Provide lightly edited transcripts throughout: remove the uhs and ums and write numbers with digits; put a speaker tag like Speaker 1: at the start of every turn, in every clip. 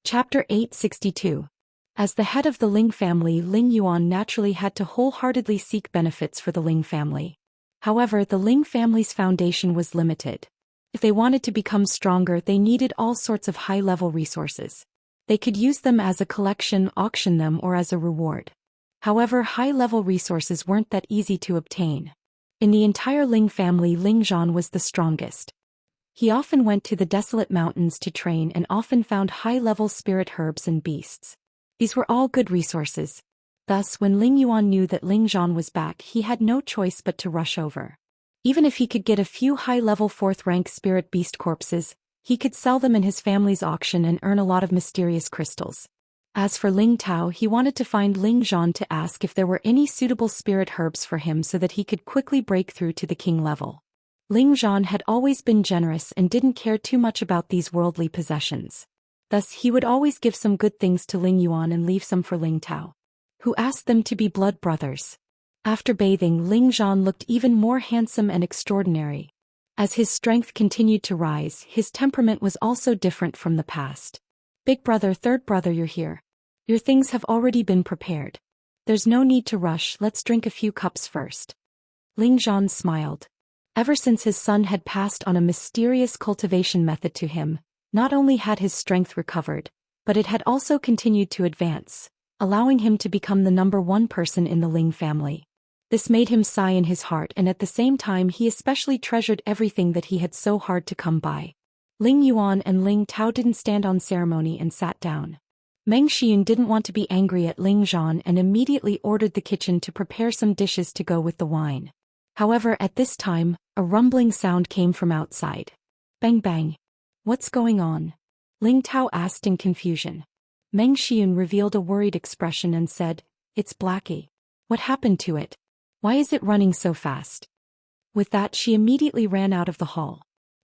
Speaker 1: Chapter 862. As the head of the Ling family, Ling Yuan naturally had to wholeheartedly seek benefits for the Ling family. However, the Ling family's foundation was limited. If they wanted to become stronger, they needed all sorts of high-level resources. They could use them as a collection, auction them, or as a reward. However, high-level resources weren't that easy to obtain. In the entire Ling family, Ling Zhan was the strongest. He often went to the desolate mountains to train and often found high-level spirit herbs and beasts. These were all good resources. Thus, when Ling Yuan knew that Ling Zhan was back, he had no choice but to rush over. Even if he could get a few high-level 4th-rank spirit beast corpses, he could sell them in his family's auction and earn a lot of mysterious crystals. As for Ling Tao, he wanted to find Ling Zhan to ask if there were any suitable spirit herbs for him so that he could quickly break through to the king level. Ling Zhan had always been generous and didn't care too much about these worldly possessions. Thus, he would always give some good things to Ling Yuan and leave some for Ling Tao, who asked them to be blood brothers. After bathing, Ling Zhan looked even more handsome and extraordinary. As his strength continued to rise, his temperament was also different from the past. Big brother, third brother, you're here. Your things have already been prepared. There's no need to rush, let's drink a few cups first. Ling Zhan smiled. Ever since his son had passed on a mysterious cultivation method to him, not only had his strength recovered, but it had also continued to advance, allowing him to become the #1 person in the Ling family. This made him sigh in his heart, and at the same time he especially treasured everything that he had so hard to come by. Ling Yuan and Ling Tao didn't stand on ceremony and sat down. Meng Xian didn't want to be angry at Ling Zhan and immediately ordered the kitchen to prepare some dishes to go with the wine. However, at this time, a rumbling sound came from outside. Bang bang. What's going on? Ling Tao asked in confusion. Meng Xian revealed a worried expression and said, It's Blackie. What happened to it? Why is it running so fast? With that, she immediately ran out of the hall.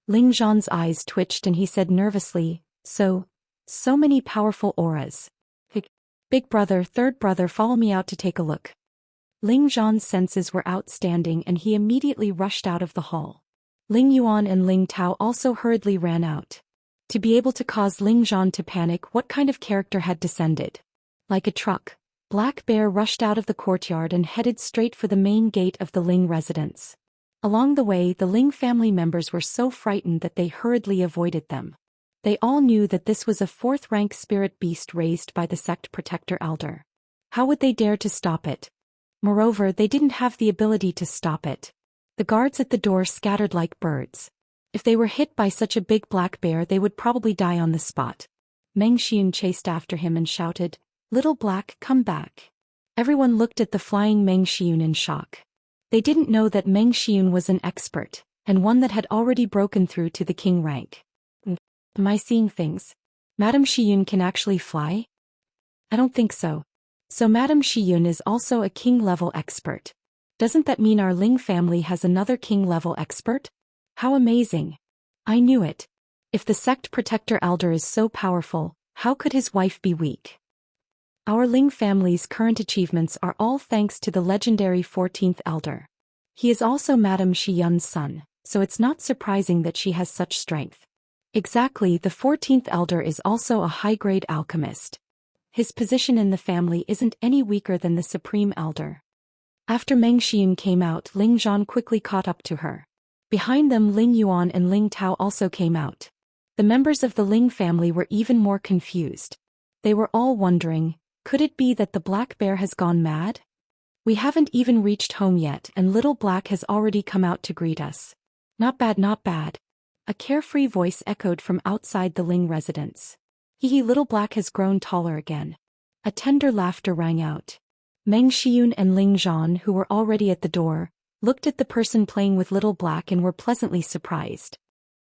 Speaker 1: Ling Zhan's eyes twitched and he said nervously, So many powerful auras. Big brother, third brother, follow me out to take a look. Ling Zhan's senses were outstanding and he immediately rushed out of the hall. Ling Yuan and Ling Tao also hurriedly ran out. To be able to cause Ling Zhan to panic, what kind of character had descended? Like a truck, Black Bear rushed out of the courtyard and headed straight for the main gate of the Ling residence. Along the way, the Ling family members were so frightened that they hurriedly avoided them. They all knew that this was a 4th-rank spirit beast raised by the sect protector elder. How would they dare to stop it? Moreover, they didn't have the ability to stop it. The guards at the door scattered like birds. If they were hit by such a big black bear, they would probably die on the spot. Meng Xian chased after him and shouted, Little Black, come back. Everyone looked at the flying Meng Xian in shock. They didn't know that Meng Xian was an expert, and one that had already broken through to the king rank. Am I seeing things? Madame Xian can actually fly? I don't think so. So Madame Xian is also a king-level expert. Doesn't that mean our Ling family has another king-level expert? How amazing. I knew it. If the sect protector elder is so powerful, how could his wife be weak? Our Ling family's current achievements are all thanks to the legendary 14th elder. He is also Madame Xian's son, so it's not surprising that she has such strength. Exactly, the 14th elder is also a high-grade alchemist. His position in the family isn't any weaker than the supreme elder. After Meng Xian came out, Ling Zhan quickly caught up to her. Behind them, Ling Yuan and Ling Tao also came out. The members of the Ling family were even more confused. They were all wondering, could it be that the black bear has gone mad? We haven't even reached home yet and Little Black has already come out to greet us. Not bad, not bad. A carefree voice echoed from outside the Ling residence. Hee, Little Black has grown taller again. A tender laughter rang out. Meng Xian and Ling Zhan, who were already at the door, looked at the person playing with Little Black and were pleasantly surprised.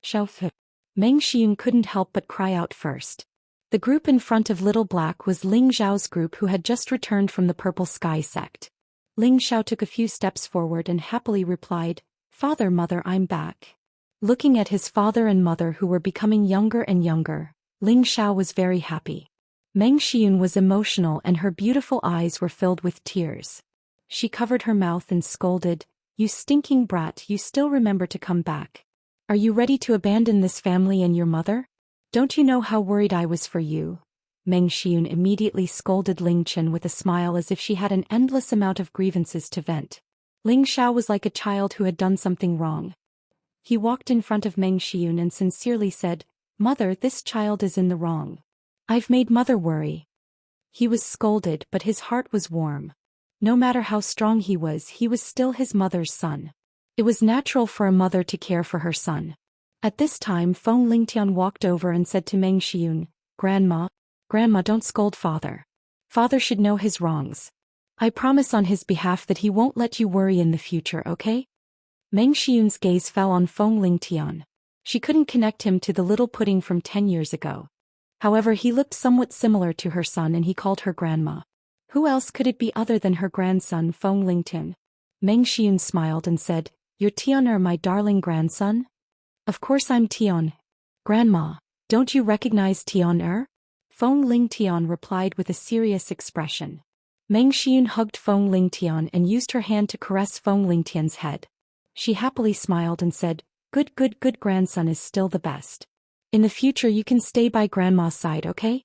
Speaker 1: Xiao. Meng Xian couldn't help but cry out first. The group in front of Little Black was Ling Zhao's group, who had just returned from the Purple Sky sect. Ling Xiao took a few steps forward and happily replied, Father, Mother, I'm back. Looking at his father and mother, who were becoming younger and younger, Ling Xiao was very happy. Meng Xian was emotional and her beautiful eyes were filled with tears. She covered her mouth and scolded, You stinking brat, you still remember to come back. Are you ready to abandon this family and your mother? Don't you know how worried I was for you? Meng Xiun immediately scolded Ling Chen with a smile as if she had an endless amount of grievances to vent. Ling Xiao was like a child who had done something wrong. He walked in front of Meng Xiun and sincerely said, "Mother, this child is in the wrong. I've made mother worry." He was scolded, but his heart was warm. No matter how strong he was still his mother's son. It was natural for a mother to care for her son. At this time Feng Lingtian walked over and said to Meng Xiun, Grandma, don't scold father. Father should know his wrongs. I promise on his behalf that he won't let you worry in the future, okay?" Meng Xiun's gaze fell on Feng Lingtian. She couldn't connect him to the little pudding from 10 years ago. However, he looked somewhat similar to her son and he called her grandma. Who else could it be other than her grandson Feng Lingtian? Meng Xiun smiled and said, "You're Tian, my darling grandson?" "Of course I'm Tian. Grandma, don't you recognize Tian? Feng Lingtian replied with a serious expression. Meng Xiun hugged Feng Lingtian and used her hand to caress Feng Lingtian's head. She happily smiled and said, Good grandson is still the best. In the future you can stay by grandma's side, okay?"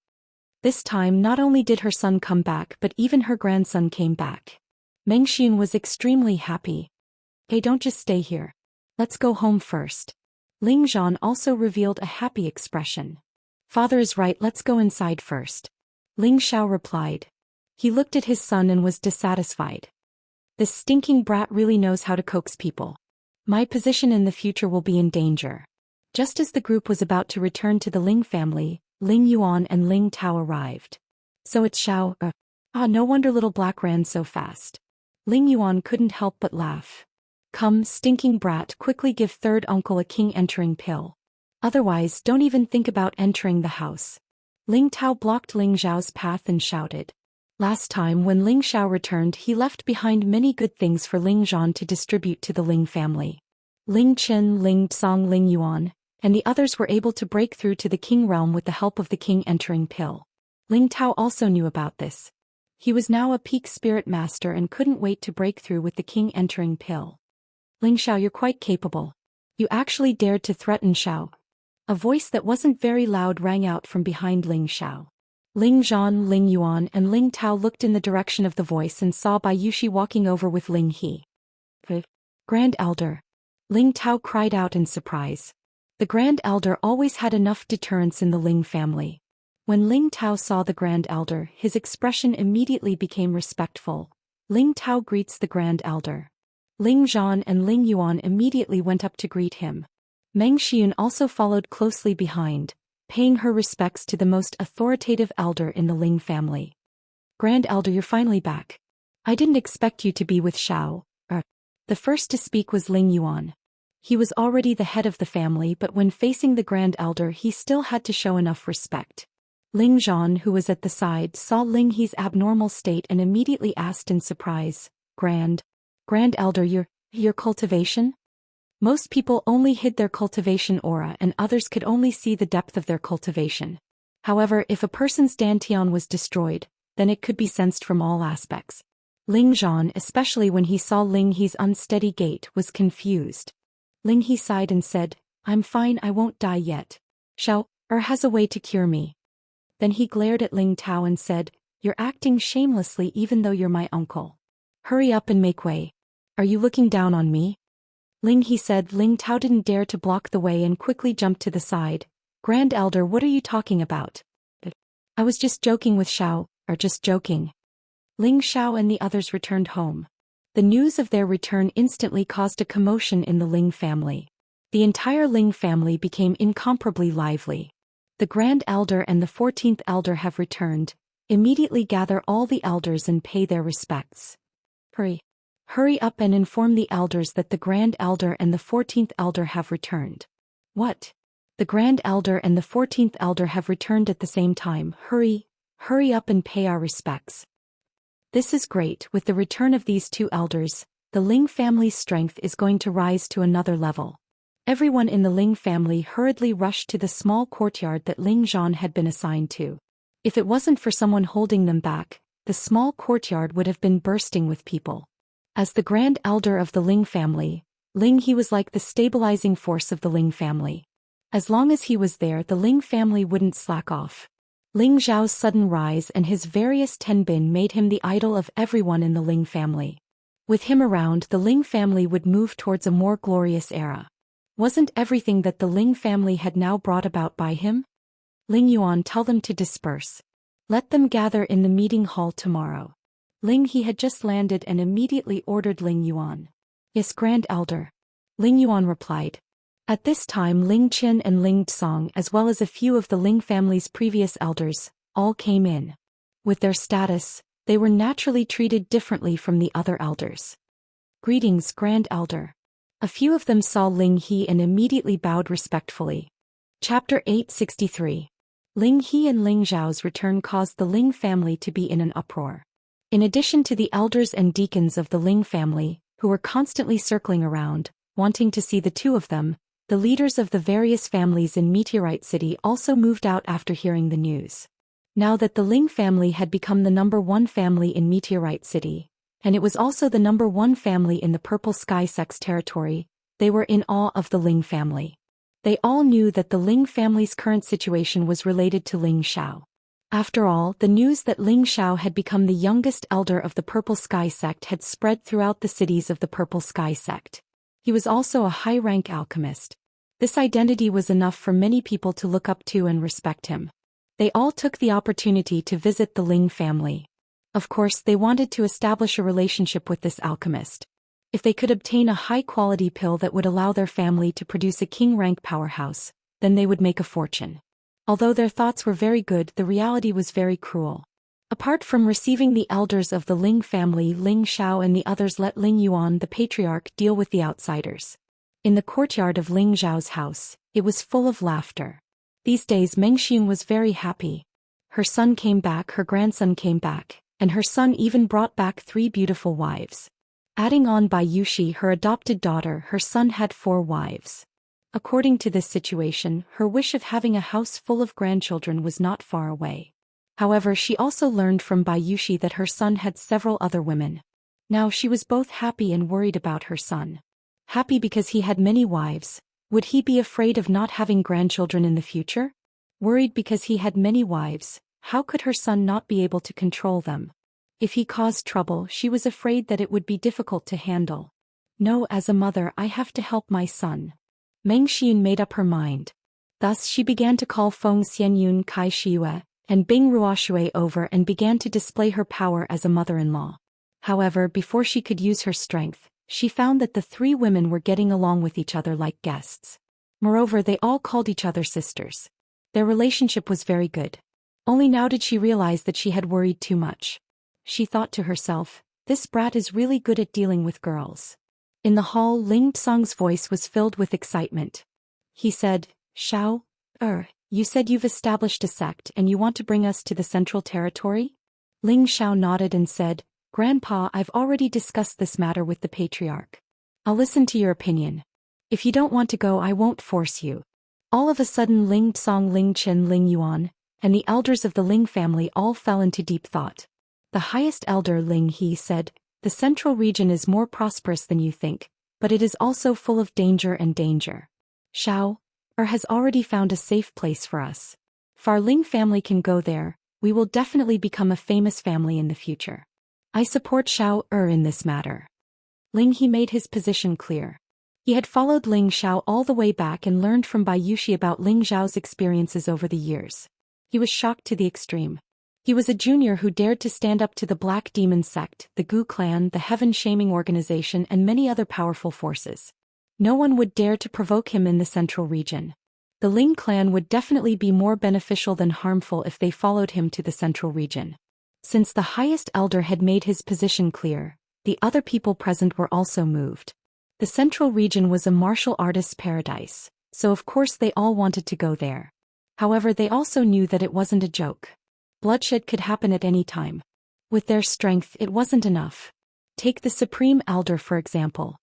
Speaker 1: This time not only did her son come back but even her grandson came back. Meng Xiun was extremely happy. "Hey, don't just stay here. Let's go home first." Ling Zhan also revealed a happy expression. "Father is right, let's go inside first." Ling Xiao replied. He looked at his son and was dissatisfied. "This stinking brat really knows how to coax people. My position in the future will be in danger." Just as the group was about to return to the Ling family, Ling Yuan and Ling Tao arrived. "So it's Xiao, no wonder little black ran so fast." Ling Yuan couldn't help but laugh. "Come, stinking brat, quickly give third uncle a king entering pill. Otherwise, don't even think about entering the house." Ling Tao blocked Ling Zhao's path and shouted. Last time when Ling Xiao returned, he left behind many good things for Ling Zhan to distribute to the Ling family. Ling Chen, Ling Tsong, Ling Yuan, and the others were able to break through to the king realm with the help of the king entering pill. Ling Tao also knew about this. He was now a peak spirit master and couldn't wait to break through with the king entering pill. "Ling Xiao, you're quite capable. You actually dared to threaten Xiao." A voice that wasn't very loud rang out from behind Ling Xiao. Ling Zhan, Ling Yuan and Ling Tao looked in the direction of the voice and saw Bai Yushi walking over with Ling He. "Grand Elder." Ling Tao cried out in surprise. The Grand Elder always had enough deterrence in the Ling family. When Ling Tao saw the Grand Elder, his expression immediately became respectful. Ling Tao greets the Grand Elder. Ling Zhan and Ling Yuan immediately went up to greet him. Meng Xiun also followed closely behind, paying her respects to the most authoritative elder in the Ling family. "Grand Elder, you're finally back. I didn't expect you to be with Xiao." The first to speak was Ling Yuan. He was already the head of the family, but when facing the Grand Elder he still had to show enough respect. Ling Zhan, who was at the side, saw Ling He's abnormal state and immediately asked in surprise, Grand Elder, your cultivation?" Most people only hid their cultivation aura and others could only see the depth of their cultivation. However, if a person's dantian was destroyed, then it could be sensed from all aspects. Ling Zhan, especially when he saw Ling He's unsteady gait, was confused. Ling He sighed and said, "I'm fine, I won't die yet. Xiao has a way to cure me." Then he glared at Ling Tao and said, "You're acting shamelessly even though you're my uncle. Hurry up and make way. Are you looking down on me?" Ling He said. Ling Tao didn't dare to block the way and quickly jumped to the side. "Grand Elder, what are you talking about?" "I was just joking with Xiao, just joking." Ling Xiao and the others returned home. The news of their return instantly caused a commotion in the Ling family. The entire Ling family became incomparably lively. "The Grand Elder and the 14th Elder have returned. Immediately gather all the elders and pay their respects. Hurry up and inform the elders that the Grand Elder and the 14th Elder have returned." "What? The Grand Elder and the 14th Elder have returned at the same time? Hurry up and pay our respects." This is great. With the return of these two elders, the Ling family's strength is going to rise to another level. Everyone in the Ling family hurriedly rushed to the small courtyard that Ling Zhan had been assigned to. If it wasn't for someone holding them back, the small courtyard would have been bursting with people. As the Grand Elder of the Ling family, Ling He was like the stabilizing force of the Ling family. As long as he was there, the Ling family wouldn't slack off. Ling Zhao's sudden rise and his various tenbin made him the idol of everyone in the Ling family. With him around, the Ling family would move towards a more glorious era. Wasn't everything that the Ling family had now brought about by him? Ling Yuan, tell them to disperse. Let them gather in the meeting hall tomorrow. Ling He had just landed and immediately ordered Ling Yuan. Yes, Grand Elder. Ling Yuan replied. At this time Ling Qin and Ling Tsong, as well as a few of the Ling family's previous elders, all came in. With their status, they were naturally treated differently from the other elders. Greetings, Grand Elder. A few of them saw Ling He and immediately bowed respectfully. Chapter 863. Ling He and Ling Zhao's return caused the Ling family to be in an uproar. In addition to the elders and deacons of the Ling family, who were constantly circling around, wanting to see the two of them, the leaders of the various families in Meteorite City also moved out after hearing the news. Now that the Ling family had become the #1 family in Meteorite City, and it was also the #1 family in the Purple Sky Sect's territory, they were in awe of the Ling family. They all knew that the Ling family's current situation was related to Ling Xiao. After all, the news that Ling Xiao had become the youngest elder of the Purple Sky Sect had spread throughout the cities of the Purple Sky Sect. He was also a high-rank alchemist. This identity was enough for many people to look up to and respect him. They all took the opportunity to visit the Ling family. Of course, they wanted to establish a relationship with this alchemist. If they could obtain a high-quality pill that would allow their family to produce a king-rank powerhouse, then they would make a fortune. Although their thoughts were very good, the reality was very cruel. Apart from receiving the elders of the Ling family, Ling Xiao and the others let Ling Yuan, the patriarch, deal with the outsiders. In the courtyard of Ling Zhao's house, it was full of laughter. These days Meng Xian was very happy. Her son came back, her grandson came back, and her son even brought back 3 beautiful wives. Adding on by Yushi, her adopted daughter, her son had 4 wives. According to this situation, her wish of having a house full of grandchildren was not far away. However, she also learned from Bayushi that her son had several other women. Now she was both happy and worried about her son. Happy because he had many wives. Would he be afraid of not having grandchildren in the future? Worried because he had many wives. How could her son not be able to control them? If he caused trouble, she was afraid that it would be difficult to handle. No, as a mother, I have to help my son. Meng Xian made up her mind. Thus she began to call Feng Xianyun Kai Shiyue and Bing Ruoshui over and began to display her power as a mother-in-law. However, before she could use her strength, she found that the 3 women were getting along with each other like guests. Moreover, they all called each other sisters. Their relationship was very good. Only now did she realize that she had worried too much. She thought to herself, this brat is really good at dealing with girls. In the hall, Ling Tsong's voice was filled with excitement. He said, Xiao, you said you've established a sect and you want to bring us to the Central Territory? Ling Xiao nodded and said, Grandpa, I've already discussed this matter with the Patriarch. I'll listen to your opinion. If you don't want to go, I won't force you. All of a sudden Ling Tsong, Ling Qin, Ling Yuan, and the elders of the Ling family all fell into deep thought. The highest elder, Ling He, said, the central region is more prosperous than you think, but it is also full of danger and danger. Xiao has already found a safe place for us. If our Ling family can go there, we will definitely become a famous family in the future. I support Xiao in this matter. Ling He made his position clear. He had followed Ling Xiao all the way back and learned from Bayushi about Ling Zhao's experiences over the years. He was shocked to the extreme. He was a junior who dared to stand up to the Black Demon Sect, the Gu Clan, the Heaven Shaming Organization and many other powerful forces. No one would dare to provoke him in the central region. The Ling clan would definitely be more beneficial than harmful if they followed him to the central region. Since the highest elder had made his position clear, the other people present were also moved. The central region was a martial artist's paradise, so of course they all wanted to go there. However, they also knew that it wasn't a joke. Bloodshed could happen at any time. With their strength, it wasn't enough. Take the Supreme Elder for example.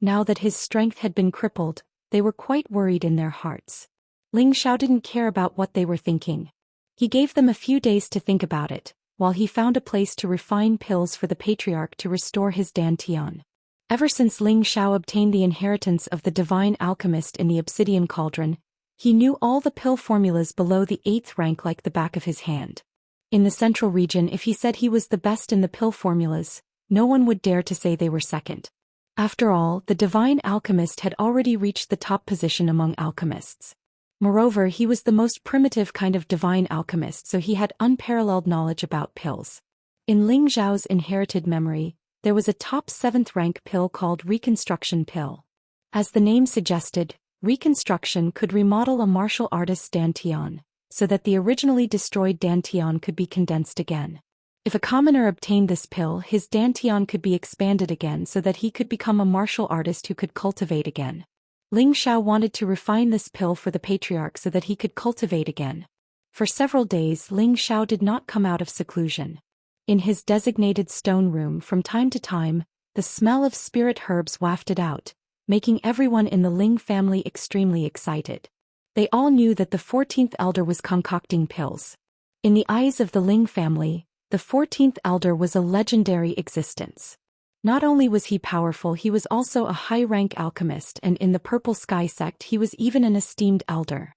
Speaker 1: Now that his strength had been crippled, they were quite worried in their hearts. Ling Xiao didn't care about what they were thinking. He gave them a few days to think about it, while he found a place to refine pills for the Patriarch to restore his Dantian. Ever since Ling Xiao obtained the inheritance of the Divine Alchemist in the Obsidian Cauldron, He knew all the pill formulas below the 8th rank like the back of his hand. In the central region, if he said he was the best in the pill formulas, no one would dare to say they were second. After all, the divine alchemist had already reached the top position among alchemists. Moreover, he was the most primitive kind of divine alchemist, so he had unparalleled knowledge about pills. In Ling Zhao's inherited memory, there was a top 7th rank pill called Reconstruction Pill. As the name suggested, Reconstruction could remodel a martial artist's dantian, so that the originally destroyed dantian could be condensed again. If a commoner obtained this pill, his dantian could be expanded again so that he could become a martial artist who could cultivate again. Ling Xiao wanted to refine this pill for the patriarch so that he could cultivate again. For several days, Ling Xiao did not come out of seclusion. In his designated stone room, from time to time, the smell of spirit herbs wafted out, making everyone in the Ling family extremely excited. They all knew that the 14th elder was concocting pills. In the eyes of the Ling family, the 14th elder was a legendary existence. Not only was he powerful, he was also a high-rank alchemist, and in the Purple Sky sect he was even an esteemed elder.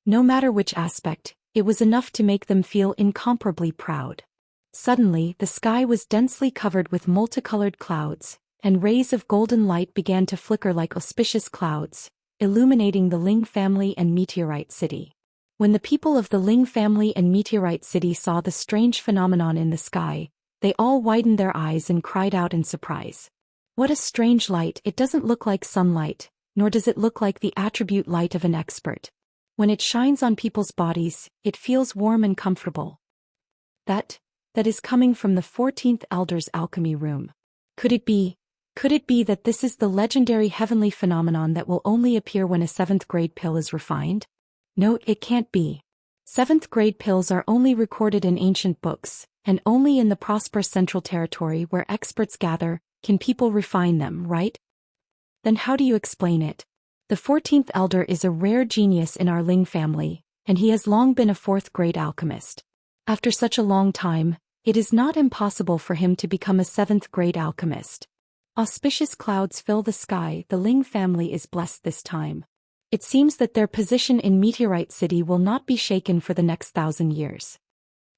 Speaker 1: No matter which aspect, it was enough to make them feel incomparably proud. Suddenly, the sky was densely covered with multicolored clouds, and rays of golden light began to flicker like auspicious clouds, illuminating the Ling family and Meteorite City. When the people of the Ling family and Meteorite City saw the strange phenomenon in the sky, they all widened their eyes and cried out in surprise. "What a strange light! It doesn't look like sunlight, nor does it look like the attribute light of an expert. When it shines on people's bodies, it feels warm and comfortable. That is coming from the 14th Elder's alchemy room. Could it be that this is the legendary heavenly phenomenon that will only appear when a 7th grade pill is refined? Note, it can't be. 7th grade pills are only recorded in ancient books, and only in the prosperous Central Territory where experts gather, can people refine them, right? Then how do you explain it? The 14th Elder is a rare genius in our Ling family, and he has long been a 4th grade alchemist. After such a long time, it is not impossible for him to become a 7th grade alchemist. Auspicious clouds fill the sky. The Ling family is blessed this time. It seems that their position in Meteorite City will not be shaken for the next 1,000 years.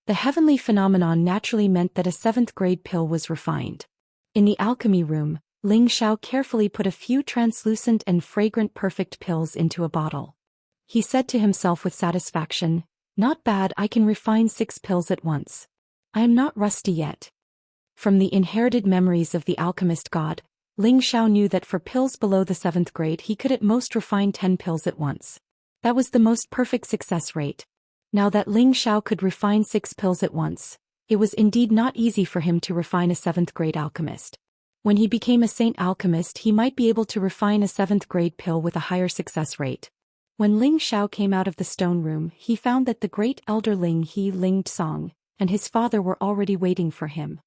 Speaker 1: The heavenly phenomenon naturally meant that a 7th grade pill was refined. In the alchemy room, Ling Xiao carefully put a few translucent and fragrant perfect pills into a bottle. He said to himself with satisfaction, "Not bad, I can refine 6 pills at once. I am not rusty yet." From the inherited memories of the alchemist god, Ling Xiao knew that for pills below the 7th grade he could at most refine 10 pills at once. That was the most perfect success rate. Now that Ling Xiao could refine 6 pills at once, it was indeed not easy for him to refine a 7th grade alchemist. When he became a saint alchemist, he might be able to refine a 7th grade pill with a higher success rate. When Ling Xiao came out of the stone room, he found that the great elder Ling He Ling Tsong and his father were already waiting for him.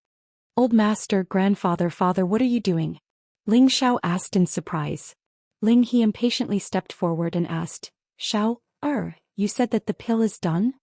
Speaker 1: "Old master, grandfather, father, what are you doing?" Ling Xiao asked in surprise. Ling He impatiently stepped forward and asked, "Xiao, you said that the pill is done?"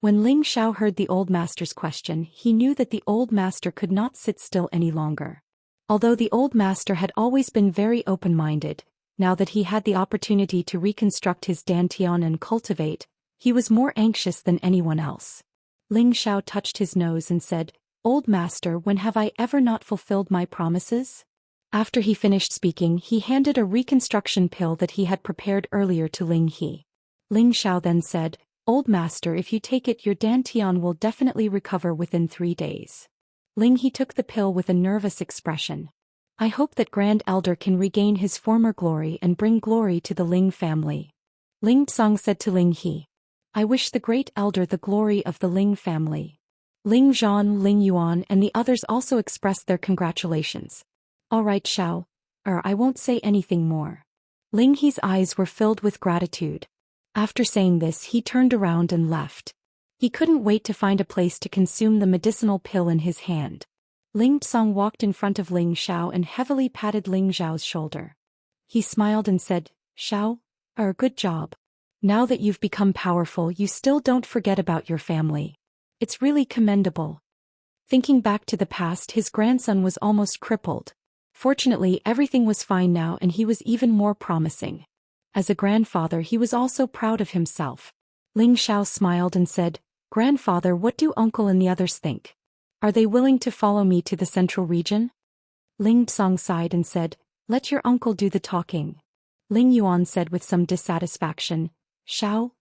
Speaker 1: When Ling Xiao heard the old master's question, he knew that the old master could not sit still any longer. Although the old master had always been very open-minded, now that he had the opportunity to reconstruct his dantian and cultivate, he was more anxious than anyone else. Ling Xiao touched his nose and said, "Old master, when have I ever not fulfilled my promises?" After he finished speaking, he handed a reconstruction pill that he had prepared earlier to Ling He. Ling Xiao then said, "Old master, if you take it, your dantian will definitely recover within 3 days." Ling He took the pill with a nervous expression. "I hope that Grand Elder can regain his former glory and bring glory to the Ling family." Ling Tsong said to Ling He, "I wish the Great Elder the glory of the Ling family." Ling Zhan, Ling Yuan and the others also expressed their congratulations. "All right, Xiao. I won't say anything more." Ling He's eyes were filled with gratitude. After saying this, he turned around and left. He couldn't wait to find a place to consume the medicinal pill in his hand. Ling Tsong walked in front of Ling Xiao and heavily patted Ling Xiao's shoulder. He smiled and said, "Xiao, good job. Now that you've become powerful, you still don't forget about your family. It's really commendable." Thinking back to the past, his grandson was almost crippled. Fortunately, everything was fine now and he was even more promising. As a grandfather he was also proud of himself. Ling Xiao smiled and said, "Grandfather, what do uncle and the others think? Are they willing to follow me to the central region?" Ling Tsong sighed and said, "Let your uncle do the talking." Ling Yuan said with some dissatisfaction, "Xiao,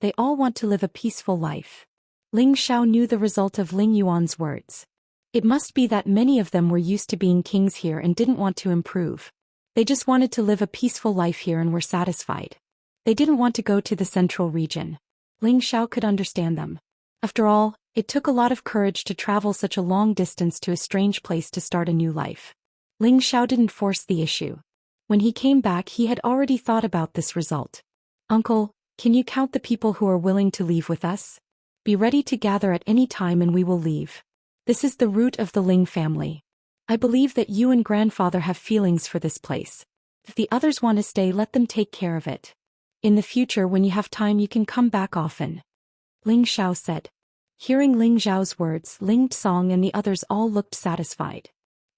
Speaker 1: they all want to live a peaceful life." Ling Xiao knew the result of Ling Yuan's words. It must be that many of them were used to being kings here and didn't want to improve. They just wanted to live a peaceful life here and were satisfied. They didn't want to go to the central region. Ling Xiao could understand them. After all, it took a lot of courage to travel such a long distance to a strange place to start a new life. Ling Xiao didn't force the issue. When he came back he had already thought about this result. "Uncle, can you count the people who are willing to leave with us? Be ready to gather at any time and we will leave. This is the root of the Ling family. I believe that you and grandfather have feelings for this place. If the others want to stay, let them take care of it. In the future when you have time you can come back often," Ling Xiao said. Hearing Ling Xiao's words, Ling Tsong and the others all looked satisfied.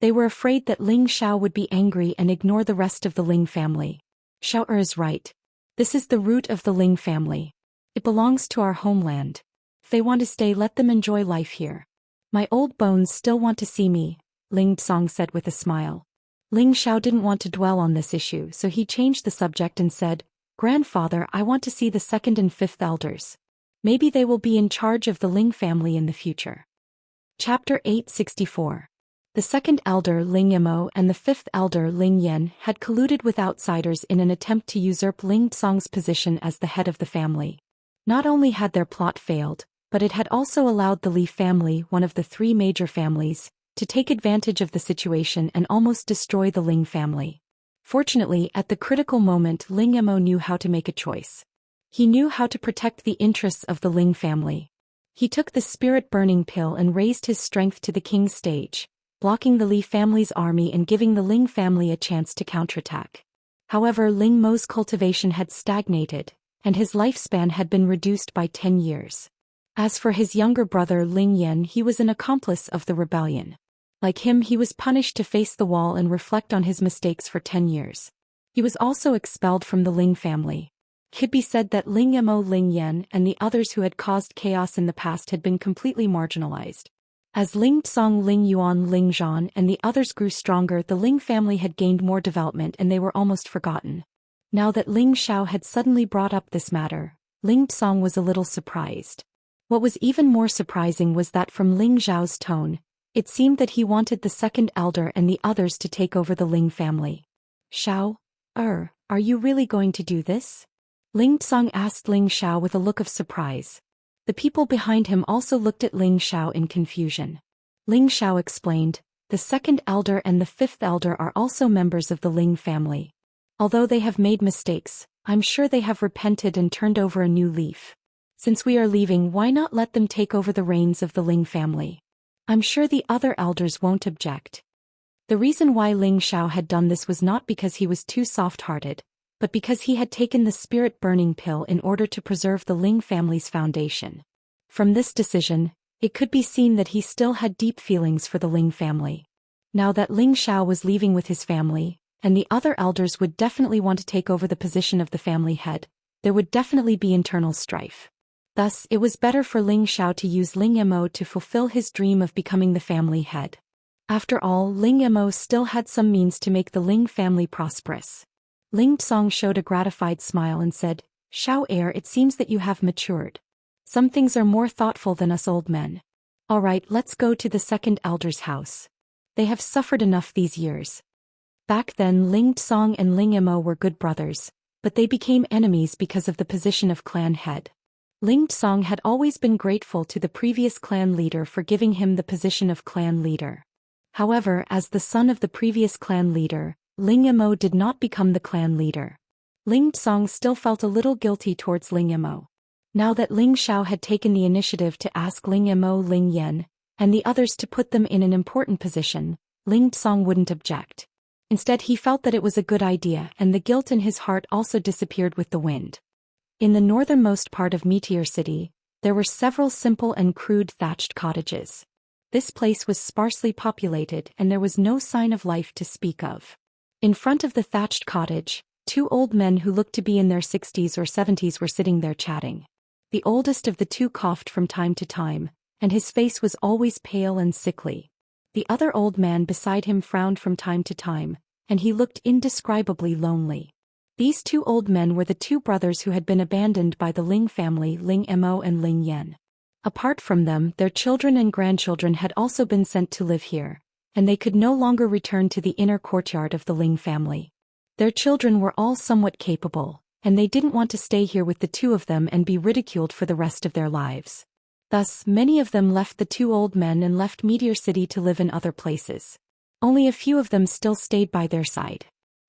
Speaker 1: They were afraid that Ling Xiao would be angry and ignore the rest of the Ling family. Xiao is right. This is the root of the Ling family. It belongs to our homeland. If they want to stay, let them enjoy life here. My old bones still want to see me, Ling Tsong said with a smile. Ling Xiao didn't want to dwell on this issue, so he changed the subject and said, "Grandfather, I want to see the second and fifth elders. Maybe they will be in charge of the Ling family in the future." Chapter 864. The second elder Ling Imo and the fifth elder Ling Yan had colluded with outsiders in an attempt to usurp Ling Tsong's position as the head of the family. Not only had their plot failed, but it had also allowed the Li family, one of the three major families, to take advantage of the situation and almost destroy the Ling family. Fortunately, at the critical moment Ling Imo knew how to make a choice. He knew how to protect the interests of the Ling family. He took the spirit-burning pill and raised his strength to the king's stage, blocking the Li family's army and giving the Ling family a chance to counterattack. However, Ling Mo's cultivation had stagnated, and his lifespan had been reduced by 10 years. As for his younger brother Ling Yan, he was an accomplice of the rebellion. Like him, he was punished to face the wall and reflect on his mistakes for 10 years. He was also expelled from the Ling family. It could be said that Ling Imo, Ling Yan, and the others who had caused chaos in the past had been completely marginalized. As Ling Tsong, Ling Yuan, Ling Zhan, and the others grew stronger, the Ling family had gained more development and they were almost forgotten. Now that Ling Xiao had suddenly brought up this matter, Ling Tsong was a little surprised. What was even more surprising was that from Ling Xiao's tone, it seemed that he wanted the second elder and the others to take over the Ling family. "Xiao, are you really going to do this?" Ling Tsong asked Ling Xiao with a look of surprise. The people behind him also looked at Ling Xiao in confusion. Ling Xiao explained, "The second elder and the fifth elder are also members of the Ling family. Although they have made mistakes, I'm sure they have repented and turned over a new leaf. Since we are leaving, why not let them take over the reins of the Ling family? I'm sure the other elders won't object." The reason why Ling Xiao had done this was not because he was too soft-hearted, but because he had taken the spirit-burning pill in order to preserve the Ling family's foundation. From this decision, it could be seen that he still had deep feelings for the Ling family. Now that Ling Xiao was leaving with his family, and the other elders would definitely want to take over the position of the family head, there would definitely be internal strife. Thus, it was better for Ling Xiao to use Ling Imo to fulfill his dream of becoming the family head. After all, Ling Imo still had some means to make the Ling family prosperous. Ling Tsong showed a gratified smile and said, "Xiao heir, it seems that you have matured. Some things are more thoughtful than us old men. All right, let's go to the second elder's house. They have suffered enough these years." Back then Ling Tsong and Ling Imo were good brothers, but they became enemies because of the position of clan head. Ling Tsong had always been grateful to the previous clan leader for giving him the position of clan leader. However, as the son of the previous clan leader, Ling Imo did not become the clan leader. Ling Tsong still felt a little guilty towards Ling Imo. Now that Ling Xiao had taken the initiative to ask Ling Imo, Ling Yan, and the others to put them in an important position, Ling Tsong wouldn't object. Instead, he felt that it was a good idea, and the guilt in his heart also disappeared with the wind. In the northernmost part of Meteor City, there were several simple and crude thatched cottages. This place was sparsely populated and there was no sign of life to speak of. In front of the thatched cottage, Two old men who looked to be in their 60s or 70s were sitting there chatting. The oldest of the two coughed from time to time, and his face was always pale and sickly. The other old man beside him frowned from time to time, and he looked indescribably lonely. These two old men were the two brothers who had been abandoned by the Ling family, Ling Mo and Ling Yan. Apart from them, their children and grandchildren had also been sent to live here, and they could no longer return to the inner courtyard of the Ling family. Their children were all somewhat capable, and they didn't want to stay here with the two of them and be ridiculed for the rest of their lives. Thus, many of them left the two old men and left Meteor City to live in other places. Only a few of them still stayed by their side.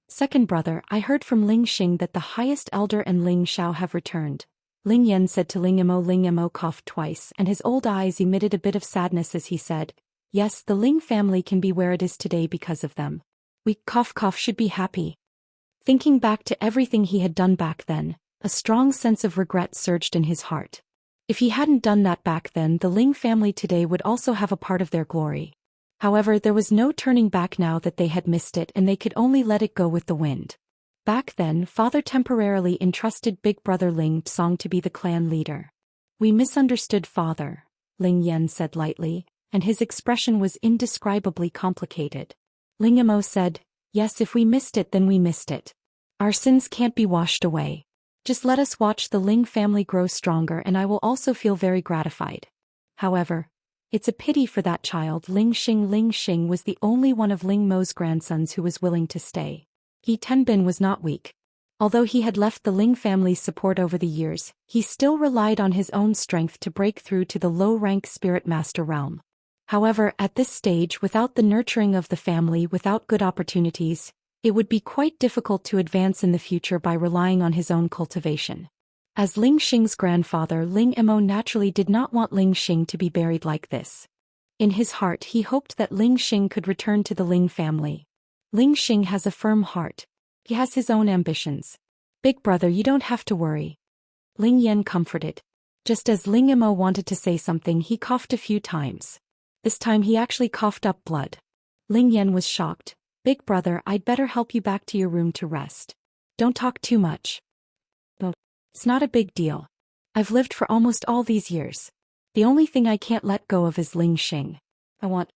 Speaker 1: Second brother, I heard from Ling Xing that the highest elder and Ling Xiao have returned. Ling Yan said to Ling Mo. Ling Mo coughed twice, and his old eyes emitted a bit of sadness as he said, yes, the Ling family can be where it is today because of them. We should be happy. Thinking back to everything he had done back then, a strong sense of regret surged in his heart. If he hadn't done that back then, the Ling family today would also have a part of their glory. However, there was no turning back now that they had missed it, and they could only let it go with the wind. Back then, father temporarily entrusted big brother Ling Song to be the clan leader. We misunderstood father, Ling Yan said lightly, and his expression was indescribably complicated. Ling Mo said, yes, if we missed it then we missed it. Our sins can't be washed away. Just let us watch the Ling family grow stronger and I will also feel very gratified. However, it's a pity for that child. Ling Xing was the only one of Ling Mo's grandsons who was willing to stay. He Tenbin was not weak. Although he had left the Ling family's support over the years, he still relied on his own strength to break through to the low-rank Spirit Master realm. However, at this stage, without the nurturing of the family, without good opportunities, it would be quite difficult to advance in the future by relying on his own cultivation. As Ling Xing's grandfather, Ling Mo naturally did not want Ling Xing to be buried like this. In his heart he hoped that Ling Xing could return to the Ling family. Ling Xing has a firm heart. He has his own ambitions. Big brother, you don't have to worry. Ling Yan comforted. Just as Ling Mo wanted to say something, he coughed a few times. This time he actually coughed up blood. Ling Yan was shocked. Big brother, I'd better help you back to your room to rest. Don't talk too much. It's not a big deal. I've lived for almost all these years. The only thing I can't let go of is Ling Xing. I want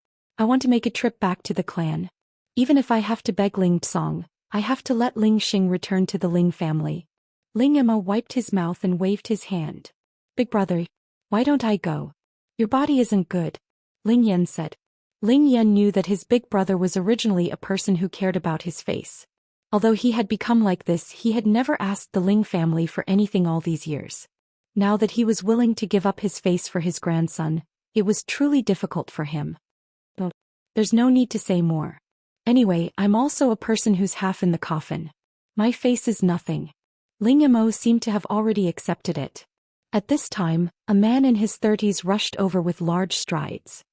Speaker 1: to make a trip back to the clan. Even if I have to beg Ling Tsong, I have to let Ling Xing return to the Ling family. Ling Mo wiped his mouth and waved his hand. Big brother, why don't I go? Your body isn't good, Ling Yan said. Ling Yan knew that his big brother was originally a person who cared about his face. Although he had become like this, he had never asked the Ling family for anything all these years. Now that he was willing to give up his face for his grandson, it was truly difficult for him. But there's no need to say more. Anyway, I'm also a person who's half in the coffin. My face is nothing. Ling Mo seemed to have already accepted it. At this time, a man in his 30s rushed over with large strides.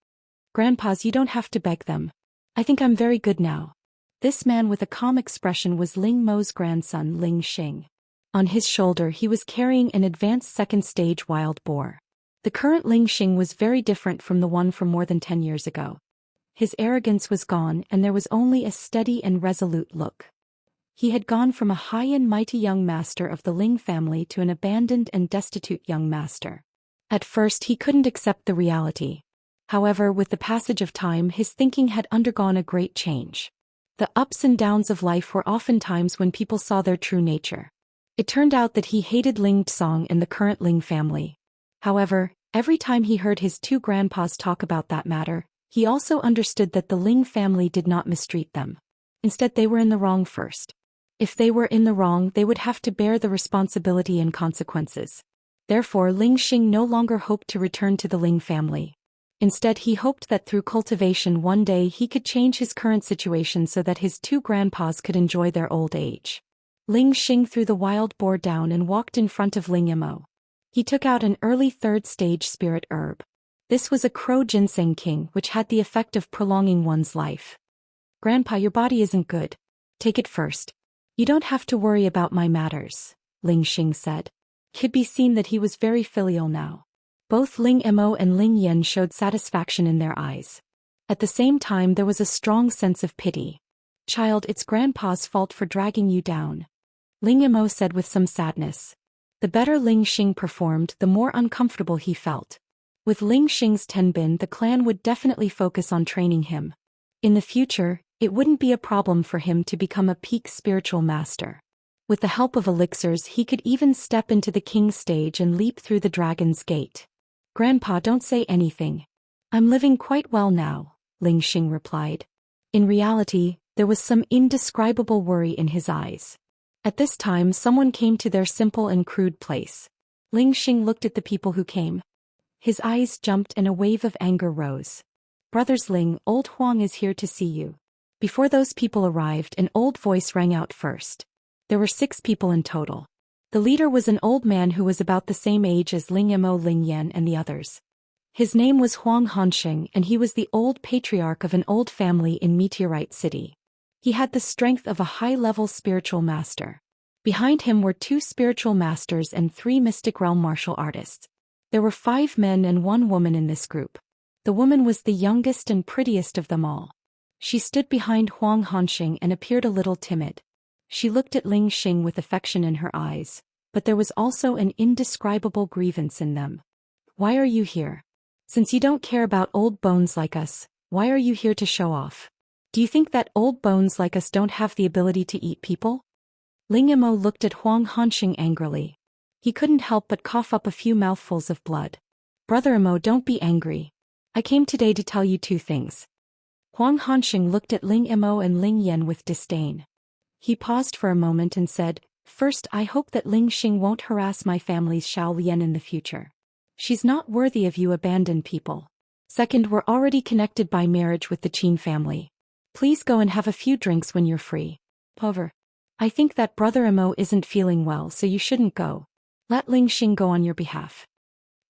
Speaker 1: Grandpas, you don't have to beg them. I think I'm very good now. This man with a calm expression was Ling Mo's grandson, Ling Xing. On his shoulder he was carrying an advanced second-stage wild boar. The current Ling Xing was very different from the one from more than 10 years ago. His arrogance was gone and there was only a steady and resolute look. He had gone from a high and mighty young master of the Ling family to an abandoned and destitute young master. At first he couldn't accept the reality. However, with the passage of time his thinking had undergone a great change. The ups and downs of life were often times when people saw their true nature. It turned out that he hated Ling Tsong and the current Ling family. However, every time he heard his two grandpas talk about that matter, he also understood that the Ling family did not mistreat them. Instead, they were in the wrong first. If they were in the wrong, they would have to bear the responsibility and consequences. Therefore, Ling Xing no longer hoped to return to the Ling family. Instead, he hoped that through cultivation one day he could change his current situation so that his two grandpas could enjoy their old age. Ling Xing threw the wild boar down and walked in front of Ling Mo. He took out an early third-stage spirit herb. This was a crow ginseng king, which had the effect of prolonging one's life. Grandpa, your body isn't good. Take it first. You don't have to worry about my matters, Ling Xing said. It could be seen that he was very filial now. Both Ling Mo and Ling Yan showed satisfaction in their eyes. At the same time there was a strong sense of pity. Child, it's Grandpa's fault for dragging you down. Ling Yimo said with some sadness. The better Ling Xing performed, the more uncomfortable he felt. With Ling Xing's tenbin, the clan would definitely focus on training him. In the future, it wouldn't be a problem for him to become a peak spiritual master. With the help of elixirs, he could even step into the king's stage and leap through the dragon's gate. Grandpa, don't say anything. I'm living quite well now, Ling Xing replied. In reality, there was some indescribable worry in his eyes. At this time, someone came to their simple and crude place. Ling Xing looked at the people who came. His eyes jumped and a wave of anger rose. Brothers Ling, old Huang is here to see you. Before those people arrived, an old voice rang out first. There were 6 people in total. The leader was an old man who was about the same age as Ling Yimo, Ling Yan and the others. His name was Huang Hanxing, and he was the old patriarch of an old family in Meteorite City. He had the strength of a high-level spiritual master. Behind him were 2 spiritual masters and 3 mystic realm martial artists. There were 5 men and 1 woman in this group. The woman was the youngest and prettiest of them all. She stood behind Huang Hanxing and appeared a little timid. She looked at Ling Xing with affection in her eyes, but there was also an indescribable grievance in them. Why are you here? Since you don't care about old bones like us, why are you here to show off? Do you think that old bones like us don't have the ability to eat people? Ling Yimo looked at Huang Hanxing angrily. He couldn't help but cough up a few mouthfuls of blood. Brother Imo, don't be angry. I came today to tell you 2 things. Huang Hanxing looked at Ling Yimo and Ling Yan with disdain. He paused for a moment and said, First, I hope that Ling Xing won't harass my family's Xiao Lian in the future. She's not worthy of you abandoned people. Second, we're already connected by marriage with the Qin family. Please go and have a few drinks when you're free. However, I think that Brother Imo isn't feeling well, so you shouldn't go. Let Ling Xing go on your behalf.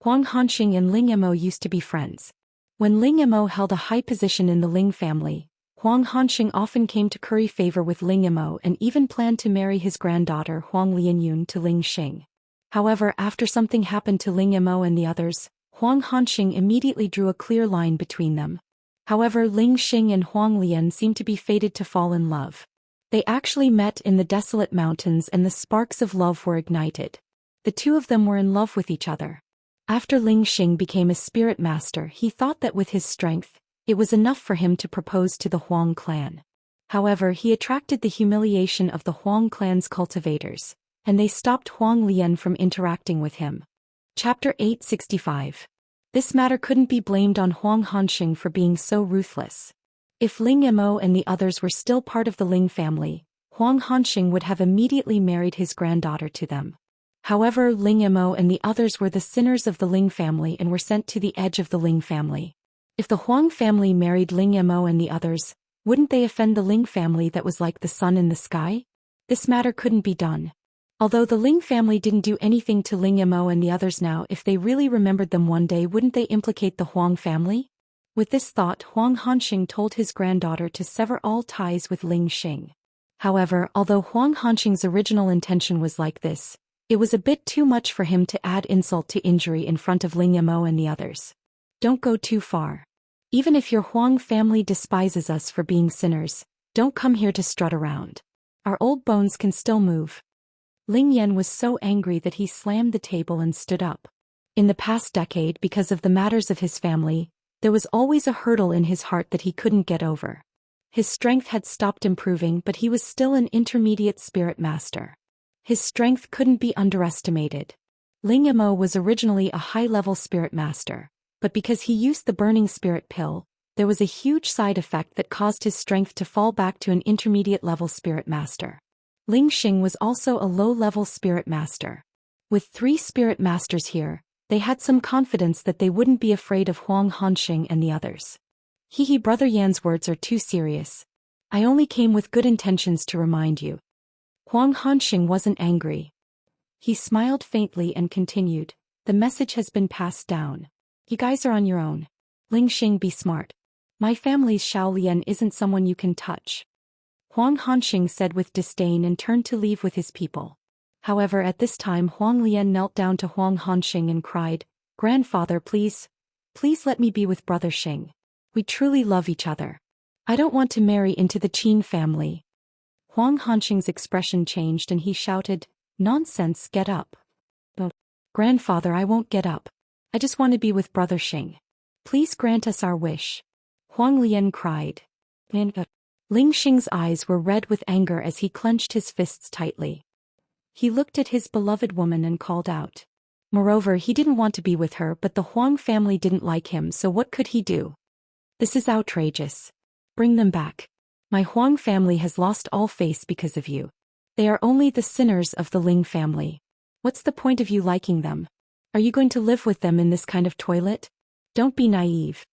Speaker 1: Huang Hanxing and Ling Yimo used to be friends. When Ling Yimo held a high position in the Ling family, Huang Hanxing often came to curry favor with Ling Yimo and even planned to marry his granddaughter Huang Lianyun to Ling Xing. However, after something happened to Ling Yimo and the others, Huang Hanxing immediately drew a clear line between them. However, Ling Xing and Huang Lian seemed to be fated to fall in love. They actually met in the desolate mountains and the sparks of love were ignited. The 2 of them were in love with each other. After Ling Xing became a spirit master, he thought that with his strength, it was enough for him to propose to the Huang clan. However, he attracted the humiliation of the Huang clan's cultivators, and they stopped Huang Lian from interacting with him. Chapter 865. This matter couldn't be blamed on Huang Hanxing for being so ruthless. If Ling Yimo and the others were still part of the Ling family, Huang Hanxing would have immediately married his granddaughter to them. However, Ling Yimo and the others were the sinners of the Ling family and were sent to the edge of the Ling family. If the Huang family married Ling Yimo and the others, wouldn't they offend the Ling family that was like the sun in the sky? This matter couldn't be done. Although the Ling family didn't do anything to Ling Yimo and the others now, if they really remembered them one day, wouldn't they implicate the Huang family? With this thought, Huang Hanxing told his granddaughter to sever all ties with Ling Xing. However, although Huang Hanxing's original intention was like this, it was a bit too much for him to add insult to injury in front of Ling Yimo and the others. Don't go too far. Even if your Huang family despises us for being sinners, don't come here to strut around. Our old bones can still move. Ling Yan was so angry that he slammed the table and stood up. In the past decade, because of the matters of his family, there was always a hurdle in his heart that he couldn't get over. His strength had stopped improving, but he was still an intermediate spirit master. His strength couldn't be underestimated. Ling Yimo was originally a high-level spirit master, but because he used the burning spirit pill, there was a huge side effect that caused his strength to fall back to an intermediate-level spirit master. Ling Xing was also a low-level spirit master. With 3 spirit masters here, they had some confidence that they wouldn't be afraid of Huang Hanxing and the others. Brother Yan's words are too serious. I only came with good intentions to remind you. Huang Hanxing wasn't angry. He smiled faintly and continued, the message has been passed down. You guys are on your own. Ling Xing, be smart. My family's Xiao Lian isn't someone you can touch. Huang Hanxing said with disdain and turned to leave with his people. However, at this time Huang Lian knelt down to Huang Hanxing and cried, Grandfather, please let me be with Brother Xing. We truly love each other. I don't want to marry into the Qin family. Huang Hanqing's expression changed and he shouted, "Nonsense, get up." "But, grandfather, I won't get up. I just want to be with Brother Xing. Please grant us our wish," Huang Lian cried. Ling Xing's eyes were red with anger as he clenched his fists tightly. He looked at his beloved woman and called out. Moreover, he didn't want to be with her, but the Huang family didn't like him, so what could he do? "This is outrageous. Bring them back. My Huang family has lost all face because of you. They are only the sinners of the Ling family. What's the point of you liking them? Are you going to live with them in this kind of toilet? Don't be naive."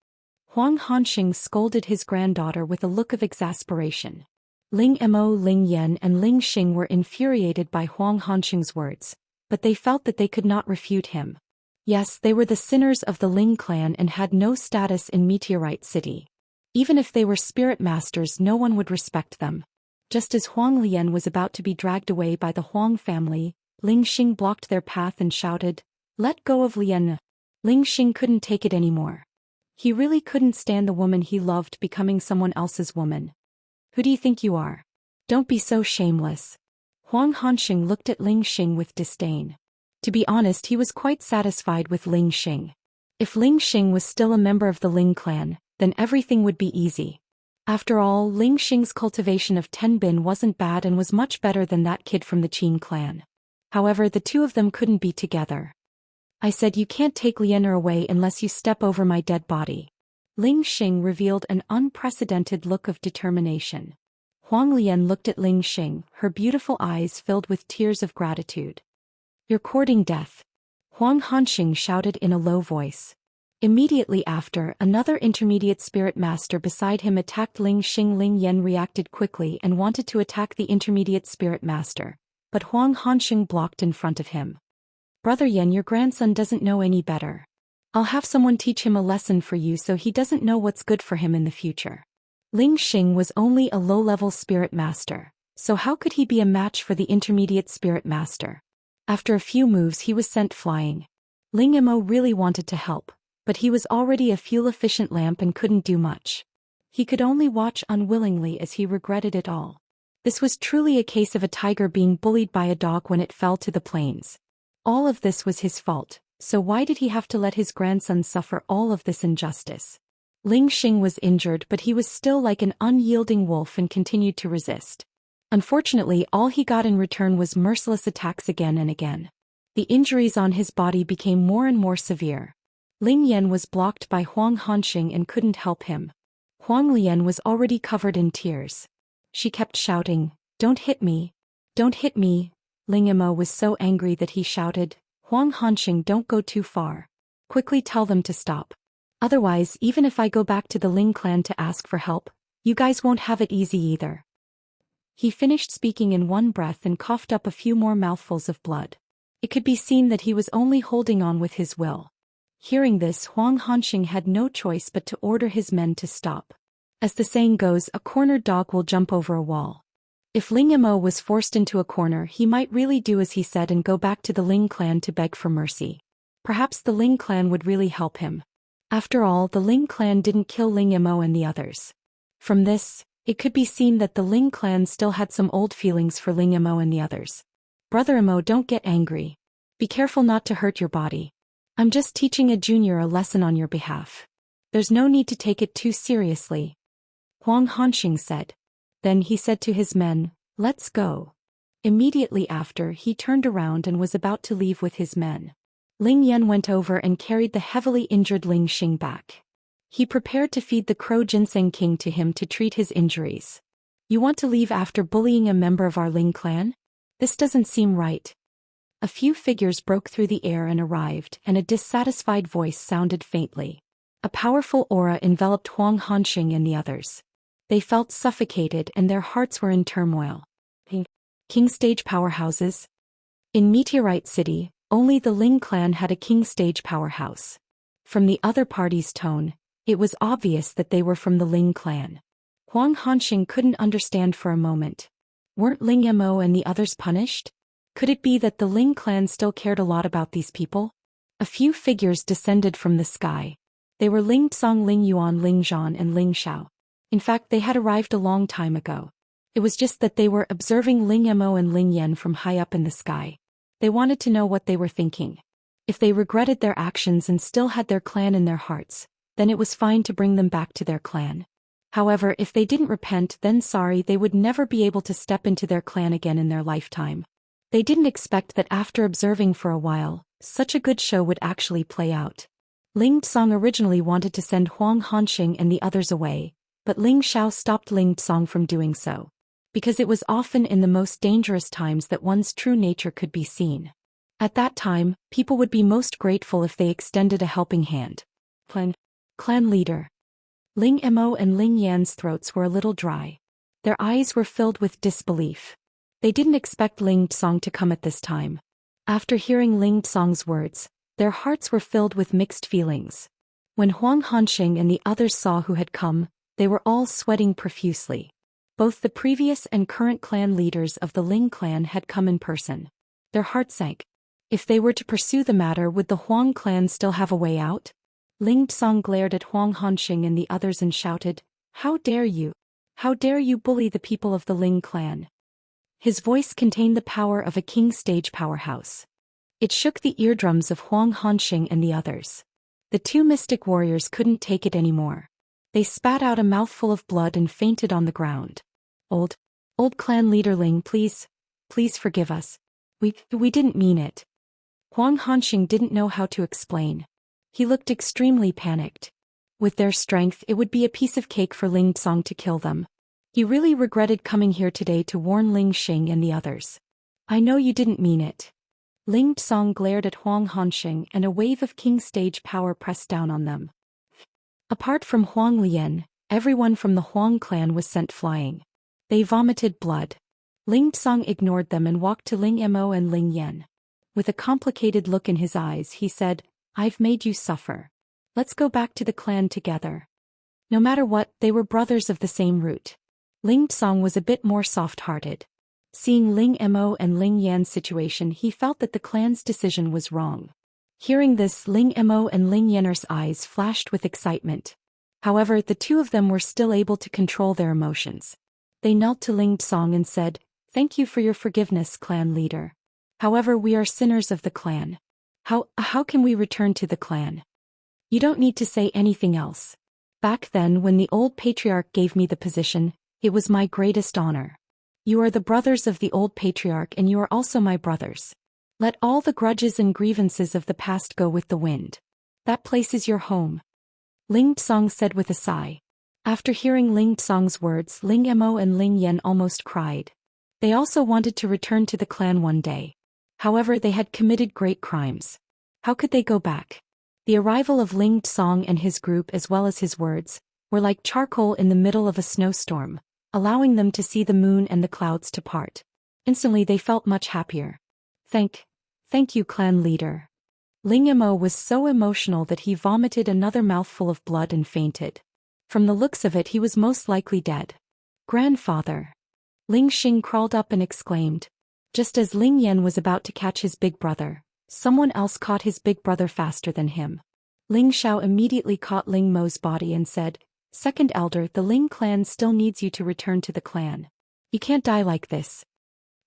Speaker 1: Huang Hanqing scolded his granddaughter with a look of exasperation. Ling Mo, Ling Yan and Ling Xing were infuriated by Huang Hanqing's words, but they felt that they could not refute him. Yes, they were the sinners of the Ling clan and had no status in Meteorite City. Even if they were spirit masters, no one would respect them. Just as Huang Lian was about to be dragged away by the Huang family, Ling Xing blocked their path and shouted, "Let go of Lian." Ling Xing couldn't take it anymore. He really couldn't stand the woman he loved becoming someone else's woman. "Who do you think you are? Don't be so shameless." Huang Hanqing looked at Ling Xing with disdain. To be honest, he was quite satisfied with Ling Xing. If Ling Xing was still a member of the Ling clan, then everything would be easy. After all, Ling Xing's cultivation of 10 bin wasn't bad and was much better than that kid from the Qin clan. However, the two of them couldn't be together. "I said you can't take Lianer away unless you step over my dead body." Ling Xing revealed an unprecedented look of determination. Huang Lian looked at Ling Xing, her beautiful eyes filled with tears of gratitude. "You're courting death," Huang Hanqing shouted in a low voice. Immediately after, another intermediate spirit master beside him attacked Ling Xing. Ling Yan reacted quickly and wanted to attack the intermediate spirit master, but Huang Hanqing blocked in front of him. "Brother Yan, your grandson doesn't know any better. I'll have someone teach him a lesson for you so he doesn't know what's good for him in the future." Ling Xing was only a low-level spirit master, so how could he be a match for the intermediate spirit master? After a few moves he was sent flying. Ling Mo really wanted to help, but he was already a fuel-efficient lamp and couldn't do much. He could only watch unwillingly as he regretted it all. This was truly a case of a tiger being bullied by a dog when it fell to the plains. All of this was his fault, so why did he have to let his grandson suffer all of this injustice? Ling Xing was injured, but he was still like an unyielding wolf and continued to resist. Unfortunately, all he got in return was merciless attacks again and again. The injuries on his body became more and more severe. Ling Yan was blocked by Huang Hanqing and couldn't help him. Huang Lian was already covered in tears. She kept shouting, "Don't hit me! Don't hit me!" Ling Mo was so angry that he shouted, "Huang Hanqing, don't go too far. Quickly tell them to stop. Otherwise, even if I go back to the Ling clan to ask for help, you guys won't have it easy either." He finished speaking in one breath and coughed up a few more mouthfuls of blood. It could be seen that he was only holding on with his will. Hearing this, Huang Hanqing had no choice but to order his men to stop. As the saying goes, a cornered dog will jump over a wall. If Ling Mo was forced into a corner, he might really do as he said and go back to the Ling clan to beg for mercy. Perhaps the Ling clan would really help him. After all, the Ling clan didn't kill Ling Mo and the others. From this, it could be seen that the Ling clan still had some old feelings for Ling Mo and the others. "Brother Mo, don't get angry. Be careful not to hurt your body. I'm just teaching a junior a lesson on your behalf. There's no need to take it too seriously," Huang Hanqing said. Then he said to his men, "Let's go." Immediately after, he turned around and was about to leave with his men. Ling Yan went over and carried the heavily injured Ling Xing back. He prepared to feed the Crow Ginseng King to him to treat his injuries. "You want to leave after bullying a member of our Ling clan? This doesn't seem right." A few figures broke through the air and arrived, and a dissatisfied voice sounded faintly. A powerful aura enveloped Huang Hanqing and the others. They felt suffocated and their hearts were in turmoil. King stage powerhouses? In Meteorite City, only the Ling clan had a king stage powerhouse. From the other party's tone, it was obvious that they were from the Ling clan. Huang Hanqing couldn't understand for a moment. Weren't Ling Mo and the others punished? Could it be that the Ling clan still cared a lot about these people? A few figures descended from the sky. They were Ling Tsong, Ling Yuan, Ling Zhan and Ling Xiao. In fact, they had arrived a long time ago. It was just that they were observing Ling Mo and Ling Yan from high up in the sky. They wanted to know what they were thinking. If they regretted their actions and still had their clan in their hearts, then it was fine to bring them back to their clan. However, if they didn't repent, then sorry, they would never be able to step into their clan again in their lifetime. They didn't expect that after observing for a while, such a good show would actually play out. Ling Tsong originally wanted to send Huang Hanxing and the others away, but Ling Xiao stopped Ling Tsong from doing so. Because it was often in the most dangerous times that one's true nature could be seen. At that time, people would be most grateful if they extended a helping hand. Clan leader. Ling Mo and Ling Yan's throats were a little dry. Their eyes were filled with disbelief. They didn't expect Ling Tsong to come at this time. After hearing Ling Tsong's words, their hearts were filled with mixed feelings. When Huang Hanxing and the others saw who had come, they were all sweating profusely. Both the previous and current clan leaders of the Ling clan had come in person. Their hearts sank. If they were to pursue the matter, would the Huang clan still have a way out? Ling Tsong glared at Huang Hanxing and the others and shouted, "How dare you? How dare you bully the people of the Ling clan?" His voice contained the power of a king stage powerhouse. It shook the eardrums of Huang Hanxing and the others. The two mystic warriors couldn't take it anymore. They spat out a mouthful of blood and fainted on the ground. Old clan leader Ling, please forgive us. We didn't mean it. Huang Hanxing didn't know how to explain. He looked extremely panicked. With their strength, it would be a piece of cake for Ling Tsong to kill them. He really regretted coming here today to warn Ling Xing and the others. I know you didn't mean it. Ling Tsong glared at Huang Hanxing and a wave of king stage power pressed down on them. Apart from Huang Lian, everyone from the Huang clan was sent flying. They vomited blood. Ling Tsong ignored them and walked to Ling Mo and Ling Yan. With a complicated look in his eyes, he said, "I've made you suffer. Let's go back to the clan together." No matter what, they were brothers of the same root. Ling Tsong was a bit more soft-hearted. Seeing Ling Mo and Ling Yan's situation, he felt that the clan's decision was wrong. Hearing this, Ling Mo and Ling Yan's eyes flashed with excitement. However, the two of them were still able to control their emotions. They knelt to Ling Tsong and said, "Thank you for your forgiveness, clan leader. However, we are sinners of the clan. How can we return to the clan? You don't need to say anything else. Back then, when the old patriarch gave me the position, it was my greatest honor. You are the brothers of the old patriarch and you are also my brothers. Let all the grudges and grievances of the past go with the wind. That place is your home." Ling Tsong said with a sigh. After hearing Ling Tsong's words, Ling Mo and Ling Yan almost cried. They also wanted to return to the clan one day. However, they had committed great crimes. How could they go back? The arrival of Ling Tsong and his group, as well as his words, were like charcoal in the middle of a snowstorm, allowing them to see the moon and the clouds to part. Instantly they felt much happier. Thank you, clan leader. Ling Mo was so emotional that he vomited another mouthful of blood and fainted. From the looks of it, he was most likely dead. Grandfather. Ling Xing crawled up and exclaimed. Just as Ling Yan was about to catch his big brother, someone else caught his big brother faster than him. Ling Xiao immediately caught Ling Mo's body and said, "Second elder, the Ling clan still needs you to return to the clan. You can't die like this."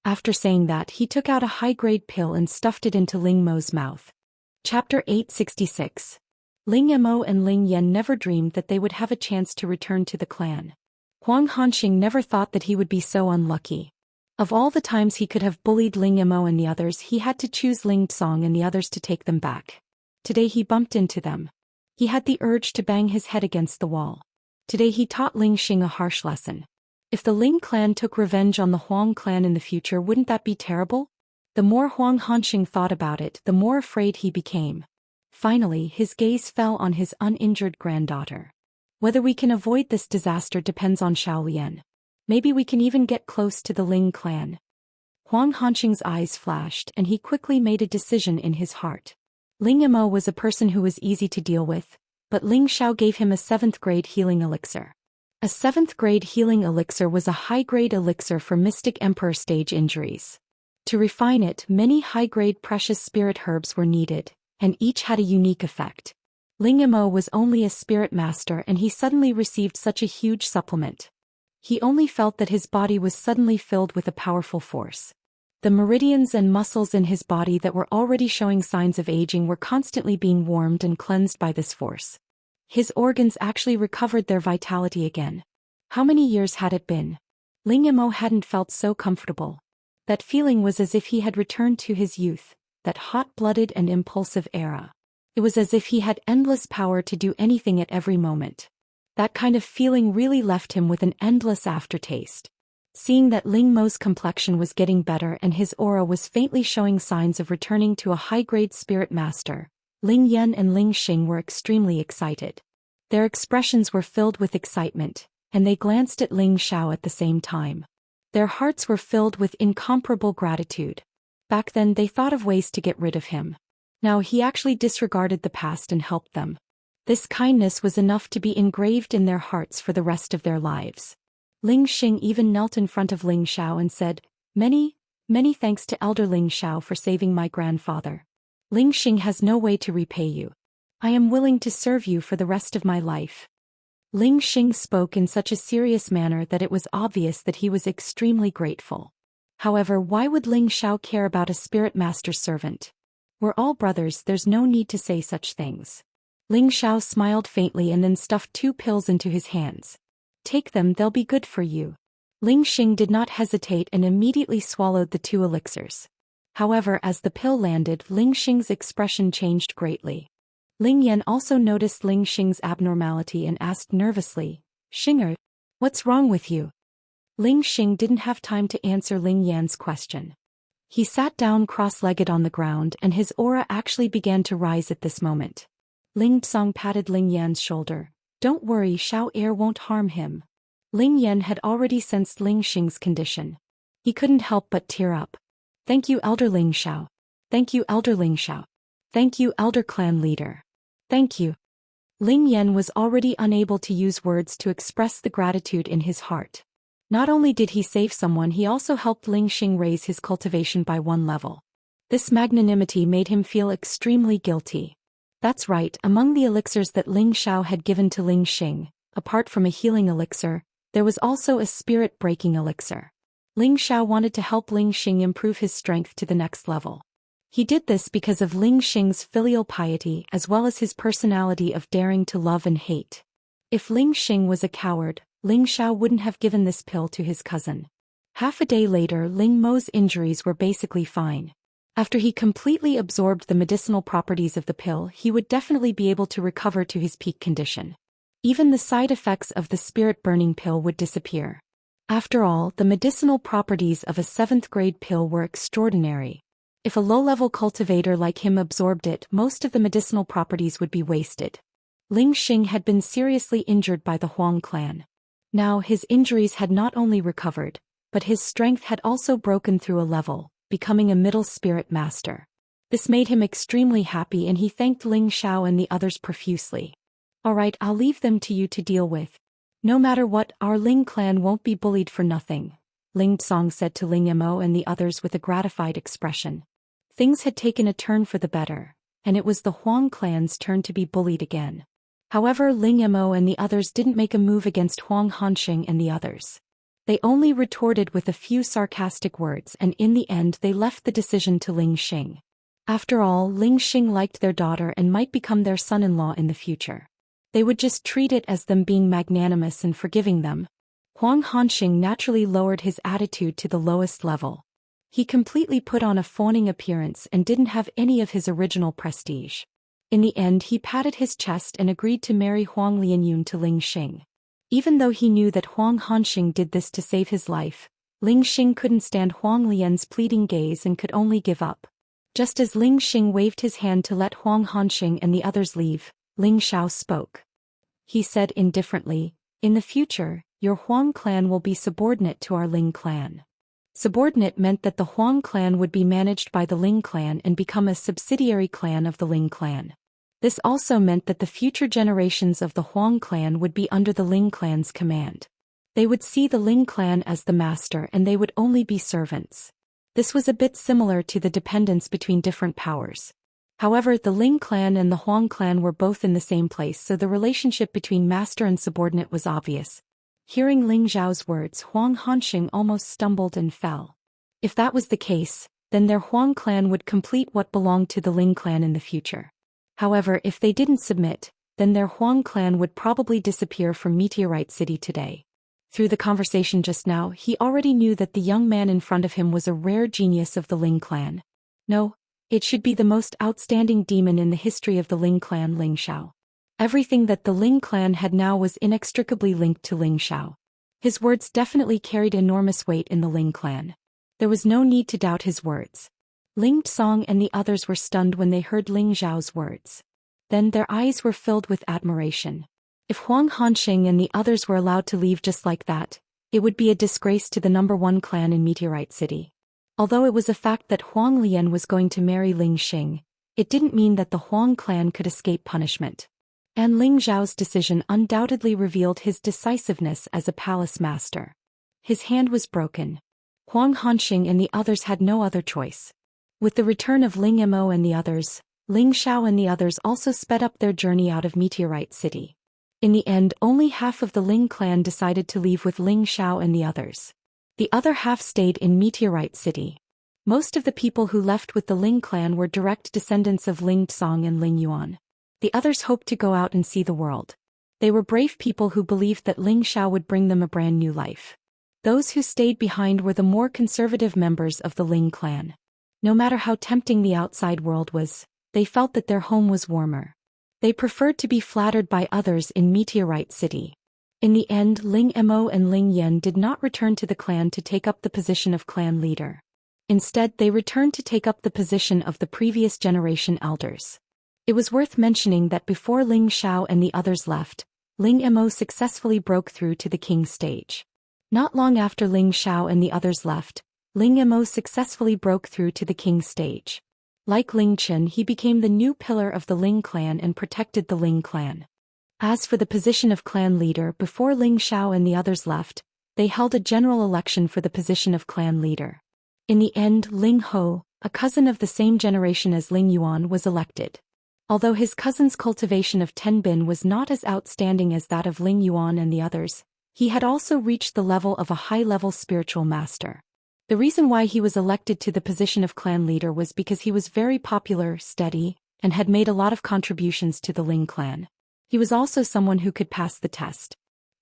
Speaker 1: After saying that, he took out a high-grade pill and stuffed it into Ling Mo's mouth. Chapter 866. Ling Mo and Ling Yan never dreamed that they would have a chance to return to the clan. Huang Hanxing never thought that he would be so unlucky. Of all the times he could have bullied Ling Mo and the others, he had to choose Ling Tsong and the others to take them back. Today he bumped into them. He had the urge to bang his head against the wall. Today he taught Ling Xing a harsh lesson. If the Ling clan took revenge on the Huang clan in the future, wouldn't that be terrible? The more Huang Hanxing thought about it, the more afraid he became. Finally, his gaze fell on his uninjured granddaughter. Whether we can avoid this disaster depends on Xiaolian. Maybe we can even get close to the Ling clan. Huang Hanxing's eyes flashed and he quickly made a decision in his heart. Ling Mo was a person who was easy to deal with, but Ling Xiao gave him a 7th grade healing elixir. A 7th grade healing elixir was a high-grade elixir for Mystic Emperor stage injuries. To refine it, many high-grade precious spirit herbs were needed, and each had a unique effect. Ling Mo was only a spirit master and he suddenly received such a huge supplement. He only felt that his body was suddenly filled with a powerful force. The meridians and muscles in his body that were already showing signs of aging were constantly being warmed and cleansed by this force. His organs actually recovered their vitality again. How many years had it been? Ling Yamo hadn't felt so comfortable. That feeling was as if he had returned to his youth, that hot-blooded and impulsive era. It was as if he had endless power to do anything at every moment. That kind of feeling really left him with an endless aftertaste. Seeing that Ling Mo's complexion was getting better and his aura was faintly showing signs of returning to a high-grade spirit master, Ling Yan and Ling Xing were extremely excited. Their expressions were filled with excitement, and they glanced at Ling Xiao at the same time. Their hearts were filled with incomparable gratitude. Back then they thought of ways to get rid of him. Now he actually disregarded the past and helped them. This kindness was enough to be engraved in their hearts for the rest of their lives. Ling Xing even knelt in front of Ling Xiao and said, Many thanks to Elder Ling Xiao for saving my grandfather. Ling Xing has no way to repay you. I am willing to serve you for the rest of my life. Ling Xing spoke in such a serious manner that it was obvious that he was extremely grateful. However, why would Ling Xiao care about a spirit master's servant? We're all brothers, there's no need to say such things. Ling Xiao smiled faintly and then stuffed 2 pills into his hands. Take them, they'll be good for you. Ling Xing did not hesitate and immediately swallowed the 2 elixirs. However, as the pill landed, Ling Xing's expression changed greatly. Ling Yan also noticed Ling Xing's abnormality and asked nervously, Xinger, what's wrong with you? Ling Xing didn't have time to answer Ling Yan's question. He sat down cross-legged on the ground and his aura actually began to rise at this moment. Ling Tsong patted Ling Yan's shoulder. Don't worry, Xiao Air won't harm him. Ling Yan had already sensed Ling Xing's condition. He couldn't help but tear up. Thank you, Elder Ling Xiao. Thank you, Elder Ling Xiao. Thank you, Elder Clan Leader. Thank you. Ling Yan was already unable to use words to express the gratitude in his heart. Not only did he save someone, he also helped Ling Xing raise his cultivation by 1 level. This magnanimity made him feel extremely guilty. That's right, among the elixirs that Ling Xiao had given to Ling Xing, apart from a healing elixir, there was also a spirit-breaking elixir. Ling Xiao wanted to help Ling Xing improve his strength to the next level. He did this because of Ling Xing's filial piety as well as his personality of daring to love and hate. If Ling Xing was a coward, Ling Xiao wouldn't have given this pill to his cousin. Half a day later, Ling Mo's injuries were basically fine. After he completely absorbed the medicinal properties of the pill, he would definitely be able to recover to his peak condition. Even the side effects of the spirit-burning pill would disappear. After all, the medicinal properties of a 7th-grade pill were extraordinary. If a low-level cultivator like him absorbed it, most of the medicinal properties would be wasted. Ling Xing had been seriously injured by the Huang clan. Now his injuries had not only recovered, but his strength had also broken through a level, becoming a middle spirit master. This made him extremely happy and he thanked Ling Xiao and the others profusely. Alright, I'll leave them to you to deal with. No matter what, our Ling clan won't be bullied for nothing, Ling Tsong said to Ling Mo and the others with a gratified expression. Things had taken a turn for the better, and it was the Huang clan's turn to be bullied again. However, Ling Mo and the others didn't make a move against Huang Hanxing and the others. They only retorted with a few sarcastic words and in the end they left the decision to Ling Xing. After all, Ling Xing liked their daughter and might become their son-in-law in the future. They would just treat it as them being magnanimous and forgiving them. Huang Hanxing naturally lowered his attitude to the lowest level. He completely put on a fawning appearance and didn't have any of his original prestige. In the end he patted his chest and agreed to marry Huang Lianyun to Ling Xing. Even though he knew that Huang Hanxing did this to save his life, Ling Xing couldn't stand Huang Lian's pleading gaze and could only give up. Just as Ling Xing waved his hand to let Huang Hanxing and the others leave, Ling Xiao spoke. He said indifferently, "In the future, your Huang clan will be subordinate to our Ling clan." Subordinate meant that the Huang clan would be managed by the Ling clan and become a subsidiary clan of the Ling clan. This also meant that the future generations of the Huang clan would be under the Ling clan's command. They would see the Ling clan as the master and they would only be servants. This was a bit similar to the dependence between different powers. However, the Ling clan and the Huang clan were both in the same place, so the relationship between master and subordinate was obvious. Hearing Ling Zhao's words, Huang Hanxing almost stumbled and fell. If that was the case, then their Huang clan would complete what belonged to the Ling clan in the future. However, if they didn't submit, then their Huang clan would probably disappear from Meteorite City today. Through the conversation just now, he already knew that the young man in front of him was a rare genius of the Ling clan. No, it should be the most outstanding demon in the history of the Ling clan, Ling Xiao. Everything that the Ling clan had now was inextricably linked to Ling Xiao. His words definitely carried enormous weight in the Ling clan. There was no need to doubt his words. Ling Tsong and the others were stunned when they heard Ling Zhao's words. Then their eyes were filled with admiration. If Huang Hanxing and the others were allowed to leave just like that, it would be a disgrace to the #1 clan in Meteorite City. Although it was a fact that Huang Lian was going to marry Ling Xing, it didn't mean that the Huang clan could escape punishment. And Ling Zhao's decision undoubtedly revealed his decisiveness as a palace master. His hand was broken. Huang Hanxing and the others had no other choice. With the return of Ling Mo and the others, Ling Xiao and the others also sped up their journey out of Meteorite City. In the end, only half of the Ling clan decided to leave with Ling Xiao and the others. The other half stayed in Meteorite City. Most of the people who left with the Ling clan were direct descendants of Ling Tsong and Ling Yuan. The others hoped to go out and see the world. They were brave people who believed that Ling Xiao would bring them a brand new life. Those who stayed behind were the more conservative members of the Ling clan. No matter how tempting the outside world was, they felt that their home was warmer. They preferred to be flattered by others in Meteorite City. In the end, Ling Mo and Ling Yan did not return to the clan to take up the position of clan leader. Instead, they returned to take up the position of the previous generation elders. It was worth mentioning that before Ling Xiao and the others left, Ling Mo successfully broke through to the king stage. Not long after Ling Xiao and the others left, Ling Mo successfully broke through to the king stage. Like Ling Chen, he became the new pillar of the Ling clan and protected the Ling clan. As for the position of clan leader, before Ling Xiao and the others left, they held a general election for the position of clan leader. In the end, Ling Ho, a cousin of the same generation as Ling Yuan, was elected. Although his cousin's cultivation of Tenbin was not as outstanding as that of Ling Yuan and the others, he had also reached the level of a high-level spiritual master. The reason why he was elected to the position of clan leader was because he was very popular, steady, and had made a lot of contributions to the Ling clan. He was also someone who could pass the test.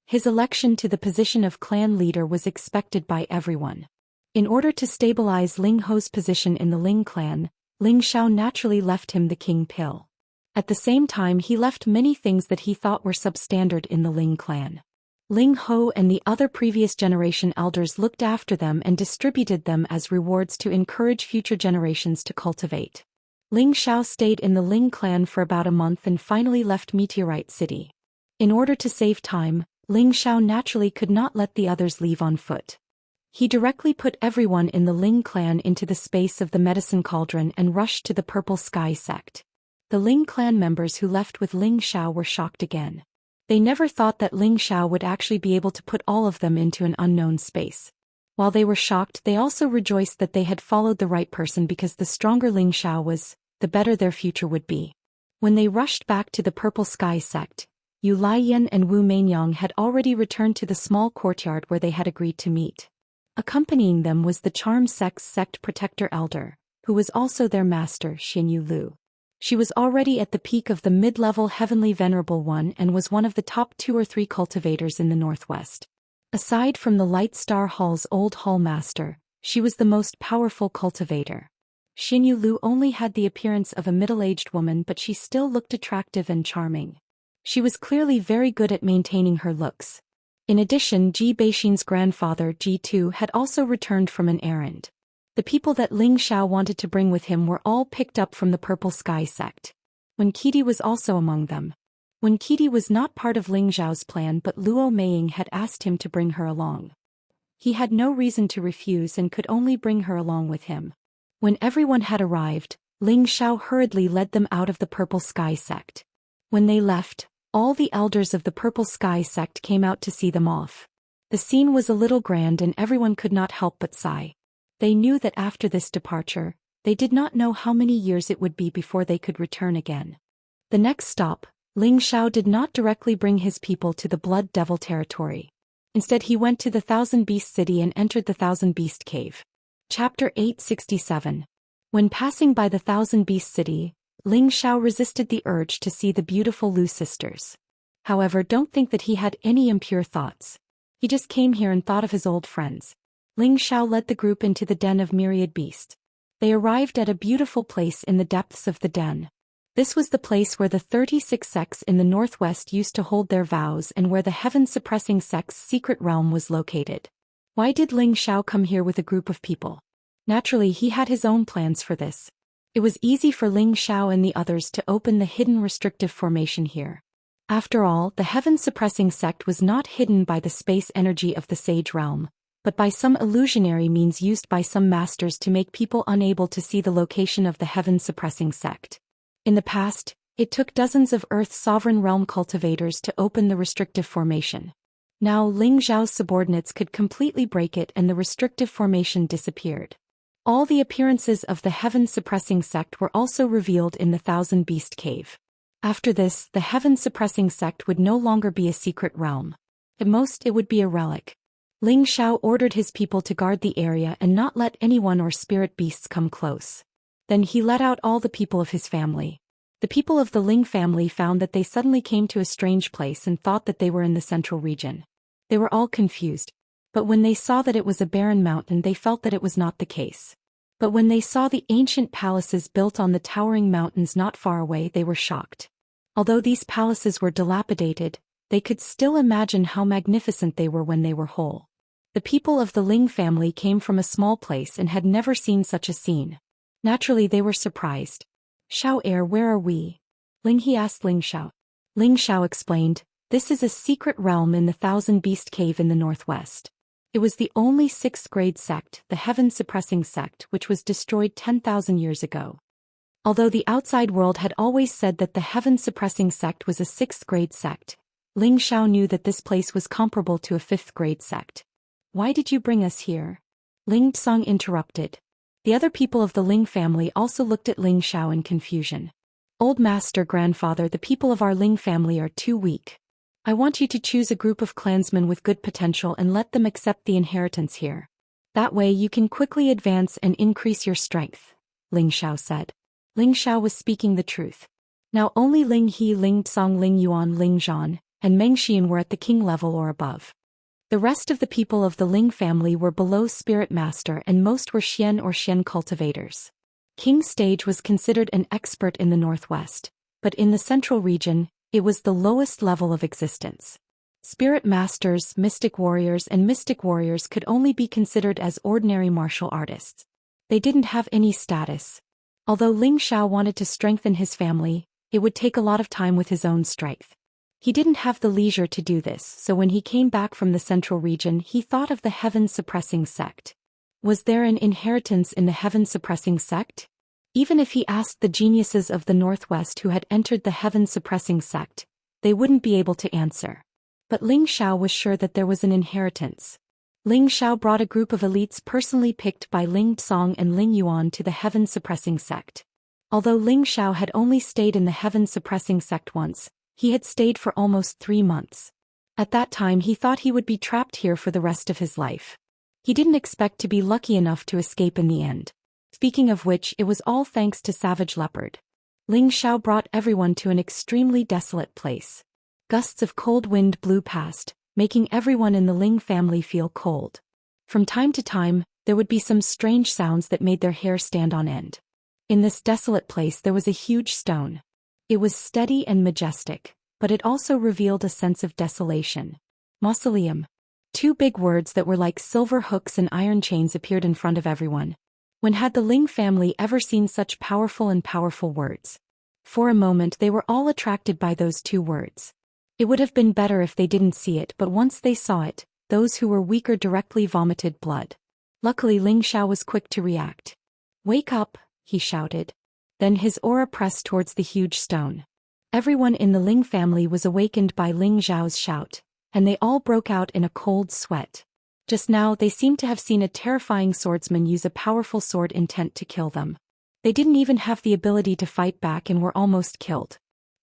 Speaker 1: His election to the position of clan leader was expected by everyone. In order to stabilize Ling Ho's position in the Ling clan, Ling Xiao naturally left him the king pill. At the same time, he left many things that he thought were substandard in the Ling clan. Ling Ho and the other previous generation elders looked after them and distributed them as rewards to encourage future generations to cultivate. Ling Xiao stayed in the Ling clan for about a month and finally left Meteorite City. In order to save time, Ling Xiao naturally could not let the others leave on foot. He directly put everyone in the Ling clan into the space of the medicine cauldron and rushed to the Purple Sky sect. The Ling clan members who left with Ling Xiao were shocked again. They never thought that Ling Xiao would actually be able to put all of them into an unknown space. While they were shocked, they also rejoiced that they had followed the right person, because the stronger Ling Xiao was, the better their future would be. When they rushed back to the Purple Sky sect, Yu Laiyan and Wu Mainyang had already returned to the small courtyard where they had agreed to meet. Accompanying them was the Charm Sect's sect protector elder, who was also their master, Xinyu Lu. She was already at the peak of the mid-level Heavenly Venerable One and was one of the top 2 or 3 cultivators in the Northwest. Aside from the Light Star Hall's old hall master, she was the most powerful cultivator. Xinyu Lu only had the appearance of a middle-aged woman, but she still looked attractive and charming. She was clearly very good at maintaining her looks. In addition, Ji Beixin's grandfather, Ji Tu, had also returned from an errand. The people that Ling Xiao wanted to bring with him were all picked up from the Purple Sky sect. Wen Qidi was also among them. Wen Qidi was not part of Ling Xiao's plan, but Luo Meiying had asked him to bring her along. He had no reason to refuse and could only bring her along with him. When everyone had arrived, Ling Xiao hurriedly led them out of the Purple Sky sect. When they left, all the elders of the Purple Sky sect came out to see them off. The scene was a little grand and everyone could not help but sigh. They knew that after this departure, they did not know how many years it would be before they could return again. The next stop, Ling Xiao did not directly bring his people to the Blood Devil territory. Instead he went to the Thousand Beast City and entered the Thousand Beast Cave. Chapter 867. When passing by the Thousand Beast City, Ling Xiao resisted the urge to see the beautiful Lu sisters. However, don't think that he had any impure thoughts. He just came here and thought of his old friends. Ling Xiao led the group into the den of myriad beasts. They arrived at a beautiful place in the depths of the den. This was the place where the 36 sects in the northwest used to hold their vows and where the heaven-suppressing sect's secret realm was located. Why did Ling Xiao come here with a group of people? Naturally, he had his own plans for this. It was easy for Ling Xiao and the others to open the hidden restrictive formation here. After all, the heaven-suppressing sect was not hidden by the space energy of the Sage Realm, but by some illusionary means used by some masters to make people unable to see the location of the heaven-suppressing sect. In the past, it took dozens of Earth's sovereign realm cultivators to open the restrictive formation. Now Ling Xiao's subordinates could completely break it and the restrictive formation disappeared. All the appearances of the heaven-suppressing sect were also revealed in the Thousand Beast Cave. After this, the heaven-suppressing sect would no longer be a secret realm. At most, it would be a relic. Ling Xiao ordered his people to guard the area and not let anyone or spirit beasts come close. Then he let out all the people of his family. The people of the Ling family found that they suddenly came to a strange place and thought that they were in the central region. They were all confused. But when they saw that it was a barren mountain, they felt that it was not the case. But when they saw the ancient palaces built on the towering mountains not far away, they were shocked. Although these palaces were dilapidated, they could still imagine how magnificent they were when they were whole. The people of the Ling family came from a small place and had never seen such a scene. Naturally, they were surprised. "Xiao heir, where are we?" Ling He asked Ling Xiao. Ling Xiao explained, "This is a secret realm in the Thousand Beast Cave in the northwest. It was the only 6th grade sect, the heaven-suppressing sect, which was destroyed 10,000 years ago." Although the outside world had always said that the heaven-suppressing sect was a 6th grade sect, Ling Xiao knew that this place was comparable to a 5th grade sect. "Why did you bring us here?" Ling Tsong interrupted. The other people of the Ling family also looked at Ling Xiao in confusion. "Old master, grandfather, the people of our Ling family are too weak. I want you to choose a group of clansmen with good potential and let them accept the inheritance here. That way you can quickly advance and increase your strength," Ling Xiao said. Ling Xiao was speaking the truth. Now only Ling He, Ling Tsong, Ling Yuan, Ling Zhan, and Meng Xian were at the king level or above. The rest of the people of the Ling family were below Spirit Master and most were Xian or Xian cultivators. King Stage was considered an expert in the northwest, but in the central region, it was the lowest level of existence. Spirit Masters, Mystic Warriors and Mystic Warriors could only be considered as ordinary martial artists. They didn't have any status. Although Ling Xiao wanted to strengthen his family, it would take a lot of time with his own strength. He didn't have the leisure to do this, so when he came back from the central region he thought of the heaven-suppressing sect. Was there an inheritance in the heaven-suppressing sect? Even if he asked the geniuses of the Northwest who had entered the heaven-suppressing sect, they wouldn't be able to answer. But Ling Xiao was sure that there was an inheritance. Ling Xiao brought a group of elites personally picked by Ling Tsong and Ling Yuan to the heaven-suppressing sect. Although Ling Xiao had only stayed in the heaven-suppressing sect once, he had stayed for almost 3 months. At that time he thought he would be trapped here for the rest of his life. He didn't expect to be lucky enough to escape in the end. Speaking of which, it was all thanks to Savage Leopard. Ling Xiao brought everyone to an extremely desolate place. Gusts of cold wind blew past, making everyone in the Ling family feel cold. From time to time, there would be some strange sounds that made their hair stand on end. In this desolate place there was a huge stone. It was steady and majestic, but it also revealed a sense of desolation. Mausoleum. 2 big words that were like silver hooks and iron chains appeared in front of everyone. When had the Ling family ever seen such powerful words? For a moment they were all attracted by those 2 words. It would have been better if they didn't see it, but once they saw it, those who were weaker directly vomited blood. Luckily Ling Xiao was quick to react. "Wake up," he shouted. Then his aura pressed towards the huge stone. Everyone in the Ling family was awakened by Ling Xiao's shout, and they all broke out in a cold sweat. Just now they seemed to have seen a terrifying swordsman use a powerful sword intent to kill them. They didn't even have the ability to fight back and were almost killed.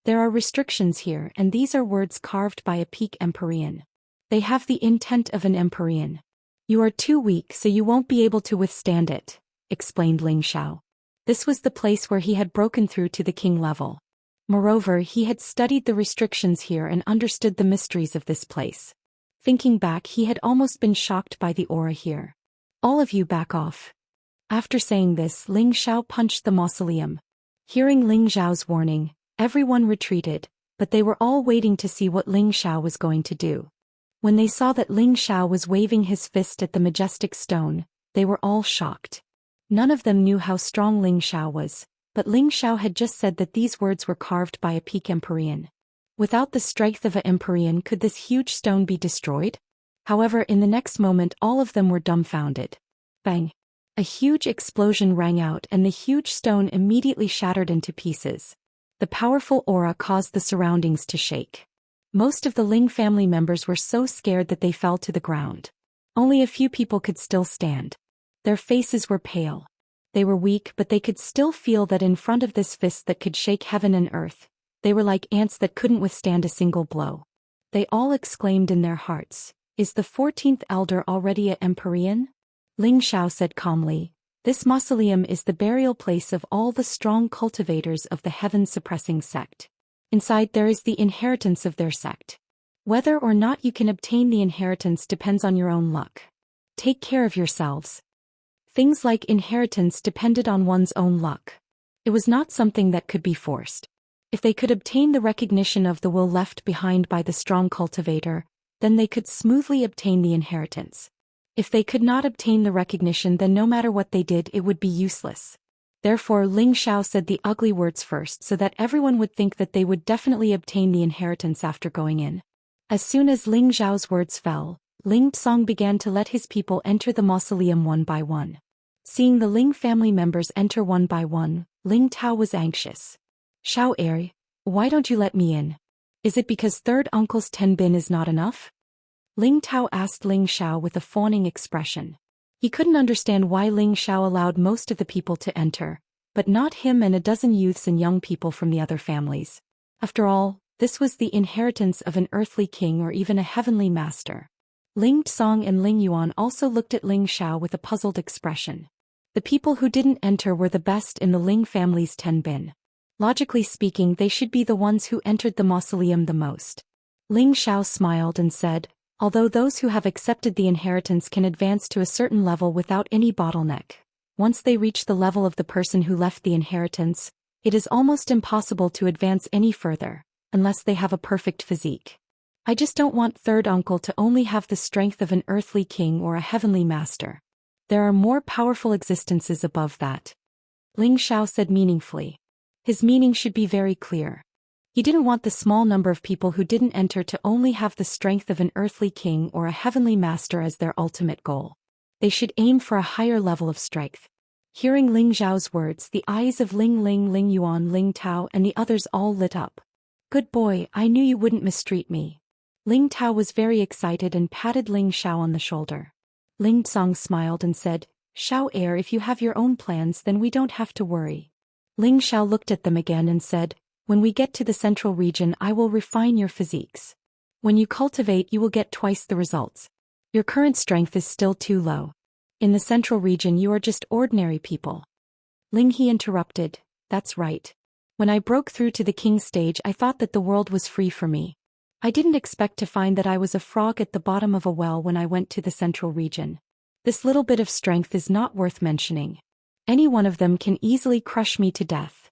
Speaker 1: There are restrictions here, and these are words carved by a peak Empyrean. They have the intent of an Empyrean. You are too weak, so you won't be able to withstand it, explained Ling Xiao. This was the place where he had broken through to the king level. Moreover, he had studied the restrictions here and understood the mysteries of this place. Thinking back, he had almost been shocked by the aura here. All of you back off. After saying this, Ling Xiao punched the mausoleum. Hearing Ling Xiao's warning, everyone retreated, but they were all waiting to see what Ling Xiao was going to do. When they saw that Ling Xiao was waving his fist at the majestic stone, they were all shocked. None of them knew how strong Ling Xiao was, but Ling Xiao had just said that these words were carved by a peak Empyrean. Without the strength of an Empyrean, could this huge stone be destroyed? However, in the next moment all of them were dumbfounded. Bang! A huge explosion rang out and the huge stone immediately shattered into pieces. The powerful aura caused the surroundings to shake. Most of the Ling family members were so scared that they fell to the ground. Only a few people could still stand. Their faces were pale. They were weak, but they could still feel that in front of this fist that could shake heaven and earth, they were like ants that couldn't withstand a single blow. They all exclaimed in their hearts, "Is the 14th elder already a Empyrean?" Ling Xiao said calmly, "This mausoleum is the burial place of all the strong cultivators of the heaven-suppressing sect. Inside there is the inheritance of their sect. Whether or not you can obtain the inheritance depends on your own luck. Take care of yourselves." Things like inheritance depended on one's own luck. It was not something that could be forced. If they could obtain the recognition of the will left behind by the strong cultivator, then they could smoothly obtain the inheritance. If they could not obtain the recognition, then no matter what they did, it would be useless. Therefore, Ling Xiao said the ugly words first so that everyone would think that they would definitely obtain the inheritance after going in. As soon as Ling Xiao's words fell, Ling Tsong began to let his people enter the mausoleum one by one. Seeing the Ling family members enter one by one, Ling Tao was anxious. "Xiao Er, why don't you let me in? Is it because third uncle's 10 bin is not enough?" Ling Tao asked Ling Xiao with a fawning expression. He couldn't understand why Ling Xiao allowed most of the people to enter, but not him and a dozen youths and young people from the other families. After all, this was the inheritance of an earthly king or even a heavenly master. Ling Tsong and Ling Yuan also looked at Ling Xiao with a puzzled expression. The people who didn't enter were the best in the Ling family's 10 bin. Logically speaking, they should be the ones who entered the mausoleum the most. Ling Xiao smiled and said, "Although those who have accepted the inheritance can advance to a certain level without any bottleneck, once they reach the level of the person who left the inheritance, it is almost impossible to advance any further, unless they have a perfect physique. I just don't want third uncle to only have the strength of an earthly king or a heavenly master. There are more powerful existences above that." Ling Xiao said meaningfully. His meaning should be very clear. He didn't want the small number of people who didn't enter to only have the strength of an earthly king or a heavenly master as their ultimate goal. They should aim for a higher level of strength. Hearing Ling Xiao's words, the eyes of Ling Ling, Ling Yuan, Ling Tao and the others all lit up. "Good boy, I knew you wouldn't mistreat me." Ling Tao was very excited and patted Ling Xiao on the shoulder. Ling Tsong smiled and said, "Xiao Er, if you have your own plans, then we don't have to worry." Ling Xiao looked at them again and said, "When we get to the central region, I will refine your physiques. When you cultivate, you will get twice the results. Your current strength is still too low. In the central region, you are just ordinary people." Ling He interrupted, "That's right. When I broke through to the king stage, I thought that the world was free for me. I didn't expect to find that I was a frog at the bottom of a well when I went to the central region. This little bit of strength is not worth mentioning. Any one of them can easily crush me to death."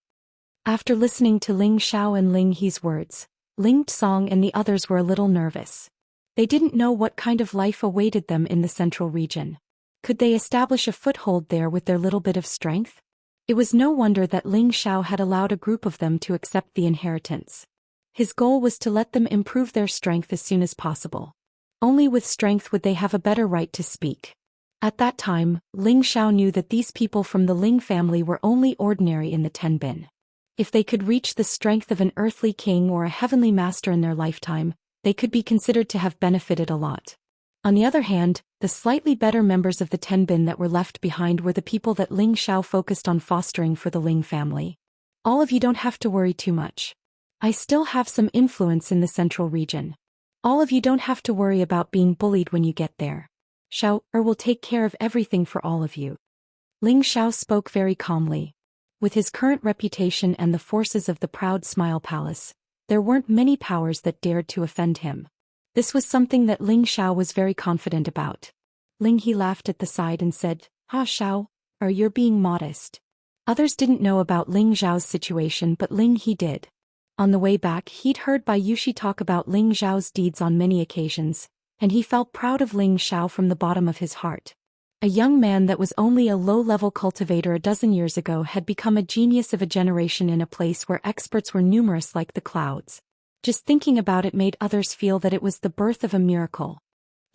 Speaker 1: After listening to Ling Xiao and Ling He's words, Ling Tsong and the others were a little nervous. They didn't know what kind of life awaited them in the central region. Could they establish a foothold there with their little bit of strength? It was no wonder that Ling Xiao had allowed a group of them to accept the inheritance. His goal was to let them improve their strength as soon as possible. Only with strength would they have a better right to speak. At that time, Ling Xiao knew that these people from the Ling family were only ordinary in the 10 bin. If they could reach the strength of an earthly king or a heavenly master in their lifetime, they could be considered to have benefited a lot. On the other hand, the slightly better members of the 10 bin that were left behind were the people that Ling Xiao focused on fostering for the Ling family. "All of you don't have to worry too much. I still have some influence in the central region. All of you don't have to worry about being bullied when you get there. Xiao will take care of everything for all of you. Ling Xiao spoke very calmly. With his current reputation and the forces of the proud Smile Palace, there weren't many powers that dared to offend him. This was something that Ling Xiao was very confident about. Ling He laughed at the side and said, Xiao, you're being modest. Others didn't know about Ling Xiao's situation, but Ling He did. On the way back, he'd heard Bai Yushi talk about Ling Xiao's deeds on many occasions, and he felt proud of Ling Xiao from the bottom of his heart. A young man that was only a low-level cultivator a dozen years ago had become a genius of a generation in a place where experts were numerous like the clouds. Just thinking about it made others feel that it was the birth of a miracle.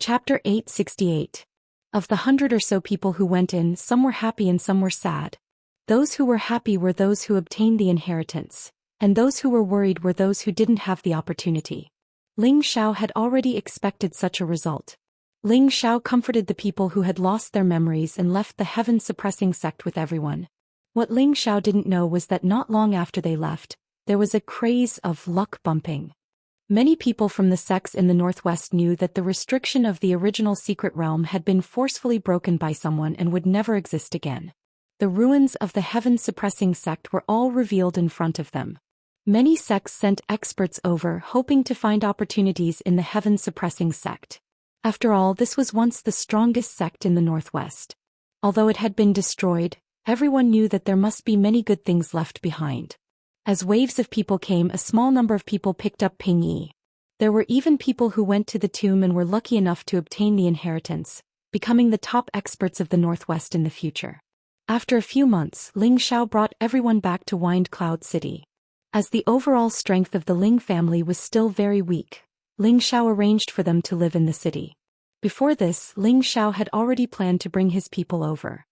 Speaker 1: Chapter 868. Of the 100 or so people who went in, some were happy and some were sad. Those who were happy were those who obtained the inheritance, and those who were worried were those who didn't have the opportunity. Ling Xiao had already expected such a result. Ling Xiao comforted the people who had lost their memories and left the heaven-suppressing sect with everyone. What Ling Xiao didn't know was that not long after they left, there was a craze of luck bumping. Many people from the sects in the northwest knew that the restriction of the original secret realm had been forcefully broken by someone and would never exist again. The ruins of the heaven-suppressing sect were all revealed in front of them. Many sects sent experts over hoping to find opportunities in the heaven-suppressing sect. After all, this was once the strongest sect in the northwest. Although it had been destroyed, everyone knew that there must be many good things left behind. As waves of people came, a small number of people picked up Ping Yi. There were even people who went to the tomb and were lucky enough to obtain the inheritance, becoming the top experts of the northwest in the future. After a few months, Ling Xiao brought everyone back to Wind Cloud City. As the overall strength of the Ling family was still very weak, Ling Xiao arranged for them to live in the city. Before this, Ling Xiao had already planned to bring his people over.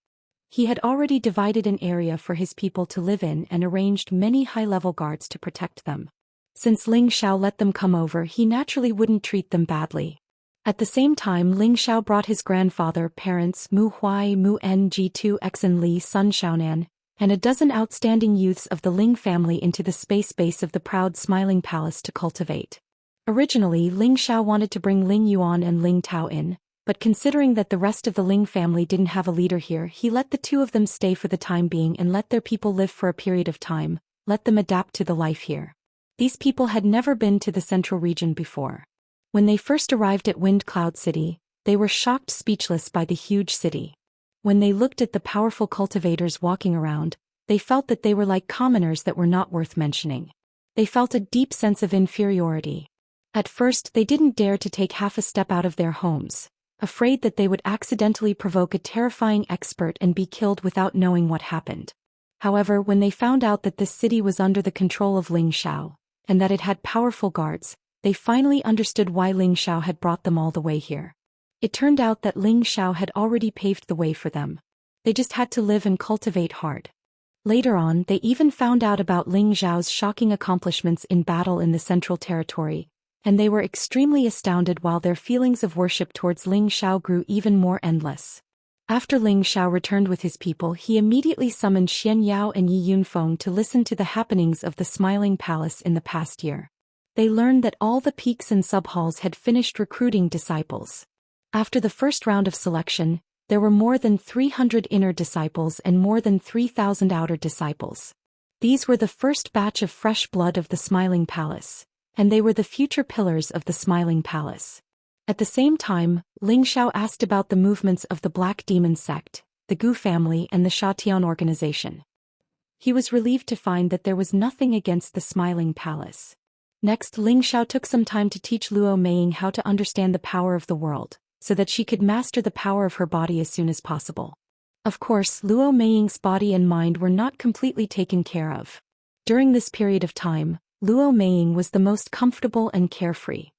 Speaker 1: He had already divided an area for his people to live in and arranged many high-level guards to protect them. Since Ling Xiao let them come over, he naturally wouldn't treat them badly. At the same time, Ling Xiao brought his grandfather, parents Mu Huai, Mu Ng2, Exen Li, Sun Xiaonan, and a dozen outstanding youths of the Ling family into the space base of the proud Smiling Palace to cultivate. Originally, Ling Xiao wanted to bring Ling Yuan and Ling Tao in, but considering that the rest of the Ling family didn't have a leader here, he let the two of them stay for the time being and let their people live for a period of time, let them adapt to the life here. These people had never been to the central region before. When they first arrived at Wind Cloud City, they were shocked speechless by the huge city. When they looked at the powerful cultivators walking around, they felt that they were like commoners that were not worth mentioning. They felt a deep sense of inferiority. At first, they didn't dare to take half a step out of their homes, afraid that they would accidentally provoke a terrifying expert and be killed without knowing what happened. However, when they found out that this city was under the control of Ling Xiao, and that it had powerful guards, they finally understood why Ling Xiao had brought them all the way here. It turned out that Ling Xiao had already paved the way for them. They just had to live and cultivate hard. Later on, they even found out about Ling Xiao's shocking accomplishments in battle in the Central Territory, and they were extremely astounded while their feelings of worship towards Ling Xiao grew even more endless. After Ling Xiao returned with his people, he immediately summoned Xian Yao and Yi Yunfeng to listen to the happenings of the Smiling Palace in the past year. They learned that all the peaks and subhalls had finished recruiting disciples. After the first round of selection, there were more than 300 inner disciples and more than 3,000 outer disciples. These were the first batch of fresh blood of the Smiling Palace, and they were the future pillars of the Smiling Palace. At the same time, Ling Xiao asked about the movements of the Black Demon sect, the Gu family and the Shatian organization. He was relieved to find that there was nothing against the Smiling Palace. Next, Ling Xiao took some time to teach Luo Meiying how to understand the power of the world, so that she could master the power of her body as soon as possible. Of course, Luo Meiying's body and mind were not completely taken care of. During this period of time, Luo Meiying was the most comfortable and carefree.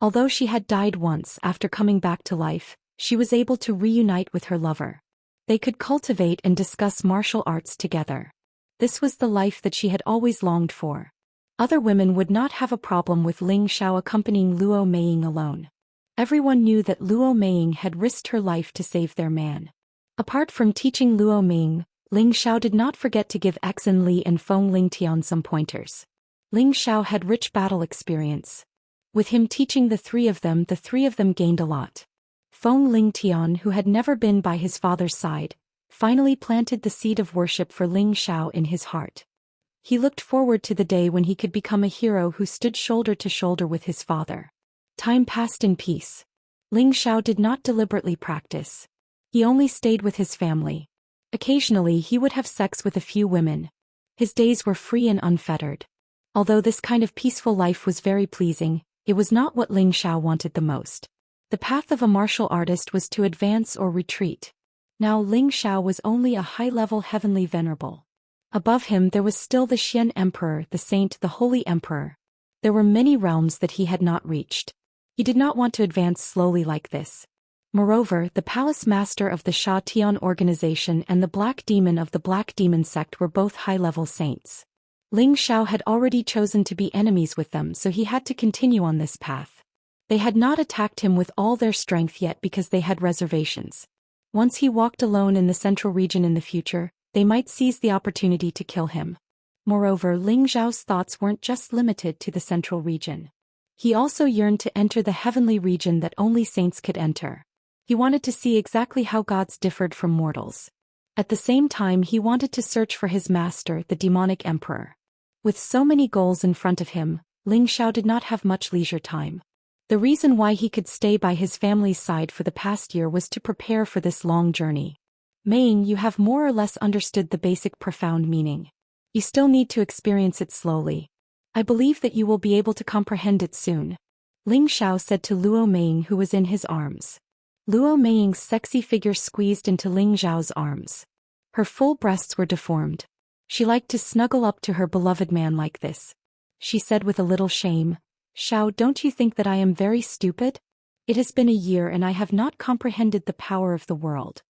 Speaker 1: Although she had died once after coming back to life, she was able to reunite with her lover. They could cultivate and discuss martial arts together. This was the life that she had always longed for. Other women would not have a problem with Ling Xiao accompanying Luo Meiying alone. Everyone knew that Luo Meiying had risked her life to save their man. Apart from teaching Luo Meiying, Ling Xiao did not forget to give Exen Li and Feng Lingtian some pointers. Ling Xiao had rich battle experience. With him teaching the three of them gained a lot. Feng Ling Tian, who had never been by his father's side, finally planted the seed of worship for Ling Xiao in his heart. He looked forward to the day when he could become a hero who stood shoulder to shoulder with his father. Time passed in peace. Ling Xiao did not deliberately practice. He only stayed with his family. Occasionally he would have sex with a few women. His days were free and unfettered. Although this kind of peaceful life was very pleasing, it was not what Ling Xiao wanted the most. The path of a martial artist was to advance or retreat. Now Ling Xiao was only a high-level heavenly venerable. Above him there was still the Xian Emperor, the saint, the Holy Emperor. There were many realms that he had not reached. He did not want to advance slowly like this. Moreover, the palace master of the Sha Tian organization and the Black Demon of the Black Demon sect were both high-level saints. Ling Xiao had already chosen to be enemies with them, so he had to continue on this path. They had not attacked him with all their strength yet because they had reservations. Once he walked alone in the central region in the future, they might seize the opportunity to kill him. Moreover, Ling Xiao's thoughts weren't just limited to the central region. He also yearned to enter the heavenly region that only saints could enter. He wanted to see exactly how gods differed from mortals. At the same time, he wanted to search for his master, the demonic emperor. With so many goals in front of him, Ling Xiao did not have much leisure time. The reason why he could stay by his family's side for the past year was to prepare for this long journey. Meiying, you have more or less understood the basic profound meaning. You still need to experience it slowly. I believe that you will be able to comprehend it soon. Ling Xiao said to Luo Meiying, who was in his arms. Luo Meiying's sexy figure squeezed into Ling Xiao's arms. Her full breasts were deformed. She liked to snuggle up to her beloved man like this. She said with a little shame, "Xiao, don't you think that I am very stupid? It has been a year and I have not comprehended the power of the world."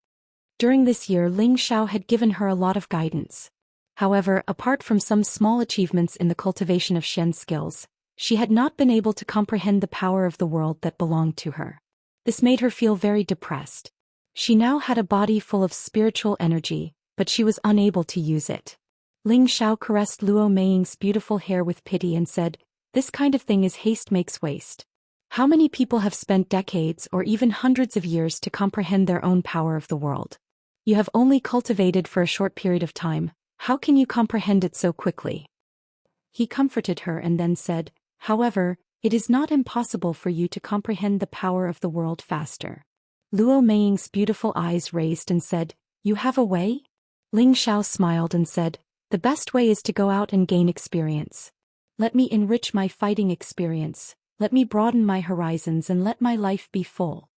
Speaker 1: During this year, Ling Xiao had given her a lot of guidance. However, apart from some small achievements in the cultivation of Xian skills, she had not been able to comprehend the power of the world that belonged to her. This made her feel very depressed. She now had a body full of spiritual energy, but she was unable to use it. Ling Xiao caressed Luo Meiying's beautiful hair with pity and said, "This kind of thing is haste makes waste. How many people have spent decades or even hundreds of years to comprehend their own power of the world? You have only cultivated for a short period of time. How can you comprehend it so quickly?" He comforted her and then said, "However, it is not impossible for you to comprehend the power of the world faster." Luo Meiying's beautiful eyes raised and said, "You have a way?" Ling Xiao smiled and said, "The best way is to go out and gain experience. Let me enrich my fighting experience, let me broaden my horizons and let my life be full."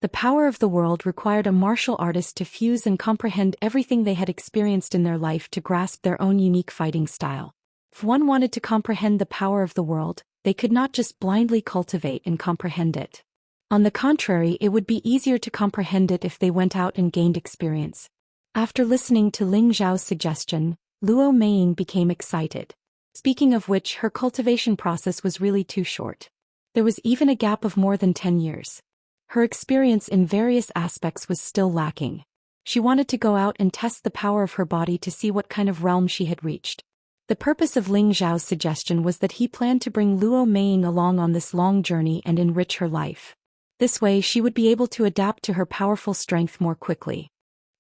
Speaker 1: The power of the world required a martial artist to fuse and comprehend everything they had experienced in their life to grasp their own unique fighting style. If one wanted to comprehend the power of the world, they could not just blindly cultivate and comprehend it. On the contrary, it would be easier to comprehend it if they went out and gained experience. After listening to Ling Xiao's suggestion, Luo Meiying became excited. Speaking of which, her cultivation process was really too short. There was even a gap of more than 10 years. Her experience in various aspects was still lacking. She wanted to go out and test the power of her body to see what kind of realm she had reached. The purpose of Ling Xiao's suggestion was that he planned to bring Luo Meiying along on this long journey and enrich her life. This way she would be able to adapt to her powerful strength more quickly.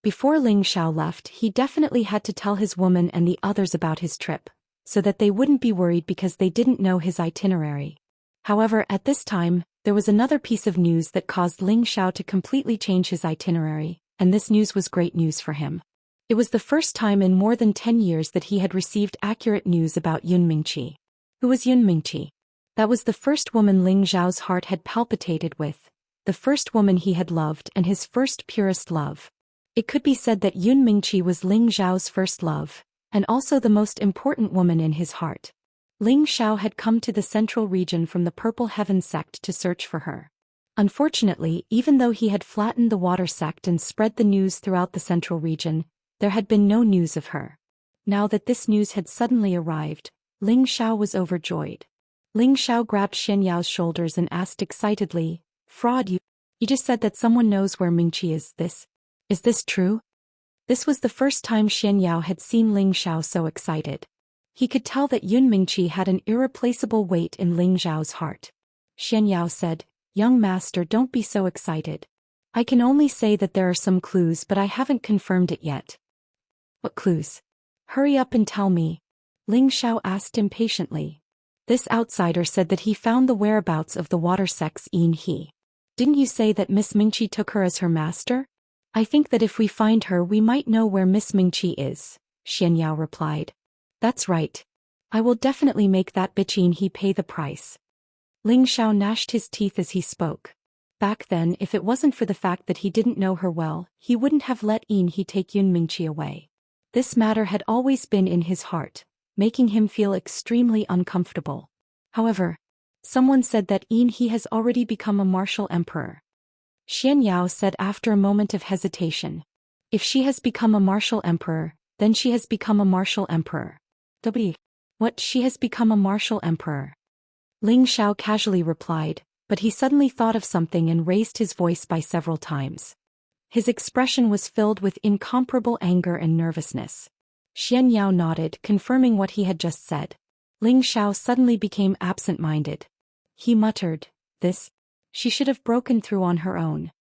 Speaker 1: Before Ling Xiao left, he definitely had to tell his woman and the others about his trip, so that they wouldn't be worried because they didn't know his itinerary. However, at this time, there was another piece of news that caused Ling Xiao to completely change his itinerary, and this news was great news for him. It was the first time in more than 10 years that he had received accurate news about Yun Mingqi. Who was Yun Mingqi? That was the first woman Ling Xiao's heart had palpitated with, the first woman he had loved and his first purest love. It could be said that Yun Mingqi was Ling Xiao's first love, and also the most important woman in his heart. Ling Xiao had come to the central region from the Purple Heaven sect to search for her. Unfortunately, even though he had flattened the Water sect and spread the news throughout the central region, there had been no news of her. Now that this news had suddenly arrived, Ling Xiao was overjoyed. Ling Xiao grabbed Xian Yao's shoulders and asked excitedly, "Fraud, you just said that someone knows where Mingqi is. Is this true?" This was the first time Xian Yao had seen Ling Xiao so excited. He could tell that Yun Mingqi had an irreplaceable weight in Ling Xiao's heart. Xianxia said, "Young master, don't be so excited. I can only say that there are some clues, but I haven't confirmed it yet." "What clues? Hurry up and tell me," Ling Xiao asked impatiently. "This outsider said that he found the whereabouts of the water sex Yin He. Didn't you say that Miss Mingqi took her as her master? I think that if we find her we might know where Miss Mingqi is," Xianxia replied. "That's right. I will definitely make that bitch Yin He pay the price." Ling Xiao gnashed his teeth as he spoke. Back then, if it wasn't for the fact that he didn't know her well, he wouldn't have let Yin He take Yun Mingqi away. This matter had always been in his heart, making him feel extremely uncomfortable. However, someone said that Yin He has already become a martial emperor. Xianxia said after a moment of hesitation. "If she has become a martial emperor, then she has become a martial emperor." What, she has become a martial emperor? Ling Xiao casually replied, but he suddenly thought of something and raised his voice by several times. His expression was filled with incomparable anger and nervousness. Xianxia nodded, confirming what he had just said. Ling Xiao suddenly became absent-minded. He muttered, "This? She should have broken through on her own."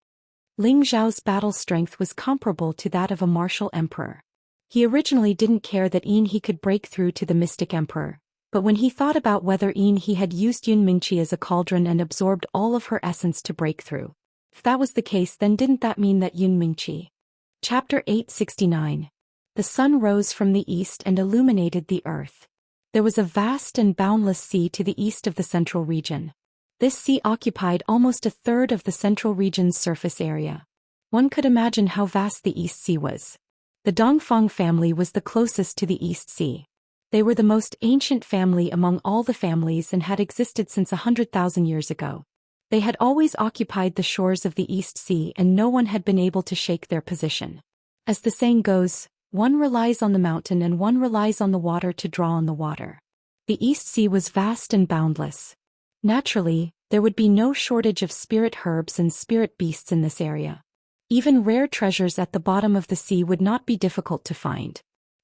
Speaker 1: Ling Xiao's battle strength was comparable to that of a martial emperor. He originally didn't care that Yin He could break through to the mystic emperor, but when he thought about whether Yin He had used Yun Mingqi as a cauldron and absorbed all of her essence to break through. If that was the case, then didn't that mean that Yun Mingqi? Chapter 869. The sun rose from the east and illuminated the earth. There was a vast and boundless sea to the east of the central region. This sea occupied almost a third of the central region's surface area. One could imagine how vast the East Sea was. The Dongfang family was the closest to the East Sea. They were the most ancient family among all the families and had existed since 100,000 years ago. They had always occupied the shores of the East Sea and no one had been able to shake their position. As the saying goes, one relies on the mountain and one relies on the water to draw on the water. The East Sea was vast and boundless. Naturally, there would be no shortage of spirit herbs and spirit beasts in this area. Even rare treasures at the bottom of the sea would not be difficult to find.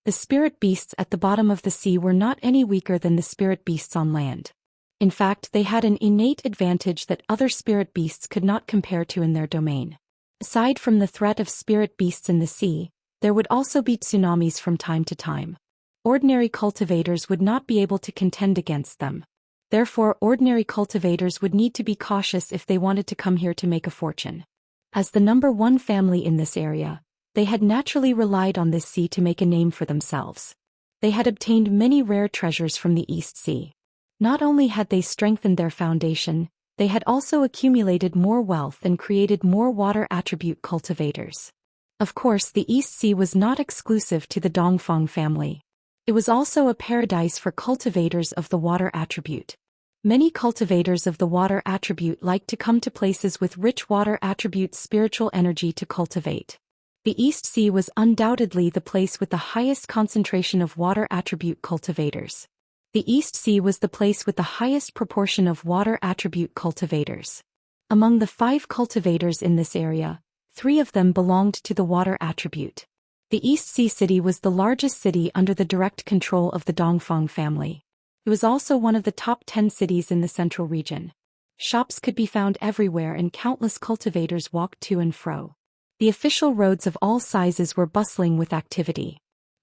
Speaker 1: The spirit beasts at the bottom of the sea were not any weaker than the spirit beasts on land. In fact, they had an innate advantage that other spirit beasts could not compare to in their domain. Aside from the threat of spirit beasts in the sea, there would also be tsunamis from time to time. Ordinary cultivators would not be able to contend against them. Therefore, ordinary cultivators would need to be cautious if they wanted to come here to make a fortune. As the number one family in this area, they had naturally relied on this sea to make a name for themselves. They had obtained many rare treasures from the East Sea. Not only had they strengthened their foundation, they had also accumulated more wealth and created more water attribute cultivators. Of course, the East Sea was not exclusive to the Dongfang family. It was also a paradise for cultivators of the water attribute. Many cultivators of the water attribute like to come to places with rich water attribute spiritual energy to cultivate. The East Sea was undoubtedly the place with the highest concentration of water attribute cultivators. The East Sea was the place with the highest proportion of water attribute cultivators. Among the 5 cultivators in this area, 3 of them belonged to the water attribute. The East Sea City was the largest city under the direct control of the Dongfang family. It was also one of the top 10 cities in the central region. Shops could be found everywhere and countless cultivators walked to and fro. The official roads of all sizes were bustling with activity.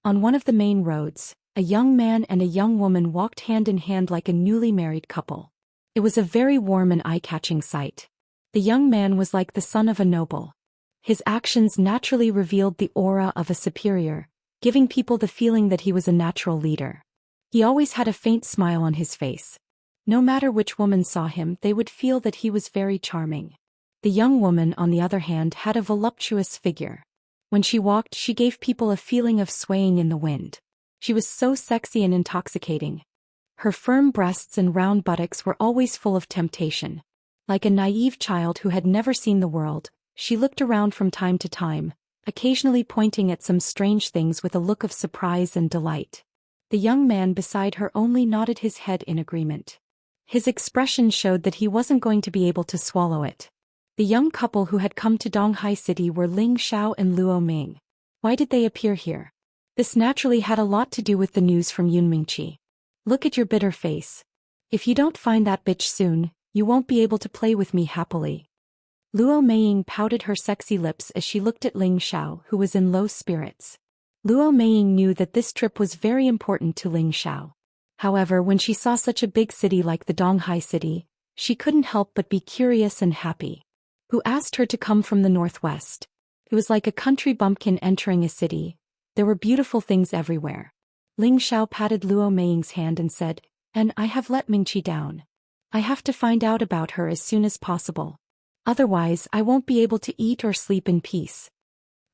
Speaker 1: On one of the main roads, a young man and a young woman walked hand in hand like a newly married couple. It was a very warm and eye-catching sight. The young man was like the son of a noble. His actions naturally revealed the aura of a superior, giving people the feeling that he was a natural leader. He always had a faint smile on his face. No matter which woman saw him, they would feel that he was very charming. The young woman, on the other hand, had a voluptuous figure. When she walked, she gave people a feeling of swaying in the wind. She was so sexy and intoxicating. Her firm breasts and round buttocks were always full of temptation. Like a naive child who had never seen the world, she looked around from time to time, occasionally pointing at some strange things with a look of surprise and delight. The young man beside her only nodded his head in agreement. His expression showed that he wasn't going to be able to swallow it. The young couple who had come to Donghai City were Ling Xiao and Luo Ming. Why did they appear here? This naturally had a lot to do with the news from Yun Mingqi. Look at your bitter face. If you don't find that bitch soon, You won't be able to play with me happily. Luo Meiying pouted her sexy lips as she looked at Ling Xiao, who was in low spirits. Luo Meiying knew that this trip was very important to Ling Xiao. However, when she saw such a big city like the Donghai city, she couldn't help but be curious and happy. Who asked her to come from the northwest? It was like a country bumpkin entering a city. There were beautiful things everywhere. Ling Xiao patted Luo Meiying's hand and said, "And I have let Mingqi down. I have to find out about her as soon as possible. Otherwise, I won't be able to eat or sleep in peace."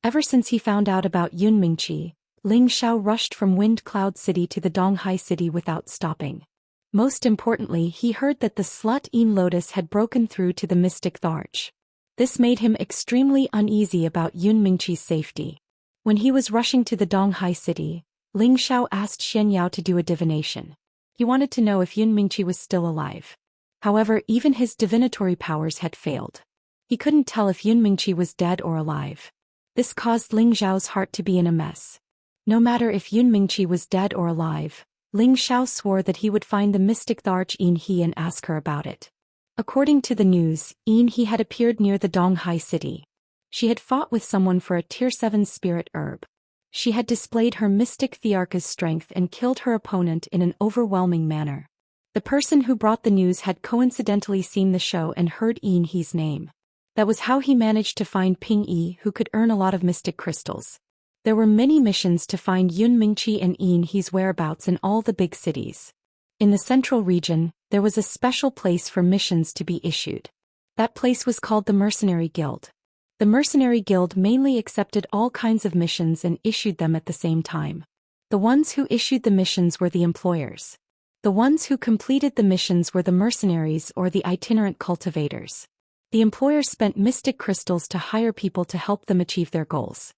Speaker 1: Ever since he found out about Yun Mingqi, Ling Xiao rushed from Wind Cloud City to the Donghai City without stopping. Most importantly, he heard that the slut Yin Lotus had broken through to the Mystic Tharch. This made him extremely uneasy about Yun Mingqi's safety. When he was rushing to the Donghai City, Ling Xiao asked Xianyao to do a divination. He wanted to know if Yun Mingqi was still alive. However, even his divinatory powers had failed. He couldn't tell if Yun Mingqi was dead or alive. This caused Ling Xiao's heart to be in a mess. No matter if Yun Mingqi was dead or alive, Ling Xiao swore that he would find the mystic Tharch Yin He and ask her about it. According to the news, Yin He had appeared near the Donghai city. She had fought with someone for a Tier 7 spirit herb. She had displayed her mystic Thearka's strength and killed her opponent in an overwhelming manner. The person who brought the news had coincidentally seen the show and heard Yin He's name. That was how he managed to find Ping Yi, who could earn a lot of mystic crystals. There were many missions to find Yun Mingqi and Yin He's whereabouts in all the big cities. In the central region, there was a special place for missions to be issued. That place was called the Mercenary Guild. The Mercenary Guild mainly accepted all kinds of missions and issued them at the same time. The ones who issued the missions were the employers. The ones who completed the missions were the mercenaries or the itinerant cultivators. The employers spent mystic crystals to hire people to help them achieve their goals.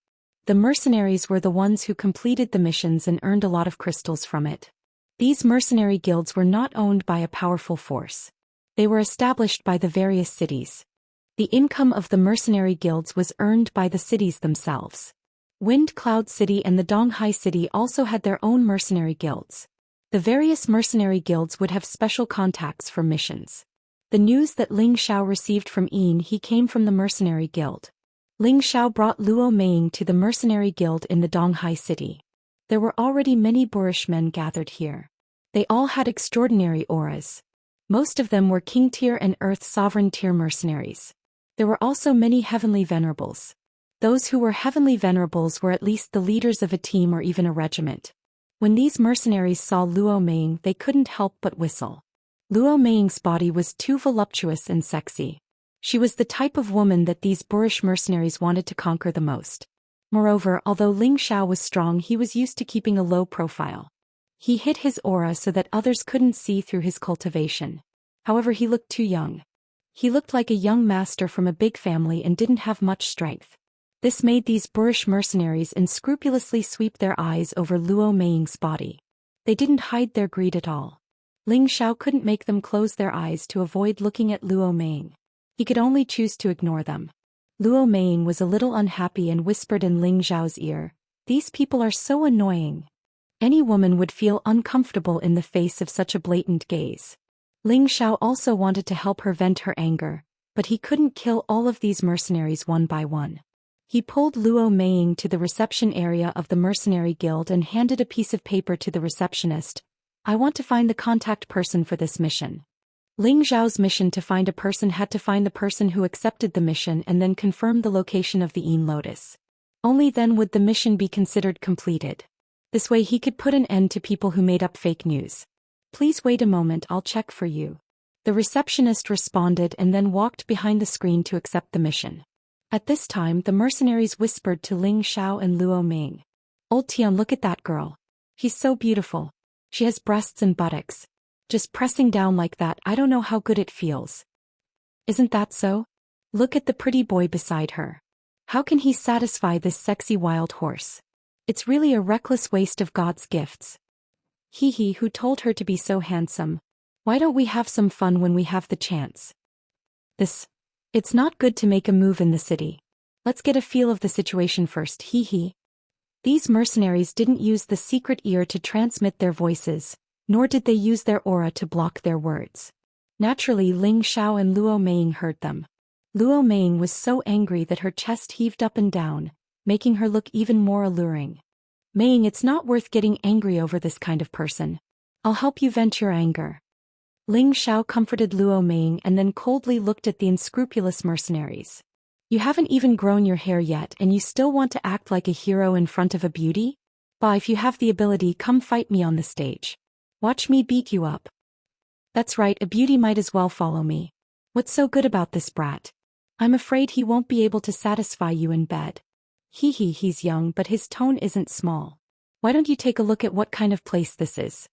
Speaker 1: The mercenaries were the ones who completed the missions and earned a lot of crystals from it. These mercenary guilds were not owned by a powerful force. They were established by the various cities. The income of the mercenary guilds was earned by the cities themselves. Wind Cloud City and the Donghai City also had their own mercenary guilds. The various mercenary guilds would have special contacts for missions. The news that Ling Xiao received from Yin He came from the mercenary guild. Ling Xiao brought Luo Meiying to the mercenary guild in the Donghai City. There were already many boorish men gathered here. They all had extraordinary auras. Most of them were King Tier and Earth Sovereign Tier mercenaries. There were also many heavenly venerables. Those who were heavenly venerables were at least the leaders of a team or even a regiment. When these mercenaries saw Luo Meiying, they couldn't help but whistle. Luo Meiying's body was too voluptuous and sexy. She was the type of woman that these boorish mercenaries wanted to conquer the most. Moreover, although Ling Xiao was strong, he was used to keeping a low profile. He hid his aura so that others couldn't see through his cultivation. However, he looked too young. He looked like a young master from a big family and didn't have much strength. This made these boorish mercenaries unscrupulously sweep their eyes over Luo Meiying's body. They didn't hide their greed at all. Ling Xiao couldn't make them close their eyes to avoid looking at Luo Meiying. He could only choose to ignore them. Luo Meiying was a little unhappy and whispered in Ling Xiao's ear, "These people are so annoying." Any woman would feel uncomfortable in the face of such a blatant gaze. Ling Xiao also wanted to help her vent her anger, but he couldn't kill all of these mercenaries one by one. He pulled Luo Meiying to the reception area of the Mercenary Guild and handed a piece of paper to the receptionist. "I want to find the contact person for this mission." Ling Xiao's mission to find a person had to find the person who accepted the mission and then confirm the location of the Yin Lotus. Only then would the mission be considered completed. This way he could put an end to people who made up fake news. "Please wait a moment, I'll check for you." The receptionist responded and then walked behind the screen to accept the mission. At this time, the mercenaries whispered to Ling Xiao and Luo Meiying, "Old Tian, look at that girl. She's so beautiful. She has breasts and buttocks. Just pressing down like that, I don't know how good it feels. Isn't that so? Look at the pretty boy beside her. How can he satisfy this sexy wild horse? It's really a reckless waste of God's gifts. He who told her to be so handsome. Why don't we have some fun when we have the chance? It's not good to make a move in the city. Let's get a feel of the situation first, These mercenaries didn't use the secret ear to transmit their voices, nor did they use their aura to block their words. Naturally, Ling Xiao and Luo Meiying heard them. Luo Meiying was so angry that her chest heaved up and down, making her look even more alluring. Meiying, it's not worth getting angry over this kind of person. I'll help you vent your anger. Ling Xiao comforted Luo Meiying and then coldly looked at the unscrupulous mercenaries. You haven't even grown your hair yet and you still want to act like a hero in front of a beauty? Bah, if you have the ability, come fight me on the stage. Watch me beat you up. That's right, a beauty might as well follow me. What's so good about this brat? I'm afraid he won't be able to satisfy you in bed. He's young but his tone isn't small. Why don't you take a look at what kind of place this is?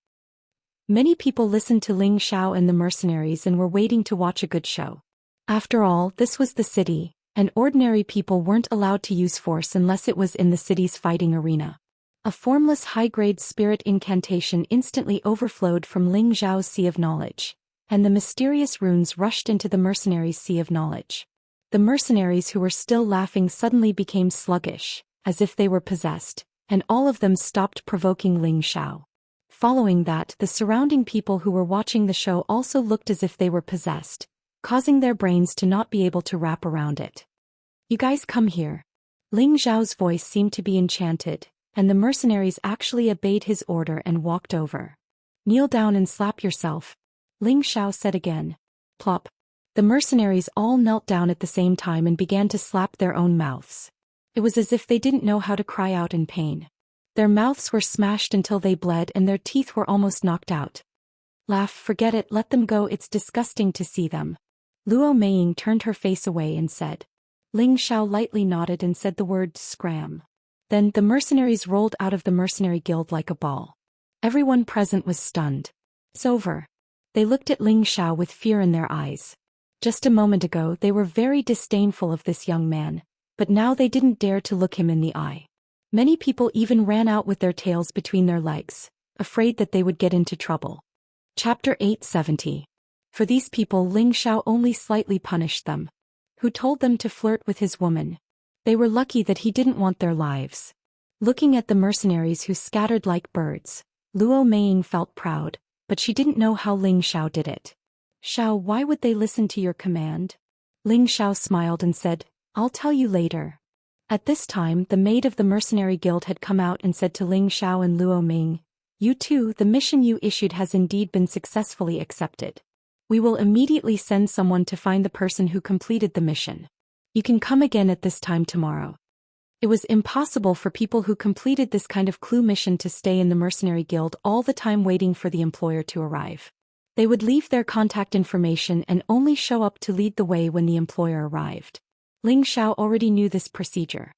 Speaker 1: Many people listened to Ling Xiao and the mercenaries and were waiting to watch a good show. After all, this was the city, and ordinary people weren't allowed to use force unless it was in the city's fighting arena. A formless high-grade spirit incantation instantly overflowed from Ling Xiao's sea of knowledge, and the mysterious runes rushed into the mercenaries' sea of knowledge. The mercenaries who were still laughing suddenly became sluggish, as if they were possessed, and all of them stopped provoking Ling Xiao. Following that, the surrounding people who were watching the show also looked as if they were possessed, causing their brains to not be able to wrap around it. You guys come here. Ling Xiao's voice seemed to be enchanted, and the mercenaries actually obeyed his order and walked over. Kneel down and slap yourself, Ling Xiao said again. Plop. The mercenaries all knelt down at the same time and began to slap their own mouths. It was as if they didn't know how to cry out in pain. Their mouths were smashed until they bled and their teeth were almost knocked out. Laugh, forget it, let them go, it's disgusting to see them. Luo Meiying turned her face away and said. Ling Xiao lightly nodded and said the word scram. Then the mercenaries rolled out of the mercenary guild like a ball. Everyone present was stunned. It's over. They looked at Ling Xiao with fear in their eyes. Just a moment ago they were very disdainful of this young man, but now they didn't dare to look him in the eye. Many people even ran out with their tails between their legs, afraid that they would get into trouble. Chapter 870. For these people Ling Xiao only slightly punished them. Who told them to flirt with his woman? They were lucky that he didn't want their lives. Looking at the mercenaries who scattered like birds, Luo Meiying felt proud, but she didn't know how Ling Xiao did it. Xiao, why would they listen to your command? Ling Xiao smiled and said, I'll tell you later. At this time the maid of the mercenary guild had come out and said to Ling Xiao and Luo Meiying, You two, the mission you issued has indeed been successfully accepted. We will immediately send someone to find the person who completed the mission. You can come again at this time tomorrow. It was impossible for people who completed this kind of clue mission to stay in the mercenary guild all the time waiting for the employer to arrive. They would leave their contact information and only show up to lead the way when the employer arrived. Ling Xiao already knew this procedure.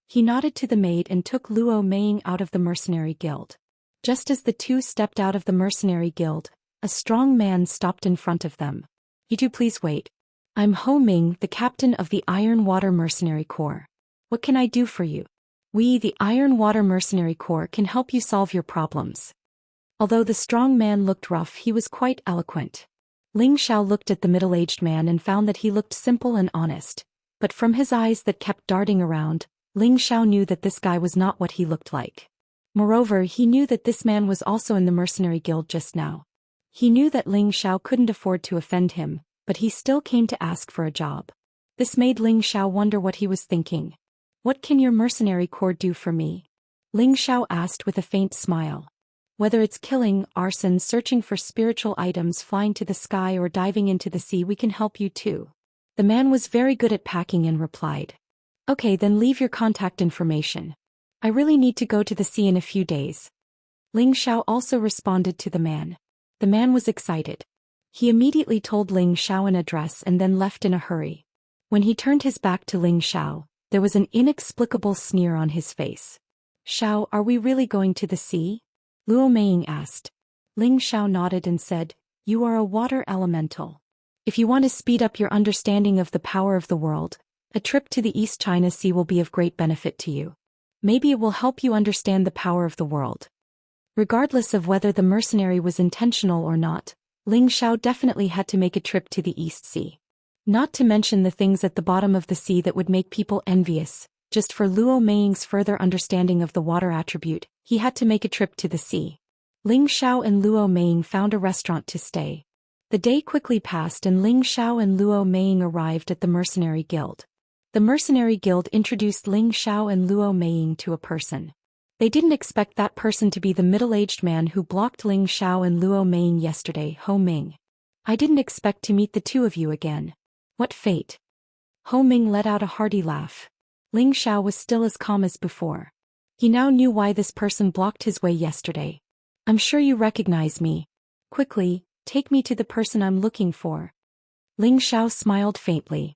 Speaker 1: He nodded to the maid and took Luo Meiying out of the mercenary guild. Just as the two stepped out of the mercenary guild, a strong man stopped in front of them. You two please wait. I'm Ho Ming, the captain of the Iron Water Mercenary Corps. What can I do for you? We, the Iron Water Mercenary Corps, can help you solve your problems. Although the strong man looked rough, he was quite eloquent. Ling Xiao looked at the middle-aged man and found that he looked simple and honest, but from his eyes that kept darting around, Ling Xiao knew that this guy was not what he looked like. Moreover, he knew that this man was also in the mercenary guild just now. He knew that Ling Xiao couldn't afford to offend him, but he still came to ask for a job. This made Ling Xiao wonder what he was thinking. What can your mercenary corps do for me? Ling Xiao asked with a faint smile. Whether it's killing, arson, searching for spiritual items, flying to the sky or diving into the sea, we can help you too. The man was very good at packing and replied. Okay, then leave your contact information. I really need to go to the sea in a few days. Ling Xiao also responded to the man. The man was excited. He immediately told Ling Xiao an address and then left in a hurry. When he turned his back to Ling Xiao, there was an inexplicable sneer on his face. Xiao, are we really going to the sea? Luo Meiying asked. Ling Xiao nodded and said, You are a water elemental. If you want to speed up your understanding of the power of the world, a trip to the East China Sea will be of great benefit to you. Maybe it will help you understand the power of the world. Regardless of whether the mercenary was intentional or not, Ling Xiao definitely had to make a trip to the East Sea. Not to mention the things at the bottom of the sea that would make people envious. Just for Luo Meiying's further understanding of the water attribute, he had to make a trip to the sea. Ling Xiao and Luo Meiying found a restaurant to stay. The day quickly passed and Ling Xiao and Luo Meiying arrived at the Mercenary Guild. The Mercenary Guild introduced Ling Xiao and Luo Meiying to a person. They didn't expect that person to be the middle-aged man who blocked Ling Xiao and Luo Meiying yesterday, Ho Ming. I didn't expect to meet the two of you again. What fate? Ho Ming let out a hearty laugh. Ling Xiao was still as calm as before. He now knew why this person blocked his way yesterday. I'm sure you recognize me. Quickly, take me to the person I'm looking for. Ling Xiao smiled faintly.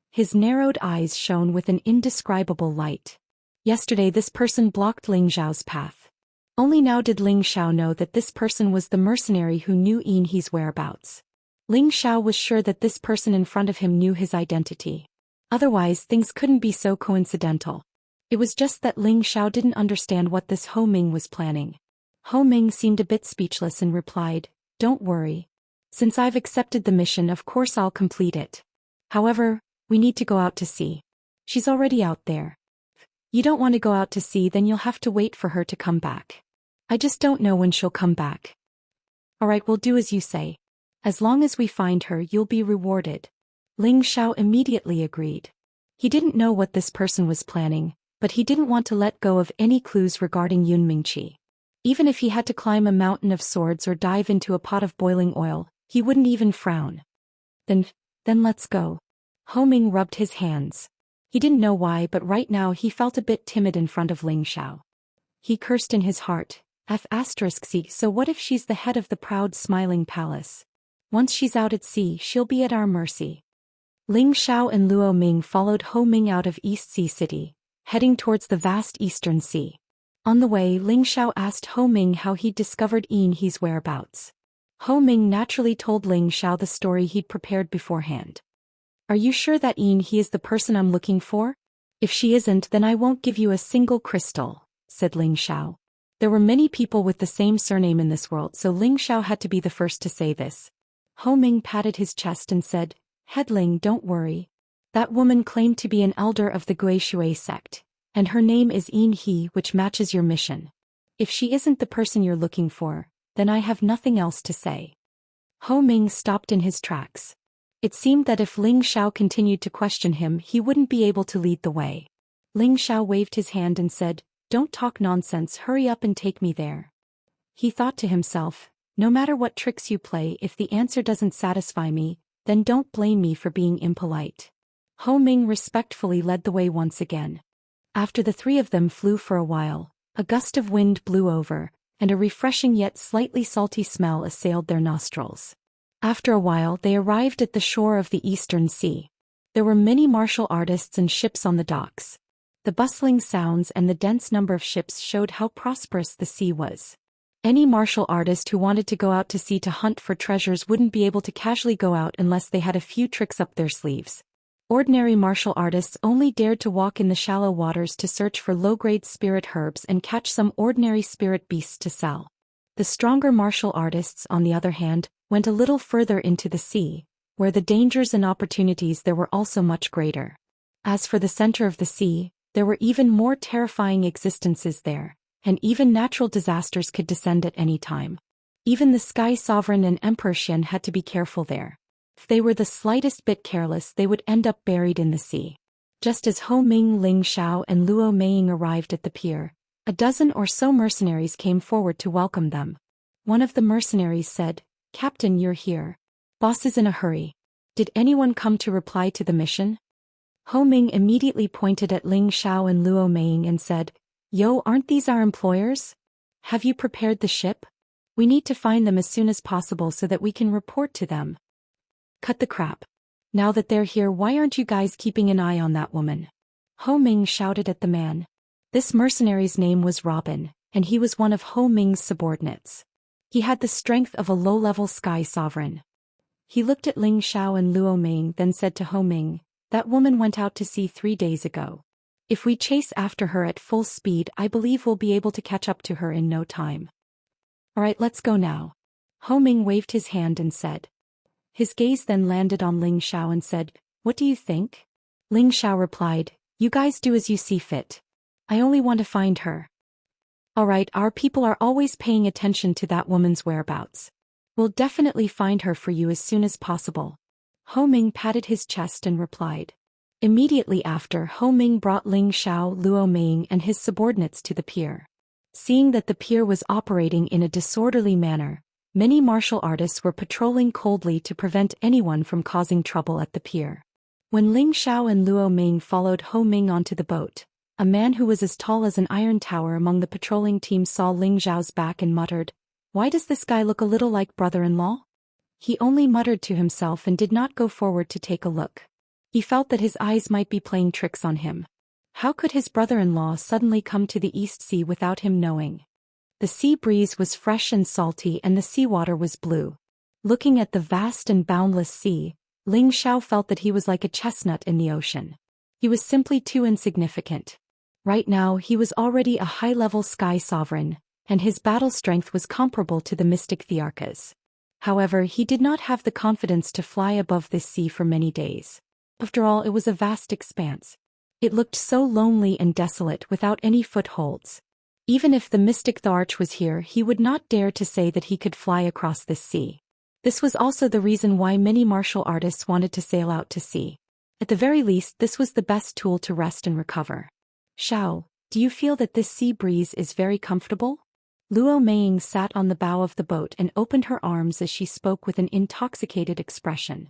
Speaker 1: His narrowed eyes shone with an indescribable light. Yesterday this person blocked Ling Xiao's path. Only now did Ling Xiao know that this person was the mercenary who knew Yin He's whereabouts. Ling Xiao was sure that this person in front of him knew his identity. Otherwise things couldn't be so coincidental. It was just that Ling Xiao didn't understand what this Ho Ming was planning. Ho Ming seemed a bit speechless and replied, "Don't worry. Since I've accepted the mission, of course I'll complete it. However, we need to go out to sea. She's already out there. You don't want to go out to sea, then you'll have to wait for her to come back. I just don't know when she'll come back." "Alright, we'll do as you say. As long as we find her, you'll be rewarded." Ling Xiao immediately agreed. He didn't know what this person was planning, but he didn't want to let go of any clues regarding Yun Mingqi. Even if he had to climb a mountain of swords or dive into a pot of boiling oil, he wouldn't even frown. Then let's go." Ho Ming rubbed his hands. He didn't know why, but right now he felt a bit timid in front of Ling Xiao. He cursed in his heart, "F***C, so what if she's the head of the proud smiling palace? Once she's out at sea, she'll be at our mercy." Ling Xiao and Luo Ming followed Ho Ming out of East Sea City, heading towards the vast Eastern Sea. On the way, Ling Xiao asked Ho Ming how he'd discovered Yin He's whereabouts. Ho Ming naturally told Ling Xiao the story he'd prepared beforehand. "Are you sure that Yin He is the person I'm looking for? If she isn't, then I won't give you a single crystal," said Ling Xiao. There were many people with the same surname in this world, so Ling Xiao had to be the first to say this. Ho Ming patted his chest and said, "Headling, don't worry. That woman claimed to be an elder of the Guishui sect, and her name is Yin He, which matches your mission. If she isn't the person you're looking for, then I have nothing else to say." Ho Ming stopped in his tracks. It seemed that if Ling Xiao continued to question him, he wouldn't be able to lead the way. Ling Xiao waved his hand and said, "Don't talk nonsense, hurry up and take me there." He thought to himself, "No matter what tricks you play, if the answer doesn't satisfy me, then don't blame me for being impolite." Ho Ming respectfully led the way once again. After the three of them flew for a while, a gust of wind blew over, and a refreshing yet slightly salty smell assailed their nostrils. After a while they arrived at the shore of the Eastern Sea. There were many martial artists and ships on the docks. The bustling sounds and the dense number of ships showed how prosperous the sea was. Any martial artist who wanted to go out to sea to hunt for treasures wouldn't be able to casually go out unless they had a few tricks up their sleeves. Ordinary martial artists only dared to walk in the shallow waters to search for low-grade spirit herbs and catch some ordinary spirit beasts to sell. The stronger martial artists, on the other hand, went a little further into the sea, where the dangers and opportunities there were also much greater. As for the center of the sea, there were even more terrifying existences there, and even natural disasters could descend at any time. Even the Sky Sovereign and Emperor Xian had to be careful there. If they were the slightest bit careless, they would end up buried in the sea. Just as Ho Ming, Ling Xiao and Luo Meiying arrived at the pier, a dozen or so mercenaries came forward to welcome them. One of the mercenaries said, "Captain, you're here. Boss is in a hurry. Did anyone come to reply to the mission?" Ho Ming immediately pointed at Ling Xiao and Luo Meiying and said, "Yo, aren't these our employers? Have you prepared the ship? We need to find them as soon as possible so that we can report to them." "Cut the crap. Now that they're here, why aren't you guys keeping an eye on that woman?" Ho Ming shouted at the man. This mercenary's name was Robin, and he was one of Ho Ming's subordinates. He had the strength of a low-level Sky Sovereign. He looked at Ling Xiao and Luo Ming, then said to Ho Ming, "That woman went out to sea 3 days ago. If we chase after her at full speed, I believe we'll be able to catch up to her in no time." "Alright, let's go now." Ho Ming waved his hand and said. His gaze then landed on Ling Xiao and said, "What do you think?" Ling Xiao replied, "You guys do as you see fit. I only want to find her." "Alright, our people are always paying attention to that woman's whereabouts. We'll definitely find her for you as soon as possible. Ho Ming patted his chest and replied. Immediately after, Ho Ming brought Ling Xiao, Luo Ming and his subordinates to the pier. Seeing that the pier was operating in a disorderly manner, many martial artists were patrolling coldly to prevent anyone from causing trouble at the pier. When Ling Xiao and Luo Ming followed Ho Ming onto the boat, a man who was as tall as an iron tower among the patrolling team saw Ling Xiao's back and muttered, "Why does this guy look a little like brother-in-law?" He only muttered to himself and did not go forward to take a look. He felt that his eyes might be playing tricks on him. How could his brother-in-law suddenly come to the East Sea without him knowing? The sea breeze was fresh and salty and the seawater was blue. Looking at the vast and boundless sea, Ling Xiao felt that he was like a chestnut in the ocean. He was simply too insignificant. Right now he was already a high-level sky sovereign, and his battle strength was comparable to the mystic Thearchas. However, he did not have the confidence to fly above this sea for many days. After all, it was a vast expanse. It looked so lonely and desolate without any footholds. Even if the mystic Thearch was here, he would not dare to say that he could fly across this sea. This was also the reason why many martial artists wanted to sail out to sea. At the very least, this was the best tool to rest and recover. Xiao, do you feel that this sea breeze is very comfortable? Luo Ming sat on the bow of the boat and opened her arms as she spoke with an intoxicated expression.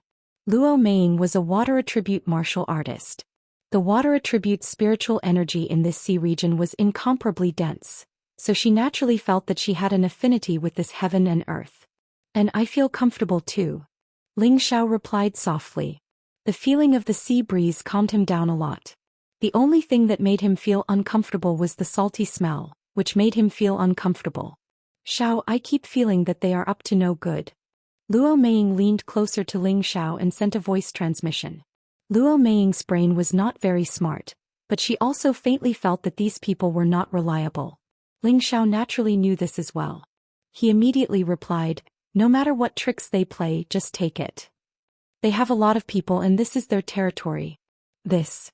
Speaker 1: Luo Ming was a water attribute martial artist. The water attribute's spiritual energy in this sea region was incomparably dense, so she naturally felt that she had an affinity with this heaven and earth. And I feel comfortable too. Ling Xiao replied softly. The feeling of the sea breeze calmed him down a lot. The only thing that made him feel uncomfortable was the salty smell, which made him feel uncomfortable. Xiao, I keep feeling that they are up to no good. Luo Ming leaned closer to Ling Xiao and sent a voice transmission. Luo Ming's brain was not very smart, but she also faintly felt that these people were not reliable. Ling Xiao naturally knew this as well. He immediately replied, no matter what tricks they play, just take it. They have a lot of people and this is their territory. This.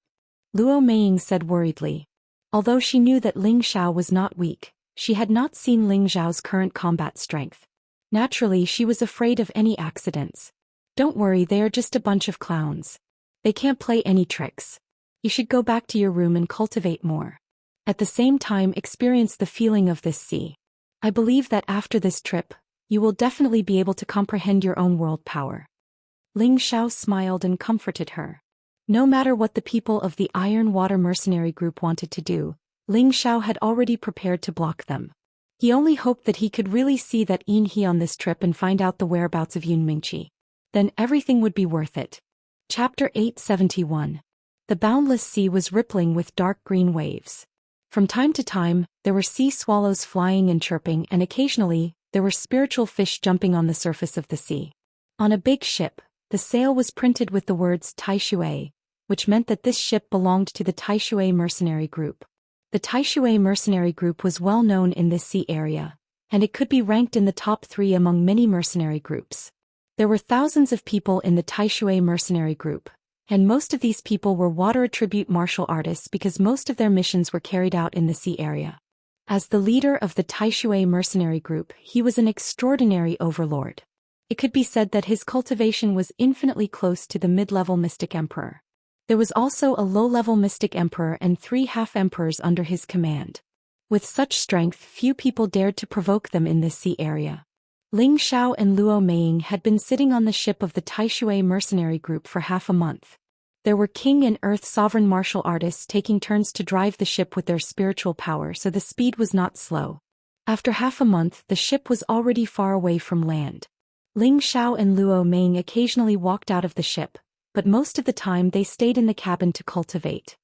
Speaker 1: Luo Ming said worriedly. Although she knew that Ling Xiao was not weak, she had not seen Ling Xiao's current combat strength. Naturally, she was afraid of any accidents. Don't worry, they are just a bunch of clowns. They can't play any tricks. You should go back to your room and cultivate more. At the same time, experience the feeling of this sea. I believe that after this trip, you will definitely be able to comprehend your own world power. Ling Xiao smiled and comforted her. No matter what the people of the Iron Water Mercenary Group wanted to do, Ling Xiao had already prepared to block them. He only hoped that he could really see that Yin He on this trip and find out the whereabouts of Yun Mingqi. Then everything would be worth it. Chapter 871. The boundless sea was rippling with dark green waves. From time to time, there were sea swallows flying and chirping, and occasionally, there were spiritual fish jumping on the surface of the sea. On a big ship, the sail was printed with the words Taishui, which meant that this ship belonged to the Taishui Mercenary Group. The Taishui Mercenary Group was well known in this sea area, and it could be ranked in the top 3 among many mercenary groups. There were thousands of people in the Taishui Mercenary Group, and most of these people were water attribute martial artists because most of their missions were carried out in the sea area. As the leader of the Taishui Mercenary Group, he was an extraordinary overlord. It could be said that his cultivation was infinitely close to the mid-level Mystic Emperor. There was also a low-level Mystic Emperor and 3 half-emperors under his command. With such strength, few people dared to provoke them in this sea area. Ling Xiao and Luo Ming had been sitting on the ship of the Taishui Mercenary Group for half a month. There were King and Earth Sovereign martial artists taking turns to drive the ship with their spiritual power, so the speed was not slow. After half a month, the ship was already far away from land. Ling Xiao and Luo Ming occasionally walked out of the ship, but most of the time they stayed in the cabin to cultivate.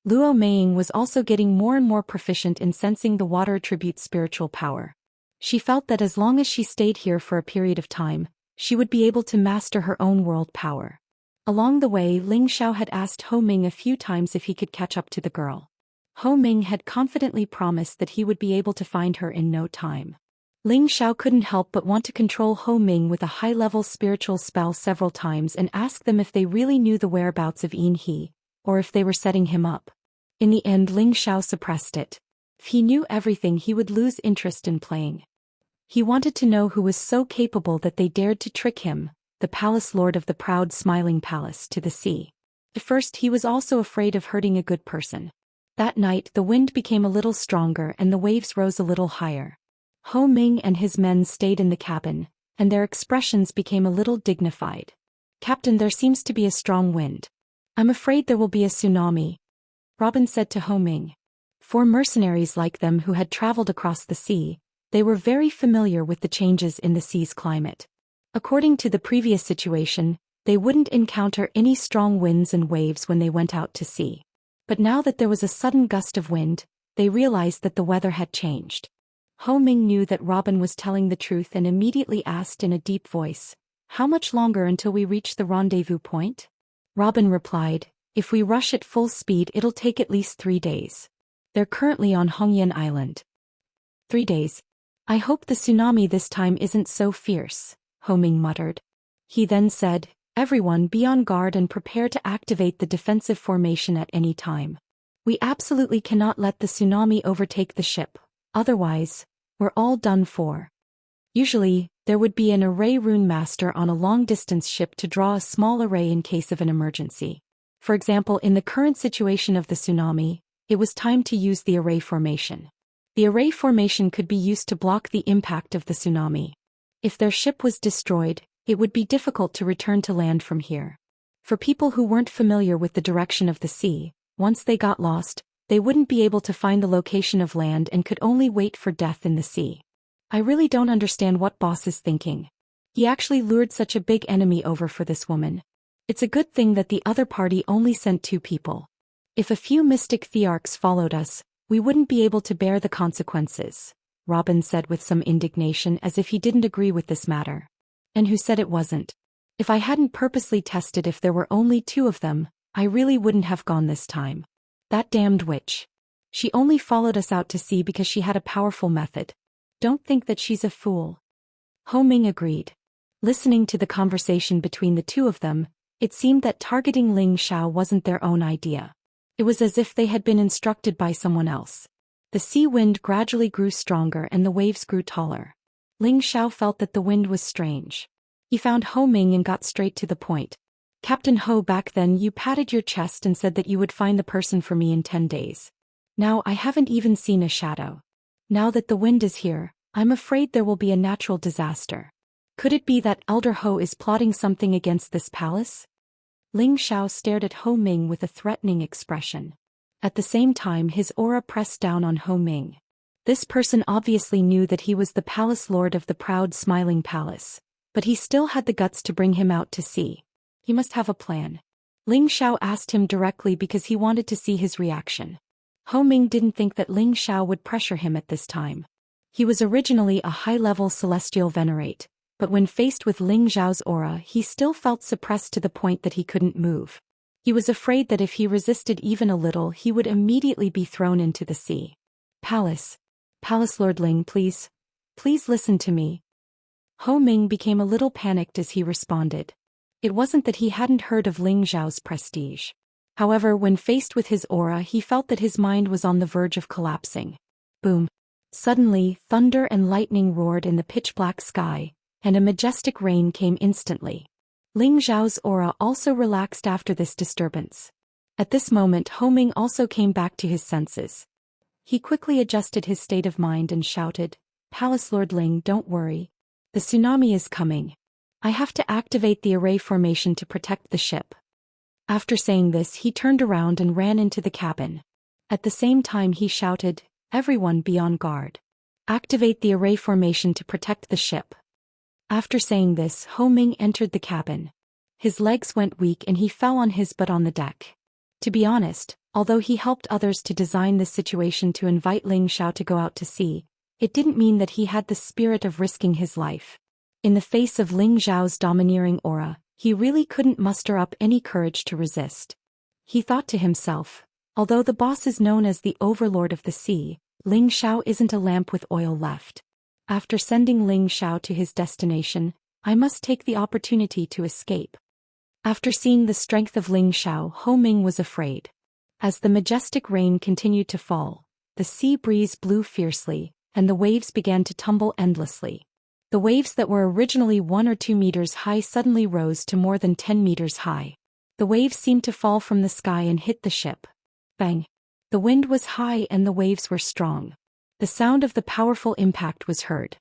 Speaker 1: Luo Ming was also getting more and more proficient in sensing the water attribute's spiritual power. She felt that as long as she stayed here for a period of time, she would be able to master her own world power. Along the way, Ling Xiao had asked Ho Ming a few times if he could catch up to the girl. Ho Ming had confidently promised that he would be able to find her in no time. Ling Xiao couldn't help but want to control Ho Ming with a high-level spiritual spell several times and ask them if they really knew the whereabouts of Yin He, or if they were setting him up. In the end, Ling Xiao suppressed it. If he knew everything, he would lose interest in playing. He wanted to know who was so capable that they dared to trick him, the palace lord of the proud smiling palace, to the sea. At first he was also afraid of hurting a good person. That night the wind became a little stronger and the waves rose a little higher. Ho Ming and his men stayed in the cabin, and their expressions became a little dignified. "Captain, there seems to be a strong wind. I'm afraid there will be a tsunami," Robin said to Ho Ming. For mercenaries like them who had traveled across the sea, they were very familiar with the changes in the sea's climate. According to the previous situation, they wouldn't encounter any strong winds and waves when they went out to sea. But now that there was a sudden gust of wind, they realized that the weather had changed. Ho Ming knew that Robin was telling the truth and immediately asked in a deep voice, "How much longer until we reach the rendezvous point?" Robin replied, "If we rush at full speed it'll take at least 3 days. They're currently on Hongyan Island." 3 days. "I hope the tsunami this time isn't so fierce," Ho Ming muttered. He then said, "Everyone be on guard and prepare to activate the defensive formation at any time. We absolutely cannot let the tsunami overtake the ship, otherwise, we're all done for." Usually, there would be an array rune master on a long-distance ship to draw a small array in case of an emergency. For example, in the current situation of the tsunami, it was time to use the array formation. The array formation could be used to block the impact of the tsunami. If their ship was destroyed, it would be difficult to return to land from here. For people who weren't familiar with the direction of the sea, once they got lost, they wouldn't be able to find the location of land and could only wait for death in the sea. I really don't understand what boss is thinking. He actually lured such a big enemy over for this woman. It's a good thing that the other party only sent 2 people. If a few mystic thearchs followed us, we wouldn't be able to bear the consequences, Robin said with some indignation as if he didn't agree with this matter. And who said it wasn't? If I hadn't purposely tested if there were only 2 of them, I really wouldn't have gone this time. That damned witch. She only followed us out to sea because she had a powerful method. Don't think that she's a fool. Ho Ming agreed. Listening to the conversation between the 2 of them, it seemed that targeting Ling Xiao wasn't their own idea. It was as if they had been instructed by someone else. The sea wind gradually grew stronger and the waves grew taller. Ling Xiao felt that the wind was strange. He found Ho Ming and got straight to the point. "Captain Ho, back then you patted your chest and said that you would find the person for me in 10 days. Now I haven't even seen a shadow. Now that the wind is here, I'm afraid there will be a natural disaster. Could it be that Elder Ho is plotting something against this palace?" Ling Xiao stared at Ho Ming with a threatening expression. At the same time his aura pressed down on Ho Ming. This person obviously knew that he was the palace lord of the proud smiling palace, but he still had the guts to bring him out to sea. He must have a plan. Ling Xiao asked him directly because he wanted to see his reaction. Ho Ming didn't think that Ling Xiao would pressure him at this time. He was originally a high-level celestial venerate, but when faced with Ling Xiao's aura he still felt suppressed to the point that he couldn't move. He was afraid that if he resisted even a little he would immediately be thrown into the sea. Palace Lord Ling, please listen to me." Ho Ming became a little panicked as he responded. It wasn't that he hadn't heard of Ling Xiao's prestige. However, when faced with his aura he felt that his mind was on the verge of collapsing. Boom. Suddenly, thunder and lightning roared in the pitch-black sky, and a majestic rain came instantly. Ling Xiao's aura also relaxed after this disturbance. At this moment Ho Ming also came back to his senses. He quickly adjusted his state of mind and shouted, "Palace Lord Ling, don't worry. The tsunami is coming. I have to activate the array formation to protect the ship." After saying this he turned around and ran into the cabin. At the same time he shouted, "Everyone be on guard. Activate the array formation to protect the ship." After saying this Ho Ming entered the cabin. His legs went weak and he fell on his butt on the deck. To be honest, although he helped others to design this situation to invite Ling Xiao to go out to sea, it didn't mean that he had the spirit of risking his life. In the face of Ling Xiao's domineering aura, he really couldn't muster up any courage to resist. He thought to himself, although the boss is known as the overlord of the sea, Ling Xiao isn't a lamp with oil left. After sending Ling Xiao to his destination, I must take the opportunity to escape. After seeing the strength of Ling Xiao, Ho Ming was afraid. As the majestic rain continued to fall, the sea breeze blew fiercely, and the waves began to tumble endlessly. The waves that were originally 1 or 2 meters high suddenly rose to more than 10 meters high. The waves seemed to fall from the sky and hit the ship. Bang! The wind was high and the waves were strong. The sound of the powerful impact was heard.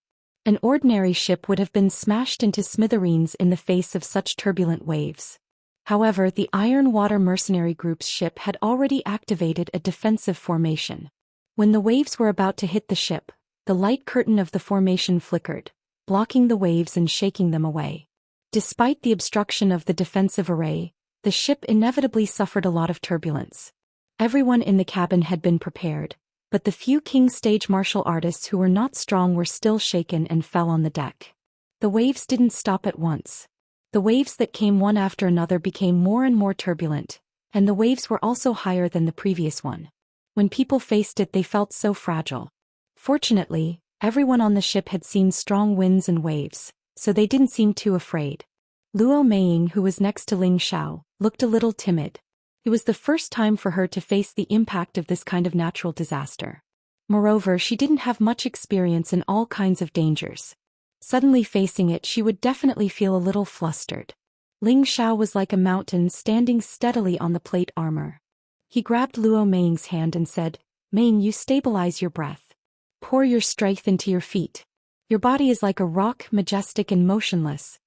Speaker 1: An ordinary ship would have been smashed into smithereens in the face of such turbulent waves. However, the Iron Water Mercenary Group's ship had already activated a defensive formation. When the waves were about to hit the ship, the light curtain of the formation flickered, blocking the waves and shaking them away. Despite the obstruction of the defensive array, the ship inevitably suffered a lot of turbulence. Everyone in the cabin had been prepared, but the few King Stage martial artists who were not strong were still shaken and fell on the deck. The waves didn't stop at once. The waves that came one after another became more and more turbulent, and the waves were also higher than the previous one. When people faced it, they felt so fragile. Fortunately, everyone on the ship had seen strong winds and waves, so they didn't seem too afraid. Luo Meiying, who was next to Ling Xiao, looked a little timid. It was the first time for her to face the impact of this kind of natural disaster. Moreover, she didn't have much experience in all kinds of dangers. Suddenly facing it, she would definitely feel a little flustered. Ling Xiao was like a mountain standing steadily on the plate armor. He grabbed Luo Meiying's hand and said, "Meiying, you stabilize your breath. Pour your strength into your feet. Your body is like a rock, majestic and motionless."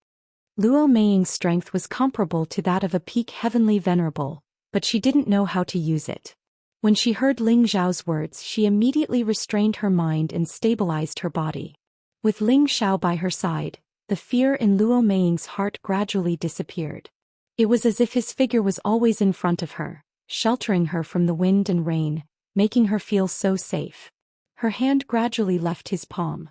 Speaker 1: Luo Meiying's strength was comparable to that of a peak heavenly venerable, but she didn't know how to use it. When she heard Ling Xiao's words, she immediately restrained her mind and stabilized her body. With Ling Xiao by her side, the fear in Luo Meiying's heart gradually disappeared. It was as if his figure was always in front of her, sheltering her from the wind and rain, making her feel so safe. Her hand gradually left his palm.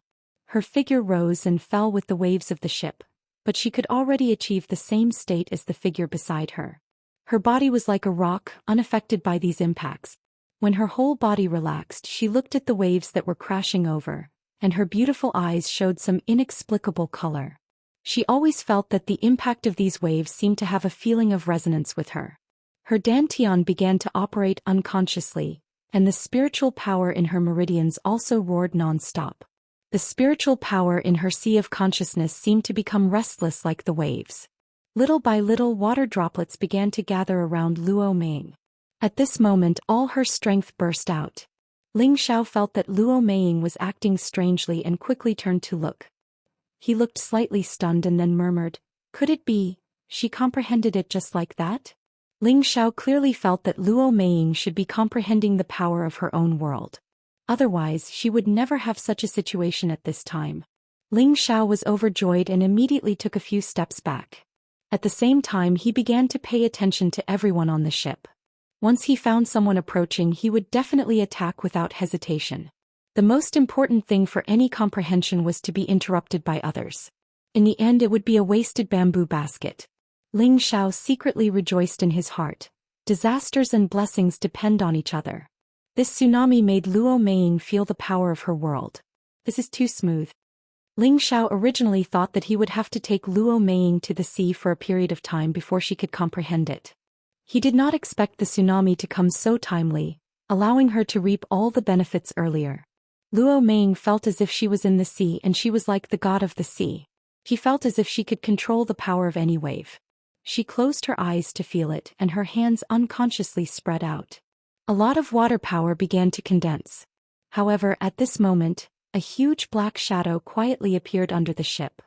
Speaker 1: Her figure rose and fell with the waves of the ship, but she could already achieve the same state as the figure beside her. Her body was like a rock, unaffected by these impacts. When her whole body relaxed, she looked at the waves that were crashing over, and her beautiful eyes showed some inexplicable color. She always felt that the impact of these waves seemed to have a feeling of resonance with her. Her dantian began to operate unconsciously, and the spiritual power in her meridians also roared non-stop. The spiritual power in her sea of consciousness seemed to become restless like the waves. Little by little, water droplets began to gather around Luo Meiying. At this moment, all her strength burst out. Ling Xiao felt that Luo Meiying was acting strangely and quickly turned to look. He looked slightly stunned and then murmured, "Could it be, she comprehended it just like that?" Ling Xiao clearly felt that Luo Meiying should be comprehending the power of her own world. Otherwise, she would never have such a situation at this time. Ling Xiao was overjoyed and immediately took a few steps back. At the same time, he began to pay attention to everyone on the ship. Once he found someone approaching, he would definitely attack without hesitation. The most important thing for any comprehension was to be interrupted by others. In the end, it would be a wasted bamboo basket. Ling Xiao secretly rejoiced in his heart. Disasters and blessings depend on each other. This tsunami made Luo Meiying feel the power of her world. This is too smooth. Ling Xiao originally thought that he would have to take Luo Meiying to the sea for a period of time before she could comprehend it. He did not expect the tsunami to come so timely, allowing her to reap all the benefits earlier. Luo Meiying felt as if she was in the sea and she was like the god of the sea. She felt as if she could control the power of any wave. She closed her eyes to feel it and her hands unconsciously spread out. A lot of water power began to condense. However, at this moment, a huge black shadow quietly appeared under the ship.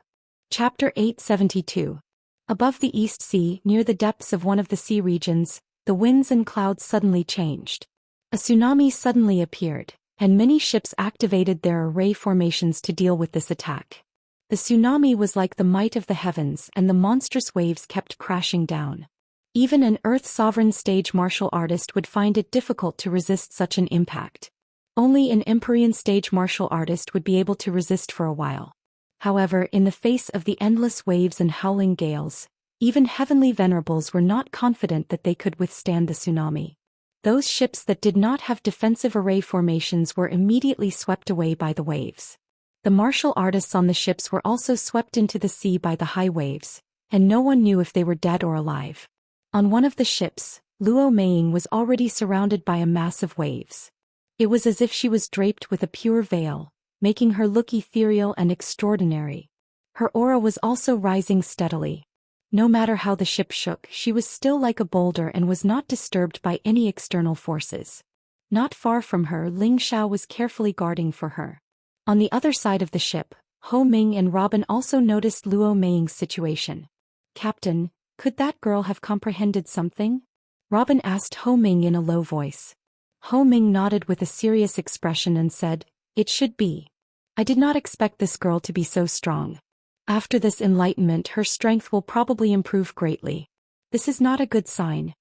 Speaker 1: Chapter 872. Above the East Sea, near the depths of one of the sea regions, the winds and clouds suddenly changed. A tsunami suddenly appeared, and many ships activated their array formations to deal with this attack. The tsunami was like the might of the heavens, and the monstrous waves kept crashing down. Even an Earth-sovereign stage martial artist would find it difficult to resist such an impact. Only an Empyrean stage martial artist would be able to resist for a while. However, in the face of the endless waves and howling gales, even heavenly venerables were not confident that they could withstand the tsunami. Those ships that did not have defensive array formations were immediately swept away by the waves. The martial artists on the ships were also swept into the sea by the high waves, and no one knew if they were dead or alive. On one of the ships, Luo Meiying was already surrounded by a mass of waves. It was as if she was draped with a pure veil, making her look ethereal and extraordinary. Her aura was also rising steadily. No matter how the ship shook, she was still like a boulder and was not disturbed by any external forces. Not far from her, Ling Xiao was carefully guarding for her. On the other side of the ship, Ho Ming and Robin also noticed Luo Meiying's situation. "Captain, could that girl have comprehended something?" Robin asked Ho Ming in a low voice. Ho Ming nodded with a serious expression and said, "It should be. I did not expect this girl to be so strong. After this enlightenment, her strength will probably improve greatly. This is not a good sign.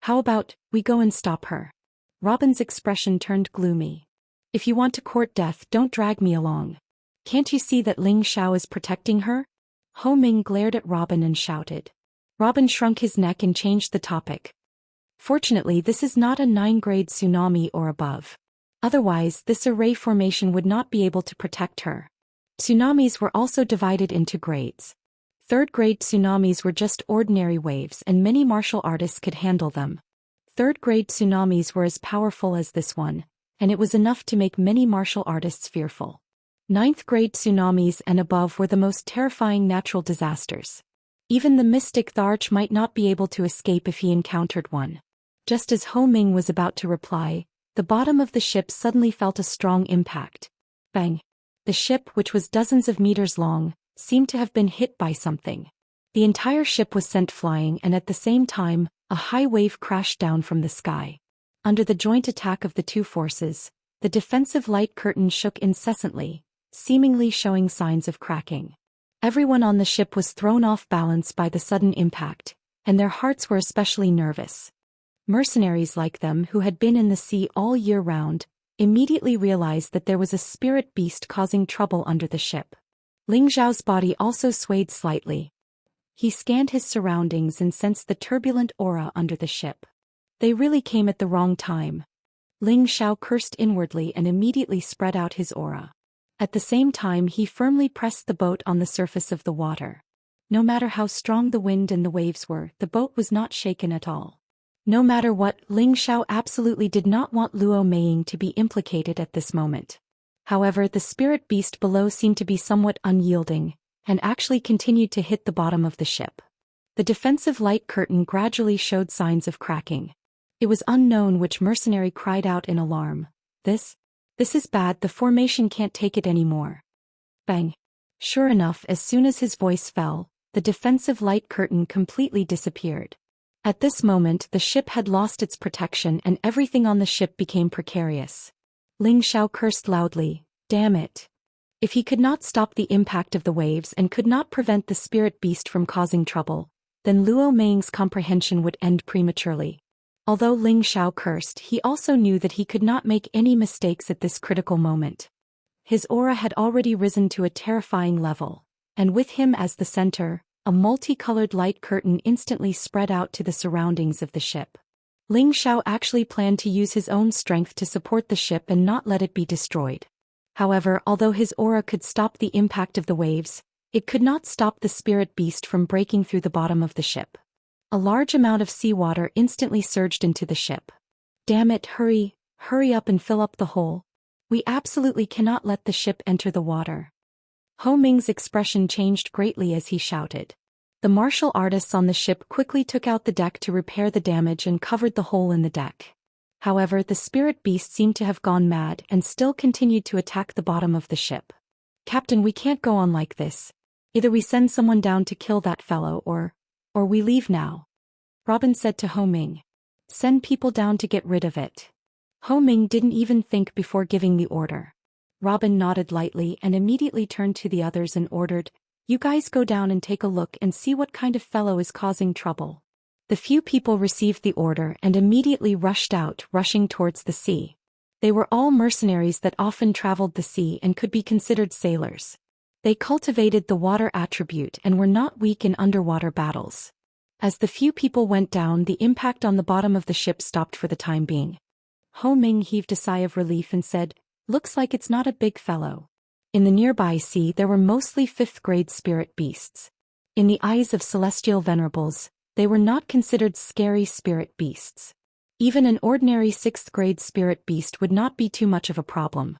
Speaker 1: How about we go and stop her?" Robin's expression turned gloomy. "If you want to court death, don't drag me along. Can't you see that Ling Xiao is protecting her?" Ho Ming glared at Robin and shouted. Robin shrunk his neck and changed the topic. "Fortunately, this is not a 9-grade tsunami or above. Otherwise, this array formation would not be able to protect her." Tsunamis were also divided into grades. 3rd-grade tsunamis were just ordinary waves and many martial artists could handle them. 3rd-grade tsunamis were as powerful as this one, and it was enough to make many martial artists fearful. 9th-grade tsunamis and above were the most terrifying natural disasters. Even the mystic Tharch might not be able to escape if he encountered one. Just as Ho Ming was about to reply, the bottom of the ship suddenly felt a strong impact. Bang! The ship, which was dozens of meters long, seemed to have been hit by something. The entire ship was sent flying, and at the same time, a high wave crashed down from the sky. Under the joint attack of the two forces, the defensive light curtain shook incessantly, seemingly showing signs of cracking. Everyone on the ship was thrown off balance by the sudden impact, and their hearts were especially nervous. Mercenaries like them, who had been in the sea all year round, immediately realized that there was a spirit beast causing trouble under the ship. Ling Xiao's body also swayed slightly. He scanned his surroundings and sensed the turbulent aura under the ship. They really came at the wrong time. Ling Xiao cursed inwardly and immediately spread out his aura. At the same time, he firmly pressed the boat on the surface of the water. No matter how strong the wind and the waves were, the boat was not shaken at all. No matter what, Ling Xiao absolutely did not want Luo Meiying to be implicated at this moment. However, the spirit beast below seemed to be somewhat unyielding, and actually continued to hit the bottom of the ship. The defensive light curtain gradually showed signs of cracking. It was unknown which mercenary cried out in alarm. This is bad, the formation can't take it anymore." Bang! Sure enough, as soon as his voice fell, the defensive light curtain completely disappeared. At this moment, the ship had lost its protection and everything on the ship became precarious. Ling Xiao cursed loudly, "Damn it." If he could not stop the impact of the waves and could not prevent the spirit beast from causing trouble, then Luo Meiying's comprehension would end prematurely. Although Ling Xiao cursed, he also knew that he could not make any mistakes at this critical moment. His aura had already risen to a terrifying level, and with him as the center, a multicolored light curtain instantly spread out to the surroundings of the ship. Ling Xiao actually planned to use his own strength to support the ship and not let it be destroyed. However, although his aura could stop the impact of the waves, it could not stop the spirit beast from breaking through the bottom of the ship. A large amount of seawater instantly surged into the ship. "Damn it, hurry up and fill up the hole. We absolutely cannot let the ship enter the water." Ho Ming's expression changed greatly as he shouted. The martial artists on the ship quickly took out the deck to repair the damage and covered the hole in the deck. However, the spirit beast seemed to have gone mad and still continued to attack the bottom of the ship. "Captain, we can't go on like this. Either we send someone down to kill that fellow or we leave now," Robin said to Ho Ming. "Send people down to get rid of it." Ho Ming didn't even think before giving the order. Robin nodded lightly and immediately turned to the others and ordered, "You guys go down and take a look and see what kind of fellow is causing trouble." The few people received the order and immediately rushed out, rushing towards the sea. They were all mercenaries that often traveled the sea and could be considered sailors. They cultivated the water attribute and were not weak in underwater battles. As the few people went down, the impact on the bottom of the ship stopped for the time being. Ho Ming heaved a sigh of relief and said, "Looks like it's not a big fellow." In the nearby sea there were mostly 5th-grade spirit beasts. In the eyes of celestial venerables, they were not considered scary spirit beasts. Even an ordinary 6th-grade spirit beast would not be too much of a problem.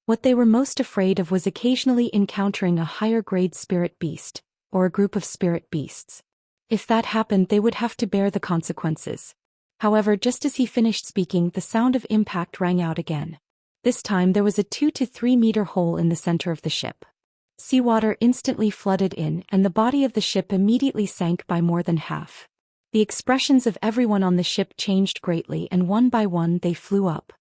Speaker 1: What they were most afraid of was occasionally encountering a higher-grade spirit beast, or a group of spirit beasts. If that happened, they would have to bear the consequences. However, just as he finished speaking, the sound of impact rang out again. This time there was a 2 to 3 meter hole in the center of the ship. Seawater instantly flooded in, and the body of the ship immediately sank by more than half. The expressions of everyone on the ship changed greatly, and one by one they flew up.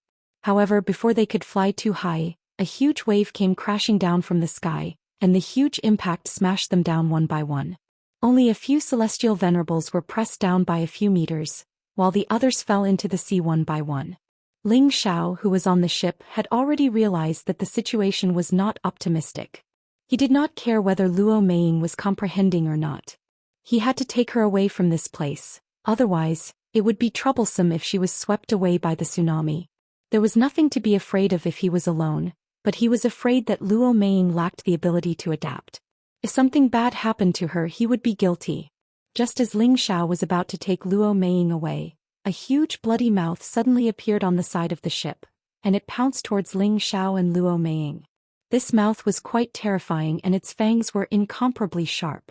Speaker 1: However, before they could fly too high, a huge wave came crashing down from the sky, and the huge impact smashed them down one by one. Only a few celestial venerables were pressed down by a few meters, while the others fell into the sea one by one. Ling Xiao, who was on the ship, had already realized that the situation was not optimistic. He did not care whether Luo Meiying was comprehending or not. He had to take her away from this place, otherwise, it would be troublesome if she was swept away by the tsunami. There was nothing to be afraid of if he was alone, but he was afraid that Luo Meiying lacked the ability to adapt. If something bad happened to her, he would be guilty. Just as Ling Xiao was about to take Luo Meiying away, a huge bloody mouth suddenly appeared on the side of the ship, and it pounced towards Ling Xiao and Luo Meiying. This mouth was quite terrifying, and its fangs were incomparably sharp.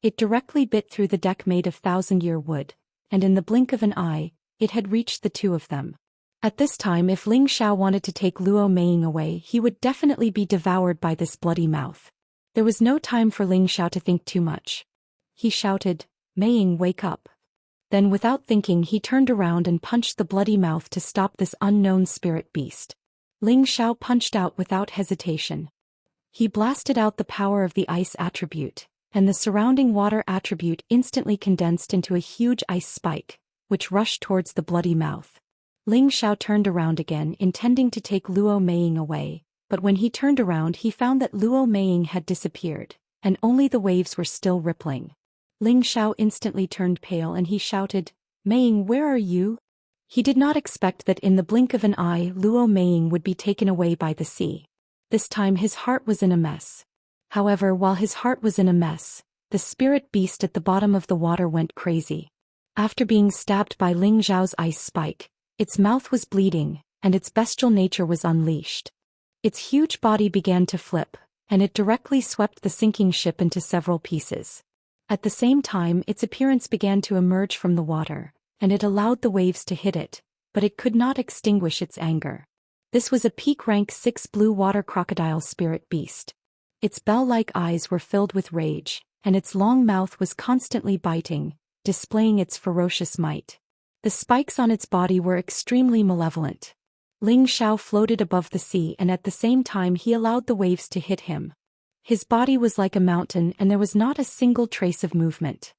Speaker 1: It directly bit through the deck made of thousand-year wood, and in the blink of an eye, it had reached the two of them. At this time, if Ling Xiao wanted to take Luo Meiying away, he would definitely be devoured by this bloody mouth. There was no time for Ling Xiao to think too much. He shouted, "Meiying, wake up." Then without thinking, he turned around and punched the bloody mouth to stop this unknown spirit beast. Ling Xiao punched out without hesitation. He blasted out the power of the ice attribute, and the surrounding water attribute instantly condensed into a huge ice spike, which rushed towards the bloody mouth. Ling Xiao turned around again, intending to take Luo Meiying away, but when he turned around he found that Luo Meiying had disappeared, and only the waves were still rippling. Ling Xiao instantly turned pale and he shouted, "Meiying, where are you?" He did not expect that in the blink of an eye Luo Meiying would be taken away by the sea. This time his heart was in a mess. However, while his heart was in a mess, the spirit beast at the bottom of the water went crazy. After being stabbed by Ling Xiao's ice spike, its mouth was bleeding, and its bestial nature was unleashed. Its huge body began to flip, and it directly swept the sinking ship into several pieces. At the same time, its appearance began to emerge from the water, and it allowed the waves to hit it, but it could not extinguish its anger. This was a peak rank 6 blue water crocodile spirit beast. Its bell-like eyes were filled with rage, and its long mouth was constantly biting, displaying its ferocious might. The spikes on its body were extremely malevolent. Ling Xiao floated above the sea, and at the same time he allowed the waves to hit him. His body was like a mountain, and there was not a single trace of movement.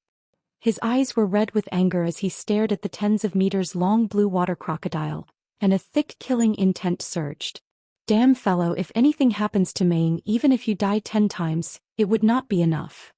Speaker 1: His eyes were red with anger as he stared at the tens of meters long blue water crocodile, and a thick killing intent surged. "Damn fellow, if anything happens to Meiying, even if you die 10 times, it would not be enough."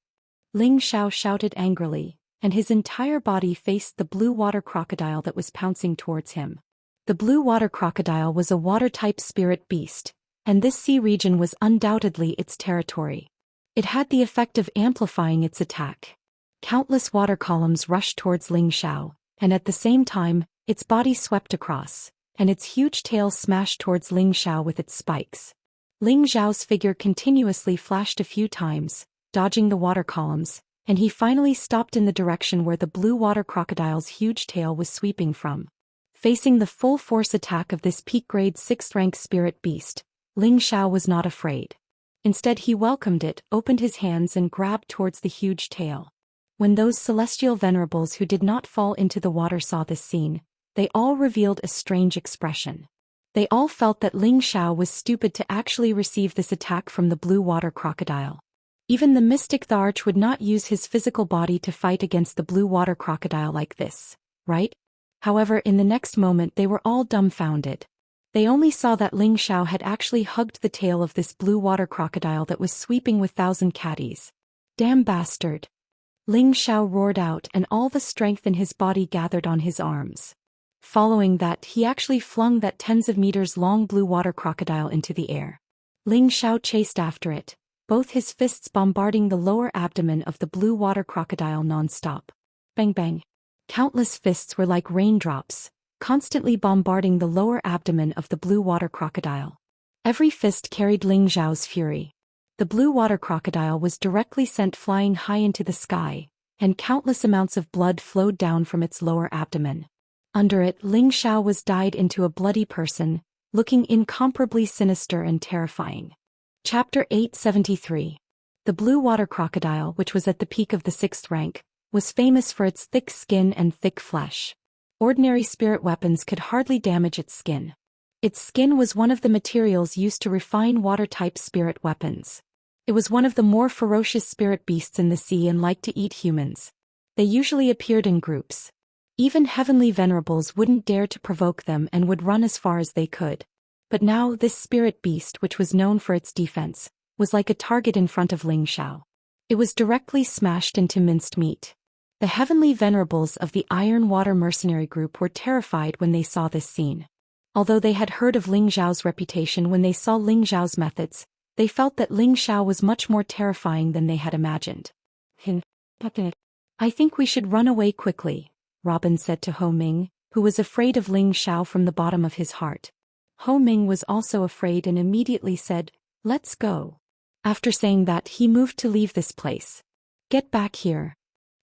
Speaker 1: Ling Xiao shouted angrily, and his entire body faced the blue water crocodile that was pouncing towards him. The blue water crocodile was a water-type spirit beast, and this sea region was undoubtedly its territory. It had the effect of amplifying its attack. Countless water columns rushed towards Ling Xiao, and at the same time, its body swept across, and its huge tail smashed towards Ling Xiao with its spikes. Ling Xiao's figure continuously flashed a few times, dodging the water columns, and he finally stopped in the direction where the blue water crocodile's huge tail was sweeping from. Facing the full force attack of this peak grade 6th rank spirit beast, Ling Xiao was not afraid. Instead, he welcomed it, opened his hands and grabbed towards the huge tail. When those celestial venerables who did not fall into the water saw this scene, they all revealed a strange expression. They all felt that Ling Xiao was stupid to actually receive this attack from the blue water crocodile. Even the mystic Tharch would not use his physical body to fight against the blue water crocodile like this, right? However, in the next moment they were all dumbfounded. They only saw that Ling Xiao had actually hugged the tail of this blue water crocodile that was sweeping with 1,000 catties. "Damn bastard!" Ling Xiao roared out, and all the strength in his body gathered on his arms. Following that, he actually flung that tens of meters long blue water crocodile into the air. Ling Xiao chased after it, both his fists bombarding the lower abdomen of the blue water crocodile non-stop. Bang bang. Countless fists were like raindrops, constantly bombarding the lower abdomen of the blue water crocodile. Every fist carried Ling Zhao's fury. The blue water crocodile was directly sent flying high into the sky, and countless amounts of blood flowed down from its lower abdomen. Under it, Ling Zhao was dyed into a bloody person, looking incomparably sinister and terrifying. Chapter 873. The blue water crocodile, which was at the peak of the 6th rank, was famous for its thick skin and thick flesh. Ordinary spirit weapons could hardly damage its skin. Its skin was one of the materials used to refine water-type spirit weapons. It was one of the more ferocious spirit beasts in the sea and liked to eat humans. They usually appeared in groups. Even heavenly venerables wouldn't dare to provoke them and would run as far as they could. But now this spirit beast, which was known for its defense, was like a target in front of Ling Zhao. It was directly smashed into minced meat. The heavenly venerables of the Iron Water Mercenary Group were terrified when they saw this scene. Although they had heard of Ling Zhao's reputation when they saw Ling Zhao's methods, they felt that Ling Zhao was much more terrifying than they had imagined. I think we should run away quickly, Robin said to Ho Ming, who was afraid of Ling Zhao from the bottom of his heart. Ho Ming was also afraid and immediately said, "Let's go." After saying that, he moved to leave this place. "Get back here."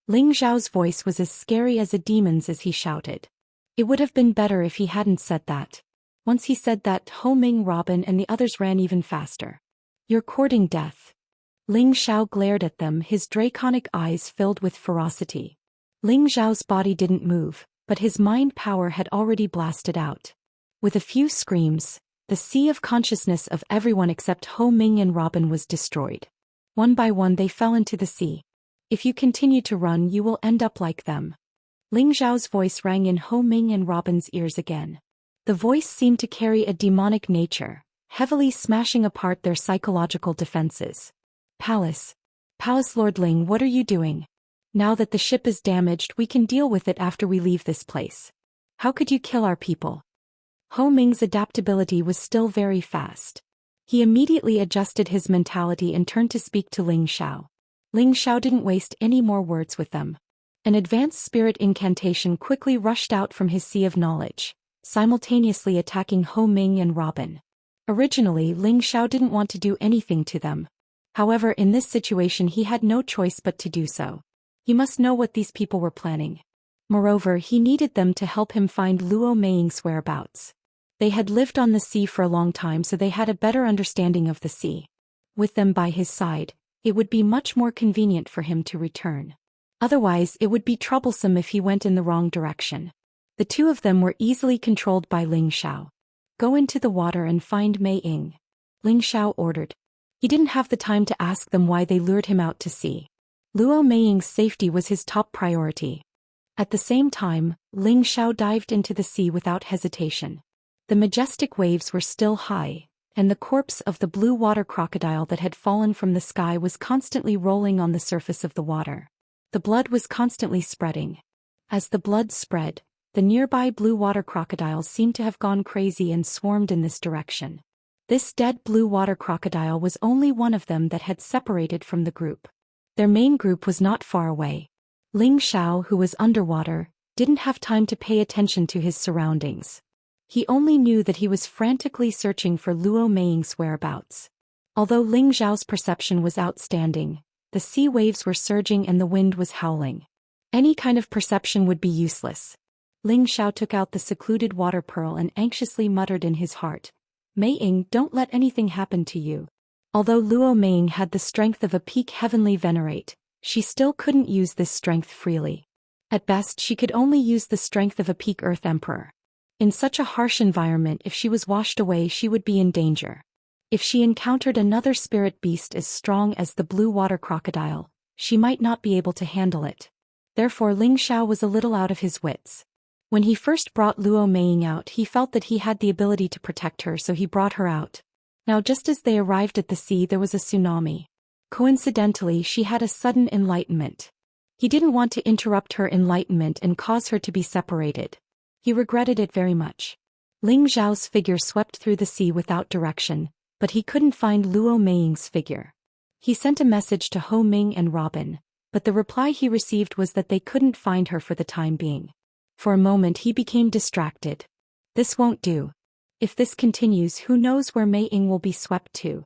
Speaker 1: Ling Zhao's voice was as scary as a demon's as he shouted. It would have been better if he hadn't said that. Once he said that, Ho Ming, Robin and the others ran even faster. "You're courting death." Ling Zhao glared at them, his draconic eyes filled with ferocity. Ling Zhao's body didn't move, but his mind power had already blasted out. With a few screams, the sea of consciousness of everyone except Ho Ming and Robin was destroyed. One by one they fell into the sea. "If you continue to run, you will end up like them." Ling Zhao's voice rang in Ho Ming and Robin's ears again. The voice seemed to carry a demonic nature, heavily smashing apart their psychological defenses. Palace Lord Ling, what are you doing? Now that the ship is damaged, we can deal with it after we leave this place. How could you kill our people?" Ho Ming's adaptability was still very fast. He immediately adjusted his mentality and turned to speak to Ling Zhao. Ling Zhao didn't waste any more words with them. An advanced spirit incantation quickly rushed out from his sea of knowledge, simultaneously attacking Ho Ming and Robin. Originally, Ling Zhao didn't want to do anything to them. However, in this situation he had no choice but to do so. He must know what these people were planning. Moreover, he needed them to help him find Luo Meiying's whereabouts. They had lived on the sea for a long time, so they had a better understanding of the sea. With them by his side, it would be much more convenient for him to return. Otherwise, it would be troublesome if he went in the wrong direction. The two of them were easily controlled by Ling Zhao. "Go into the water and find Meiying," Ling Zhao ordered. He didn't have the time to ask them why they lured him out to sea. Luo Meiying's safety was his top priority. At the same time, Ling Zhao dived into the sea without hesitation. The majestic waves were still high, and the corpse of the blue water crocodile that had fallen from the sky was constantly rolling on the surface of the water. The blood was constantly spreading. As the blood spread, the nearby blue water crocodiles seemed to have gone crazy and swarmed in this direction. This dead blue water crocodile was only one of them that had separated from the group. Their main group was not far away. Ling Zhao, who was underwater, didn't have time to pay attention to his surroundings. He only knew that he was frantically searching for Luo Meiying's whereabouts. Although Ling Zhao's perception was outstanding, the sea waves were surging and the wind was howling. Any kind of perception would be useless. Ling Zhao took out the secluded water pearl and anxiously muttered in his heart, "Meiying, don't let anything happen to you." Although Luo Meiying had the strength of a peak heavenly venerate, she still couldn't use this strength freely. At best, she could only use the strength of a peak earth emperor. In such a harsh environment, if she was washed away, she would be in danger. If she encountered another spirit beast as strong as the blue water crocodile, she might not be able to handle it. Therefore, Ling Zhao was a little out of his wits. When he first brought Luo Meiying out, he felt that he had the ability to protect her, so he brought her out. Now, just as they arrived at the sea, there was a tsunami. Coincidentally, she had a sudden enlightenment. He didn't want to interrupt her enlightenment and cause her to be separated. He regretted it very much. Ling Zhao's figure swept through the sea without direction, but he couldn't find Luo Meiying's figure. He sent a message to Ho Ming and Robin, but the reply he received was that they couldn't find her for the time being. For a moment he became distracted. This won't do. If this continues, who knows where Mei Ying will be swept to.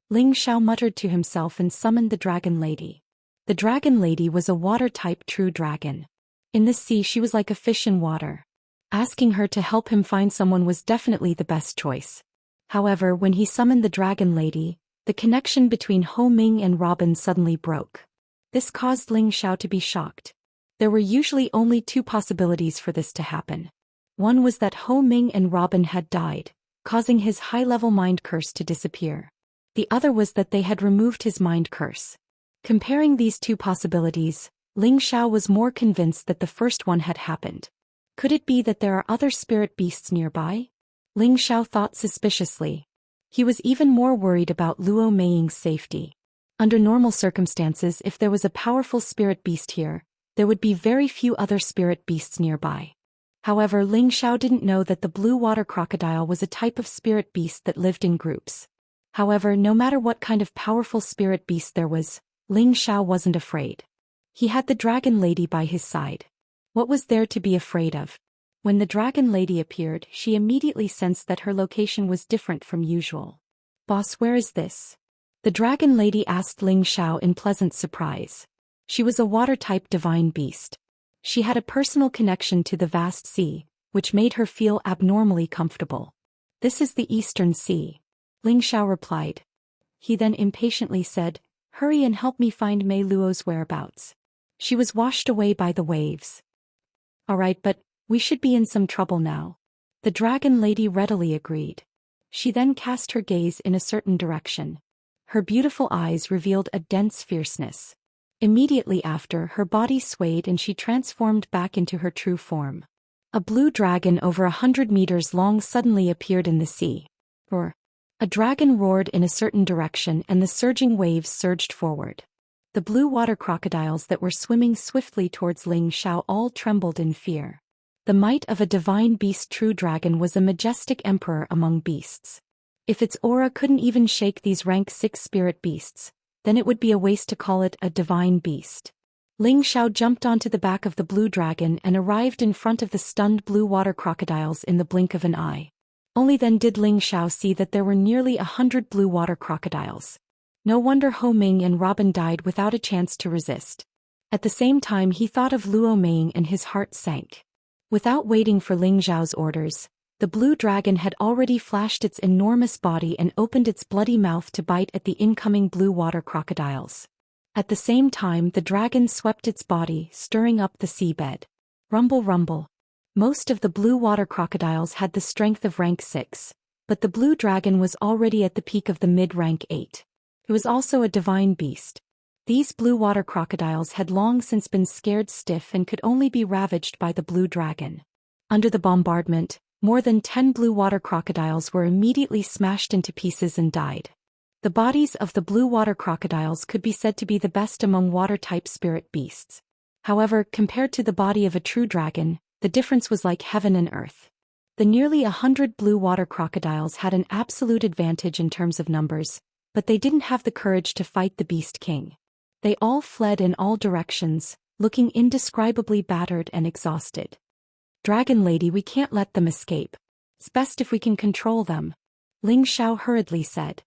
Speaker 1: Ling Xiao muttered to himself and summoned the Dragon Lady. The Dragon Lady was a water-type true dragon. In the sea she was like a fish in water. Asking her to help him find someone was definitely the best choice. However, when he summoned the Dragon Lady, the connection between Ho Ming and Robin suddenly broke. This caused Ling Xiao to be shocked. There were usually only two possibilities for this to happen. One was that Ho Ming and Robin had died, causing his high-level mind curse to disappear. The other was that they had removed his mind curse. Comparing these two possibilities, Ling Xiao was more convinced that the first one had happened. Could it be that there are other spirit beasts nearby? Ling Xiao thought suspiciously. He was even more worried about Luo Meiying's safety. Under normal circumstances, if there was a powerful spirit beast here, there would be very few other spirit beasts nearby. However, Ling Xiao didn't know that the blue water crocodile was a type of spirit beast that lived in groups. However, no matter what kind of powerful spirit beast there was, Ling Xiao wasn't afraid. He had the Dragon Lady by his side. What was there to be afraid of? When the Dragon Lady appeared, she immediately sensed that her location was different from usual. "Boss, where is this?" The Dragon Lady asked Ling Xiao in pleasant surprise. She was a water-type divine beast. She had a personal connection to the vast sea, which made her feel abnormally comfortable. "This is the Eastern Sea," Ling Xiao replied. He then impatiently said, "Hurry and help me find Mei Luo's whereabouts. She was washed away by the waves." "All right, but we should be in some trouble now." The Dragon Lady readily agreed. She then cast her gaze in a certain direction. Her beautiful eyes revealed a dense fierceness. Immediately after, her body swayed and she transformed back into her true form. A blue dragon over 100 meters long suddenly appeared in the sea. Roar. A dragon roared in a certain direction and the surging waves surged forward. The blue water crocodiles that were swimming swiftly towards Ling Xiao all trembled in fear. The might of a divine beast true dragon was a majestic emperor among beasts. If its aura couldn't even shake these rank 6 spirit beasts, then it would be a waste to call it a divine beast. Ling Xiao jumped onto the back of the blue dragon and arrived in front of the stunned blue water crocodiles in the blink of an eye. Only then did Ling Xiao see that there were nearly 100 blue water crocodiles. No wonder Ho Ming and Robin died without a chance to resist. At the same time he thought of Luo Meiying and his heart sank. Without waiting for Ling Xiao's orders, the blue dragon had already flashed its enormous body and opened its bloody mouth to bite at the incoming blue water crocodiles. At the same time the dragon swept its body, stirring up the seabed. Rumble rumble. Most of the blue water crocodiles had the strength of rank 6, but the blue dragon was already at the peak of the mid-rank 8. It was also a divine beast. These blue water crocodiles had long since been scared stiff and could only be ravaged by the blue dragon. Under the bombardment, more than 10 blue water crocodiles were immediately smashed into pieces and died. The bodies of the blue water crocodiles could be said to be the best among water-type spirit beasts. However, compared to the body of a true dragon, the difference was like heaven and earth. The nearly 100 blue water crocodiles had an absolute advantage in terms of numbers, but they didn't have the courage to fight the Beast King. They all fled in all directions, looking indescribably battered and exhausted. "Dragon Lady, we can't let them escape. It's best if we can control them," Ling Xiao hurriedly said.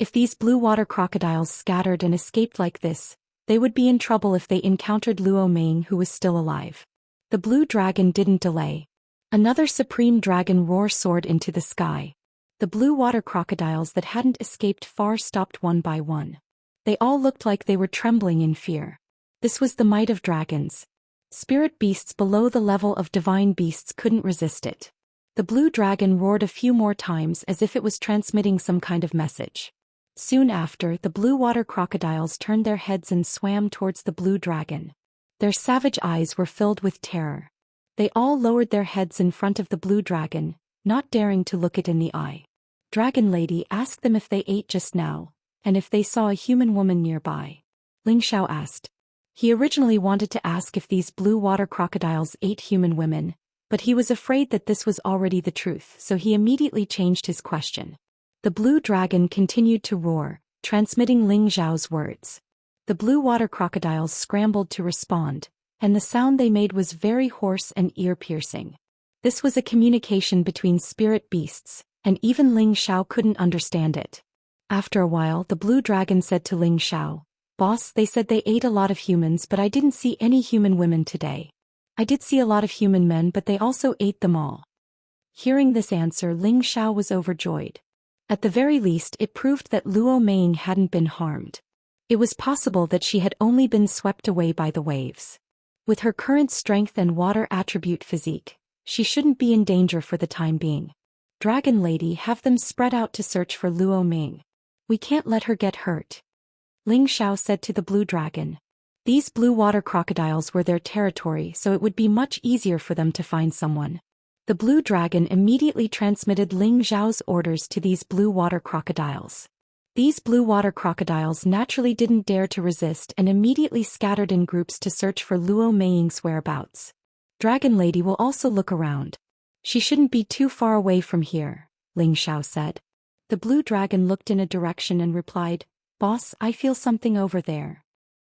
Speaker 1: If these blue water crocodiles scattered and escaped like this, they would be in trouble if they encountered Luo Meiying, who was still alive. The blue dragon didn't delay. Another supreme dragon roar soared into the sky. The blue water crocodiles that hadn't escaped far stopped one by one. They all looked like they were trembling in fear. This was the might of dragons. Spirit beasts below the level of divine beasts couldn't resist it. The blue dragon roared a few more times as if it was transmitting some kind of message. Soon after, the blue water crocodiles turned their heads and swam towards the blue dragon. Their savage eyes were filled with terror. They all lowered their heads in front of the blue dragon, not daring to look it in the eye. "Dragon Lady, ask them if they ate just now, and if they saw a human woman nearby," Ling Xiao asked. He originally wanted to ask if these blue water crocodiles ate human women, but he was afraid that this was already the truth, so he immediately changed his question. The blue dragon continued to roar, transmitting Ling Xiao's words. The blue water crocodiles scrambled to respond, and the sound they made was very hoarse and ear-piercing. This was a communication between spirit beasts, and even Ling Xiao couldn't understand it. After a while, the blue dragon said to Ling Xiao, "Boss, they said they ate a lot of humans, but I didn't see any human women today. I did see a lot of human men, but they also ate them all." Hearing this answer, Ling Xiao was overjoyed. At the very least, it proved that Luo Meng hadn't been harmed. It was possible that she had only been swept away by the waves. With her current strength and water attribute physique, she shouldn't be in danger for the time being. "Dragon Lady, have them spread out to search for Luo Meng. We can't let her get hurt," Ling Xiao said to the blue dragon. These blue water crocodiles were their territory, so it would be much easier for them to find someone. The blue dragon immediately transmitted Ling Xiao's orders to these blue water crocodiles. These blue water crocodiles naturally didn't dare to resist and immediately scattered in groups to search for Luo Meng's whereabouts. "Dragon Lady will also look around. She shouldn't be too far away from here," Ling Xiao said. The blue dragon looked in a direction and replied, "Boss, I feel something over there."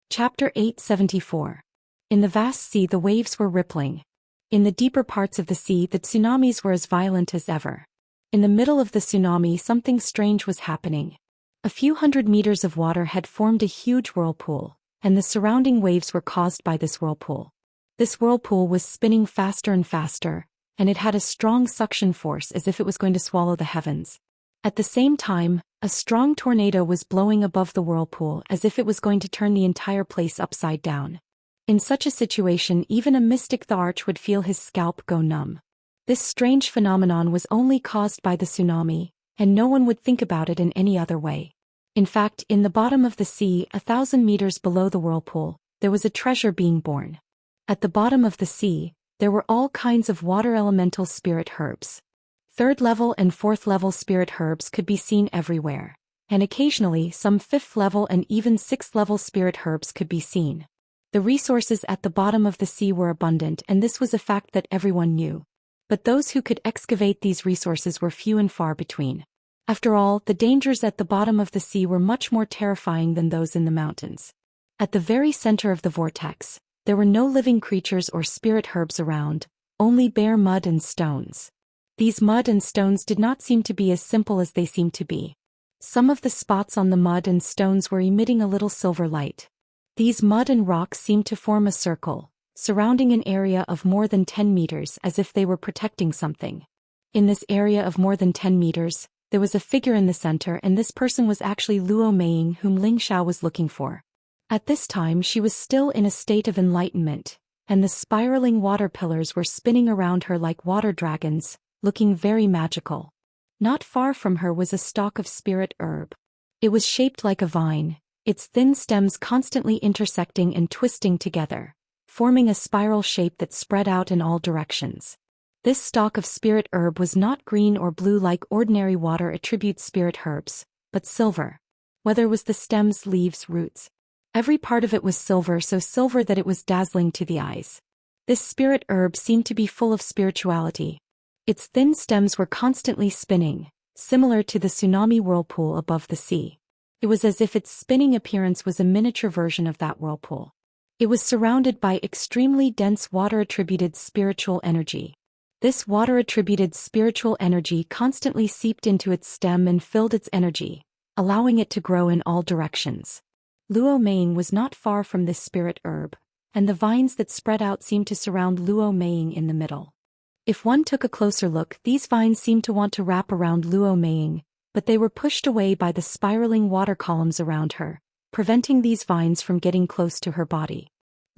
Speaker 1: Chapter 874. In the vast sea, the waves were rippling. In the deeper parts of the sea, the tsunamis were as violent as ever. In the middle of the tsunami, something strange was happening. A few hundred meters of water had formed a huge whirlpool, and the surrounding waves were caused by this whirlpool. This whirlpool was spinning faster and faster, and it had a strong suction force as if it was going to swallow the heavens. At the same time, a strong tornado was blowing above the whirlpool as if it was going to turn the entire place upside down. In such a situation, even a mystic the arch would feel his scalp go numb. This strange phenomenon was only caused by the tsunami, and no one would think about it in any other way. In fact, in the bottom of the sea, 1,000 meters below the whirlpool, there was a treasure being born. At the bottom of the sea, there were all kinds of water elemental spirit herbs. 3rd level and 4th level spirit herbs could be seen everywhere, and occasionally some 5th level and even 6th level spirit herbs could be seen. The resources at the bottom of the sea were abundant, and this was a fact that everyone knew. But those who could excavate these resources were few and far between. After all, the dangers at the bottom of the sea were much more terrifying than those in the mountains. At the very center of the vortex, there were no living creatures or spirit herbs around, only bare mud and stones. These mud and stones did not seem to be as simple as they seemed to be. Some of the spots on the mud and stones were emitting a little silver light. These mud and rocks seemed to form a circle, surrounding an area of more than 10 meters as if they were protecting something. In this area of more than 10 meters, there was a figure in the center, and this person was actually Luo Meng, whom Ling Xiao was looking for. At this time, she was still in a state of enlightenment, and the spiraling water pillars were spinning around her like water dragons, looking very magical. Not far from her was a stalk of spirit herb. It was shaped like a vine, its thin stems constantly intersecting and twisting together, forming a spiral shape that spread out in all directions. This stalk of spirit herb was not green or blue like ordinary water attribute spirit herbs, but silver. Whether it was the stems, leaves, roots, every part of it was silver, so silver that it was dazzling to the eyes. This spirit herb seemed to be full of spirituality. Its thin stems were constantly spinning, similar to the tsunami whirlpool above the sea. It was as if its spinning appearance was a miniature version of that whirlpool. It was surrounded by extremely dense water-attributed spiritual energy. This water-attributed spiritual energy constantly seeped into its stem and filled its energy, allowing it to grow in all directions. Luo Meng was not far from this spirit herb, and the vines that spread out seemed to surround Luo Meng in the middle. If one took a closer look, these vines seemed to want to wrap around Luo Meng, but they were pushed away by the spiraling water columns around her, preventing these vines from getting close to her body.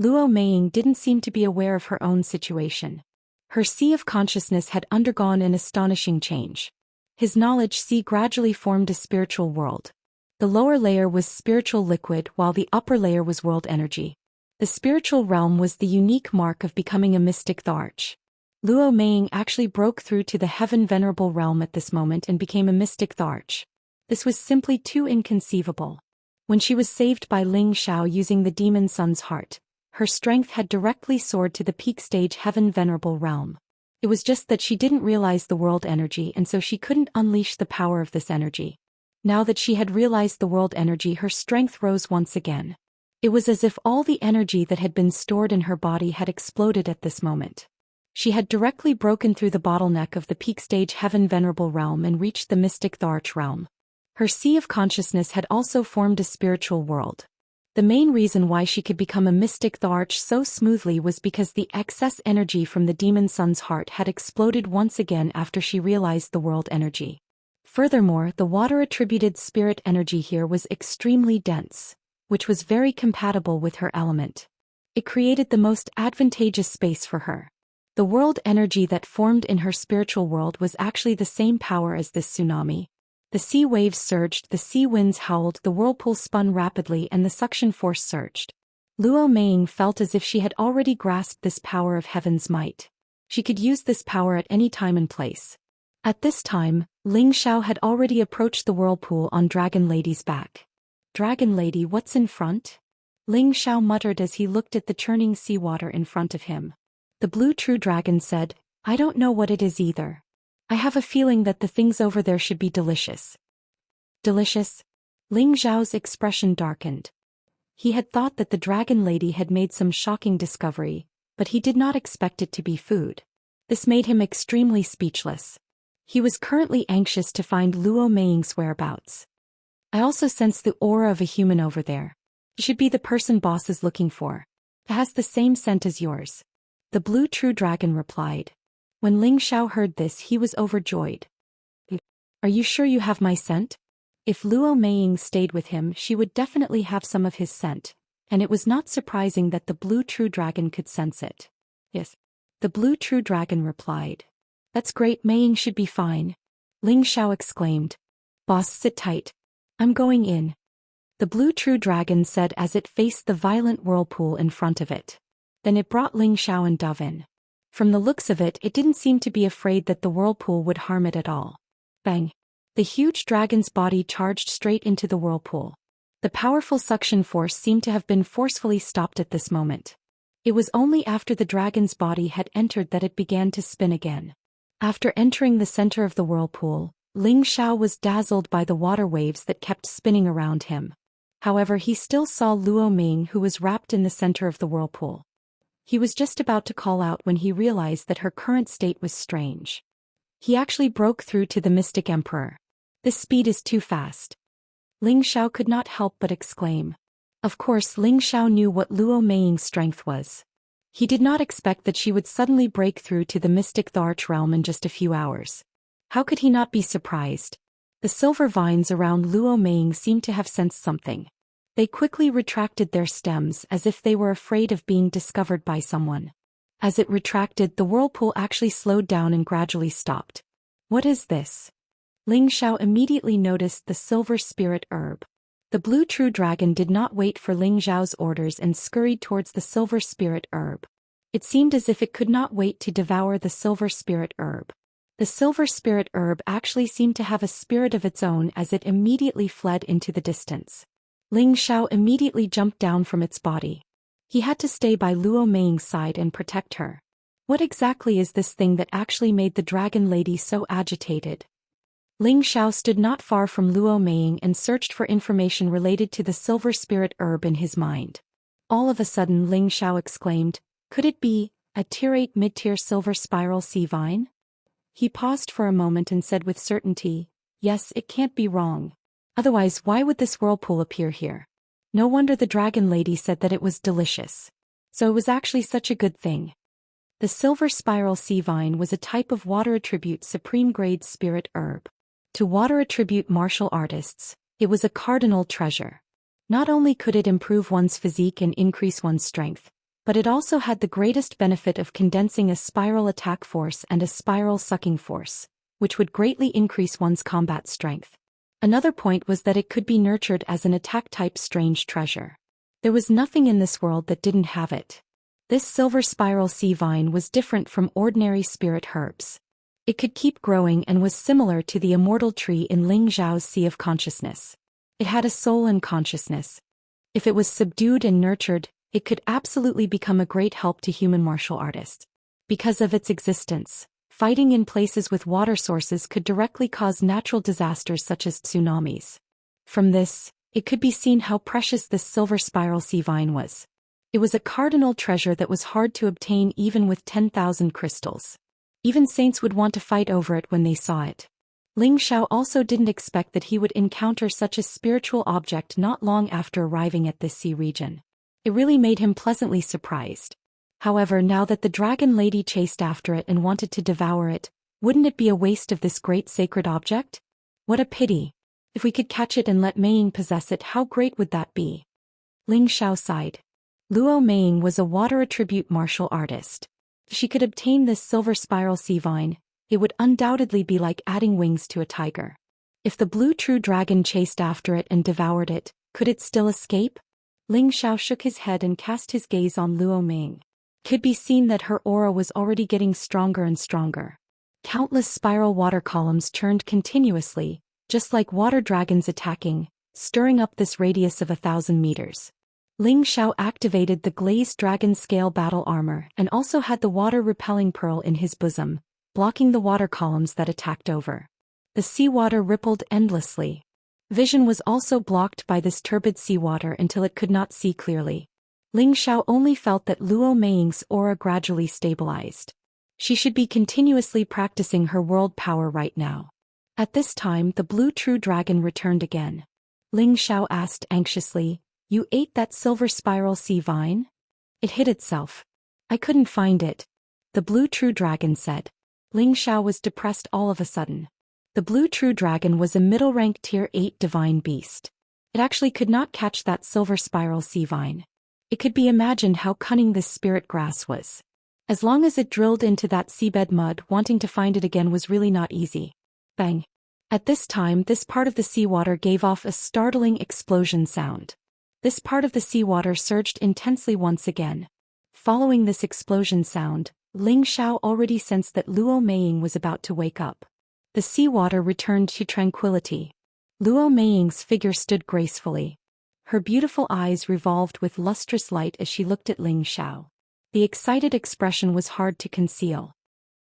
Speaker 1: Luo Meng didn't seem to be aware of her own situation. Her sea of consciousness had undergone an astonishing change. His knowledge sea gradually formed a spiritual world. The lower layer was spiritual liquid, while the upper layer was world energy. The spiritual realm was the unique mark of becoming a mystic the arch. Luo Meng actually broke through to the heaven venerable realm at this moment and became a mystic the arch. This was simply too inconceivable. When she was saved by Ling Xiao using the demon sun's heart, her strength had directly soared to the peak stage heaven venerable realm. It was just that she didn't realize the world energy, and so she couldn't unleash the power of this energy. Now that she had realized the world energy, her strength rose once again. It was as if all the energy that had been stored in her body had exploded at this moment. She had directly broken through the bottleneck of the peak stage Heaven Venerable realm and reached the mystic Tharch realm. Her sea of consciousness had also formed a spiritual world. The main reason why she could become a mystic Tharch so smoothly was because the excess energy from the demon sun's heart had exploded once again after she realized the world energy. Furthermore, the water-attributed spirit energy here was extremely dense, which was very compatible with her element. It created the most advantageous space for her. The world energy that formed in her spiritual world was actually the same power as this tsunami. The sea waves surged, the sea winds howled, the whirlpool spun rapidly, and the suction force surged. Luo Meiying felt as if she had already grasped this power of heaven's might. She could use this power at any time and place. At this time, Ling Xiao had already approached the whirlpool on Dragon Lady's back. "Dragon Lady, what's in front?" Ling Xiao muttered as he looked at the churning seawater in front of him. The blue true dragon said, "I don't know what it is either. I have a feeling that the things over there should be delicious." Delicious? Ling Xiao's expression darkened. He had thought that the Dragon Lady had made some shocking discovery, but he did not expect it to be food. This made him extremely speechless. He was currently anxious to find Luo Meiying's whereabouts. "I also sense the aura of a human over there. It should be the person boss is looking for. It has the same scent as yours." The blue true dragon replied. When Ling Xiao heard this, he was overjoyed. "Are you sure you have my scent?" If Luo Meiying stayed with him, she would definitely have some of his scent, and it was not surprising that the blue true dragon could sense it. "Yes." The blue true dragon replied. "That's great, Meiying should be fine." Ling Xiao exclaimed. "Boss, sit tight. I'm going in." The blue true dragon said as it faced the violent whirlpool in front of it. Then it brought Ling Xiao and Dove in. From the looks of it, it didn't seem to be afraid that the whirlpool would harm it at all. Bang! The huge dragon's body charged straight into the whirlpool. The powerful suction force seemed to have been forcefully stopped at this moment. It was only after the dragon's body had entered that it began to spin again. After entering the center of the whirlpool, Ling Xiao was dazzled by the water waves that kept spinning around him. However, he still saw Luo Meiying, who was wrapped in the center of the whirlpool. He was just about to call out when he realized that her current state was strange. He actually broke through to the Mystic Emperor. "This speed is too fast." Ling Xiao could not help but exclaim. Of course, Ling Xiao knew what Luo Meiying's strength was. He did not expect that she would suddenly break through to the mystic Tharch realm in just a few hours. How could he not be surprised? The silver vines around Luo Meiying seemed to have sensed something. They quickly retracted their stems as if they were afraid of being discovered by someone. As it retracted, the whirlpool actually slowed down and gradually stopped. "What is this?" Ling Xiao immediately noticed the silver spirit herb. The blue true dragon did not wait for Ling Xiao's orders and scurried towards the silver spirit herb. It seemed as if it could not wait to devour the silver spirit herb. The silver spirit herb actually seemed to have a spirit of its own as it immediately fled into the distance. Ling Xiao immediately jumped down from its body. He had to stay by Luo Meiying's side and protect her. What exactly is this thing that actually made the Dragon Lady so agitated? Ling Xiao stood not far from Luo Meiying and searched for information related to the silver spirit herb in his mind. All of a sudden Ling Xiao exclaimed, "Could it be a tier-8 mid-tier silver spiral sea vine?" He paused for a moment and said with certainty, "Yes, it can't be wrong. Otherwise, why would this whirlpool appear here? No wonder the Dragon Lady said that it was delicious. So it was actually such a good thing." The silver spiral sea vine was a type of water attribute supreme grade spirit herb. To water attribute martial artists, it was a cardinal treasure. Not only could it improve one's physique and increase one's strength, but it also had the greatest benefit of condensing a spiral attack force and a spiral sucking force, which would greatly increase one's combat strength. Another point was that it could be nurtured as an attack-type strange treasure. There was nothing in this world that didn't have it. This silver spiral sea vine was different from ordinary spirit herbs. It could keep growing and was similar to the immortal tree in Ling Zhao's Sea of Consciousness. It had a soul and consciousness. If it was subdued and nurtured, it could absolutely become a great help to human martial artists. Because of its existence, fighting in places with water sources could directly cause natural disasters such as tsunamis. From this, it could be seen how precious this silver spiral sea vine was. It was a cardinal treasure that was hard to obtain even with 10,000 crystals. Even saints would want to fight over it when they saw it. Ling Xiao also didn't expect that he would encounter such a spiritual object not long after arriving at this sea region. It really made him pleasantly surprised. However, now that the dragon lady chased after it and wanted to devour it, wouldn't it be a waste of this great sacred object? What a pity. If we could catch it and let Meiying possess it, how great would that be? Ling Xiao sighed. Luo Meiying was a water attribute martial artist. If she could obtain this silver spiral sea vine, it would undoubtedly be like adding wings to a tiger. If the blue true dragon chased after it and devoured it, could it still escape? Ling Xiao shook his head and cast his gaze on Luo Meiying. It could be seen that her aura was already getting stronger and stronger. Countless spiral water columns churned continuously, just like water dragons attacking, stirring up this radius of 1,000 meters. Ling Xiao activated the glazed dragon scale battle armor and also had the water-repelling pearl in his bosom, blocking the water columns that attacked over. The seawater rippled endlessly. Vision was also blocked by this turbid seawater until it could not see clearly. Ling Xiao only felt that Luo Meiying's aura gradually stabilized. She should be continuously practicing her world power right now. At this time, the blue true dragon returned again. Ling Xiao asked anxiously, "You ate that silver spiral sea vine?" "It hid itself. I couldn't find it," the blue true dragon said. Ling Xiao was depressed all of a sudden. The blue true dragon was a middle-rank tier 8 divine beast. It actually could not catch that silver spiral sea vine. It could be imagined how cunning this spirit grass was. As long as it drilled into that seabed mud, wanting to find it again was really not easy. Bang! At this time, this part of the seawater gave off a startling explosion sound. This part of the seawater surged intensely once again. Following this explosion sound, Ling Xiao already sensed that Luo Meiying was about to wake up. The seawater returned to tranquility. Luo Meiying's figure stood gracefully. Her beautiful eyes revolved with lustrous light as she looked at Ling Xiao. The excited expression was hard to conceal.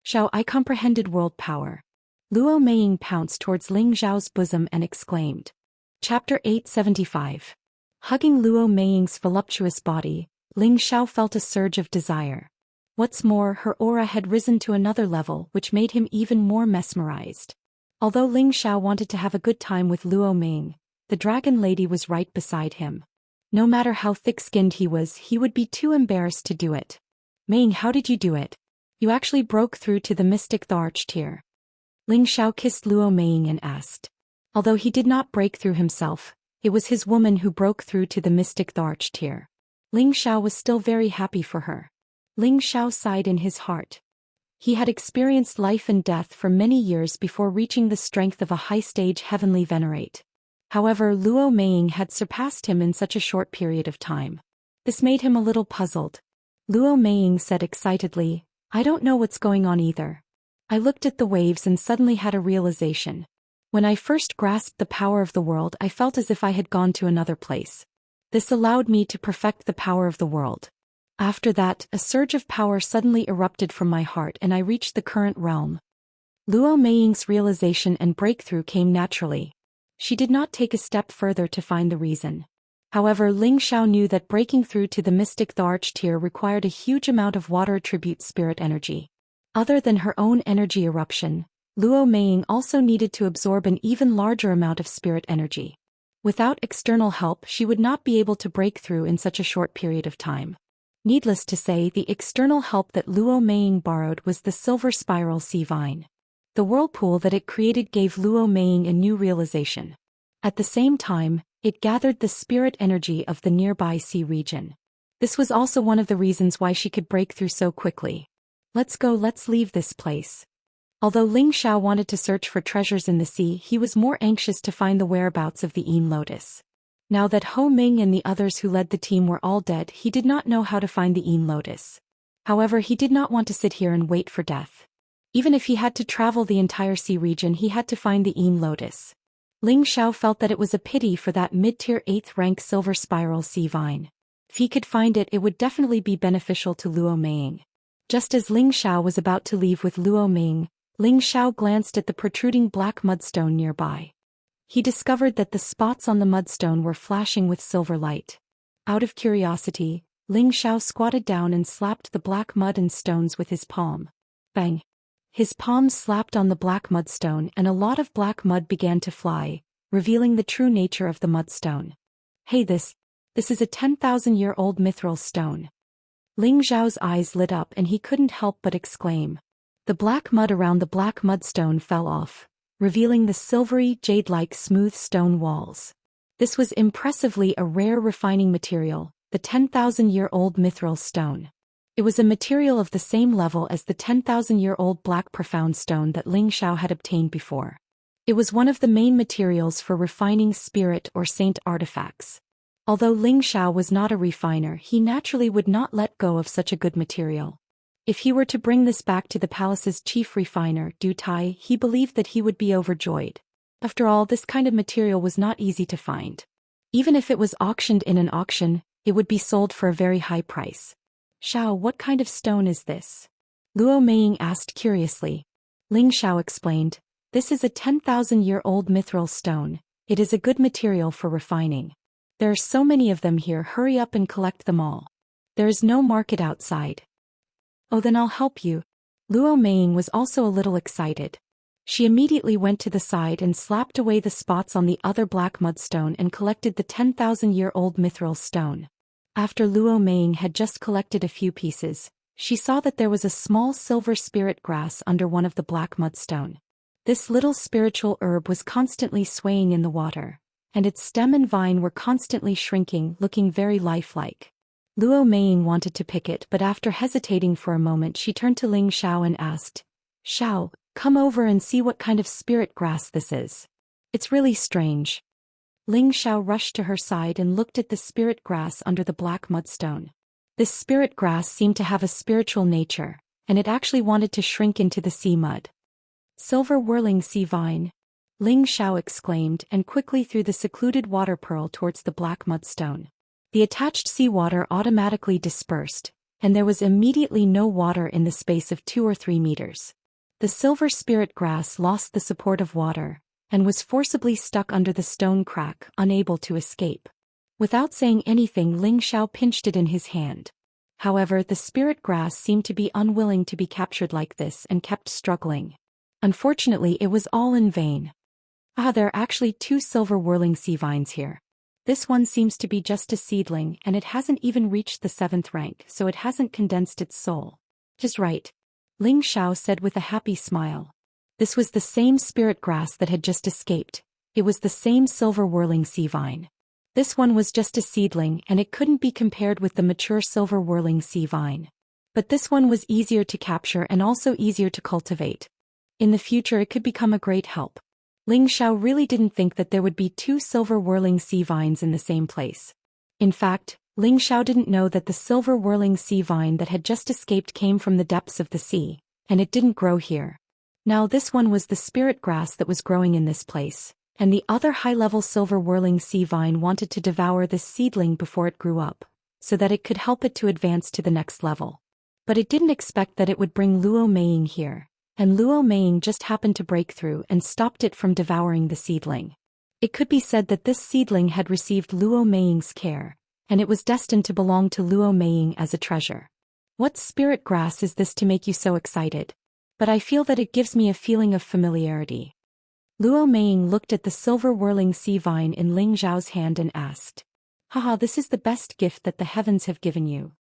Speaker 1: "Xiao, I comprehended world power." Luo Meiying pounced towards Ling Xiao's bosom and exclaimed. Chapter 875. Hugging Luo Meiying's voluptuous body, Ling Xiao felt a surge of desire. What's more, her aura had risen to another level, which made him even more mesmerized. Although Ling Xiao wanted to have a good time with Luo Meiying, the dragon lady was right beside him. No matter how thick-skinned he was, he would be too embarrassed to do it. "Meiying, how did you do it? You actually broke through to the mystic Tharch tier." Ling Xiao kissed Luo Meiying and asked. Although he did not break through himself, it was his woman who broke through to the mystic Tharch tier. Ling Xiao was still very happy for her. Ling Xiao sighed in his heart. He had experienced life and death for many years before reaching the strength of a high-stage heavenly venerate. However, Luo Meiying had surpassed him in such a short period of time. This made him a little puzzled. Luo Meiying said excitedly, "I don't know what's going on either. I looked at the waves and suddenly had a realization. When I first grasped the power of the world, I felt as if I had gone to another place. This allowed me to perfect the power of the world. After that, a surge of power suddenly erupted from my heart and I reached the current realm." Luo Meiying's realization and breakthrough came naturally. She did not take a step further to find the reason. However, Ling Xiao knew that breaking through to the mystic Tharch tier required a huge amount of water attribute spirit energy. Other than her own energy eruption, Luo Meiying also needed to absorb an even larger amount of spirit energy. Without external help, she would not be able to break through in such a short period of time. Needless to say, the external help that Luo Meiying borrowed was the silver spiral sea vine. The whirlpool that it created gave Luo Meiying a new realization. At the same time, it gathered the spirit energy of the nearby sea region. This was also one of the reasons why she could break through so quickly. "Let's go, let's leave this place." Although Ling Xiao wanted to search for treasures in the sea, he was more anxious to find the whereabouts of the Yin Lotus. Now that Ho Ming and the others who led the team were all dead, he did not know how to find the Yin Lotus. However, he did not want to sit here and wait for death. Even if he had to travel the entire sea region, he had to find the Yin Lotus. Ling Xiao felt that it was a pity for that mid-tier 8th rank silver spiral sea vine. If he could find it, it would definitely be beneficial to Luo Meiying. Just as Ling Xiao was about to leave with Luo Meiying, Ling Xiao glanced at the protruding black mudstone nearby. He discovered that the spots on the mudstone were flashing with silver light. Out of curiosity, Ling Xiao squatted down and slapped the black mud and stones with his palm. Bang! His palm slapped on the black mudstone and a lot of black mud began to fly, revealing the true nature of the mudstone. Hey, this is a 10,000-year-old mithril stone. Ling Xiao's eyes lit up and he couldn't help but exclaim. The black mud around the black mudstone fell off, revealing the silvery, jade-like smooth stone walls. This was impressively a rare refining material, the 10,000-year-old mithril stone. It was a material of the same level as the 10,000-year-old black profound stone that Ling Xiao had obtained before. It was one of the main materials for refining spirit or saint artifacts. Although Ling Xiao was not a refiner, he naturally would not let go of such a good material. If he were to bring this back to the palace's chief refiner, Du Tai, he believed that he would be overjoyed. After all, this kind of material was not easy to find. Even if it was auctioned in an auction, it would be sold for a very high price. Xiao, what kind of stone is this? Luo Meiying asked curiously. Ling Xiao explained, this is a 10,000-year-old mithril stone. It is a good material for refining. There are so many of them here, hurry up and collect them all. There is no market outside. Oh, then I'll help you. Luo Meiying was also a little excited. She immediately went to the side and slapped away the spots on the other black mudstone and collected the 10,000-year-old mithril stone. After Luo Meiying had just collected a few pieces, she saw that there was a small silver spirit grass under one of the black mudstone. This little spiritual herb was constantly swaying in the water, and its stem and vine were constantly shrinking, looking very lifelike. Luo Meiying wanted to pick it, but after hesitating for a moment she turned to Ling Xiao and asked, Xiao, come over and see what kind of spirit grass this is. It's really strange. Ling Xiao rushed to her side and looked at the spirit grass under the black mudstone. This spirit grass seemed to have a spiritual nature, and it actually wanted to shrink into the sea mud. Silver whirling sea vine. Ling Xiao exclaimed and quickly threw the secluded water pearl towards the black mudstone. The attached seawater automatically dispersed, and there was immediately no water in the space of 2 or 3 meters. The silver spirit grass lost the support of water, and was forcibly stuck under the stone crack, unable to escape. Without saying anything, Ling Xiao pinched it in his hand. However, the spirit grass seemed to be unwilling to be captured like this and kept struggling. Unfortunately, it was all in vain. There are actually 2 silver whirling sea vines here. This one seems to be just a seedling and it hasn't even reached the 7th rank, so it hasn't condensed its soul. Just right. Ling Xiao said with a happy smile. This was the same spirit grass that had just escaped. It was the same silver whirling sea vine. This one was just a seedling and it couldn't be compared with the mature silver whirling sea vine. But this one was easier to capture and also easier to cultivate. In the future it could become a great help. Ling Xiao really didn't think that there would be 2 silver whirling sea vines in the same place. In fact, Ling Xiao didn't know that the silver whirling sea vine that had just escaped came from the depths of the sea, and it didn't grow here. Now this one was the spirit grass that was growing in this place, and the other high-level silver whirling sea vine wanted to devour this seedling before it grew up, so that it could help it to advance to the next level. But it didn't expect that it would bring Luo Meiying here. And Luo Meiying just happened to break through and stopped it from devouring the seedling. It could be said that this seedling had received Luo Meiying's care, and it was destined to belong to Luo Meiying as a treasure. What spirit grass is this to make you so excited? But I feel that it gives me a feeling of familiarity. Luo Meiying looked at the silver whirling sea vine in Ling Xiao's hand and asked, Haha, this is the best gift that the heavens have given you.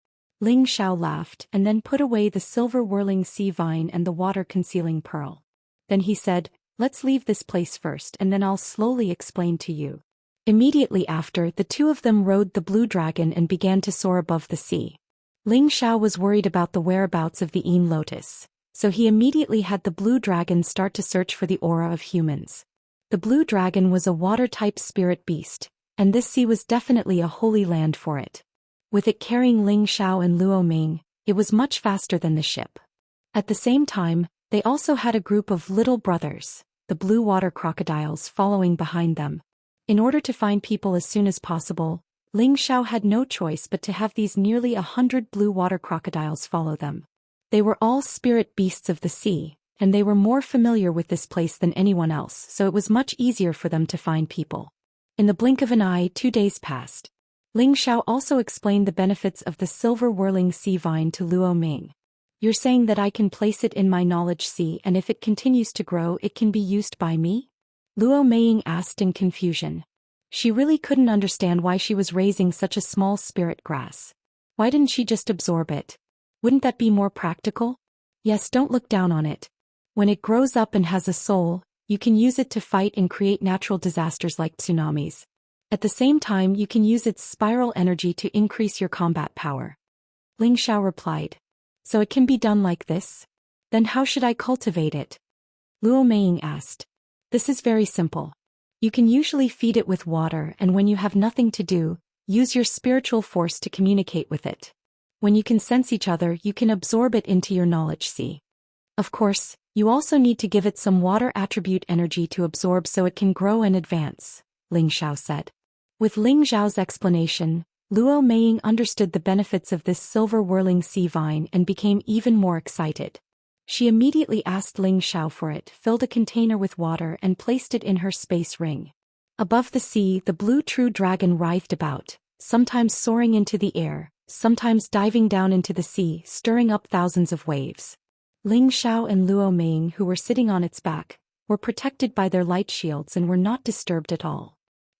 Speaker 1: Ling Xiao laughed and then put away the silver whirling sea vine and the water-concealing pearl. Then he said, let's leave this place first and then I'll slowly explain to you. Immediately after, the 2 of them rode the blue dragon and began to soar above the sea. Ling Xiao was worried about the whereabouts of the Yin Lotus, so he immediately had the blue dragon start to search for the aura of humans. The blue dragon was a water-type spirit beast, and this sea was definitely a holy land for it. With it carrying Ling Xiao and Luo Meiying, it was much faster than the ship. At the same time, they also had a group of little brothers, the blue water crocodiles, following behind them. In order to find people as soon as possible, Ling Xiao had no choice but to have these nearly 100 blue water crocodiles follow them. They were all spirit beasts of the sea, and they were more familiar with this place than anyone else, so it was much easier for them to find people. In the blink of an eye, 2 days passed. Ling Xiao also explained the benefits of the silver whirling sea vine to Luo Ming. You're saying that I can place it in my knowledge sea and if it continues to grow it can be used by me? Luo Ming asked in confusion. She really couldn't understand why she was raising such a small spirit grass. Why didn't she just absorb it? Wouldn't that be more practical? Yes, don't look down on it. When it grows up and has a soul, you can use it to fight and create natural disasters like tsunamis. At the same time you can use its spiral energy to increase your combat power. Ling Xiao replied. So it can be done like this? Then how should I cultivate it? Luo Ming asked. This is very simple. You can usually feed it with water and when you have nothing to do, use your spiritual force to communicate with it. When you can sense each other you can absorb it into your knowledge sea. Of course, you also need to give it some water attribute energy to absorb so it can grow and advance, Ling Xiao said. With Ling Xiao's explanation, Luo Ming understood the benefits of this silver whirling sea vine and became even more excited. She immediately asked Ling Xiao for it, filled a container with water and placed it in her space ring. Above the sea, the blue true dragon writhed about, sometimes soaring into the air, sometimes diving down into the sea, stirring up thousands of waves. Ling Xiao and Luo Ming, who were sitting on its back, were protected by their light shields and were not disturbed at all.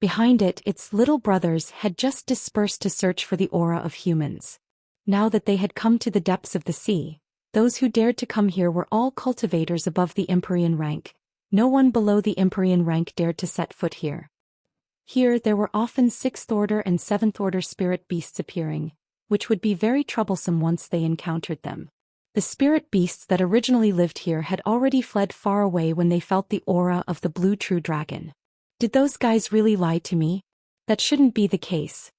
Speaker 1: Behind it, its little brothers had just dispersed to search for the aura of humans. Now that they had come to the depths of the sea, those who dared to come here were all cultivators above the Empyrean rank. No one below the Empyrean rank dared to set foot here. Here there were often 6th order and 7th order spirit beasts appearing, which would be very troublesome once they encountered them. The spirit beasts that originally lived here had already fled far away when they felt the aura of the blue true dragon. Did those guys really lie to me? That shouldn't be the case.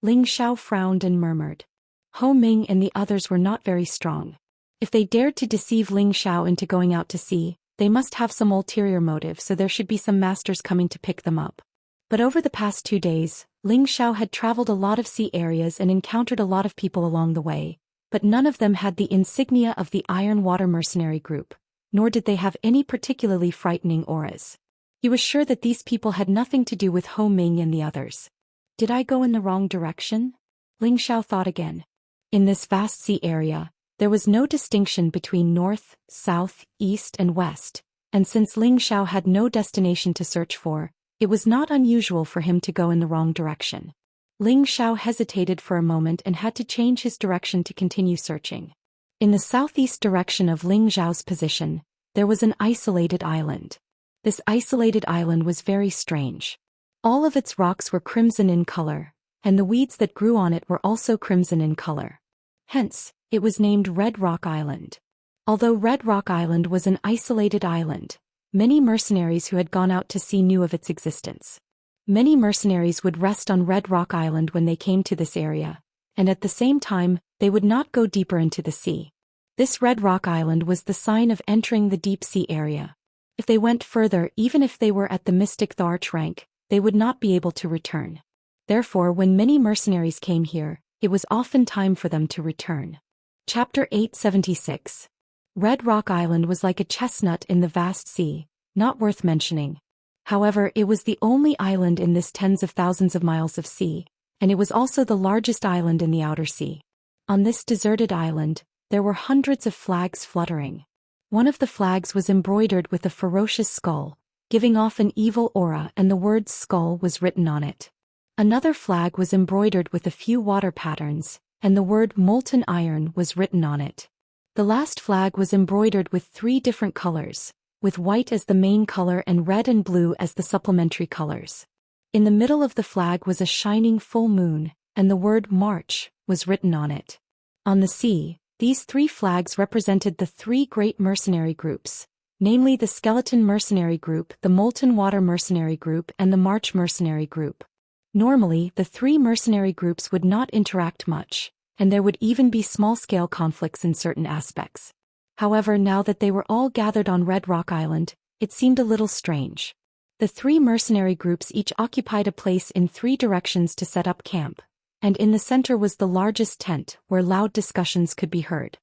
Speaker 1: Ling Xiao frowned and murmured. Ho Ming and the others were not very strong. If they dared to deceive Ling Xiao into going out to sea, they must have some ulterior motive, so there should be some masters coming to pick them up. But over the past 2 days, Ling Xiao had traveled a lot of sea areas and encountered a lot of people along the way, but none of them had the insignia of the Iron Water Mercenary Group, nor did they have any particularly frightening auras. He was sure that these people had nothing to do with Ho Ming and the others. Did I go in the wrong direction? Ling Xiao thought again. In this vast sea area, there was no distinction between north, south, east and west, and since Ling Xiao had no destination to search for, it was not unusual for him to go in the wrong direction. Ling Xiao hesitated for a moment and had to change his direction to continue searching. In the southeast direction of Ling Xiao's position, there was an isolated island. This isolated island was very strange. All of its rocks were crimson in color, and the weeds that grew on it were also crimson in color. Hence, it was named Red Rock Island. Although Red Rock Island was an isolated island, many mercenaries who had gone out to sea knew of its existence. Many mercenaries would rest on Red Rock Island when they came to this area, and at the same time, they would not go deeper into the sea. This Red Rock Island was the sign of entering the deep sea area. If they went further, even if they were at the Mystic Tharch rank, they would not be able to return. Therefore, when many mercenaries came here, it was often time for them to return. Chapter 876. Red Rock Island was like a chestnut in the vast sea, not worth mentioning. However, it was the only island in this tens of thousands of miles of sea, and it was also the largest island in the outer sea. On this deserted island, there were hundreds of flags fluttering. One of the flags was embroidered with a ferocious skull, giving off an evil aura, and the word skull was written on it. Another flag was embroidered with a few water patterns, and the word molten iron was written on it. The last flag was embroidered with 3 different colors, with white as the main color and red and blue as the supplementary colors. In the middle of the flag was a shining full moon, and the word March was written on it. On the sea, these 3 flags represented the 3 great mercenary groups, namely the Skeleton Mercenary Group, the Molten Water Mercenary Group, and the March Mercenary Group. Normally, the 3 mercenary groups would not interact much, and there would even be small-scale conflicts in certain aspects. However, now that they were all gathered on Red Rock Island, it seemed a little strange. The 3 mercenary groups each occupied a place in 3 directions to set up camp, and in the center was the largest tent, where loud discussions could be heard.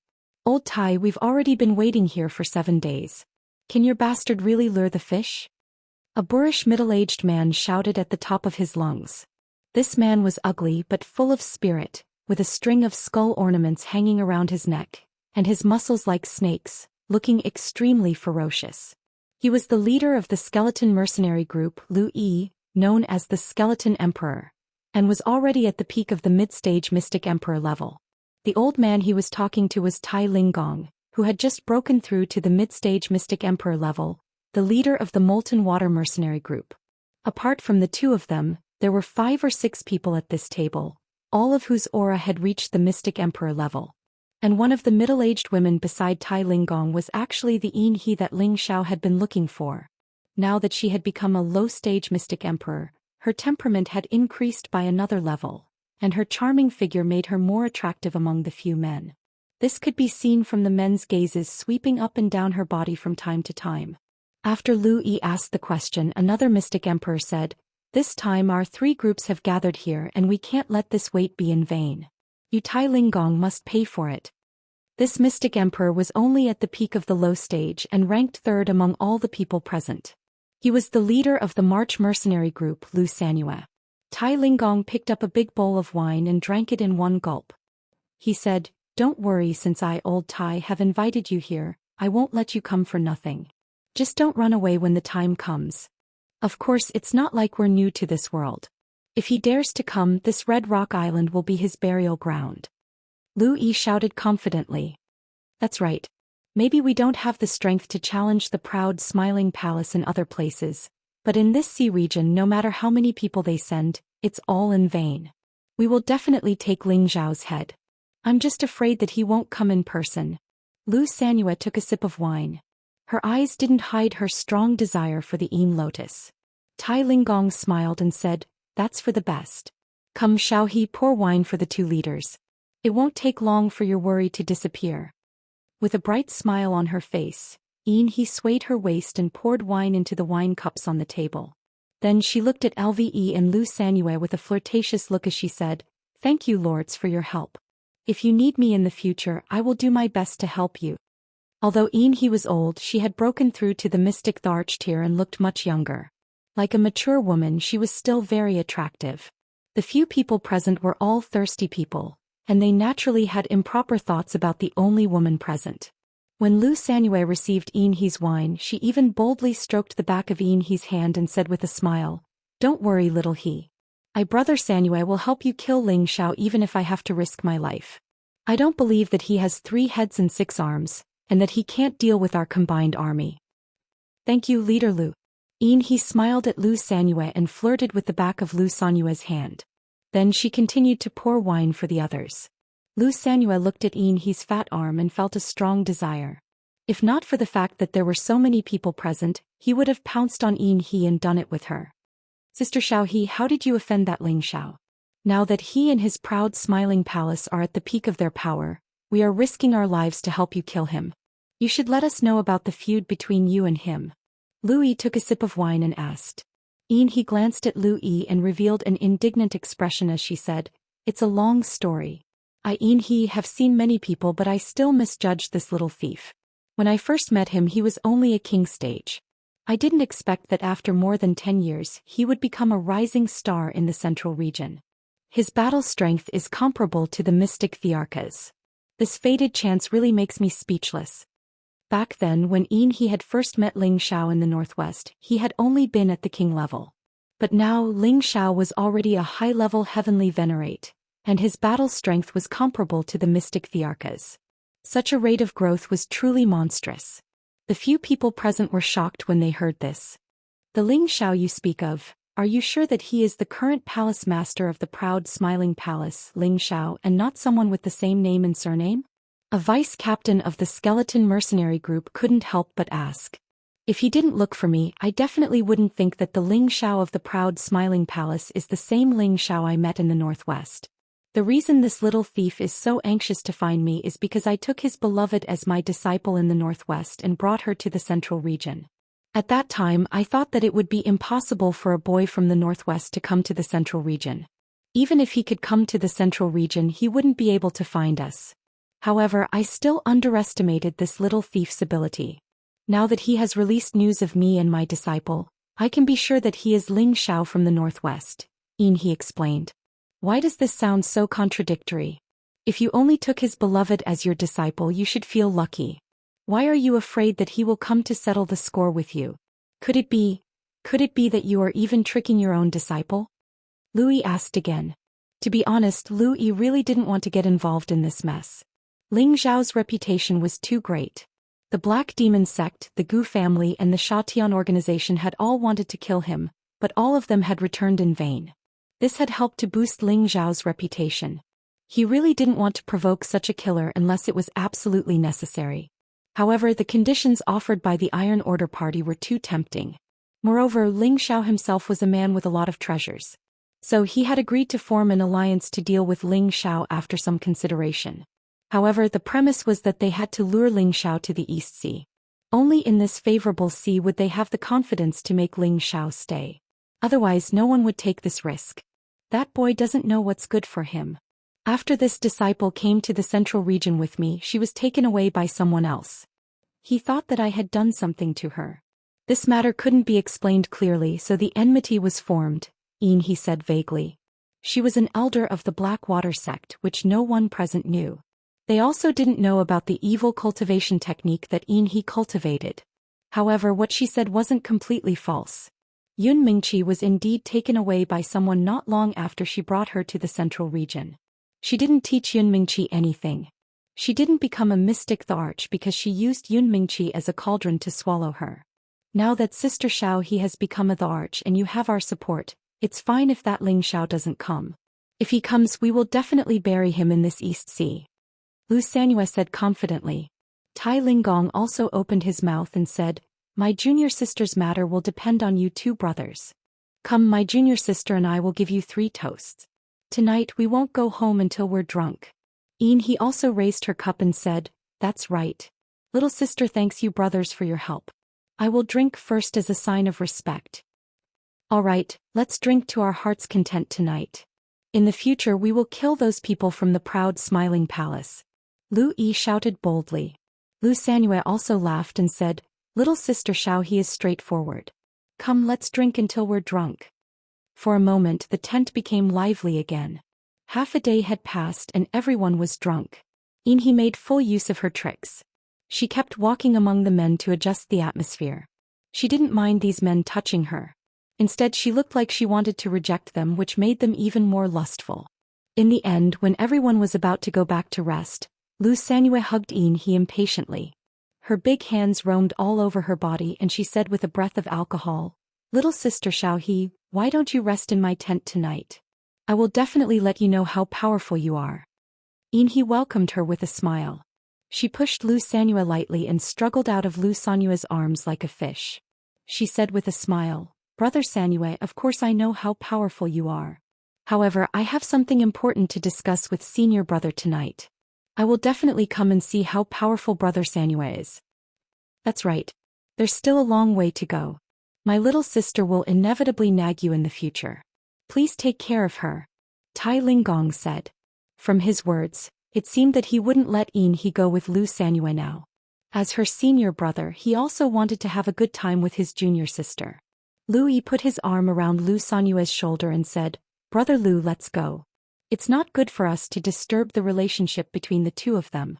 Speaker 1: Old Tai, we've already been waiting here for 7 days. Can your bastard really lure the fish? A boorish middle-aged man shouted at the top of his lungs. This man was ugly but full of spirit, with a string of skull ornaments hanging around his neck, and his muscles like snakes, looking extremely ferocious. He was the leader of the skeleton mercenary group Lu Yi, known as the Skeleton Emperor, and was already at the peak of the mid-stage Mystic Emperor level. The old man he was talking to was Tai Linggong, who had just broken through to the mid-stage Mystic Emperor level, the leader of the Molten Water mercenary group. Apart from the two of them, there were 5 or 6 people at this table, all of whose aura had reached the Mystic Emperor level. And one of the middle-aged women beside Tai Linggong was actually the Yin He that Ling Xiao had been looking for. Now that she had become a low-stage Mystic Emperor, her temperament had increased by another level, and her charming figure made her more attractive among the few men. This could be seen from the men's gazes sweeping up and down her body from time to time. After Lu Yi asked the question, another Mystic Emperor said, "This time our 3 groups have gathered here and we can't let this wait be in vain. You Tai Linggong must pay for it." This Mystic Emperor was only at the peak of the low stage and ranked 3rd among all the people present. He was the leader of the March mercenary group Lu Xianxia. Tai Linggong picked up a big bowl of wine and drank it in one gulp. He said, "Don't worry, since I, old Tai, have invited you here, I won't let you come for nothing. Just don't run away when the time comes. Of course it's not like we're new to this world. If he dares to come, this Red Rock Island will be his burial ground." Lu Yi shouted confidently. "That's right. Maybe we don't have the strength to challenge the proud Smiling Palace in other places, but in this sea region no matter how many people they send, it's all in vain. We will definitely take Ling Xiao's head. I'm just afraid that he won't come in person." Lu Xianxia took a sip of wine. Her eyes didn't hide her strong desire for the Yin Lotus. Tai Linggong smiled and said, "That's for the best. Come, Xiao He, pour wine for the 2 leaders. It won't take long for your worry to disappear." With a bright smile on her face, Yin He swayed her waist and poured wine into the wine cups on the table. Then she looked at Lve and Lu Xianxia with a flirtatious look as she said, "Thank you, lords, for your help. If you need me in the future, I will do my best to help you." Although Yin He was old, she had broken through to the Mystic Tharch tier and looked much younger. Like a mature woman, she was still very attractive. The few people present were all thirsty people, and they naturally had improper thoughts about the only woman present. When Lu Xianxia received Yin He's wine, she even boldly stroked the back of Yin He's hand and said with a smile, "Don't worry, little He. I, Brother Xianxia, will help you kill Ling Xiao even if I have to risk my life. I don't believe that he has 3 heads and 6 arms, and that he can't deal with our combined army." "Thank you, Leader Lu." Yin He smiled at Lu Xianxia and flirted with the back of Lu Xianxua's hand. Then she continued to pour wine for the others. Lu Xianxia looked at Yin He's fat arm and felt a strong desire. If not for the fact that there were so many people present, he would have pounced on Yin He and done it with her. "Sister Xiao He, how did you offend that Ling Xiao? Now that he and his proud Smiling Palace are at the peak of their power, we are risking our lives to help you kill him. You should let us know about the feud between you and him." Lu Yi took a sip of wine and asked. Yin He glanced at Lu Yi and revealed an indignant expression as she said, "It's a long story. I, Yin He, have seen many people, but I still misjudged this little thief. When I first met him, he was only a king stage. I didn't expect that after more than 10 years, he would become a rising star in the central region. His battle strength is comparable to the mystic Thearchas. This fated chance really makes me speechless." Back then, when Yin He had first met Ling Xiao in the northwest, he had only been at the king level. But now Ling Xiao was already a high-level heavenly venerate, and his battle strength was comparable to the mystic Thearchas. Such a rate of growth was truly monstrous. The few people present were shocked when they heard this. "The Ling Xiao you speak of, are you sure that he is the current palace master of the proud Smiling Palace, Ling Xiao, and not someone with the same name and surname?" A vice-captain of the skeleton mercenary group couldn't help but ask. "If he didn't look for me, I definitely wouldn't think that the Ling Xiao of the proud Smiling Palace is the same Ling Xiao I met in the northwest. The reason this little thief is so anxious to find me is because I took his beloved as my disciple in the northwest and brought her to the central region. At that time, I thought that it would be impossible for a boy from the northwest to come to the central region. Even if he could come to the central region, he wouldn't be able to find us. However, I still underestimated this little thief's ability. Now that he has released news of me and my disciple, I can be sure that he is Ling Xiao from the northwest. He explained. Why does this sound so contradictory? If you only took his beloved as your disciple, you should feel lucky. Why are you afraid that he will come to settle the score with you? Could it be that you are even tricking your own disciple? Lui asked again. To be honest, Lui really didn't want to get involved in this mess. Ling Zhao's reputation was too great. The Black Demon sect, the Gu family and the Shatian organization had all wanted to kill him, but all of them had returned in vain. This had helped to boost Ling Zhao's reputation. He really didn't want to provoke such a killer unless it was absolutely necessary. However, the conditions offered by the Iron Order party were too tempting. Moreover, Ling Zhao himself was a man with a lot of treasures. So he had agreed to form an alliance to deal with Ling Zhao after some consideration. However, the premise was that they had to lure Ling Zhao to the East Sea. Only in this favorable sea would they have the confidence to make Ling Zhao stay. Otherwise, no one would take this risk. That boy doesn't know what's good for him. After this disciple came to the central region with me, she was taken away by someone else. He thought that I had done something to her. This matter couldn't be explained clearly, so the enmity was formed, he said vaguely. She was an elder of the Blackwater sect, which no one present knew. They also didn't know about the evil cultivation technique that he cultivated. However, what she said wasn't completely false. Yun Mingqi was indeed taken away by someone not long after she brought her to the central region. She didn't teach Yun Mingqi anything. She didn't become a mystic the arch because she used Yun Mingqi as a cauldron to swallow her. Now that Sister Xiao he has become a the arch and you have our support, it's fine if that Ling Xiao doesn't come. If he comes, we will definitely bury him in this East Sea. Lu Sanyue said confidently. Tai Linggong also opened his mouth and said, My junior sister's matter will depend on you two brothers. Come, my junior sister and I will give you 3 toasts. Tonight we won't go home until we're drunk. He also raised her cup and said, That's right. Little sister thanks you brothers for your help. I will drink first as a sign of respect. All right, let's drink to our heart's content tonight. In the future we will kill those people from the proud smiling palace. Lu Yi shouted boldly. Lu Sanyue also laughed and said, Little sister Xiao he is straightforward. Come, let's drink until we're drunk. For a moment the tent became lively again. Half a day had passed and everyone was drunk. He made full use of her tricks. She kept walking among the men to adjust the atmosphere. She didn't mind these men touching her. Instead, she looked like she wanted to reject them, which made them even more lustful. In the end, when everyone was about to go back to rest, Lu Sanyue hugged he impatiently. Her big hands roamed all over her body and she said with a breath of alcohol, Little sister Xiao he, why don't you rest in my tent tonight? I will definitely let you know how powerful you are. He welcomed her with a smile. She pushed Lu Sanyue lightly and struggled out of Lu Sanyue's arms like a fish. She said with a smile, Brother Sanyue, of course I know how powerful you are. However, I have something important to discuss with senior brother tonight. I will definitely come and see how powerful Brother Sanyue is. That's right. There's still a long way to go. My little sister will inevitably nag you in the future. Please take care of her. Tai Linggong said. From his words, it seemed that he wouldn't let he go with Lu Sanyue now. As her senior brother, he also wanted to have a good time with his junior sister. Lu Yi put his arm around Lu Sanyue's shoulder and said, Brother Lu, let's go. It's not good for us to disturb the relationship between the two of them.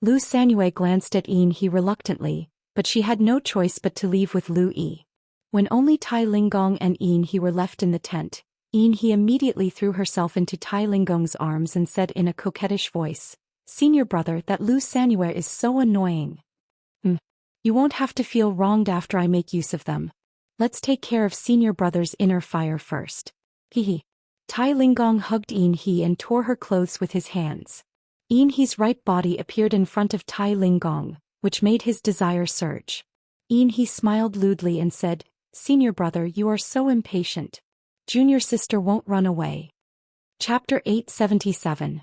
Speaker 1: Lu Sanyue glanced at he reluctantly, but she had no choice but to leave with Lu Yi. When only Tai Linggong and he were left in the tent, he immediately threw herself into Tai Linggong's arms and said in a coquettish voice, Senior brother, that Lu Sanyue is so annoying. You won't have to feel wronged after I make use of them. Let's take care of senior brother's inner fire first. Tai Linggong hugged he and tore her clothes with his hands. He's ripe body appeared in front of Tai Linggong, which made his desire surge. He smiled lewdly and said, Senior brother, you are so impatient. Junior sister won't run away. Chapter 877.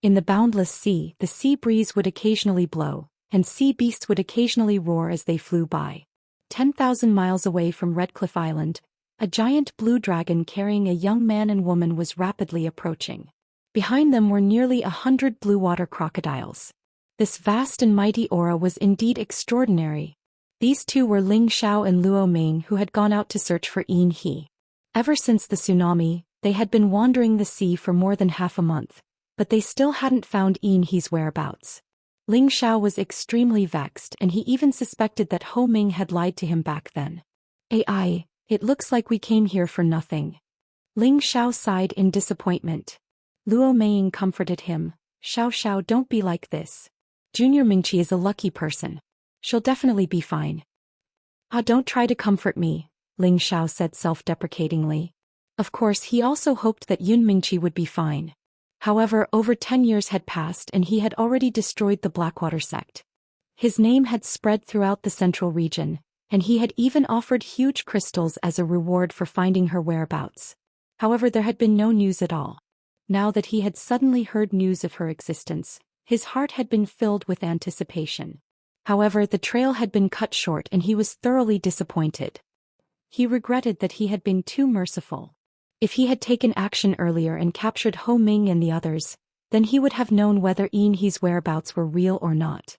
Speaker 1: In the Boundless Sea, the sea breeze would occasionally blow, and sea beasts would occasionally roar as they flew by. 10,000 miles away from Redcliffe Island, a giant blue dragon carrying a young man and woman was rapidly approaching. Behind them were nearly 100 blue water crocodiles. This vast and mighty aura was indeed extraordinary. These two were Ling Xiao and Luo Ming, who had gone out to search for He. Ever since the tsunami, they had been wandering the sea for more than half a month, but they still hadn't found Yin He's whereabouts. Ling Xiao was extremely vexed, and he even suspected that Ho Ming had lied to him back then. "AI, it looks like we came here for nothing." Ling Xiao sighed in disappointment. Luo Meiying comforted him. Xiao, don't be like this. Junior Mingqi is a lucky person. She'll definitely be fine." "Ah, don't try to comfort me," Ling Xiao said self-deprecatingly. Of course, he also hoped that Yun Mingqi would be fine. However, over 10 years had passed and he had already destroyed the Blackwater sect. His name had spread throughout the central region, and he had even offered huge crystals as a reward for finding her whereabouts. However, there had been no news at all. Now that he had suddenly heard news of her existence, his heart had been filled with anticipation. However, the trail had been cut short and he was thoroughly disappointed. He regretted that he had been too merciful. If he had taken action earlier and captured Ho Ming and the others, then he would have known whether Yin He's whereabouts were real or not.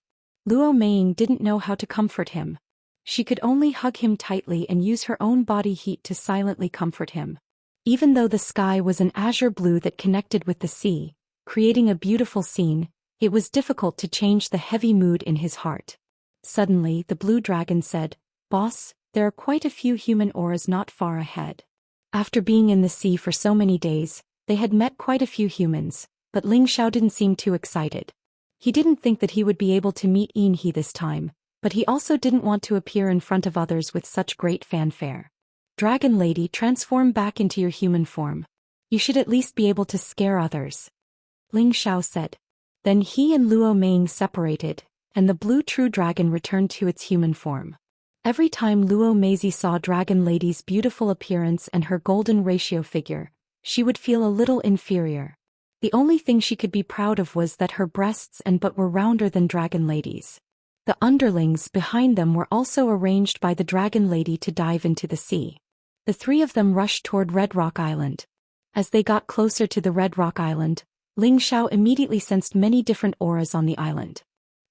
Speaker 1: Luo Meiying didn't know how to comfort him. She could only hug him tightly and use her own body heat to silently comfort him. Even though the sky was an azure blue that connected with the sea, creating a beautiful scene, it was difficult to change the heavy mood in his heart. Suddenly, the blue dragon said, "Boss, there are quite a few human auras not far ahead." After being in the sea for so many days, they had met quite a few humans, but Ling Xiao didn't seem too excited. He didn't think that he would be able to meet Yin He this time, but he also didn't want to appear in front of others with such great fanfare. "Dragon Lady, transform back into your human form. You should at least be able to scare others," Ling Xiao said. Then he and Luo Meiying separated, and the blue true dragon returned to its human form. Every time Luo Meiying saw Dragon Lady's beautiful appearance and her golden ratio figure, she would feel a little inferior. The only thing she could be proud of was that her breasts and butt were rounder than Dragon Lady's. The underlings behind them were also arranged by the Dragon Lady to dive into the sea. The three of them rushed toward Red Rock Island. As they got closer to the Red Rock Island, Ling Xiao immediately sensed many different auras on the island.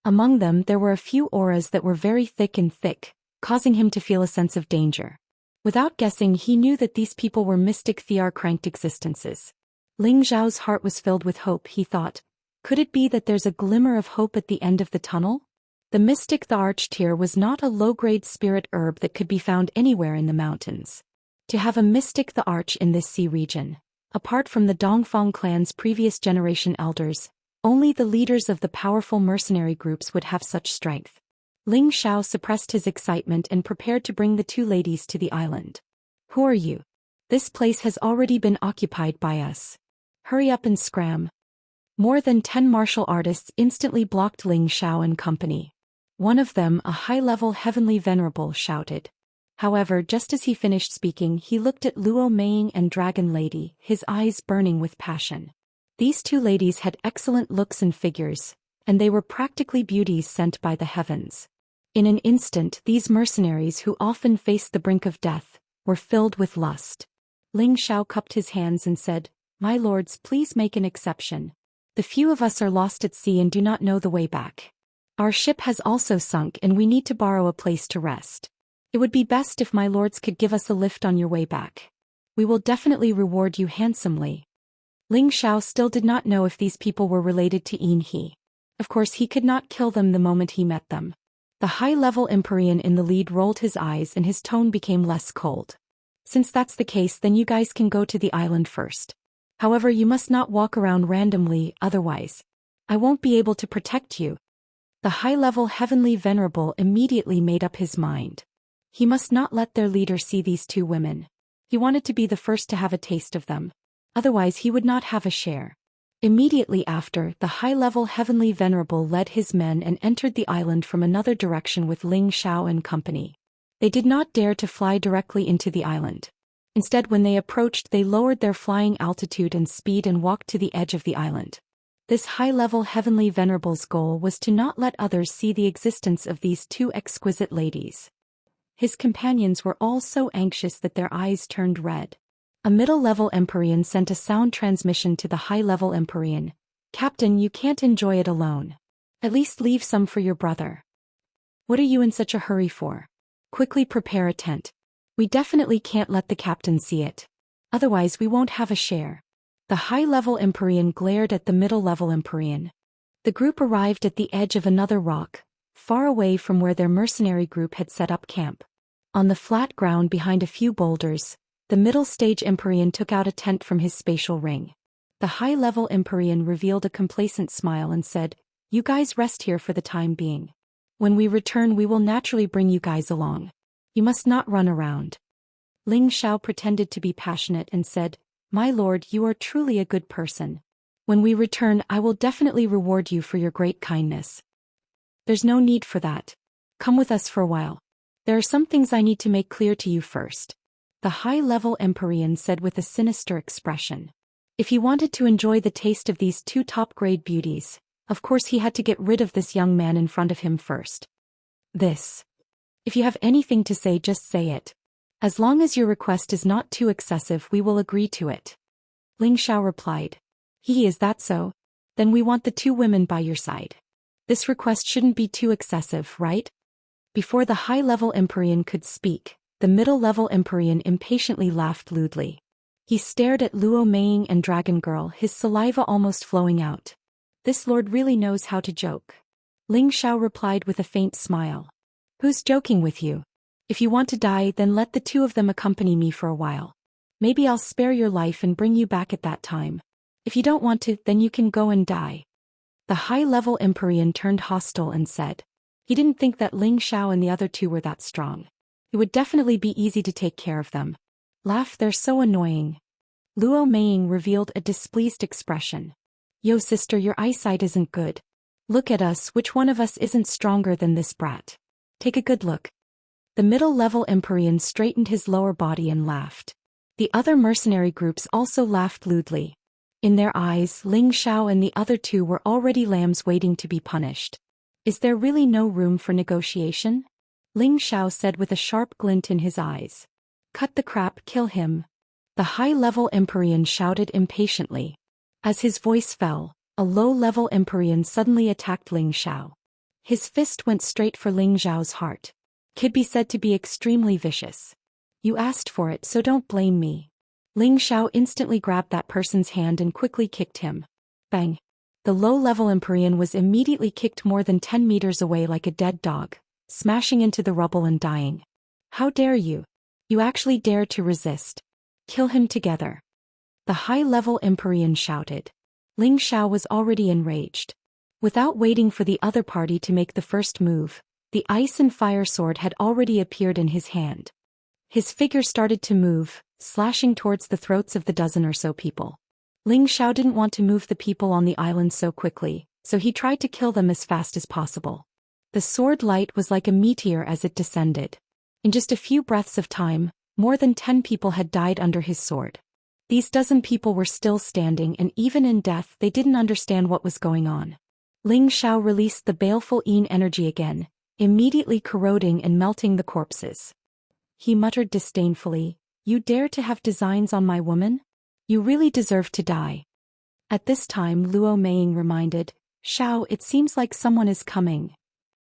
Speaker 1: Among them there were a few auras that were very thick, causing him to feel a sense of danger. Without guessing, he knew that these people were mystic Thear-cranked existences. Ling Xiao's heart was filled with hope. He thought, could it be that there's a glimmer of hope at the end of the tunnel? The mystic Thear was not a low-grade spirit herb that could be found anywhere in the mountains. To have a mystic Thear in this sea region, apart from the Dongfang clan's previous generation elders, only the leaders of the powerful mercenary groups would have such strength. Ling Xiao suppressed his excitement and prepared to bring the two ladies to the island. "Who are you? This place has already been occupied by us. Hurry up and scram." More than 10 martial artists instantly blocked Ling Xiao and company. One of them, a high-level heavenly venerable, shouted. However, just as he finished speaking, he looked at Luo Meiying and Dragon Lady, his eyes burning with passion. These two ladies had excellent looks and figures, and they were practically beauties sent by the heavens. In an instant, these mercenaries who often faced the brink of death were filled with lust. Ling Xiao cupped his hands and said, "My lords, please make an exception. The few of us are lost at sea and do not know the way back. Our ship has also sunk and we need to borrow a place to rest. It would be best if my lords could give us a lift on your way back. We will definitely reward you handsomely." Ling Xiao still did not know if these people were related to Yin He. Of course, he could not kill them the moment he met them. The high-level Empyrean in the lead rolled his eyes and his tone became less cold. "Since that's the case, then you guys can go to the island first. However, you must not walk around randomly, otherwise I won't be able to protect you." The high-level heavenly venerable immediately made up his mind. He must not let their leader see these two women. He wanted to be the first to have a taste of them. Otherwise he would not have a share. Immediately after, the high-level heavenly venerable led his men and entered the island from another direction with Ling Xiao and company. They did not dare to fly directly into the island. Instead, when they approached, they lowered their flying altitude and speed and walked to the edge of the island. This high-level heavenly venerable's goal was to not let others see the existence of these two exquisite ladies. His companions were all so anxious that their eyes turned red. A middle-level Empyrean sent a sound transmission to the high-level Empyrean. "Captain, you can't enjoy it alone. At least leave some for your brother. What are you in such a hurry for? Quickly prepare a tent. We definitely can't let the captain see it." Otherwise we won't have a share. The high-level Empyrean glared at the middle-level Empyrean. The group arrived at the edge of another rock, far away from where their mercenary group had set up camp. On the flat ground behind a few boulders, the middle-stage Empyrean took out a tent from his spatial ring. The high-level Empyrean revealed a complacent smile and said, "You guys rest here for the time being. When we return we will naturally bring you guys along. You must not run around." Ling Xiao pretended to be passionate and said, "My lord, you are truly a good person. When we return I will definitely reward you for your great kindness." "There's no need for that. Come with us for a while. There are some things I need to make clear to you first," the high-level Empyrean said with a sinister expression. If he wanted to enjoy the taste of these two top-grade beauties, of course he had to get rid of this young man in front of him first. If you have anything to say, just say it. As long as your request is not too excessive, we will agree to it." Ling Xiao replied. Is that so? Then we want the two women by your side. This request shouldn't be too excessive, right?" Before the high-level Empyrean could speak, the middle-level Empyrean impatiently laughed lewdly. He stared at Luo Meiying and Dragon Girl, his saliva almost flowing out. This lord really knows how to joke. Ling Xiao replied with a faint smile. "Who's joking with you? If you want to die, then let the two of them accompany me for a while. Maybe I'll spare your life and bring you back at that time. If you don't want to, then you can go and die." The high-level Empyrean turned hostile and said. He didn't think that Ling Xiao and the other two were that strong. It would definitely be easy to take care of them. They're so annoying. Luo Meiying revealed a displeased expression. "Yo sister, your eyesight isn't good. Look at us, which one of us isn't stronger than this brat? Take a good look." The middle-level Empyrean straightened his lower body and laughed. The other mercenary groups also laughed lewdly. In their eyes, Ling Xiao and the other two were already lambs waiting to be punished. "Is there really no room for negotiation?" Ling Xiao said with a sharp glint in his eyes. "Cut the crap, kill him." The high-level Empyrean shouted impatiently. As his voice fell, a low-level Empyrean suddenly attacked Ling Xiao. His fist went straight for Ling Xiao's heart. Could be said to be extremely vicious. "You asked for it, so don't blame me." Ling Xiao instantly grabbed that person's hand and quickly kicked him. Bang! The low-level Empyrean was immediately kicked more than 10 meters away like a dead dog, smashing into the rubble and dying. "How dare you? You actually dare to resist. Kill him together." The high-level Empyrean shouted. Ling Xiao was already enraged. Without waiting for the other party to make the first move, the ice and fire sword had already appeared in his hand. His figure started to move, slashing towards the throats of the dozen or so people. Ling Xiao didn't want to move the people on the island so quickly, so he tried to kill them as fast as possible. The sword light was like a meteor as it descended. In just a few breaths of time, more than 10 people had died under his sword. These dozen people were still standing, and even in death they didn't understand what was going on. Ling Xiao released the baleful Yin energy again, immediately corroding and melting the corpses. He muttered disdainfully, "You dare to have designs on my woman? You really deserve to die." At this time Luo Meiying reminded, "Xiao, it seems like someone is coming."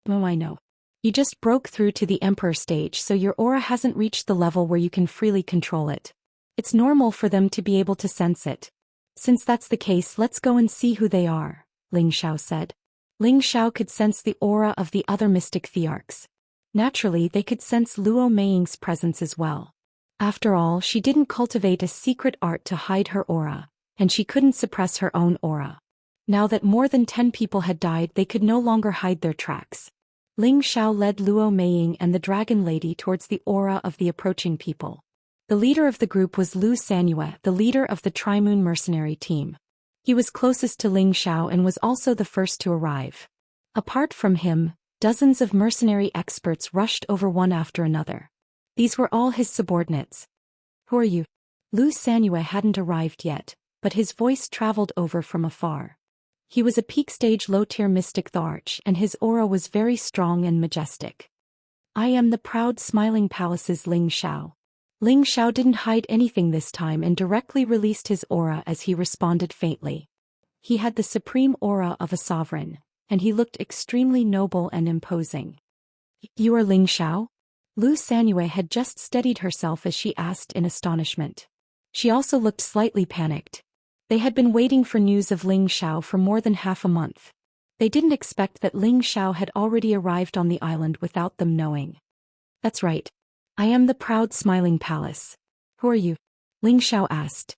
Speaker 1: "Oh, I know. You just broke through to the Emperor stage, so your aura hasn't reached the level where you can freely control it. It's normal for them to be able to sense it. Since that's the case, let's go and see who they are," Ling Xiao said. Ling Xiao could sense the aura of the other mystic thearchs. Naturally, they could sense Luo Meiying's presence as well. After all, she didn't cultivate a secret art to hide her aura, and she couldn't suppress her own aura. Now that more than 10 people had died, they could no longer hide their tracks. Ling Xiao led Luo Meiying and the Dragon Lady towards the aura of the approaching people. The leader of the group was Lu Sanyue, the leader of the Trimoon mercenary team. He was closest to Ling Xiao and was also the first to arrive. Apart from him, dozens of mercenary experts rushed over one after another. These were all his subordinates. "Who are you?" Lu Sanyue hadn't arrived yet, but his voice traveled over from afar. He was a peak-stage low-tier mystic thearch, and his aura was very strong and majestic. "I am the proud Smiling Palace's Ling Xiao." Ling Xiao didn't hide anything this time and directly released his aura as he responded faintly. He had the supreme aura of a sovereign, and he looked extremely noble and imposing. "You are Ling Xiao?" Lu Sanyue had just steadied herself as she asked in astonishment. She also looked slightly panicked. They had been waiting for news of Ling Xiao for more than half a month. They didn't expect that Ling Xiao had already arrived on the island without them knowing. That's right. I am the proud smiling palace. Who are you? Ling Xiao asked.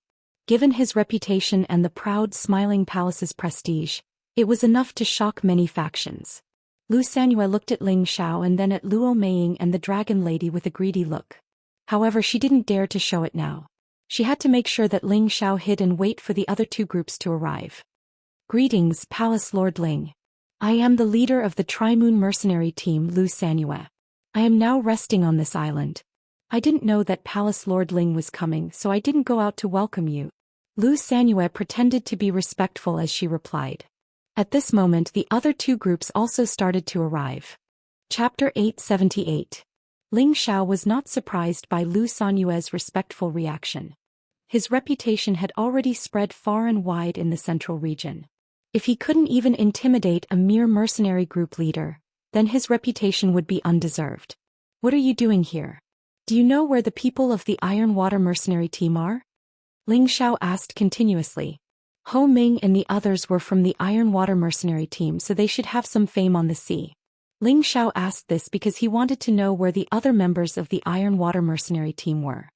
Speaker 1: Given his reputation and the proud smiling palace's prestige, it was enough to shock many factions. Lu Sanyue looked at Ling Xiao and then at Luo Meiying and the dragon lady with a greedy look. However, she didn't dare to show it now. She had to make sure that Ling Xiao hid and wait for the other two groups to arrive. Greetings, Palace Lord Ling. I am the leader of the Tri-Moon mercenary team, Lu Sanyue. I am now resting on this island. I didn't know that Palace Lord Ling was coming, so I didn't go out to welcome you. Lu Sanyue pretended to be respectful as she replied. At this moment the other two groups also started to arrive. Chapter 878. Ling Xiao was not surprised by Lu Sanyue's respectful reaction. His reputation had already spread far and wide in the central region. If he couldn't even intimidate a mere mercenary group leader, then his reputation would be undeserved. What are you doing here? Do you know where the people of the Iron Water mercenary team are? Ling Xiao asked continuously. Ho Ming and the others were from the Iron Water mercenary team, so they should have some fame on the sea. Ling Xiao asked this because he wanted to know where the other members of the Iron Water mercenary team were.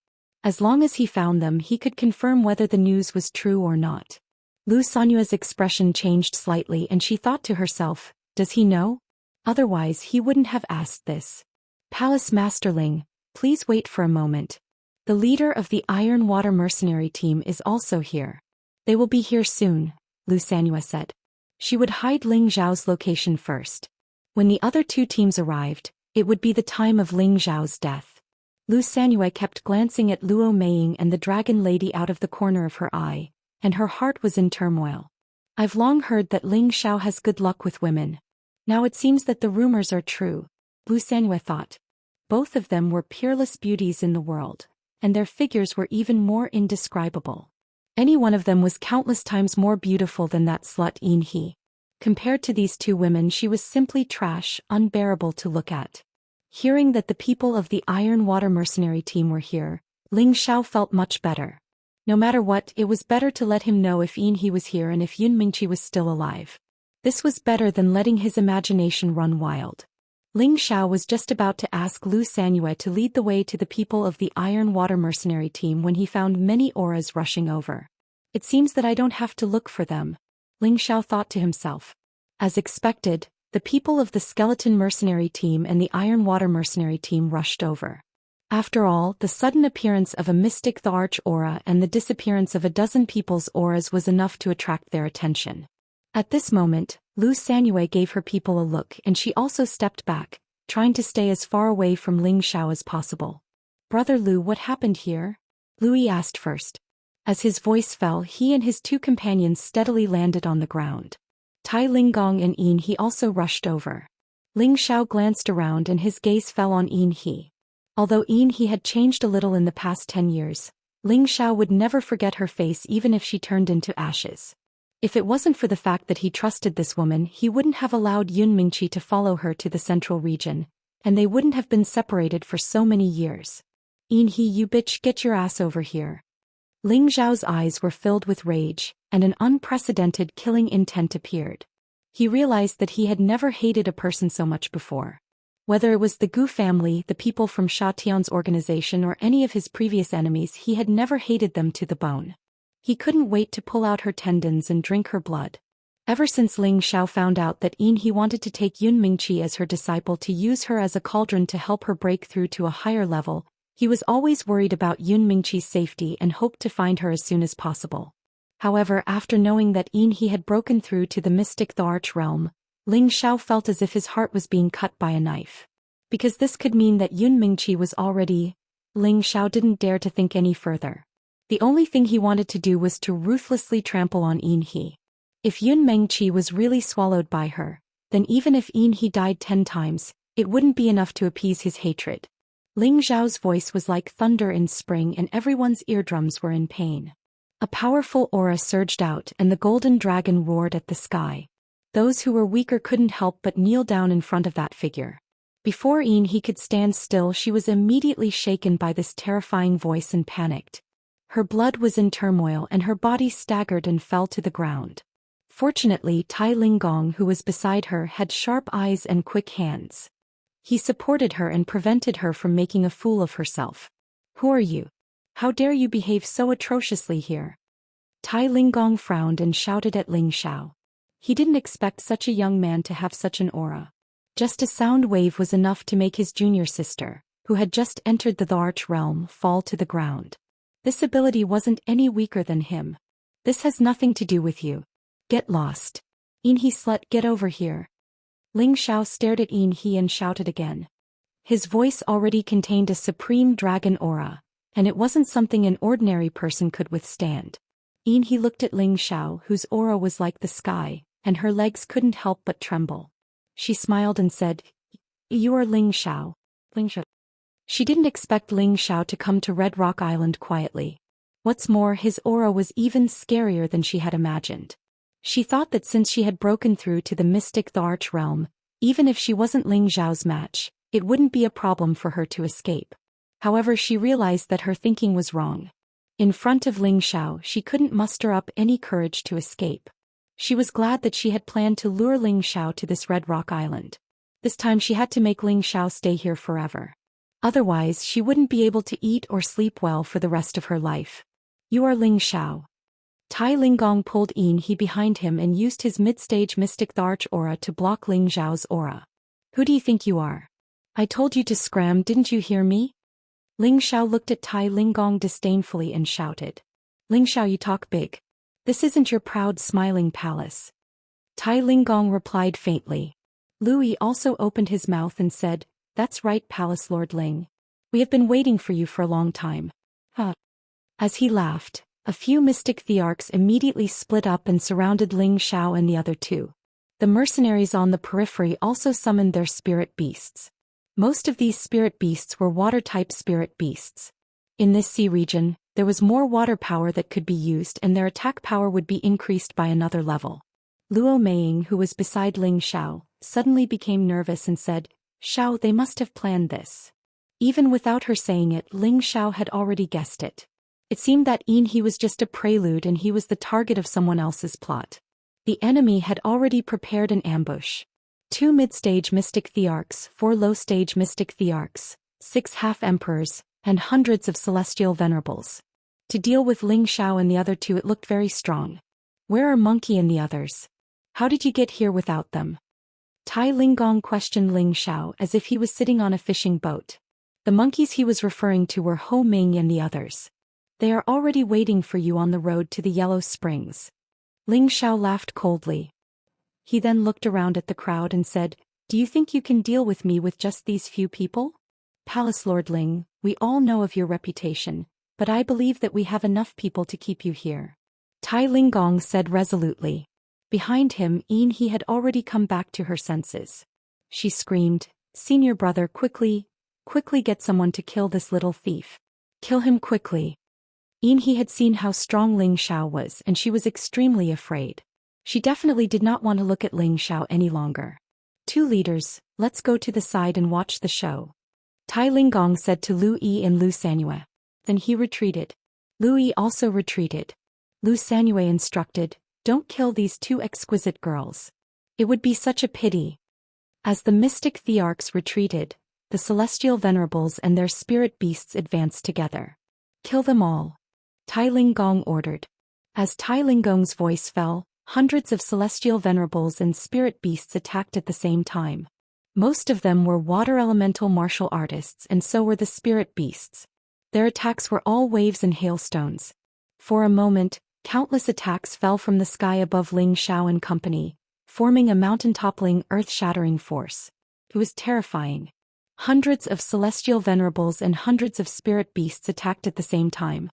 Speaker 1: As long as he found them, he could confirm whether the news was true or not. Lu Sanyue's expression changed slightly and she thought to herself, does he know? Otherwise he wouldn't have asked this. Palace Master Ling, please wait for a moment. The leader of the Iron Water mercenary team is also here. They will be here soon, Lu Sanyue said. She would hide Ling Zhao's location first. When the other two teams arrived, it would be the time of Ling Zhao's death. Lu Sanyue kept glancing at Luo Meiying and the dragon lady out of the corner of her eye, and her heart was in turmoil. I've long heard that Ling Xiao has good luck with women. Now it seems that the rumors are true, Lu Sanyue thought. Both of them were peerless beauties in the world, and their figures were even more indescribable. Any one of them was countless times more beautiful than that slut Yin He. Compared to these two women, she was simply trash, unbearable to look at. Hearing that the people of the Iron Water mercenary team were here, Ling Xiao felt much better. No matter what, it was better to let him know if Yin He was here and if Yun Mingqi was still alive. This was better than letting his imagination run wild. Ling Xiao was just about to ask Lu Sanyue to lead the way to the people of the Iron Water mercenary team when he found many auras rushing over. It seems that I don't have to look for them, Ling Xiao thought to himself. As expected, the people of the Skeleton mercenary team and the Iron Water mercenary team rushed over. After all, the sudden appearance of a mystic the Arch aura and the disappearance of a dozen people's auras was enough to attract their attention. At this moment, Lu Sanyue gave her people a look and she also stepped back, trying to stay as far away from Ling Xiao as possible. Brother Lu, what happened here? Lui asked first. As his voice fell, he and his two companions steadily landed on the ground. Tai Linggong and Yin He also rushed over. Ling Xiao glanced around and his gaze fell on Yin He. Although Yin He had changed a little in the past 10 years, Ling Xiao would never forget her face even if she turned into ashes. If it wasn't for the fact that he trusted this woman, he wouldn't have allowed Yun Mingqi to follow her to the central region, and they wouldn't have been separated for so many years. Yin He, you bitch, get your ass over here. Ling Zhao's eyes were filled with rage, and an unprecedented killing intent appeared. He realized that he had never hated a person so much before. Whether it was the Gu family, the people from Sha Tian's organization, or any of his previous enemies, he had never hated them to the bone. He couldn't wait to pull out her tendons and drink her blood. Ever since Ling Xiao found out that Yin He wanted to take Yun Mingqi as her disciple to use her as a cauldron to help her break through to a higher level, he was always worried about Yun Mingqi's safety and hoped to find her as soon as possible. However, after knowing that Yin He had broken through to the mystic the Arch realm, Ling Xiao felt as if his heart was being cut by a knife. Because this could mean that Yun Mingqi was already... Ling Xiao didn't dare to think any further. The only thing he wanted to do was to ruthlessly trample on Yin He. If Yun Mingqi was really swallowed by her, then even if Yin He died 10 times, it wouldn't be enough to appease his hatred. Ling Zhao's voice was like thunder in spring and everyone's eardrums were in pain. A powerful aura surged out and the golden dragon roared at the sky. Those who were weaker couldn't help but kneel down in front of that figure. Before Yin He could stand still, she was immediately shaken by this terrifying voice and panicked. Her blood was in turmoil and her body staggered and fell to the ground. Fortunately, Tai Linggong, who was beside her, had sharp eyes and quick hands. He supported her and prevented her from making a fool of herself. "Who are you? How dare you behave so atrociously here?" Tai Linggong frowned and shouted at Ling Xiao. He didn't expect such a young man to have such an aura. Just a sound wave was enough to make his junior sister, who had just entered the Arch realm, fall to the ground. This ability wasn't any weaker than him. "This has nothing to do with you. Get lost. In he slut, get over here." Ling Xiao stared at In he and shouted again. His voice already contained a supreme dragon aura, and it wasn't something an ordinary person could withstand. In he looked at Ling Xiao, whose aura was like the sky, and her legs couldn't help but tremble. She smiled and said, "You are Ling Xiao." Ling Xiao. She didn't expect Ling Xiao to come to Red Rock Island quietly. What's more, his aura was even scarier than she had imagined. She thought that since she had broken through to the mystic Arch realm, even if she wasn't Ling Xiao's match, it wouldn't be a problem for her to escape. However, she realized that her thinking was wrong. In front of Ling Xiao, she couldn't muster up any courage to escape. She was glad that she had planned to lure Ling Xiao to this Red Rock Island. This time she had to make Ling Xiao stay here forever. Otherwise, she wouldn't be able to eat or sleep well for the rest of her life. "You are Ling Xiao." Tai Linggong pulled In he behind him and used his mid-stage mystic Arch aura to block Ling Xiao's aura. "Who do you think you are? I told you to scram, didn't you hear me?" Ling Xiao looked at Tai Linggong disdainfully and shouted. "Ling Xiao, you talk big. This isn't your proud smiling palace." Tai Linggong replied faintly. Louis also opened his mouth and said, "That's right, Palace Lord Ling. We have been waiting for you for a long time." Huh. As he laughed, a few mystic thearchs immediately split up and surrounded Ling Xiao and the other two. The mercenaries on the periphery also summoned their spirit beasts. Most of these spirit beasts were water-type spirit beasts. In this sea region, there was more water power that could be used and their attack power would be increased by another level. Luo Meiying, who was beside Ling Xiao, suddenly became nervous and said, "Xiao, they must have planned this." Even without her saying it, Ling Xiao had already guessed it. It seemed that he was just a prelude and he was the target of someone else's plot. The enemy had already prepared an ambush. 2 mid-stage mystic thearchs, 4 low-stage mystic thearchs, 6 half-emperors, and hundreds of celestial venerables. To deal with Ling Xiao and the other two, it looked very strong. "Where are Monkey and the others? How did you get here without them?" Tai Linggong questioned Ling Xiao as if he was sitting on a fishing boat. The monkeys he was referring to were Ho Ming and the others. "They are already waiting for you on the road to the Yellow Springs." Ling Xiao laughed coldly. He then looked around at the crowd and said, "Do you think you can deal with me with just these few people? Palace Lord Ling, we all know of your reputation, but I believe that we have enough people to keep you here." Tai Linggong said resolutely. Behind him, he had already come back to her senses. She screamed, "Senior brother, quickly get someone to kill this little thief. Kill him quickly." He had seen how strong Ling Xiao was and she was extremely afraid. She definitely did not want to look at Ling Xiao any longer. "Two leaders, let's go to the side and watch the show," Tai Linggong said to Lu Yi and Lu Sanyue. Then he retreated. Lu Yi also retreated. Lu Sanyue instructed, "Don't kill these 2 exquisite girls. It would be such a pity." As the mystic thearchs retreated, the celestial venerables and their spirit beasts advanced together. "Kill them all," Tai Linggong ordered. As Tai Linggong's voice fell, hundreds of celestial venerables and spirit beasts attacked at the same time. Most of them were water elemental martial artists and so were the spirit beasts. Their attacks were all waves and hailstones. For a moment, countless attacks fell from the sky above Ling Xiao and company, forming a mountain-toppling, earth-shattering force. It was terrifying. Hundreds of celestial venerables and hundreds of spirit beasts attacked at the same time.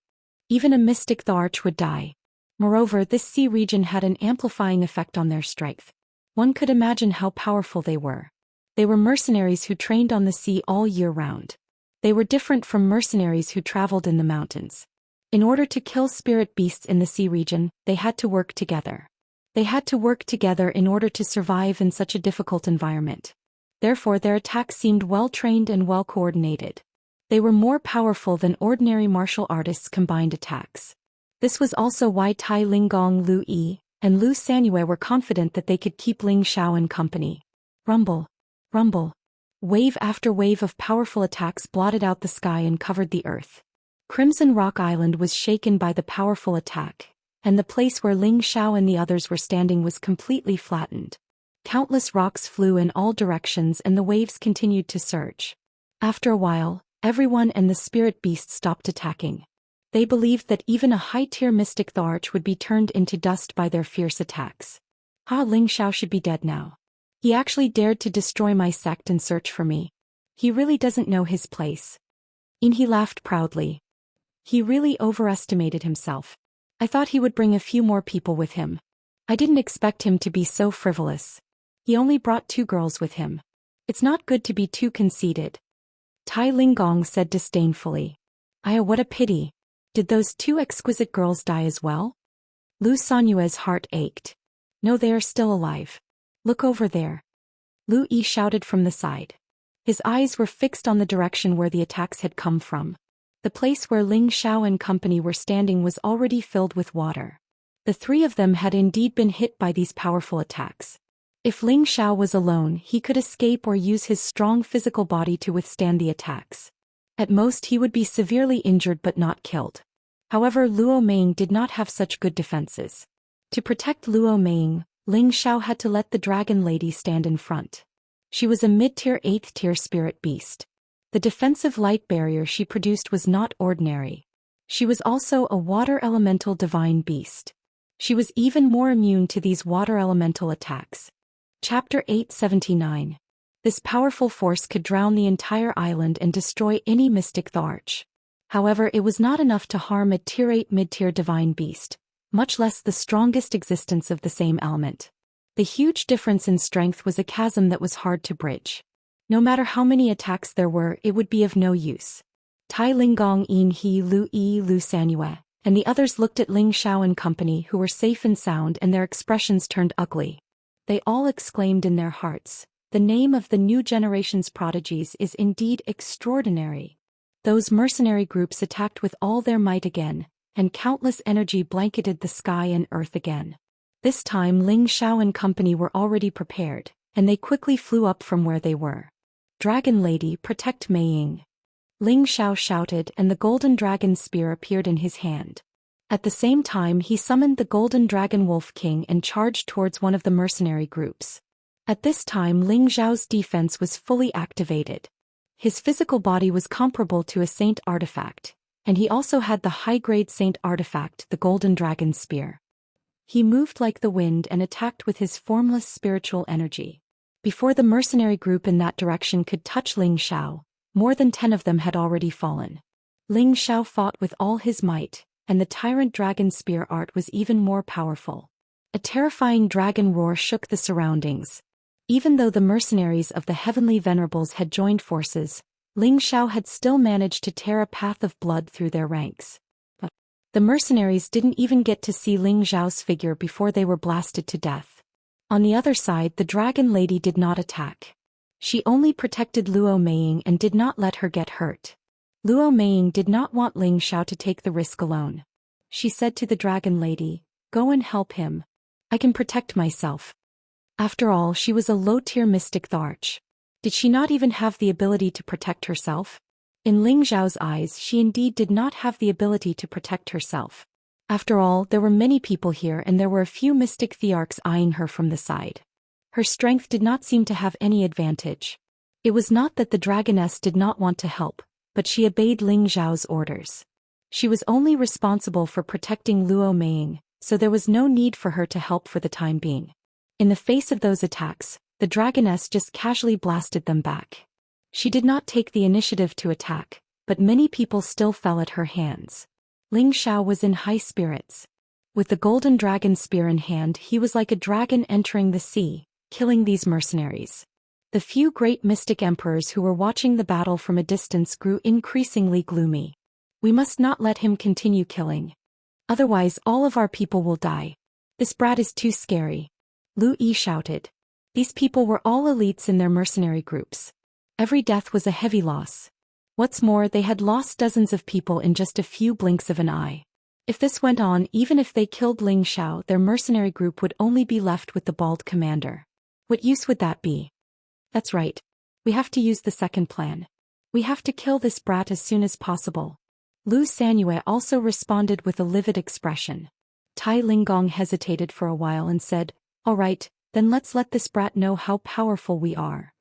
Speaker 1: Even a mystic Arch would die. Moreover, this sea region had an amplifying effect on their strength. One could imagine how powerful they were. They were mercenaries who trained on the sea all year round. They were different from mercenaries who traveled in the mountains. In order to kill spirit beasts in the sea region, they had to work together. They had to work together in order to survive in such a difficult environment. Therefore, their attacks seemed well-trained and well-coordinated. They were more powerful than ordinary martial artists' combined attacks. This was also why Tai Linggong Lu Yi and Lu Sanyue were confident that they could keep Ling Xiao in company. Rumble. Rumble. Wave after wave of powerful attacks blotted out the sky and covered the earth. Crimson Rock Island was shaken by the powerful attack, and the place where Ling Xiao and the others were standing was completely flattened. Countless rocks flew in all directions and the waves continued to surge. After a while, everyone and the spirit beast stopped attacking. They believed that even a high-tier mystic the Arch would be turned into dust by their fierce attacks. Ling Xiao should be dead now. He actually dared to destroy my sect and search for me. He really doesn't know his place. He laughed proudly. He really overestimated himself. I thought he would bring a few more people with him. I didn't expect him to be so frivolous. He only brought 2 girls with him. It's not good to be too conceited. Tai Linggong said disdainfully. What a pity. Did those 2 exquisite girls die as well? Lu Sanyue's heart ached. No, they are still alive. Look over there. Lu Yi shouted from the side. His eyes were fixed on the direction where the attacks had come from. The place where Ling Xiao and company were standing was already filled with water. The 3 of them had indeed been hit by these powerful attacks. If Ling Xiao was alone, he could escape or use his strong physical body to withstand the attacks. At most he would be severely injured but not killed. However, Luo Meng did not have such good defenses. To protect Luo Meng, Ling Xiao had to let the dragon lady stand in front. She was a mid-tier 8th-tier spirit beast. The defensive light barrier she produced was not ordinary. She was also a water elemental divine beast. She was even more immune to these water elemental attacks. Chapter 879. This powerful force could drown the entire island and destroy any mystic the Arch. However, it was not enough to harm a tier 8 mid-tier divine beast, much less the strongest existence of the same element. The huge difference in strength was a chasm that was hard to bridge. No matter how many attacks there were, it would be of no use. Tai Linggong, Yin He, Lu Yi, Lu Sanyue, and the others looked at Ling Xiao and company who were safe and sound, and their expressions turned ugly. They all exclaimed in their hearts, "The name of the new generation's prodigies is indeed extraordinary." Those mercenary groups attacked with all their might again, and countless energy blanketed the sky and earth again. This time Ling Xiao and company were already prepared, and they quickly flew up from where they were. "Dragon Lady, protect Mei Ying." Ling Xiao shouted, and the golden dragon spear appeared in his hand. At the same time he summoned the golden dragon Wolf King and charged towards one of the mercenary groups. At this time Ling Xiao's defense was fully activated. His physical body was comparable to a saint artifact, and he also had the high-grade saint artifact, the golden dragon spear. He moved like the wind and attacked with his formless spiritual energy. Before the mercenary group in that direction could touch Ling Xiao, more than 10 of them had already fallen. Ling Xiao fought with all his might, and the tyrant dragon spear art was even more powerful. A terrifying dragon roar shook the surroundings. Even though the mercenaries of the Heavenly Venerables had joined forces, Ling Xiao had still managed to tear a path of blood through their ranks. But the mercenaries didn't even get to see Ling Xiao's figure before they were blasted to death. On the other side, the dragon lady did not attack. She only protected Luo Meiying and did not let her get hurt. Luo Meiying did not want Ling Xiao to take the risk alone. She said to the dragon lady, "Go and help him. I can protect myself." After all, she was a low-tier mystic the Arch. Did she not even have the ability to protect herself? In Ling Xiao's eyes, she indeed did not have the ability to protect herself. After all, there were many people here and there were a few mystic thearchs eyeing her from the side. Her strength did not seem to have any advantage. It was not that the dragoness did not want to help, but she obeyed Ling Xiao's orders. She was only responsible for protecting Luo Meiying, so there was no need for her to help for the time being. In the face of those attacks, the dragoness just casually blasted them back. She did not take the initiative to attack, but many people still fell at her hands. Ling Xiao was in high spirits. With the golden dragon spear in hand, he was like a dragon entering the sea, killing these mercenaries. The few great mystic emperors who were watching the battle from a distance grew increasingly gloomy. "We must not let him continue killing. Otherwise all of our people will die. This brat is too scary." Lu Yi shouted. These people were all elites in their mercenary groups. Every death was a heavy loss. What's more, they had lost dozens of people in just a few blinks of an eye. If this went on, even if they killed Ling Xiao, their mercenary group would only be left with the bald commander. What use would that be? That's right. We have to use the second plan. We have to kill this brat as soon as possible. Lu Sanyue also responded with a livid expression. Tai Linggong hesitated for a while and said, "All right, then let's let this brat know how powerful we are.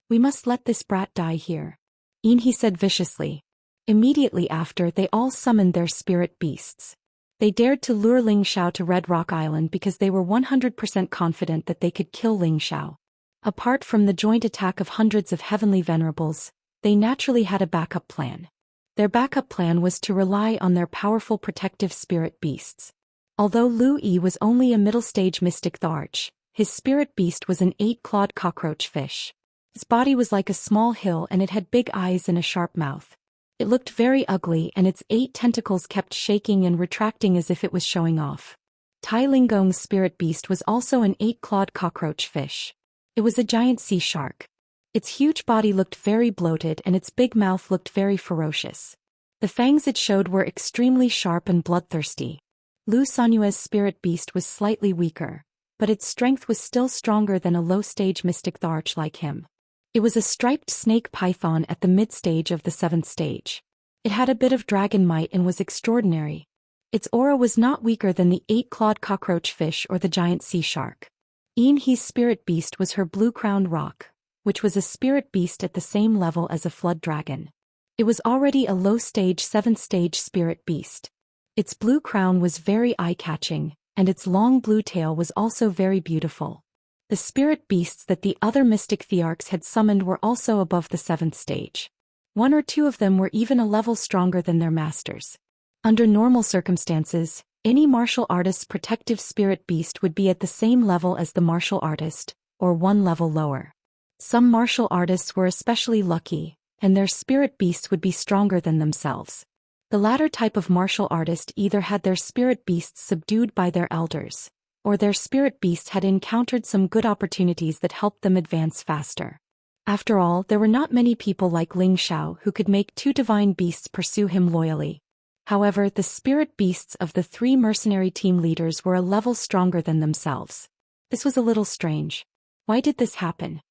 Speaker 1: We must let this brat die here," He said viciously. Immediately after, they all summoned their spirit beasts. They dared to lure Ling Xiao to Red Rock Island because they were 100% confident that they could kill Ling Xiao. Apart from the joint attack of hundreds of heavenly venerables, they naturally had a backup plan. Their backup plan was to rely on their powerful protective spirit beasts. Although Lu Yi was only a middle-stage mystic Tharch, his spirit beast was an 8-clawed cockroach fish. Its body was like a small hill and it had big eyes and a sharp mouth. It looked very ugly and its 8 tentacles kept shaking and retracting as if it was showing off. Tai Linggong's spirit beast was also an 8-clawed cockroach fish. It was a giant sea shark. Its huge body looked very bloated and its big mouth looked very ferocious. The fangs it showed were extremely sharp and bloodthirsty. Lu Sanyue's spirit beast was slightly weaker, but its strength was still stronger than a low-stage mystic Tharch like him. It was a striped snake python at the mid-stage of the 7th stage. It had a bit of dragon might and was extraordinary. Its aura was not weaker than the 8-clawed cockroach fish or the giant sea shark. He's spirit beast was her blue-crowned rock, which was a spirit beast at the same level as a flood dragon. It was already a low-stage 7th stage spirit beast. Its blue crown was very eye-catching, and its long blue tail was also very beautiful. The spirit beasts that the other mystic Thearchs had summoned were also above the 7th stage. 1 or 2 of them were even a level stronger than their masters. Under normal circumstances, any martial artist's protective spirit beast would be at the same level as the martial artist, or 1 level lower. Some martial artists were especially lucky, and their spirit beasts would be stronger than themselves. The latter type of martial artist either had their spirit beasts subdued by their elders, or their spirit beasts had encountered some good opportunities that helped them advance faster. After all, there were not many people like Ling Xiao who could make 2 divine beasts pursue him loyally. However, the spirit beasts of the 3 mercenary team leaders were a level stronger than themselves. This was a little strange. Why did this happen?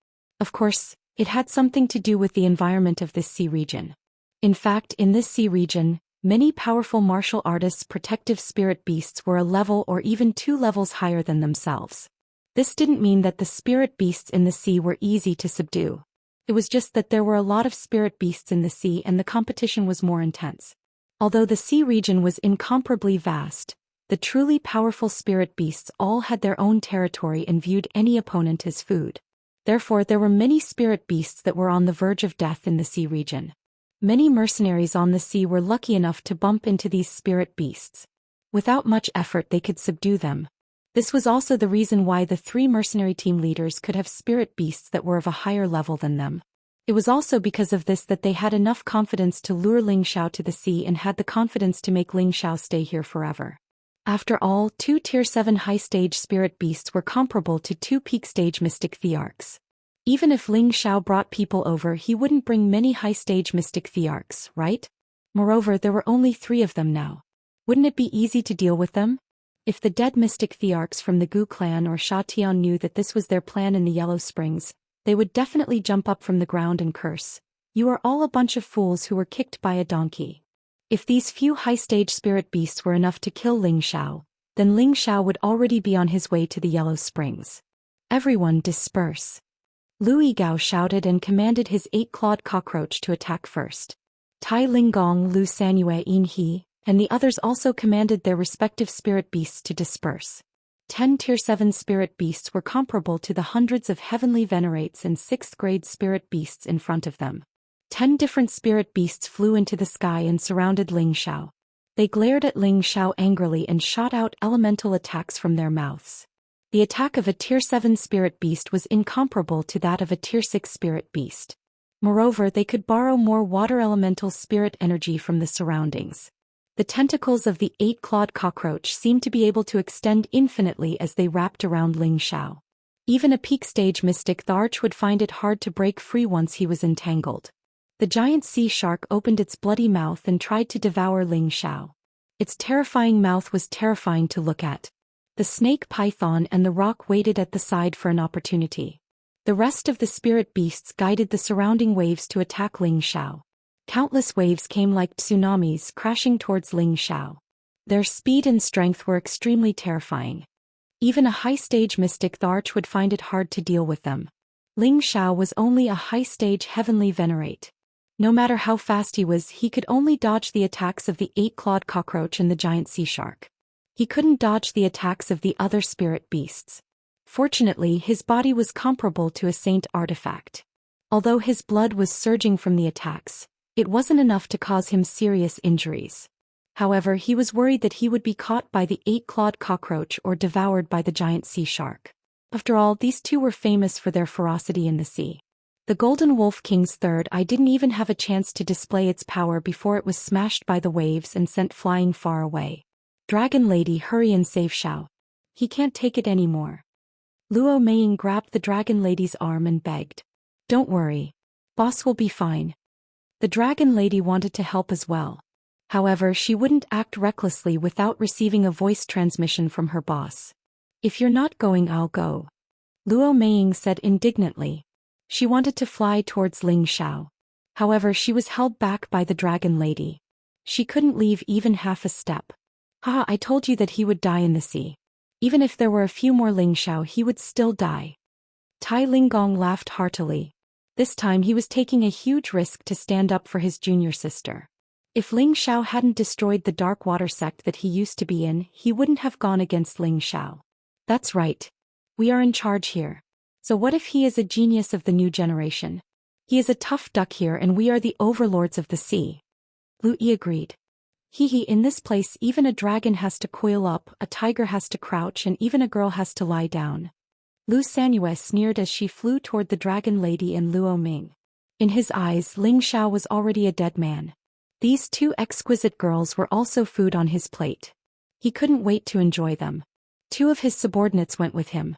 Speaker 1: Of course, it had something to do with the environment of this sea region. In fact, in this sea region, many powerful martial artists' protective spirit beasts were a level or even 2 levels higher than themselves. This didn't mean that the spirit beasts in the sea were easy to subdue. It was just that there were a lot of spirit beasts in the sea and the competition was more intense. Although the sea region was incomparably vast, the truly powerful spirit beasts all had their own territory and viewed any opponent as food. Therefore, there were many spirit beasts that were on the verge of death in the sea region. Many mercenaries on the sea were lucky enough to bump into these spirit beasts. Without much effort they could subdue them. This was also the reason why the 3 mercenary team leaders could have spirit beasts that were of a higher level than them. It was also because of this that they had enough confidence to lure Ling Xiao to the sea and had the confidence to make Ling Xiao stay here forever. After all, 2 Tier 7 high-stage spirit beasts were comparable to 2 peak-stage mystic Thearchs. Even if Ling Xiao brought people over, he wouldn't bring many high-stage mystic Thearchs, right? Moreover, there were only 3 of them now. Wouldn't it be easy to deal with them? If the dead mystic Thearchs from the Gu clan or Sha Tian knew that this was their plan in the Yellow Springs, they would definitely jump up from the ground and curse. "You are all a bunch of fools who were kicked by a donkey." If these few high-stage spirit beasts were enough to kill Ling Xiao, then Ling Xiao would already be on his way to the Yellow Springs. Everyone disperse. Lu Yigao shouted and commanded his 8-clawed cockroach to attack first. Tai Linggong, Lu Sanyue, Yin He, and the others also commanded their respective spirit beasts to disperse. 10 Tier 7 spirit beasts were comparable to the hundreds of heavenly venerates and 6th-grade spirit beasts in front of them. 10 different spirit beasts flew into the sky and surrounded Ling Xiao. They glared at Ling Xiao angrily and shot out elemental attacks from their mouths. The attack of a Tier 7 spirit beast was incomparable to that of a Tier 6 spirit beast. Moreover, they could borrow more water elemental spirit energy from the surroundings. The tentacles of the 8-clawed cockroach seemed to be able to extend infinitely as they wrapped around Ling Xiao. Even a peak-stage mystic Tharch would find it hard to break free once he was entangled. The giant sea shark opened its bloody mouth and tried to devour Ling Xiao. Its terrifying mouth was terrifying to look at. The snake python and the rock waited at the side for an opportunity. The rest of the spirit beasts guided the surrounding waves to attack Ling Xiao. Countless waves came like tsunamis crashing towards Ling Xiao. Their speed and strength were extremely terrifying. Even a high-stage mystic the Arch would find it hard to deal with them. Ling Xiao was only a high-stage heavenly venerate. No matter how fast he was, he could only dodge the attacks of the 8-clawed cockroach and the giant sea shark. He couldn't dodge the attacks of the other spirit beasts. Fortunately, his body was comparable to a saint artifact. Although his blood was surging from the attacks, it wasn't enough to cause him serious injuries. However, he was worried that he would be caught by the 8-clawed cockroach or devoured by the giant sea shark. After all, these two were famous for their ferocity in the sea. The Golden Wolf King's third eye didn't even have a chance to display its power before it was smashed by the waves and sent flying far away. Dragon Lady, hurry and save Xiao. He can't take it anymore. Luo Meiying grabbed the Dragon Lady's arm and begged. Don't worry. Boss will be fine. The Dragon Lady wanted to help as well. However, she wouldn't act recklessly without receiving a voice transmission from her boss. If you're not going, I'll go. Luo Meiying said indignantly. She wanted to fly towards Ling Xiao. However, she was held back by the Dragon Lady. She couldn't leave even half a step. Haha, I told you that he would die in the sea. Even if there were a few more Ling Xiao, he would still die. Tai Linggong laughed heartily. This time he was taking a huge risk to stand up for his junior sister. If Ling Xiao hadn't destroyed the dark water sect that he used to be in, he wouldn't have gone against Ling Xiao. That's right. We are in charge here. So what if he is a genius of the new generation? He is a tough duck here and we are the overlords of the sea. Lu Yi agreed. In this place even a dragon has to coil up, a tiger has to crouch and even a girl has to lie down. Lu Sanyue sneered as she flew toward the Dragon Lady and Luo Ming. In his eyes, Ling Xiao was already a dead man. These two exquisite girls were also food on his plate. He couldn't wait to enjoy them. Two of his subordinates went with him.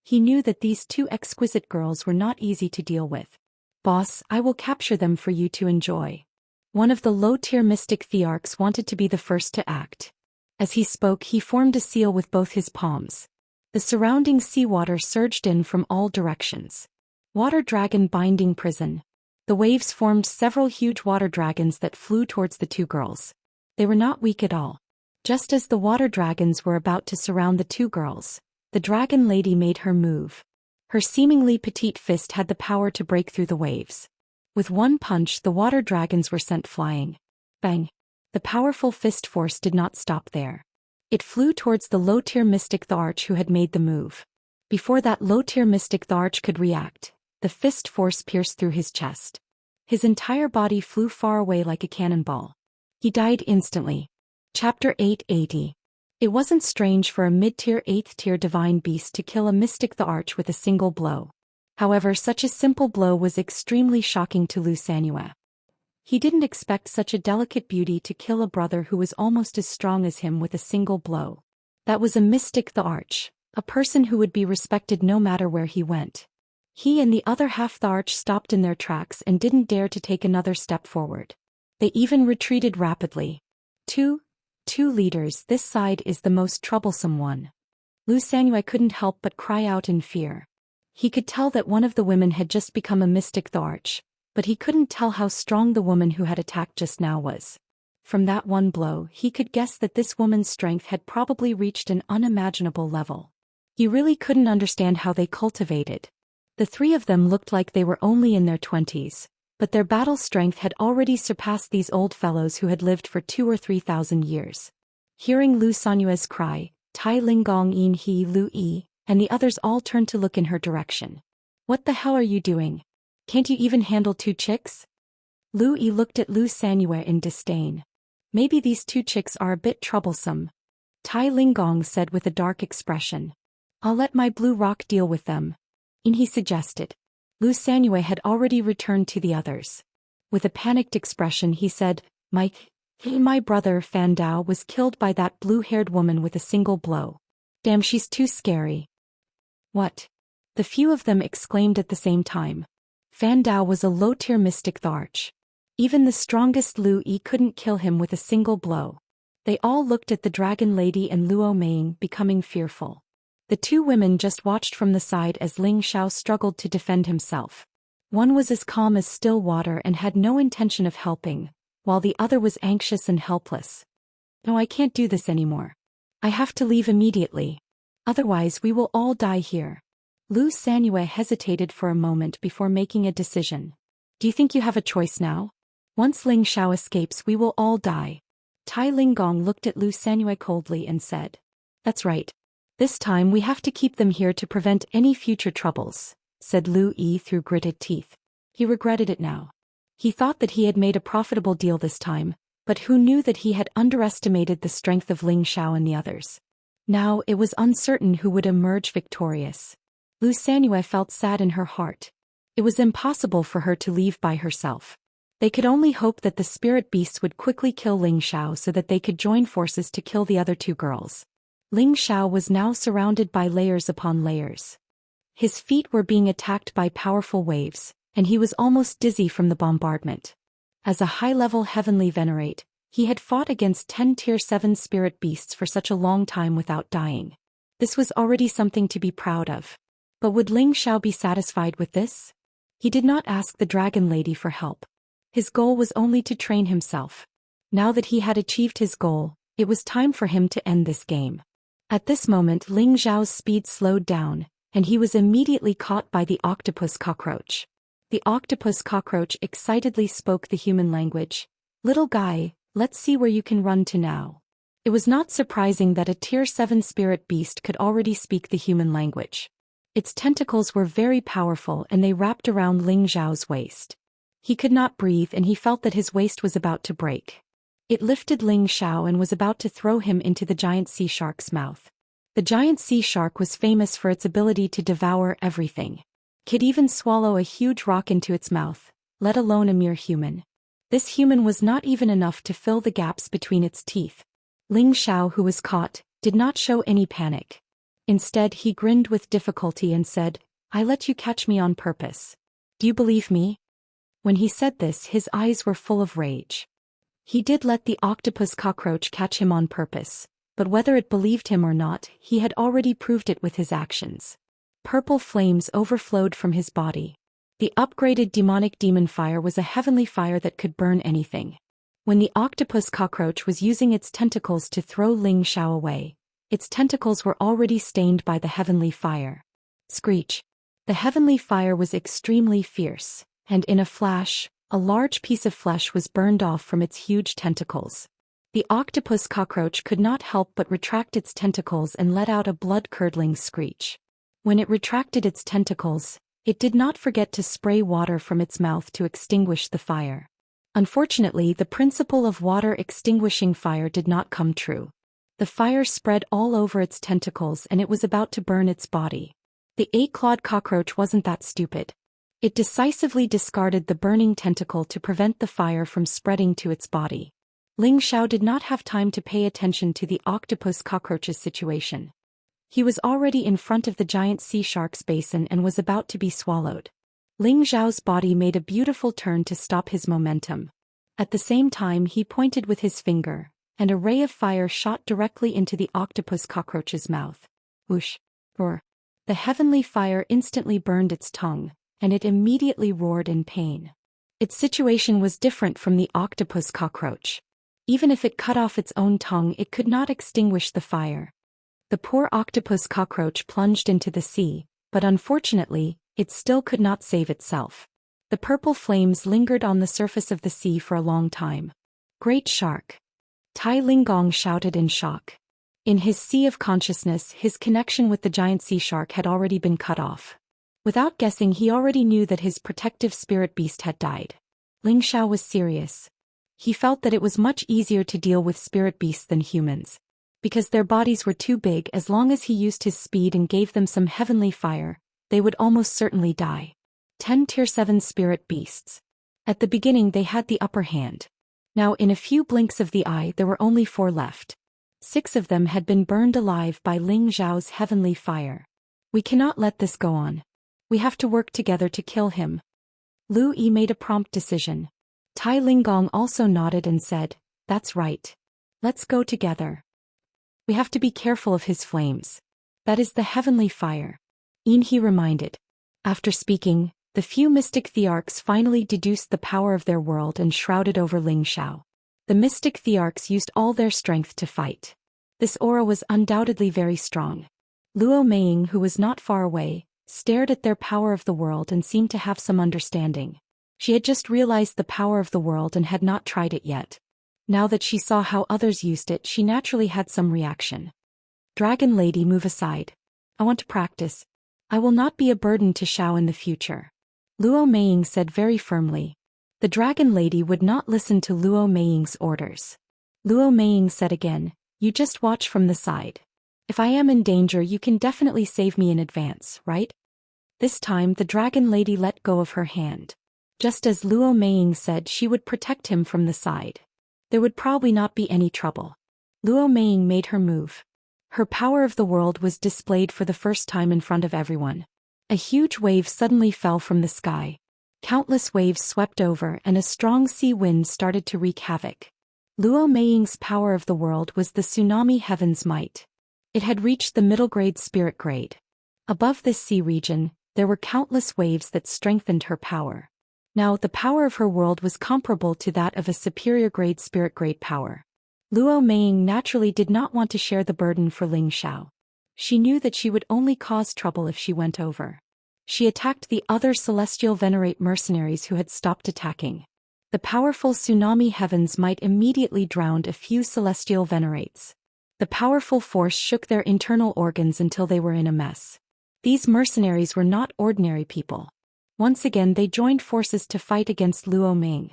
Speaker 1: He knew that these two exquisite girls were not easy to deal with. Boss, I will capture them for you to enjoy. One of the low-tier mystic thearchs wanted to be the first to act. As he spoke, he formed a seal with both his palms. The surrounding seawater surged in from all directions. Water dragon binding prison. The waves formed several huge water dragons that flew towards the two girls. They were not weak at all. Just as the water dragons were about to surround the two girls, the Dragon Lady made her move. Her seemingly petite fist had the power to break through the waves. With one punch, the water dragons were sent flying. Bang! The powerful fist force did not stop there. It flew towards the low-tier mystic the Arch who had made the move. Before that low-tier mystic the Arch could react, the fist force pierced through his chest. His entire body flew far away like a cannonball. He died instantly. Chapter 880. It wasn't strange for a mid-tier 8th-tier divine beast to kill a mystic the Arch with a single blow. However, such a simple blow was extremely shocking to Lu Sanyue. He didn't expect such a delicate beauty to kill a brother who was almost as strong as him with a single blow. That was a mystic the Arch, a person who would be respected no matter where he went. He and the other half the Arch stopped in their tracks and didn't dare to take another step forward. They even retreated rapidly. Two leaders, this side is the most troublesome one. Lu Sanyue couldn't help but cry out in fear. He could tell that one of the women had just become a mystic the Arch, but he couldn't tell how strong the woman who had attacked just now was. From that one blow, he could guess that this woman's strength had probably reached an unimaginable level. He really couldn't understand how they cultivated. The three of them looked like they were only in their 20s, but their battle strength had already surpassed these old fellows who had lived for 2,000 or 3,000 years. Hearing Lu Sanyue's cry, Tai Linggong, Yin He, Lu Yi, and the others all turned to look in her direction. What the hell are you doing? Can't you even handle two chicks? Lu Yi looked at Lu Sanyue in disdain. Maybe these two chicks are a bit troublesome. Tai Linggong said with a dark expression. I'll let my blue rock deal with them. He suggested. Lu Sanyue had already returned to the others. With a panicked expression he said, My brother Fan Dao was killed by that blue-haired woman with a single blow. Damn, she's too scary. What? The few of them exclaimed at the same time. Fan Dao was a low-tier mystic Tharch. Even the strongest Lu Yi couldn't kill him with a single blow. They all looked at the dragon lady and Luo Meng, becoming fearful. The two women just watched from the side as Ling Xiao struggled to defend himself. One was as calm as still water and had no intention of helping, while the other was anxious and helpless. "No, I can't do this anymore. I have to leave immediately. Otherwise we will all die here." Lu Sanyue hesitated for a moment before making a decision. "Do you think you have a choice now? Once Ling Xiao escapes we will all die." Tai Linggong looked at Lu Sanyue coldly and said, "That's right. This time we have to keep them here to prevent any future troubles," said Lu Yi through gritted teeth. He regretted it now. He thought that he had made a profitable deal this time, but who knew that he had underestimated the strength of Ling Xiao and the others. Now it was uncertain who would emerge victorious. Lu Sanyue felt sad in her heart. It was impossible for her to leave by herself. They could only hope that the spirit beasts would quickly kill Ling Xiao so that they could join forces to kill the other two girls. Ling Xiao was now surrounded by layers upon layers. His feet were being attacked by powerful waves, and he was almost dizzy from the bombardment. As a high-level heavenly venerate, he had fought against 10 Tier 7 spirit beasts for such a long time without dying. This was already something to be proud of. But would Ling Xiao be satisfied with this? He did not ask the dragon lady for help. His goal was only to train himself. Now that he had achieved his goal, it was time for him to end this game. At this moment Ling Xiao's speed slowed down, and he was immediately caught by the octopus cockroach. The octopus cockroach excitedly spoke the human language. "Little guy, let's see where you can run to now." It was not surprising that a Tier 7 spirit beast could already speak the human language. Its tentacles were very powerful and they wrapped around Ling Xiao's waist. He could not breathe and he felt that his waist was about to break. It lifted Ling Xiao and was about to throw him into the giant sea shark's mouth. The giant sea shark was famous for its ability to devour everything. It could even swallow a huge rock into its mouth, let alone a mere human. This human was not even enough to fill the gaps between its teeth. Ling Xiao, who was caught, did not show any panic. Instead he grinned with difficulty and said, "I let you catch me on purpose. Do you believe me?" When he said this his eyes were full of rage. He did let the octopus cockroach catch him on purpose, but whether it believed him or not, he had already proved it with his actions. Purple flames overflowed from his body. The upgraded demonic demon fire was a heavenly fire that could burn anything. When the octopus cockroach was using its tentacles to throw Ling Xiao away, its tentacles were already stained by the heavenly fire. Screech! The heavenly fire was extremely fierce, and in a flash, a large piece of flesh was burned off from its huge tentacles. The octopus cockroach could not help but retract its tentacles and let out a blood-curdling screech. When it retracted its tentacles, it did not forget to spray water from its mouth to extinguish the fire. Unfortunately, the principle of water extinguishing fire did not come true. The fire spread all over its tentacles and it was about to burn its body. The 8-clawed cockroach wasn't that stupid. It decisively discarded the burning tentacle to prevent the fire from spreading to its body. Ling Xiao did not have time to pay attention to the octopus cockroach's situation. He was already in front of the giant sea shark's basin and was about to be swallowed. Ling Xiao's body made a beautiful turn to stop his momentum. At the same time he pointed with his finger, and a ray of fire shot directly into the octopus cockroach's mouth. Whoosh! Roar! The heavenly fire instantly burned its tongue, and it immediately roared in pain. Its situation was different from the octopus cockroach. Even if it cut off its own tongue, it could not extinguish the fire. The poor octopus cockroach plunged into the sea, but unfortunately, it still could not save itself. The purple flames lingered on the surface of the sea for a long time. "Great shark!" Tai Linggong shouted in shock. In his sea of consciousness, his connection with the giant sea shark had already been cut off. Without guessing, he already knew that his protective spirit beast had died. Ling Xiao was serious. He felt that it was much easier to deal with spirit beasts than humans. Because their bodies were too big, as long as he used his speed and gave them some heavenly fire, they would almost certainly die. 10 Tier 7 spirit beasts. At the beginning they had the upper hand. Now in a few blinks of the eye there were only 4 left. 6 of them had been burned alive by Ling Xiao's heavenly fire. "We cannot let this go on. We have to work together to kill him." Lu Yi made a prompt decision. Tai Linggong also nodded and said, "That's right. Let's go together. We have to be careful of his flames. That is the heavenly fire," Yin He reminded. After speaking, the few mystic thearchs finally deduced the power of their world and shrouded over Ling Xiao. The mystic thearchs used all their strength to fight. This aura was undoubtedly very strong. Luo Meiying, who was not far away, stared at their power of the world and seemed to have some understanding. She had just realized the power of the world and had not tried it yet. Now that she saw how others used it, she naturally had some reaction. "Dragon Lady, move aside. I want to practice. I will not be a burden to Xiao in the future," Luo Meiying said very firmly. The Dragon Lady would not listen to Luo Meiying's orders. Luo Meiying said again, "You just watch from the side. If I am in danger, you can definitely save me in advance, right?" This time the Dragon Lady let go of her hand. Just as Luo Meiying said, she would protect him from the side. There would probably not be any trouble. Luo Meiying made her move. Her power of the world was displayed for the first time in front of everyone. A huge wave suddenly fell from the sky. Countless waves swept over and a strong sea wind started to wreak havoc. Luo Meiying's power of the world was the tsunami heaven's might. It had reached the middle grade spirit grade. Above this sea region, there were countless waves that strengthened her power. Now the power of her world was comparable to that of a superior grade spirit grade power. Luo Meiying naturally did not want to share the burden for Ling Xiao. She knew that she would only cause trouble if she went over. She attacked the other celestial venerate mercenaries who had stopped attacking. The powerful tsunami heavens might immediately drowned a few celestial venerates. The powerful force shook their internal organs until they were in a mess. These mercenaries were not ordinary people. Once again they joined forces to fight against Luo Meiying.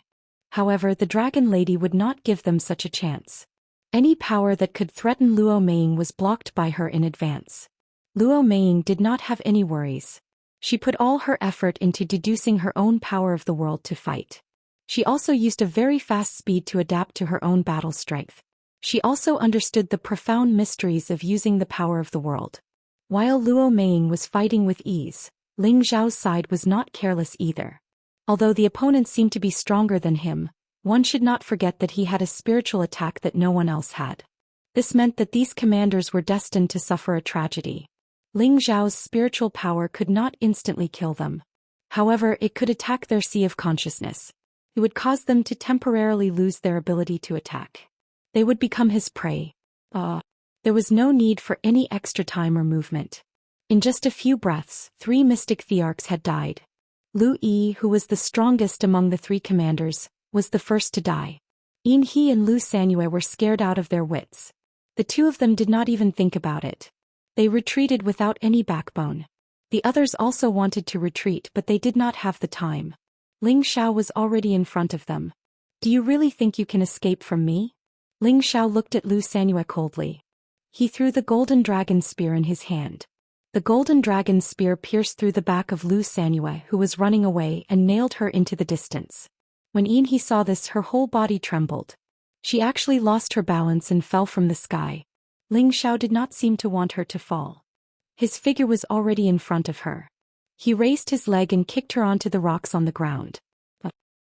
Speaker 1: However, the Dragon Lady would not give them such a chance. Any power that could threaten Luo Meiying was blocked by her in advance. Luo Meiying did not have any worries. She put all her effort into deducing her own power of the world to fight. She also used a very fast speed to adapt to her own battle strength. She also understood the profound mysteries of using the power of the world. While Luo Meiying was fighting with ease, Ling Xiao's side was not careless either. Although the opponent seemed to be stronger than him, one should not forget that he had a spiritual attack that no one else had. This meant that these commanders were destined to suffer a tragedy. Ling Xiao's spiritual power could not instantly kill them. However, it could attack their sea of consciousness. It would cause them to temporarily lose their ability to attack. They would become his prey. There was no need for any extra time or movement. In just a few breaths, 3 mystic thearchs had died. Lu Yi, who was the strongest among the 3 commanders, was the first to die. Yin He and Lu Sanyue were scared out of their wits. The 2 of them did not even think about it. They retreated without any backbone. The others also wanted to retreat, but they did not have the time. Ling Xiao was already in front of them. "Do you really think you can escape from me?" Ling Xiao looked at Lu Sanyue coldly. He threw the golden dragon spear in his hand. The golden dragon spear pierced through the back of Lu Sanyue, who was running away, and nailed her into the distance. When Yin He saw this, her whole body trembled. She actually lost her balance and fell from the sky. Ling Xiao did not seem to want her to fall. His figure was already in front of her. He raised his leg and kicked her onto the rocks on the ground.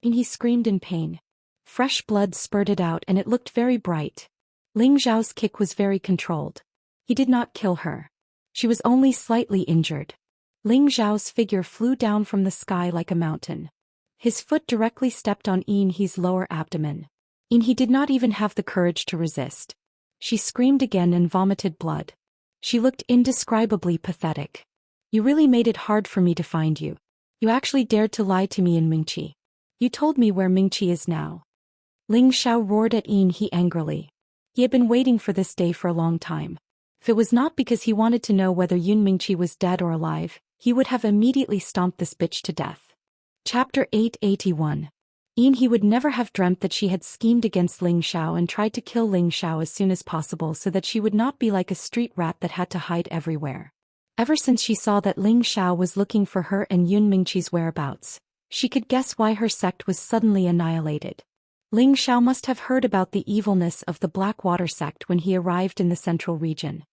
Speaker 1: Yin He screamed in pain. Fresh blood spurted out and it looked very bright. Ling Xiao's kick was very controlled. He did not kill her. She was only slightly injured. Ling Xiao's figure flew down from the sky like a mountain. His foot directly stepped on Yin He's lower abdomen. Yin He did not even have the courage to resist. She screamed again and vomited blood. She looked indescribably pathetic. "You really made it hard for me to find you. You actually dared to lie to me in Mingqi. You told me where Mingqi is now." Ling Xiao roared at Yin He angrily. He had been waiting for this day for a long time. If it was not because he wanted to know whether Yun Mingqi was dead or alive, he would have immediately stomped this bitch to death. Chapter 881. Yin He would never have dreamt that she had schemed against Ling Xiao and tried to kill Ling Xiao as soon as possible so that she would not be like a street rat that had to hide everywhere. Ever since she saw that Ling Xiao was looking for her and Yun Mingqi's whereabouts, she could guess why her sect was suddenly annihilated. Ling Xiao must have heard about the evilness of the Blackwater sect when he arrived in the central region.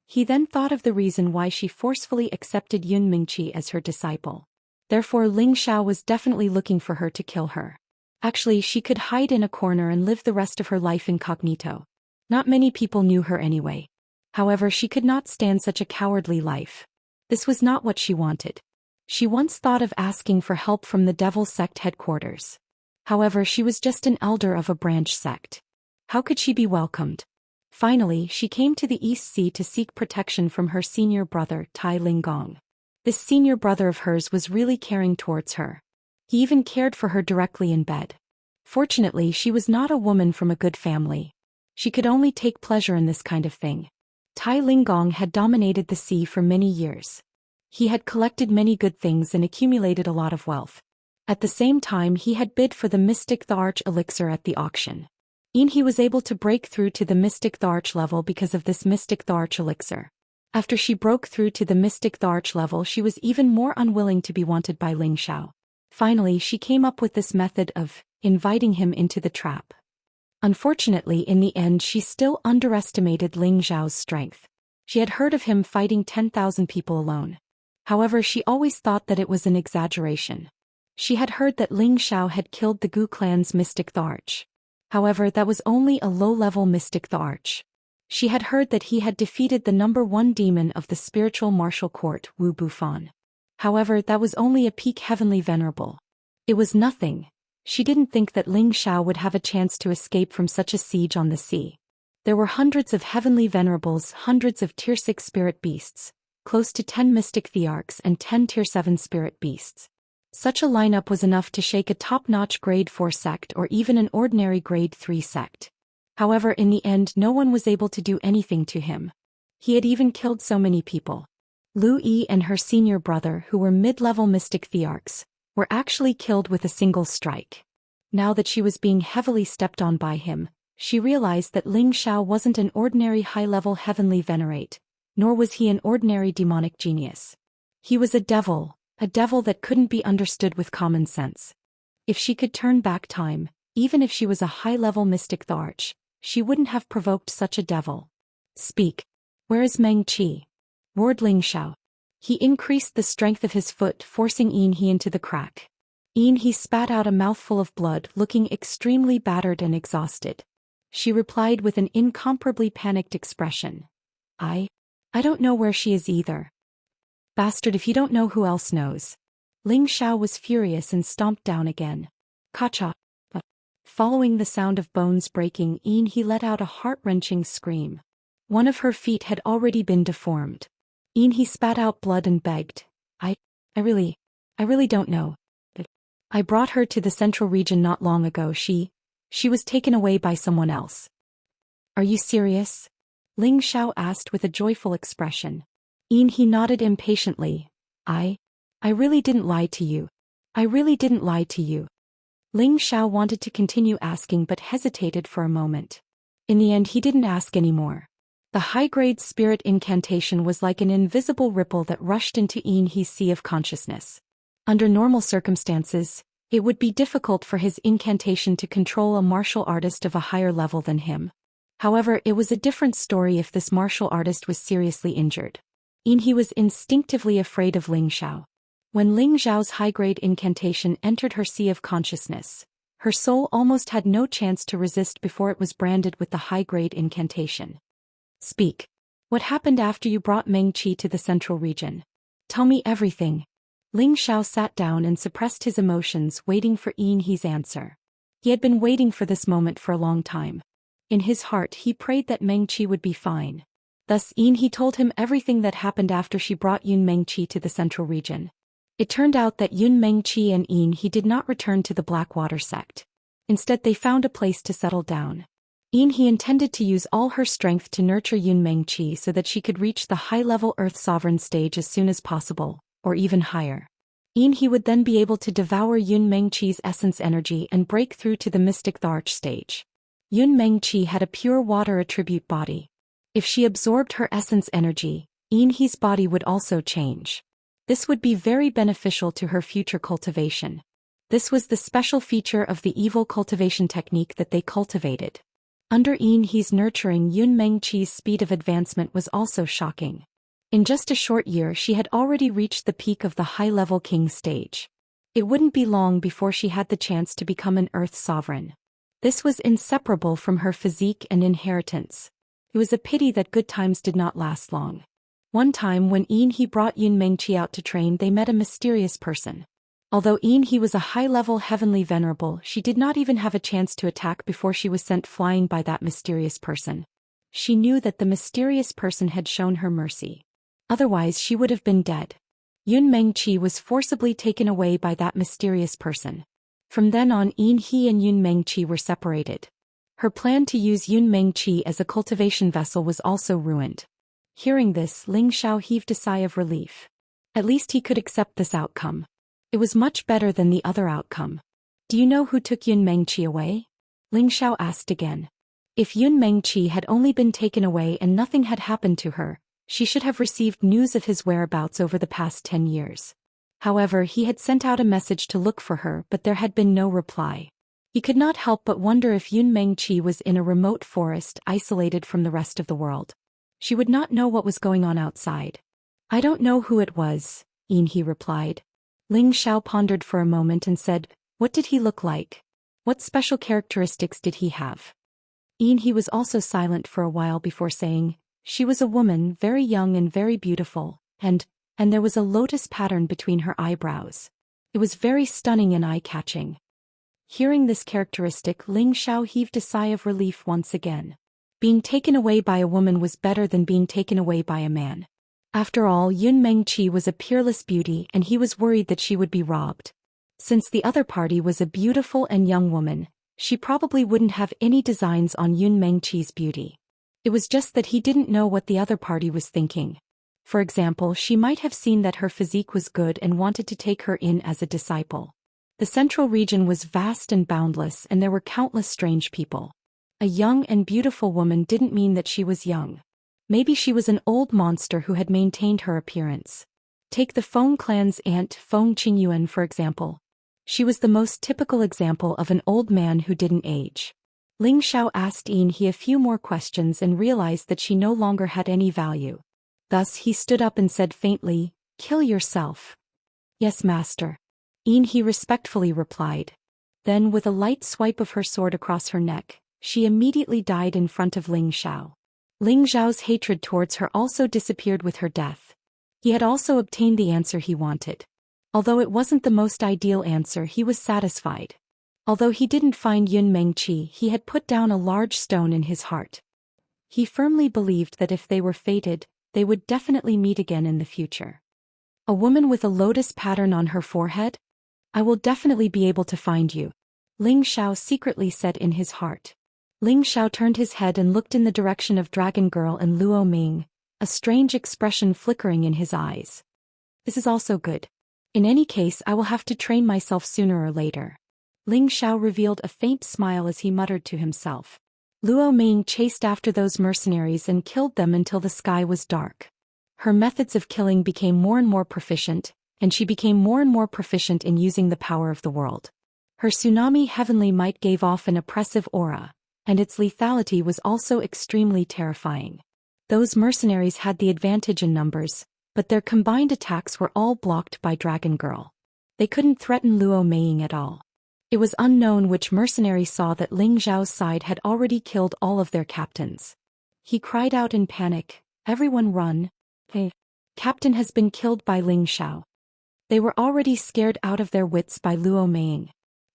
Speaker 1: He then thought of the reason why she forcefully accepted Yun Mingqi as her disciple. Therefore Ling Xiao was definitely looking for her to kill her. Actually, she could hide in a corner and live the rest of her life incognito. Not many people knew her anyway. However, she could not stand such a cowardly life. This was not what she wanted. She once thought of asking for help from the Devil Sect headquarters. However, she was just an elder of a branch sect. How could she be welcomed? Finally, she came to the East Sea to seek protection from her senior brother, Tai Linggong. This senior brother of hers was really caring towards her. He even cared for her directly in bed. Fortunately, she was not a woman from a good family. She could only take pleasure in this kind of thing. Tai Linggong had dominated the sea for many years. He had collected many good things and accumulated a lot of wealth. At the same time, he had bid for the Mystic Tharch elixir at the auction. He was able to break through to the Mystic Tharch level because of this Mystic Tharch elixir. After she broke through to the Mystic Tharch level, she was even more unwilling to be wanted by Ling Xiao. Finally, she came up with this method of inviting him into the trap. Unfortunately, in the end, she still underestimated Ling Xiao's strength. She had heard of him fighting 10,000 people alone. However, she always thought that it was an exaggeration. She had heard that Ling Xiao had killed the Gu clan's Mystic Tharch. However, that was only a low-level Mystic Tharch. She had heard that he had defeated the #1 demon of the spiritual martial court, Wu Bufan. However, that was only a peak heavenly venerable. It was nothing. She didn't think that Ling Xiao would have a chance to escape from such a siege on the sea. There were hundreds of heavenly venerables, hundreds of Tier 6 spirit beasts, close to 10 mystic thearchs and 10 Tier 7 spirit beasts. Such a lineup was enough to shake a top-notch grade 4 sect or even an ordinary grade 3 sect. However, in the end, no one was able to do anything to him. He had even killed so many people. Lu Yi and her senior brother, who were mid-level mystic thearchs, were actually killed with a single strike. Now that she was being heavily stepped on by him, she realized that Ling Xiao wasn't an ordinary high-level heavenly venerate, nor was he an ordinary demonic genius. He was a devil that couldn't be understood with common sense. If she could turn back time, even if she was a high-level mystic tharch, she wouldn't have provoked such a devil. Speak. Where is Meng Qi? Roared Ling Xiao. He increased the strength of his foot, forcing He into the crack. He spat out a mouthful of blood, looking extremely battered and exhausted. She replied with an incomparably panicked expression. I don't know where she is either. Bastard, if you don't know, who else knows? Ling Xiao was furious and stomped down again. Kacha. Following the sound of bones breaking, he let out a heart-wrenching scream. One of her feet had already been deformed. He spat out blood and begged. I really don't know. But I brought her to the central region not long ago. She was taken away by someone else. Are you serious? Ling Xiao asked with a joyful expression. He nodded impatiently. I really didn't lie to you. I really didn't lie to you. Ling Xiao wanted to continue asking but hesitated for a moment. In the end, he didn't ask anymore. The high-grade spirit incantation was like an invisible ripple that rushed into his sea of consciousness. Under normal circumstances, it would be difficult for his incantation to control a martial artist of a higher level than him. However, it was a different story if this martial artist was seriously injured. He was instinctively afraid of Ling Xiao. When Ling Xiao's high-grade incantation entered her sea of consciousness, her soul almost had no chance to resist before it was branded with the high-grade incantation. Speak. What happened after you brought Meng Qi to the central region? Tell me everything. Ling Xiao sat down and suppressed his emotions, waiting for He's answer. He had been waiting for this moment for a long time. In his heart, he prayed that Meng Qi would be fine. Thus, he told him everything that happened after she brought Yun Meng Qi to the central region. It turned out that Yun Meng Qi and he did not return to the Blackwater sect. Instead, they found a place to settle down. He intended to use all her strength to nurture Yun Meng Qi so that she could reach the high-level Earth Sovereign stage as soon as possible, or even higher. He would then be able to devour Yun Meng Qi's essence energy and break through to the Mystic Tharch stage. Yun Meng Qi had a pure water attribute body. If she absorbed her essence energy, He's body would also change. This would be very beneficial to her future cultivation. This was the special feature of the evil cultivation technique that they cultivated. Under He's nurturing, Yun Meng Qi's speed of advancement was also shocking. In just a short year she had already reached the peak of the high-level king stage. It wouldn't be long before she had the chance to become an Earth sovereign. This was inseparable from her physique and inheritance. It was a pity that good times did not last long. One time when He brought Yun Mengqi out to train, they met a mysterious person. Although He was a high-level heavenly venerable, she did not even have a chance to attack before she was sent flying by that mysterious person. She knew that the mysterious person had shown her mercy. Otherwise she would have been dead. Yun Mengqi was forcibly taken away by that mysterious person. From then on He and Yun Mengqi were separated. Her plan to use Yun Mengqi as a cultivation vessel was also ruined. Hearing this, Ling Xiao heaved a sigh of relief. At least he could accept this outcome. It was much better than the other outcome. Do you know who took Yun Mengqi away? Ling Xiao asked again. If Yun Mengqi had only been taken away and nothing had happened to her, she should have received news of his whereabouts over the past 10 years. However, he had sent out a message to look for her, but there had been no reply. He could not help but wonder if Yun Mengqi was in a remote forest, isolated from the rest of the world. She would not know what was going on outside. I don't know who it was, He replied. Ling Xiao pondered for a moment and said, what did he look like? What special characteristics did he have? He was also silent for a while before saying, she was a woman, very young and very beautiful, and there was a lotus pattern between her eyebrows. It was very stunning and eye-catching. Hearing this characteristic, Ling Xiao heaved a sigh of relief once again. Being taken away by a woman was better than being taken away by a man. After all, Yun Mengqi was a peerless beauty and he was worried that she would be robbed. Since the other party was a beautiful and young woman, she probably wouldn't have any designs on Yun Mengqi's beauty. It was just that he didn't know what the other party was thinking. For example, she might have seen that her physique was good and wanted to take her in as a disciple. The central region was vast and boundless and there were countless strange people. A young and beautiful woman didn't mean that she was young. Maybe she was an old monster who had maintained her appearance. Take the Feng clan's aunt Feng Qingyuan for example. She was the most typical example of an old man who didn't age. Ling Xiao asked He a few more questions and realized that she no longer had any value. Thus he stood up and said faintly, kill yourself. Yes, master. He respectfully replied. Then with a light swipe of her sword across her neck, she immediately died in front of Ling Xiao. Ling Xiao's hatred towards her also disappeared with her death. He had also obtained the answer he wanted. Although it wasn't the most ideal answer, he was satisfied. Although he didn't find Yun Mengqi, he had put down a large stone in his heart. He firmly believed that if they were fated, they would definitely meet again in the future. A woman with a lotus pattern on her forehead? I will definitely be able to find you, Ling Xiao secretly said in his heart. Ling Xiao turned his head and looked in the direction of Dragon Girl and Luo Ming, a strange expression flickering in his eyes. This is also good. In any case, I will have to train myself sooner or later. Ling Xiao revealed a faint smile as he muttered to himself. Luo Ming chased after those mercenaries and killed them until the sky was dark. Her methods of killing became more and more proficient, and she became more and more proficient in using the power of the world. Her tsunami heavenly might gave off an oppressive aura, and its lethality was also extremely terrifying. Those mercenaries had the advantage in numbers, but their combined attacks were all blocked by Dragon Girl. They couldn't threaten Luo Ming at all. It was unknown which mercenary saw that Ling Xiao's side had already killed all of their captains. He cried out in panic, everyone run. Hey, captain has been killed by Ling Xiao. They were already scared out of their wits by Luo Ming.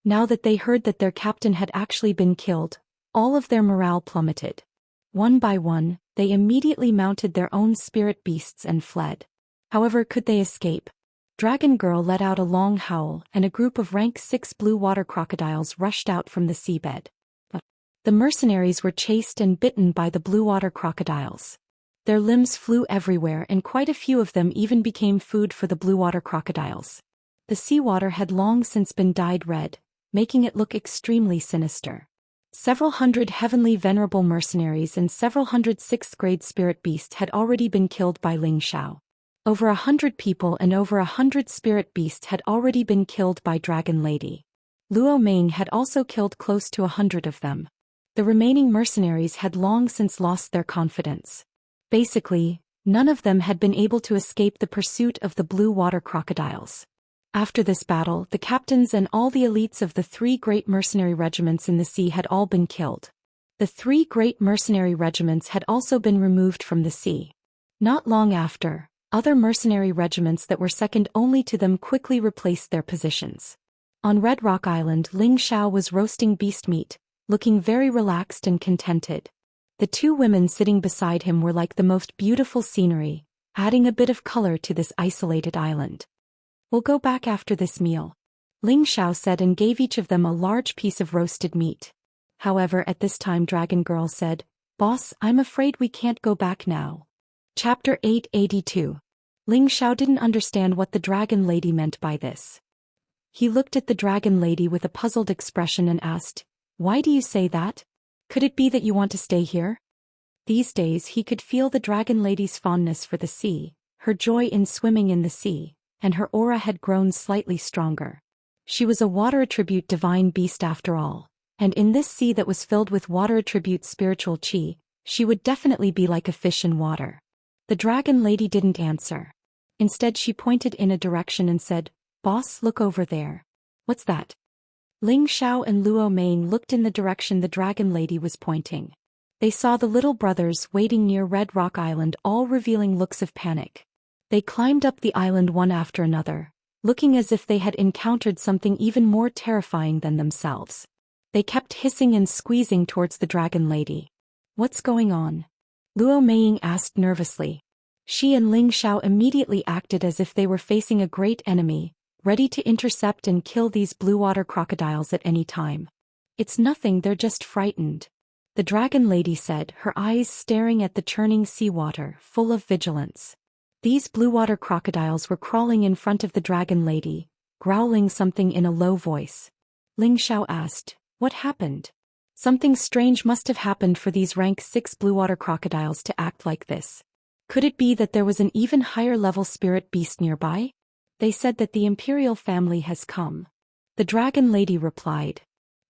Speaker 1: Now that they heard that their captain had actually been killed, all of their morale plummeted. One by one, they immediately mounted their own spirit beasts and fled. However, could they escape? Dragon Girl let out a long howl and a group of rank 6 blue water crocodiles rushed out from the seabed. The mercenaries were chased and bitten by the blue water crocodiles. Their limbs flew everywhere and quite a few of them even became food for the blue water crocodiles. The seawater had long since been dyed red, making it look extremely sinister. Several hundred heavenly venerable mercenaries and several hundred 6th-grade spirit beasts had already been killed by Ling Xiao. Over 100 people and over 100 spirit beasts had already been killed by Dragon Lady. Luo Ming had also killed close to 100 of them. The remaining mercenaries had long since lost their confidence. Basically, None of them had been able to escape the pursuit of the blue water crocodiles. After this battle, the captains and all the elites of the 3 great mercenary regiments in the sea had all been killed. The 3 great mercenary regiments had also been removed from the sea. Not long after, other mercenary regiments that were second only to them quickly replaced their positions. On Red Rock Island, Ling Xiao was roasting beast meat, looking very relaxed and contented. The 2 women sitting beside him were like the most beautiful scenery, adding a bit of color to this isolated island. "We'll go back after this meal," Ling Xiao said and gave each of them a large piece of roasted meat. However, at this time Dragon Girl said, "Boss, I'm afraid we can't go back now." Chapter 882. Ling Xiao didn't understand what the Dragon Lady meant by this. He looked at the Dragon Lady with a puzzled expression and asked, "Why do you say that? Could it be that you want to stay here?" These days he could feel the Dragon Lady's fondness for the sea, her joy in swimming in the sea, and her aura had grown slightly stronger. She was a water attribute divine beast after all, and in this sea that was filled with water attribute spiritual chi, she would definitely be like a fish in water. The Dragon Lady didn't answer. Instead she pointed in a direction and said, "Boss, look over there." "What's that?" Ling Xiao and Luo Meng looked in the direction the Dragon Lady was pointing. They saw the little brothers waiting near Red Rock Island, all revealing looks of panic. They climbed up the island one after another, looking as if they had encountered something even more terrifying than themselves. They kept hissing and squeezing towards the Dragon Lady. "What's going on?" Luo Meng asked nervously. She and Ling Xiao immediately acted as if they were facing a great enemy, ready to intercept and kill these blue water crocodiles at any time. "It's nothing, they're just frightened," the Dragon Lady said, her eyes staring at the churning seawater, full of vigilance. These blue water crocodiles were crawling in front of the Dragon Lady, growling something in a low voice. Ling Xiao asked, "What happened?" Something strange must have happened for these rank 6 blue water crocodiles to act like this. Could it be that there was an even higher level spirit beast nearby? "They said that the Imperial family has come," the Dragon Lady replied.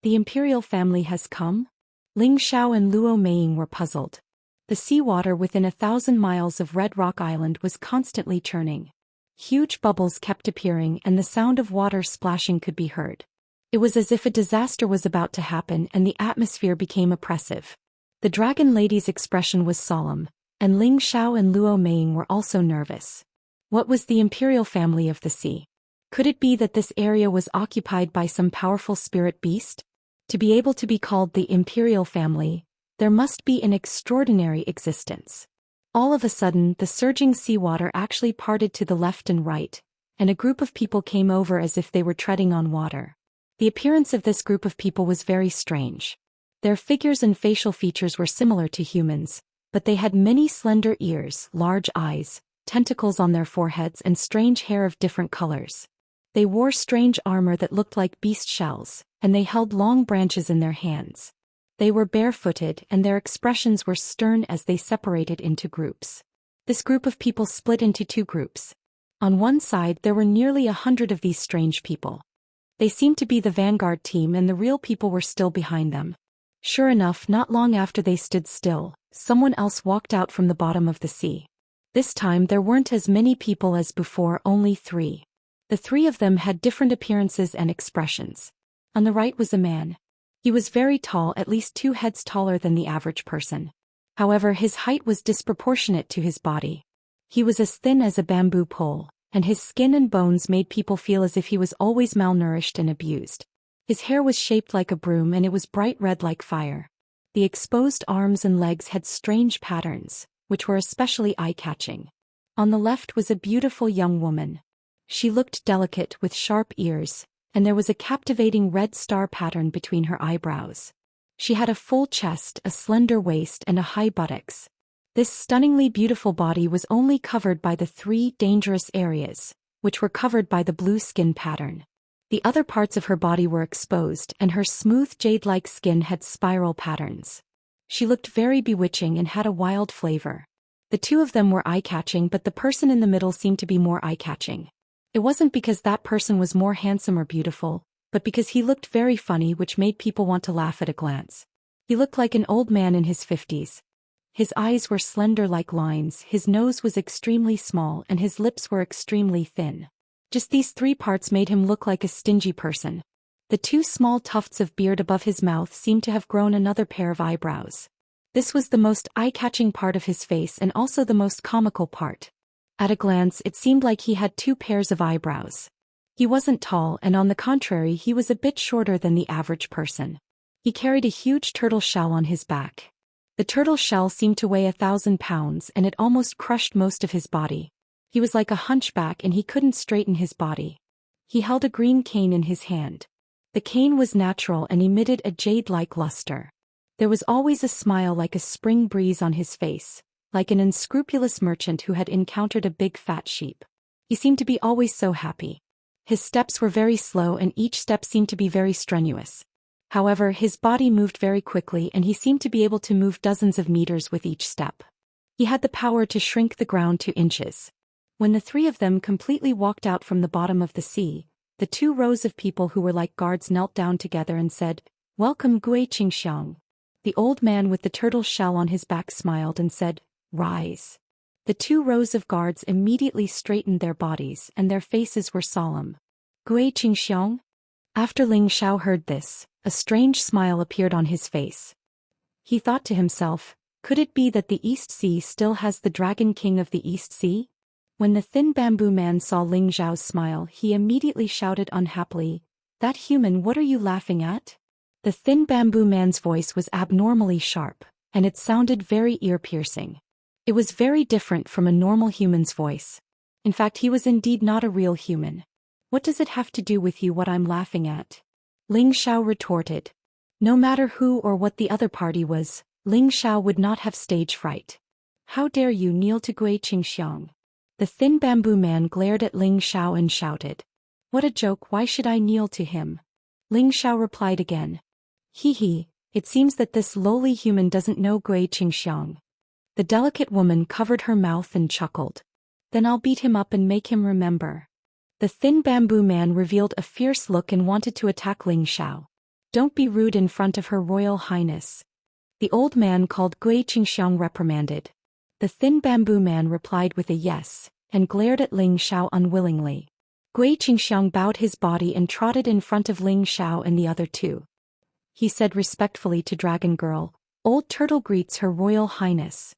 Speaker 1: "The Imperial family has come?" Ling Xiao and Luo Meng were puzzled. The seawater within 1,000 miles of Red Rock Island was constantly churning. Huge bubbles kept appearing and the sound of water splashing could be heard. It was as if a disaster was about to happen and the atmosphere became oppressive. The Dragon Lady's expression was solemn, and Ling Xiao and Luo Meng were also nervous. What was the Imperial family of the sea? Could it be that this area was occupied by some powerful spirit beast? To be able to be called the Imperial family, there must be an extraordinary existence. All of a sudden, the surging seawater actually parted to the left and right, and a group of people came over as if they were treading on water. The appearance of this group of people was very strange. Their figures and facial features were similar to humans, but they had many slender ears, large eyes, tentacles on their foreheads and strange hair of different colors. They wore strange armor that looked like beast shells, and they held long branches in their hands. They were barefooted and their expressions were stern as they separated into groups. This group of people split into 2 groups. On one side there were nearly 100 of these strange people. They seemed to be the vanguard team and the real people were still behind them. Sure enough, not long after they stood still, someone else walked out from the bottom of the sea. This time there weren't as many people as before, only 3. The 3 of them had different appearances and expressions. On the right was a man. He was very tall, at least 2 heads taller than the average person. However, his height was disproportionate to his body. He was as thin as a bamboo pole, and his skin and bones made people feel as if he was always malnourished and abused. His hair was shaped like a broom and it was bright red like fire. The exposed arms and legs had strange patterns, which were especially eye-catching. On the left was a beautiful young woman. She looked delicate with sharp ears, and there was a captivating red star pattern between her eyebrows. She had a full chest, a slender waist and a high buttocks. This stunningly beautiful body was only covered by the 3 dangerous areas, which were covered by the blue skin pattern. The other parts of her body were exposed and her smooth jade-like skin had spiral patterns. She looked very bewitching and had a wild flavor. The 2 of them were eye-catching, but the person in the middle seemed to be more eye-catching. It wasn't because that person was more handsome or beautiful, but because he looked very funny, which made people want to laugh at a glance. He looked like an old man in his 50s. His eyes were slender like lines, his nose was extremely small and his lips were extremely thin. Just these three parts made him look like a stingy person. The two small tufts of beard above his mouth seemed to have grown another pair of eyebrows. This was the most eye-catching part of his face and also the most comical part. At a glance it seemed like he had two pairs of eyebrows. He wasn't tall and on the contrary he was a bit shorter than the average person. He carried a huge turtle shell on his back. The turtle shell seemed to weigh 1,000 pounds and it almost crushed most of his body. He was like a hunchback and he couldn't straighten his body. He held a green cane in his hand. The cane was natural and emitted a jade-like luster. There was always a smile like a spring breeze on his face, like an unscrupulous merchant who had encountered a big fat sheep. He seemed to be always so happy. His steps were very slow and each step seemed to be very strenuous. However, his body moved very quickly and he seemed to be able to move dozens of meters with each step. He had the power to shrink the ground to inches. When the three of them completely walked out from the bottom of the sea, the two rows of people who were like guards knelt down together and said, "Welcome Gui Qingxiang." The old man with the turtle shell on his back smiled and said, "Rise." The two rows of guards immediately straightened their bodies and their faces were solemn. "Gui Qingxiang?" After Ling Xiao heard this, a strange smile appeared on his face. He thought to himself, could it be that the East Sea still has the Dragon King of the East Sea? When the thin bamboo man saw Ling Xiao's smile, he immediately shouted unhappily, "That human, what are you laughing at?" The thin bamboo man's voice was abnormally sharp, and it sounded very ear-piercing. It was very different from a normal human's voice. In fact, he was indeed not a real human. "What does it have to do with you what I'm laughing at?" Ling Xiao retorted. No matter who or what the other party was, Ling Xiao would not have stage fright. "How dare you kneel to Gui Qingxiang?" The thin bamboo man glared at Ling Xiao and shouted. "What a joke, why should I kneel to him?" Ling Xiao replied again. He, it seems that this lowly human doesn't know Gui Qingxiang." The delicate woman covered her mouth and chuckled. "Then I'll beat him up and make him remember." The thin bamboo man revealed a fierce look and wanted to attack Ling Xiao. "Don't be rude in front of Her Royal Highness." The old man called Gui Qingxiang reprimanded. The thin bamboo man replied with a yes, and glared at Ling Xiao unwillingly. Gui Qingxiang bowed his body and trotted in front of Ling Xiao and the other two. He said respectfully to Dragon Girl, "Old Turtle greets Her Royal Highness."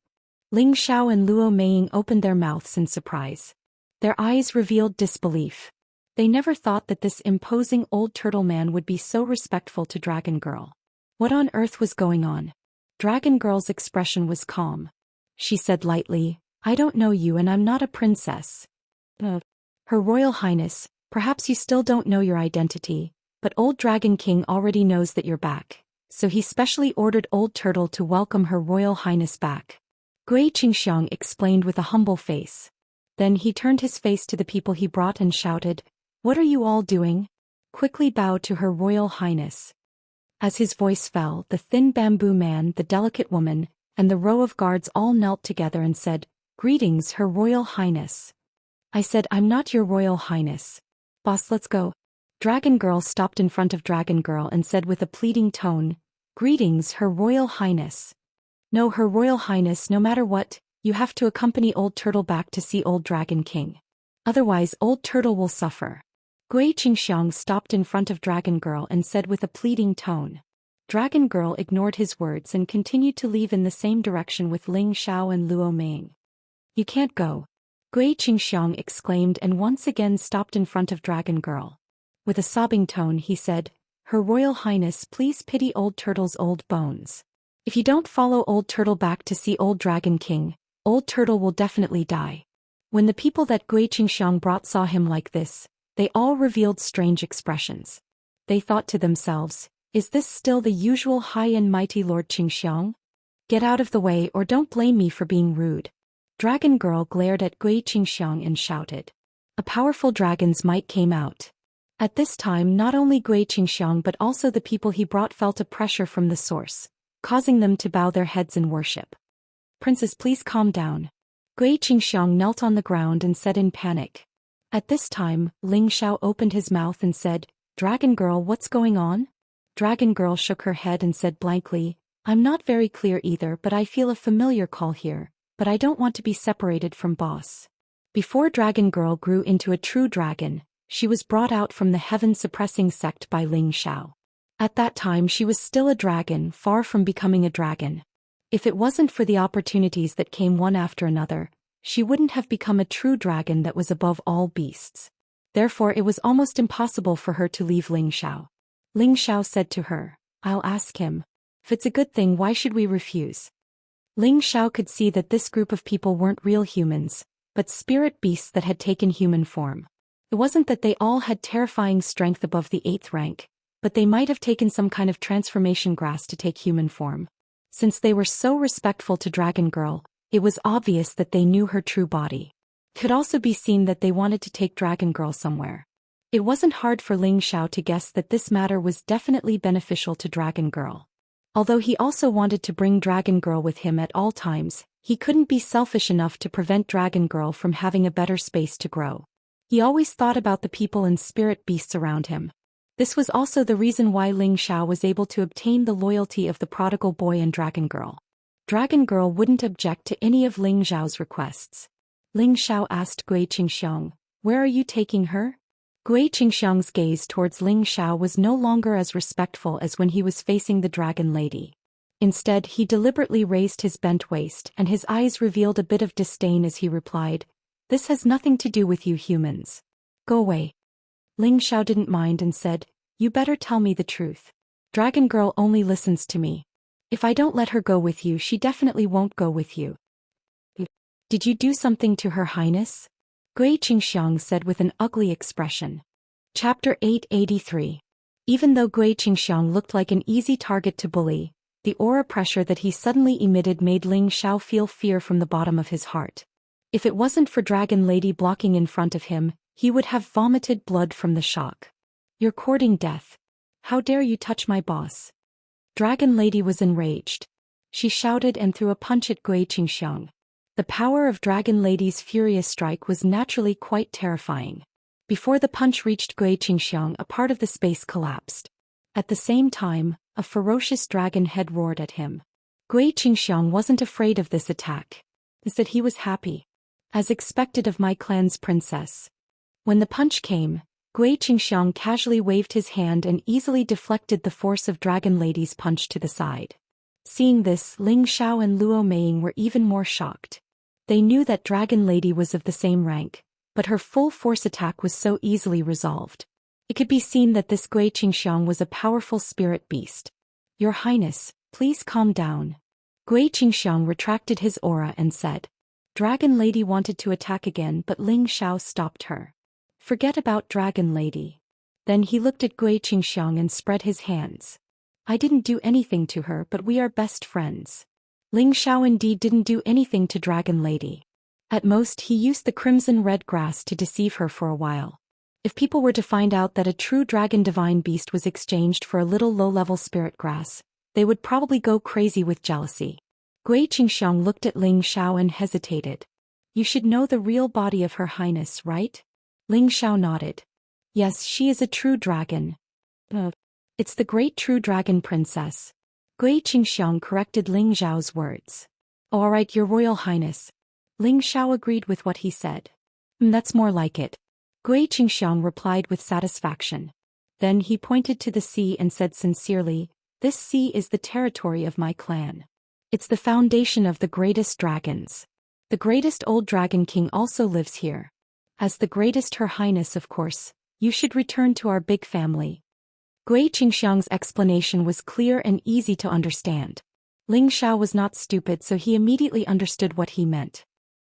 Speaker 1: Ling Xiao and Luo Meiying opened their mouths in surprise. Their eyes revealed disbelief. They never thought that this imposing old turtle man would be so respectful to Dragon Girl. What on earth was going on? Dragon Girl's expression was calm. She said lightly, "I don't know you and I'm not a princess." Her Royal Highness, perhaps you still don't know your identity, but Old Dragon King already knows that you're back, so he specially ordered Old Turtle to welcome Her Royal Highness back. Gui Qingxiang explained with a humble face. Then he turned his face to the people he brought and shouted, "What are you all doing? Quickly bow to Her Royal Highness." As his voice fell, the thin bamboo man, the delicate woman, and the row of guards all knelt together and said, "Greetings, Her Royal Highness." "I said I'm not your Royal Highness. Boss, let's go." Dragon Girl stopped in front of Dragon Girl and said with a pleading tone, "Greetings, Her Royal Highness." "No, Her Royal Highness, no matter what, you have to accompany Old Turtle back to see Old Dragon King. Otherwise Old Turtle will suffer." Gui Qingxiang stopped in front of Dragon Girl and said with a pleading tone. Dragon Girl ignored his words and continued to leave in the same direction with Ling Xiao and Luo Meiying. "You can't go," Gui Qingxiang exclaimed and once again stopped in front of Dragon Girl. With a sobbing tone he said, "Her Royal Highness, please pity Old Turtle's old bones. If you don't follow Old Turtle back to see Old Dragon King, Old Turtle will definitely die." When the people that Gui Qingxiang brought saw him like this, they all revealed strange expressions. They thought to themselves, "Is this still the usual high and mighty Lord Qingxiang? Get out of the way or don't blame me for being rude." Dragon Girl glared at Gui Qingxiang and shouted. A powerful dragon's might came out. At this time not only Gui Qingxiang but also the people he brought felt a pressure from the source, causing them to bow their heads in worship. "Princess, please calm down." Gui Qingxiang knelt on the ground and said in panic. At this time, Ling Xiao opened his mouth and said, "Dragon Girl, what's going on?" Dragon Girl shook her head and said blankly, I'm not very clear either, but I feel a familiar call here, but I don't want to be separated from boss. Before Dragon Girl grew into a true dragon, she was brought out from the heaven-suppressing sect by Ling Xiao. At that time she was still a dragon, far from becoming a dragon. If it wasn't for the opportunities that came one after another, she wouldn't have become a true dragon that was above all beasts. Therefore it was almost impossible for her to leave Ling Xiao. Ling Xiao said to her, "I'll ask him. If it's a good thing, why should we refuse?" Ling Xiao could see that this group of people weren't real humans, but spirit beasts that had taken human form. It wasn't that they all had terrifying strength above the 8th rank, but they might have taken some kind of transformation grass to take human form. Since they were so respectful to Dragon Girl, it was obvious that they knew her true body. It could also be seen that they wanted to take Dragon Girl somewhere. It wasn't hard for Ling Xiao to guess that this matter was definitely beneficial to Dragon Girl. Although he also wanted to bring Dragon Girl with him at all times, he couldn't be selfish enough to prevent Dragon Girl from having a better space to grow. He always thought about the people and spirit beasts around him. This was also the reason why Ling Xiao was able to obtain the loyalty of the prodigal boy and Dragon Girl. Dragon Girl wouldn't object to any of Ling Xiao's requests. Ling Xiao asked Gui Qingxiang, "Where are you taking her?" Gui Qingxiang's gaze towards Ling Xiao was no longer as respectful as when he was facing the dragon lady. Instead, he deliberately raised his bent waist and his eyes revealed a bit of disdain as he replied, "This has nothing to do with you humans. Go away." Ling Xiao didn't mind and said, "You better tell me the truth. Dragon Girl only listens to me. If I don't let her go with you, she definitely won't go with you." "Did you do something to Her Highness?" Gui Qingxiang said with an ugly expression. Chapter 883. Even though Gui Qingxiang looked like an easy target to bully, the aura pressure that he suddenly emitted made Ling Xiao feel fear from the bottom of his heart. If it wasn't for Dragon Lady blocking in front of him, he would have vomited blood from the shock. "You're courting death. How dare you touch my boss?" Dragon Lady was enraged. She shouted and threw a punch at Gui Qingxiang. The power of Dragon Lady's furious strike was naturally quite terrifying. Before the punch reached Gui Qingxiang, a part of the space collapsed. At the same time, a ferocious dragon head roared at him. Gui Qingxiang wasn't afraid of this attack. Instead, he was happy. As expected of my clan's princess. When the punch came, Gui Qingxiang casually waved his hand and easily deflected the force of Dragon Lady's punch to the side. Seeing this, Ling Xiao and Luo Meiying were even more shocked. They knew that Dragon Lady was of the same rank, but her full force attack was so easily resolved. It could be seen that this Gui Qingxiang was a powerful spirit beast. "Your Highness, please calm down." Gui Qingxiang retracted his aura and said. Dragon Lady wanted to attack again, but Ling Xiao stopped her. "Forget about Dragon Lady." Then he looked at Gui Qingxiang and spread his hands. "I didn't do anything to her, but we are best friends." Ling Xiao indeed didn't do anything to Dragon Lady. At most, he used the crimson-red grass to deceive her for a while. If people were to find out that a true dragon divine beast was exchanged for a little low-level spirit grass, they would probably go crazy with jealousy. Gui Qingxiang looked at Ling Xiao and hesitated. "You should know the real body of Her Highness, right?" Ling Xiao nodded. "Yes, she is a true dragon." It's the great true dragon princess." Gui Qingxiang corrected Ling Xiao's words. "Oh, all right, Your Royal Highness." Ling Xiao agreed with what he said. That's more like it." Gui Qingxiang replied with satisfaction. Then he pointed to the sea and said sincerely, "This sea is the territory of my clan. It's the foundation of the greatest dragons. The greatest old dragon king also lives here. As the greatest Her Highness, of course, you should return to our big family." Gui Qingxiang's explanation was clear and easy to understand. Ling Xiao was not stupid, so he immediately understood what he meant.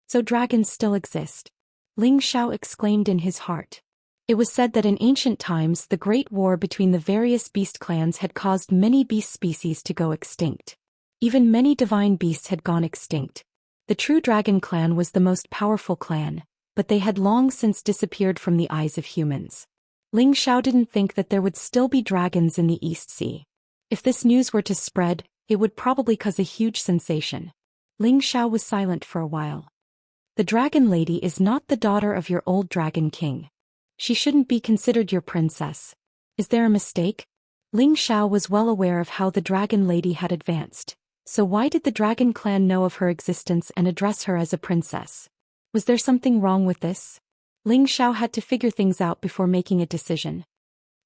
Speaker 1: "So dragons still exist?" Ling Xiao exclaimed in his heart. It was said that in ancient times the great war between the various beast clans had caused many beast species to go extinct. Even many divine beasts had gone extinct. The true dragon clan was the most powerful clan, but they had long since disappeared from the eyes of humans. Ling Xiao didn't think that there would still be dragons in the East Sea. If this news were to spread, it would probably cause a huge sensation. Ling Xiao was silent for a while. "The Dragon Lady is not the daughter of your old dragon king. She shouldn't be considered your princess. Is there a mistake?" Ling Xiao was well aware of how the dragon lady had advanced. So why did the dragon clan know of her existence and address her as a princess? Was there something wrong with this? Ling Xiao had to figure things out before making a decision.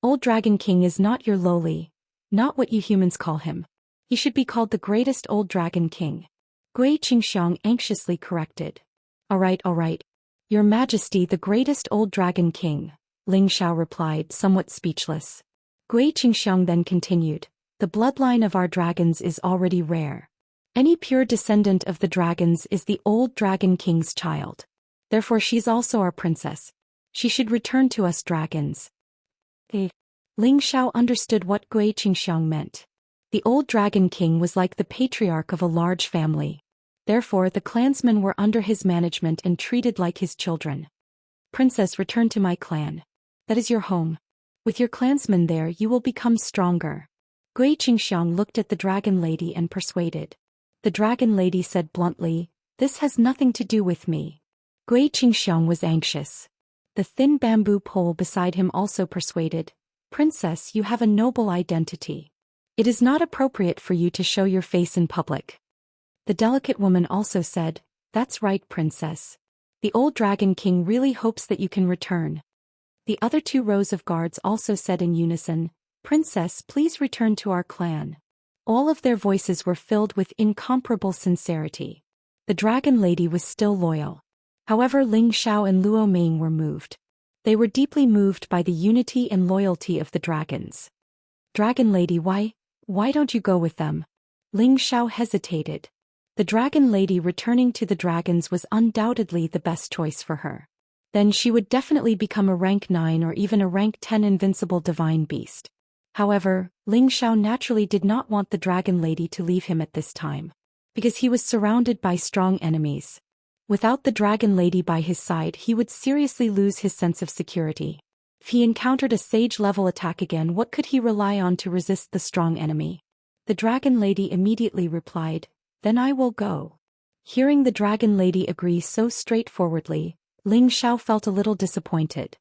Speaker 1: Old Dragon King is not your lowly, not what you humans call him. He should be called the greatest Old Dragon King. Gui Qingxiang anxiously corrected. All right. Your Majesty, the greatest Old Dragon King, Ling Xiao replied, somewhat speechless. Gui Qingxiang then continued. The bloodline of our dragons is already rare. Any pure descendant of the dragons is the Old Dragon King's child. Therefore she's also our princess. She should return to us dragons. Ling Xiao understood what Gui Qingxiang meant. The Old Dragon King was like the patriarch of a large family. Therefore the clansmen were under his management and treated like his children. Princess, return to my clan. That is your home. With your clansmen there you will become stronger. Gui Qingxiang looked at the dragon lady and persuaded. The dragon lady said bluntly, this has nothing to do with me. Gui Qingxiang was anxious. The thin bamboo pole beside him also persuaded. Princess, you have a noble identity. It is not appropriate for you to show your face in public. The delicate woman also said, that's right, princess. The old dragon king really hopes that you can return. The other two rows of guards also said in unison, Princess, please return to our clan. All of their voices were filled with incomparable sincerity. The dragon lady was still loyal. However, Ling Xiao and Luo Ming were moved. They were deeply moved by the unity and loyalty of the dragons. Dragon lady, why don't you go with them? Ling Xiao hesitated. The dragon lady returning to the dragons was undoubtedly the best choice for her. Then she would definitely become a rank 9 or even a rank 10 invincible divine beast. However, Ling Xiao naturally did not want the dragon lady to leave him at this time, because he was surrounded by strong enemies. Without the dragon lady by his side, he would seriously lose his sense of security. If he encountered a sage-level attack again, what could he rely on to resist the strong enemy? The dragon lady immediately replied, then I will go. Hearing the dragon lady agree so straightforwardly, Ling Xiao felt a little disappointed.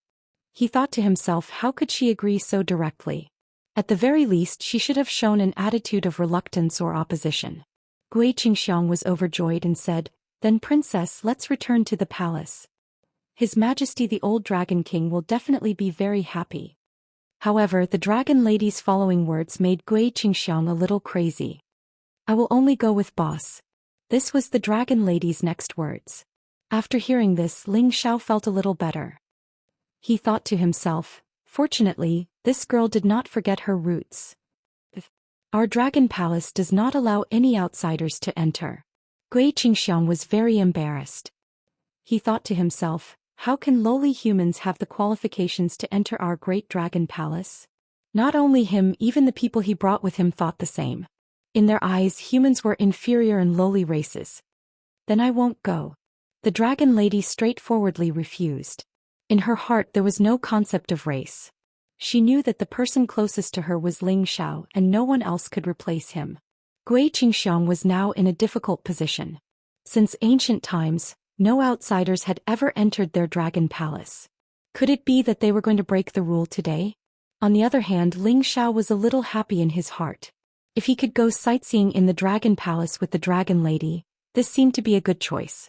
Speaker 1: He thought to himself, how could she agree so directly? At the very least she should have shown an attitude of reluctance or opposition. Gui Qingxiang was overjoyed and said, then princess, let's return to the palace. His Majesty the Old Dragon King will definitely be very happy. However, the dragon lady's following words made Gui Qingxiang a little crazy. I will only go with boss. This was the dragon lady's next words. After hearing this, Ling Xiao felt a little better. He thought to himself, fortunately, this girl did not forget her roots. Our dragon palace does not allow any outsiders to enter. Gui Qingxiang was very embarrassed. He thought to himself, how can lowly humans have the qualifications to enter our great dragon palace? Not only him, even the people he brought with him thought the same. In their eyes, humans were inferior and lowly races. Then I won't go. The dragon lady straightforwardly refused. In her heart there was no concept of race. She knew that the person closest to her was Ling Xiao and no one else could replace him. Gui Qingxiang was now in a difficult position. Since ancient times, no outsiders had ever entered their dragon palace. Could it be that they were going to break the rule today? On the other hand, Ling Xiao was a little happy in his heart. If he could go sightseeing in the dragon palace with the dragon lady, this seemed to be a good choice.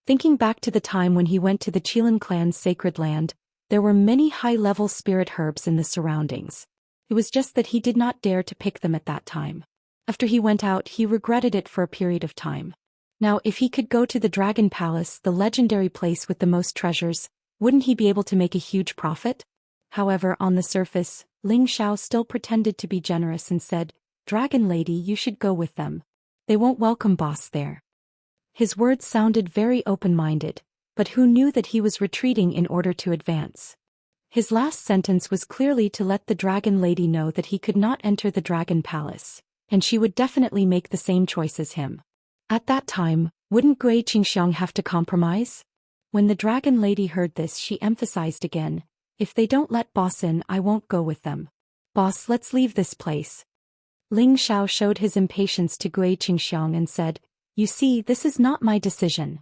Speaker 1: Thinking back to the time when he went to the Qilin clan's sacred land, there were many high-level spirit herbs in the surroundings. It was just that he did not dare to pick them at that time. After he went out, he regretted it for a period of time. Now, if he could go to the Dragon Palace, the legendary place with the most treasures, wouldn't he be able to make a huge profit? However, on the surface, Ling Xiao still pretended to be generous and said, Dragon Lady, you should go with them. They won't welcome boss there. His words sounded very open-minded, but who knew that he was retreating in order to advance? His last sentence was clearly to let the Dragon Lady know that he could not enter the Dragon Palace, and she would definitely make the same choice as him. At that time, wouldn't Gui Qingxiang have to compromise? When the Dragon Lady heard this, she emphasized again, if they don't let boss in, I won't go with them. Boss, let's leave this place. Ling Xiao showed his impatience to Gui Qingxiang and said, you see, this is not my decision.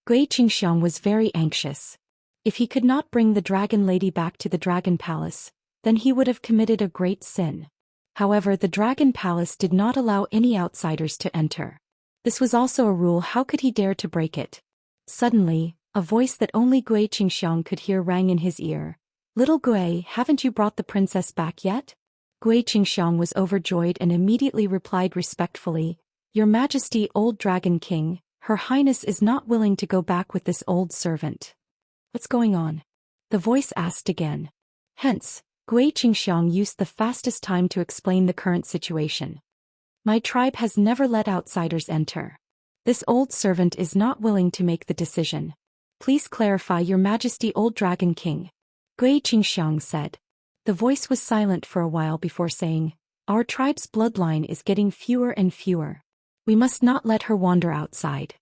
Speaker 1: Gui Qingxiang was very anxious. If he could not bring the Dragon Lady back to the Dragon Palace, then he would have committed a great sin. However, the Dragon Palace did not allow any outsiders to enter. This was also a rule. How could he dare to break it? Suddenly, a voice that only Gui Qingxiang could hear rang in his ear. "Little Gui, haven't you brought the princess back yet?" Gui Qingxiang was overjoyed and immediately replied respectfully, "Your Majesty, old Dragon King, Her Highness is not willing to go back with this old servant." "What's going on?" the voice asked again. Hence, Gui Qingxiang used the fastest time to explain the current situation. "My tribe has never let outsiders enter. This old servant is not willing to make the decision. Please clarify, Your Majesty, old Dragon King," Gui Qingxiang said. The voice was silent for a while before saying, "Our tribe's bloodline is getting fewer and fewer. We must not let her wander outside.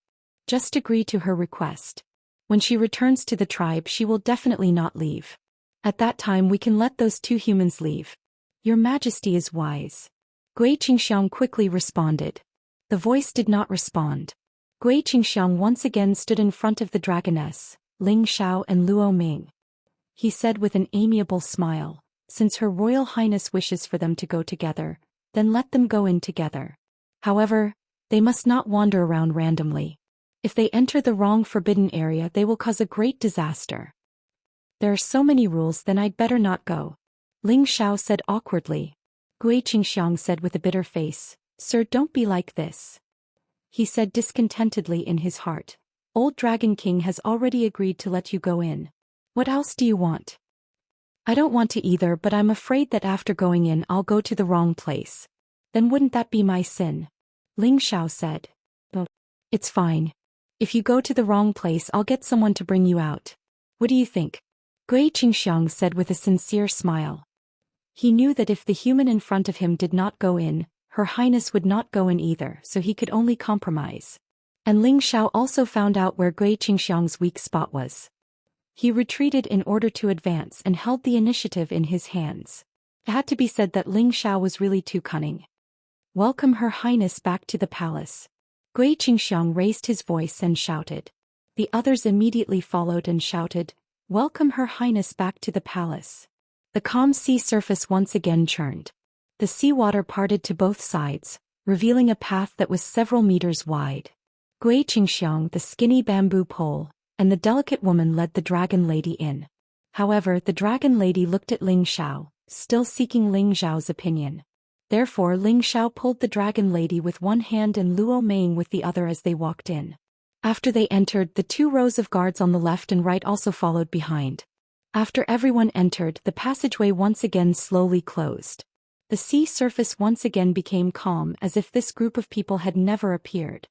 Speaker 1: Just agree to her request. When she returns to the tribe, she will definitely not leave. At that time we can let those two humans leave. Your Majesty is wise." Gui Qingxiang quickly responded. The voice did not respond. Gui Qingxiang once again stood in front of the dragoness, Ling Xiao and Luo Ming. He said with an amiable smile, "Since Her Royal Highness wishes for them to go together, then let them go in together. However, they must not wander around randomly. If they enter the wrong forbidden area, they will cause a great disaster." "There are so many rules, then I'd better not go," Ling Xiao said awkwardly. Gui Qingxiang said with a bitter face, "Sir, don't be like this." He said discontentedly in his heart, "Old Dragon King has already agreed to let you go in. What else do you want?" "I don't want to either, but I'm afraid that after going in I'll go to the wrong place. Then wouldn't that be my sin?" Ling Xiao said. "Oh, it's fine. If you go to the wrong place, I'll get someone to bring you out. What do you think?" Gui Qingxiang said with a sincere smile. He knew that if the human in front of him did not go in, Her Highness would not go in either, so he could only compromise. And Ling Xiao also found out where Gui Qingxiang's weak spot was. He retreated in order to advance and held the initiative in his hands. It had to be said that Ling Xiao was really too cunning. "Welcome Her Highness back to the palace." Gui Qingxiang raised his voice and shouted. The others immediately followed and shouted, "Welcome Her Highness back to the palace." The calm sea surface once again churned. The seawater parted to both sides, revealing a path that was several meters wide. Gui Qingxiang, the skinny bamboo pole, and the delicate woman led the dragon lady in. However, the dragon lady looked at Ling Xiao, still seeking Ling Xiao's opinion. Therefore Ling Xiao pulled the dragon lady with one hand and Luo Ming with the other as they walked in. After they entered, the 2 rows of guards on the left and right also followed behind. After everyone entered, the passageway once again slowly closed. The sea surface once again became calm, as if this group of people had never appeared.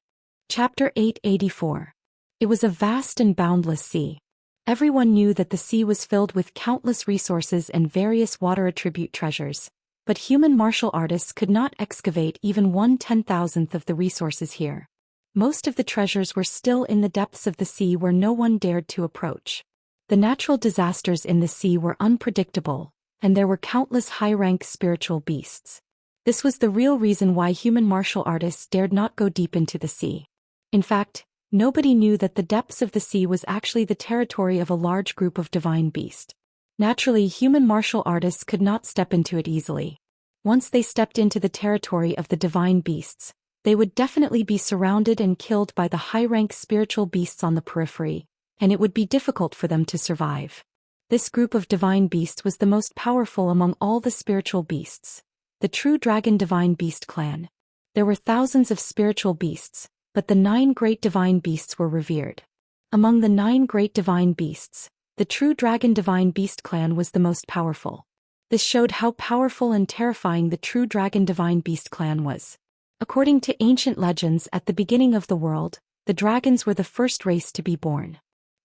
Speaker 1: Chapter 884. It was a vast and boundless sea. Everyone knew that the sea was filled with countless resources and various water attribute treasures, but human martial artists could not excavate even 1/10,000th of the resources here. Most of the treasures were still in the depths of the sea where no one dared to approach. The natural disasters in the sea were unpredictable, and there were countless high-rank spiritual beasts. This was the real reason why human martial artists dared not go deep into the sea. In fact, nobody knew that the depths of the sea was actually the territory of a large group of divine beasts. Naturally, human martial artists could not step into it easily. Once they stepped into the territory of the divine beasts, they would definitely be surrounded and killed by the high-rank spiritual beasts on the periphery, and it would be difficult for them to survive. This group of divine beasts was the most powerful among all the spiritual beasts, the true dragon divine beast clan. There were thousands of spiritual beasts, but the 9 great divine beasts were revered. Among the 9 great divine beasts, the true dragon divine beast clan was the most powerful. This showed how powerful and terrifying the true dragon divine beast clan was. According to ancient legends, at the beginning of the world, the dragons were the first race to be born.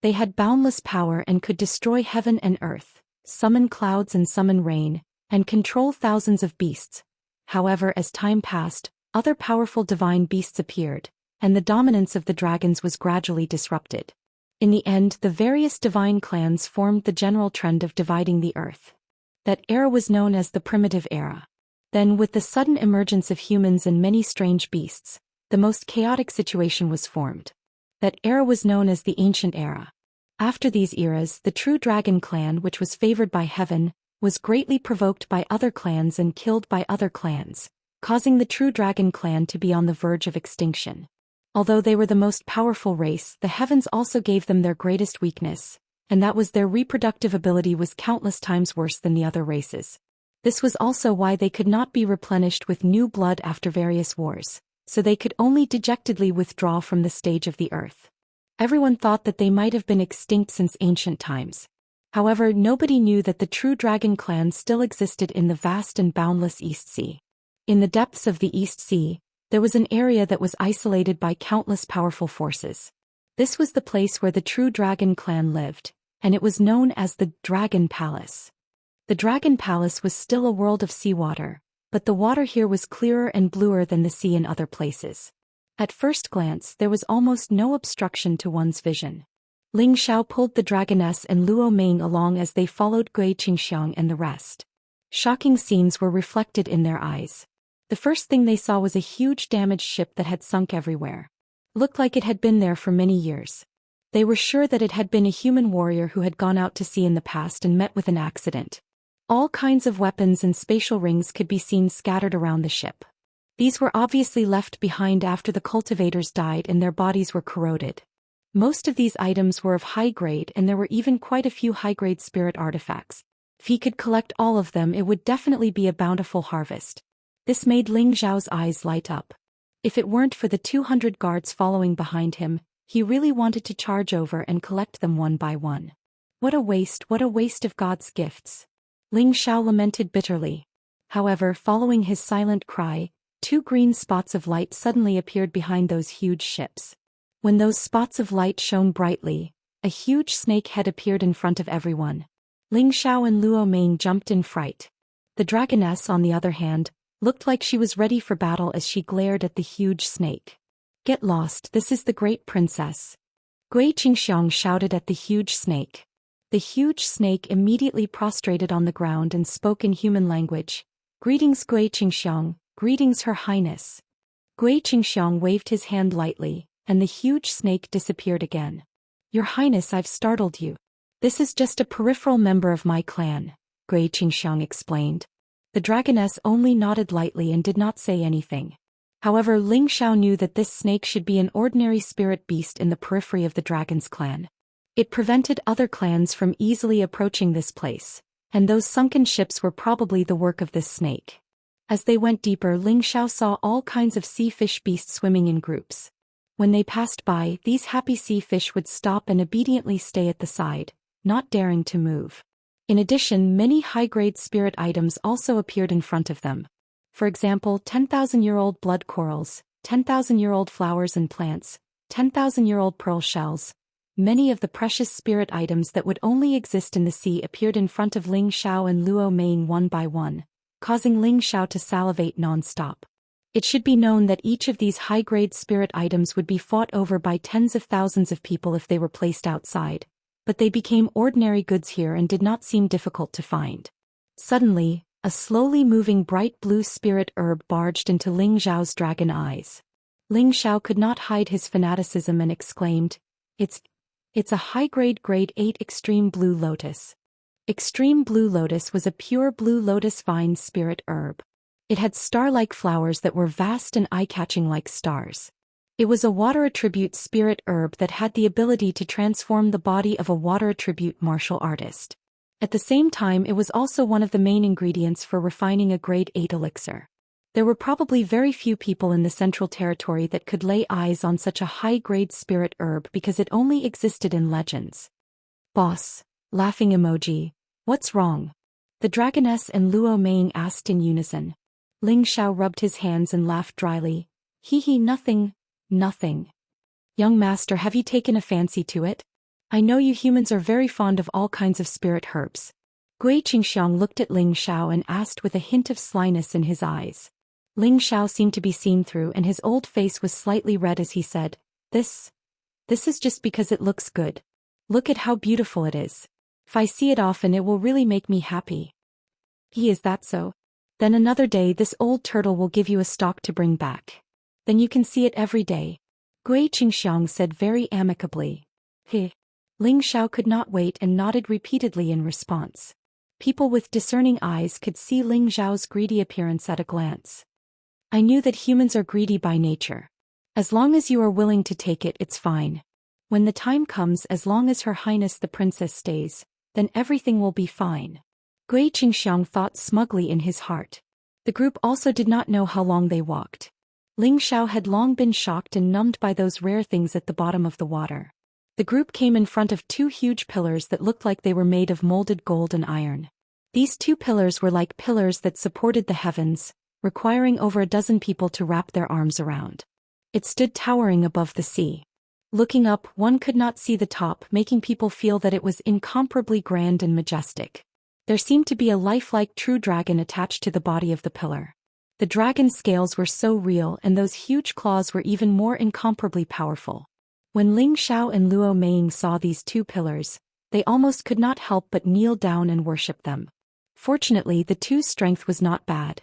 Speaker 1: They had boundless power and could destroy heaven and earth, summon clouds and summon rain, and control thousands of beasts. However, as time passed, other powerful divine beasts appeared, and the dominance of the dragons was gradually disrupted. In the end, the various divine clans formed the general trend of dividing the earth. That era was known as the Primitive Era. Then, with the sudden emergence of humans and many strange beasts, the most chaotic situation was formed. That era was known as the Ancient Era. After these eras, the true dragon clan, which was favored by heaven, was greatly provoked by other clans and killed by other clans, causing the True Dragon clan to be on the verge of extinction. Although they were the most powerful race, the heavens also gave them their greatest weakness, and that was their reproductive ability was countless times worse than the other races. This was also why they could not be replenished with new blood after various wars, so they could only dejectedly withdraw from the stage of the earth. Everyone thought that they might have been extinct since ancient times. However, nobody knew that the True Dragon clan still existed in the vast and boundless East Sea. In the depths of the East Sea, there was an area that was isolated by countless powerful forces. This was the place where the True Dragon clan lived, and it was known as the Dragon Palace. The Dragon Palace was still a world of seawater, but the water here was clearer and bluer than the sea in other places. At first glance, there was almost no obstruction to one's vision. Ling Xiao pulled the dragoness and Luo Ming along as they followed Xianxia and the rest. Shocking scenes were reflected in their eyes. The first thing they saw was a huge damaged ship that had sunk everywhere. Looked like it had been there for many years. They were sure that it had been a human warrior who had gone out to sea in the past and met with an accident. All kinds of weapons and spatial rings could be seen scattered around the ship. These were obviously left behind after the cultivators died and their bodies were corroded. Most of these items were of high grade and there were even quite a few high-grade spirit artifacts. If he could collect all of them, it would definitely be a bountiful harvest. This made Ling Xiao's eyes light up. If it weren't for the 200 guards following behind him, he really wanted to charge over and collect them one by one. What a waste of God's gifts. Ling Xiao lamented bitterly. However, following his silent cry, 2 green spots of light suddenly appeared behind those huge ships. When those spots of light shone brightly, a huge snake head appeared in front of everyone. Ling Xiao and Luo Ming jumped in fright. The dragoness, on the other hand, looked like she was ready for battle as she glared at the huge snake. "Get lost, this is the great princess." Xianxia shouted at the huge snake. The huge snake immediately prostrated on the ground and spoke in human language. "Greetings Xianxia, greetings Her Highness." Xianxia waved his hand lightly, and the huge snake disappeared again. "Your Highness, I've startled you. This is just a peripheral member of my clan," Xianxia explained. The dragoness only nodded lightly and did not say anything. However, Ling Xiao knew that this snake should be an ordinary spirit beast in the periphery of the dragon's clan. It prevented other clans from easily approaching this place, and those sunken ships were probably the work of this snake. As they went deeper, Ling Xiao saw all kinds of sea fish beasts swimming in groups. When they passed by, these happy sea fish would stop and obediently stay at the side, not daring to move. In addition, many high-grade spirit items also appeared in front of them. For example, 10,000-year-old blood corals, 10,000-year-old flowers and plants, 10,000-year-old pearl shells. Many of the precious spirit items that would only exist in the sea appeared in front of Ling Xiao and Luo Ming one by one, causing Ling Xiao to salivate non-stop. It should be known that each of these high-grade spirit items would be fought over by tens of thousands of people if they were placed outside, but they became ordinary goods here and did not seem difficult to find. Suddenly, a slowly moving bright blue spirit herb barged into Ling Xiao's dragon eyes. Ling Xiao could not hide his fanaticism and exclaimed, It's a high-grade grade 8 extreme blue lotus." Extreme blue lotus was a pure blue lotus vine spirit herb. It had star-like flowers that were vast and eye-catching like stars. It was a water attribute spirit herb that had the ability to transform the body of a water attribute martial artist. At the same time, it was also one of the main ingredients for refining a grade 8 elixir. There were probably very few people in the Central Territory that could lay eyes on such a high-grade spirit herb because it only existed in legends. "Boss," laughing emoji, "what's wrong?" the dragoness and Luo Ming asked in unison. Ling Xiao rubbed his hands and laughed dryly. "Hee, nothing. Young master, have you taken a fancy to it? I know you humans are very fond of all kinds of spirit herbs." Xianxia looked at Ling Xiao and asked with a hint of slyness in his eyes. Ling Xiao seemed to be seen through and his old face was slightly red as he said, This is just because it looks good. Look at how beautiful it is. If I see it often it will really make me happy." "Is that so? Then another day this old turtle will give you a stock to bring back. Then you can see it every day," Xianxia said very amicably. Ling Xiao could not wait and nodded repeatedly in response. People with discerning eyes could see Ling Xiao's greedy appearance at a glance. I knew that humans are greedy by nature. As long as you are willing to take it, it's fine. When the time comes, as long as Her Highness the Princess stays, then everything will be fine. Gui Qingxiang thought smugly in his heart. The group also did not know how long they walked. Ling Xiao had long been shocked and numbed by those rare things at the bottom of the water. The group came in front of two huge pillars that looked like they were made of molded gold and iron. These two pillars were like pillars that supported the heavens, requiring over a dozen people to wrap their arms around. It stood towering above the sea. Looking up, one could not see the top, making people feel that it was incomparably grand and majestic. There seemed to be a lifelike true dragon attached to the body of the pillar. The dragon's scales were so real, and those huge claws were even more incomparably powerful. When Ling Xiao and Luo Meiying saw these two pillars, they almost could not help but kneel down and worship them. Fortunately, the two's strength was not bad.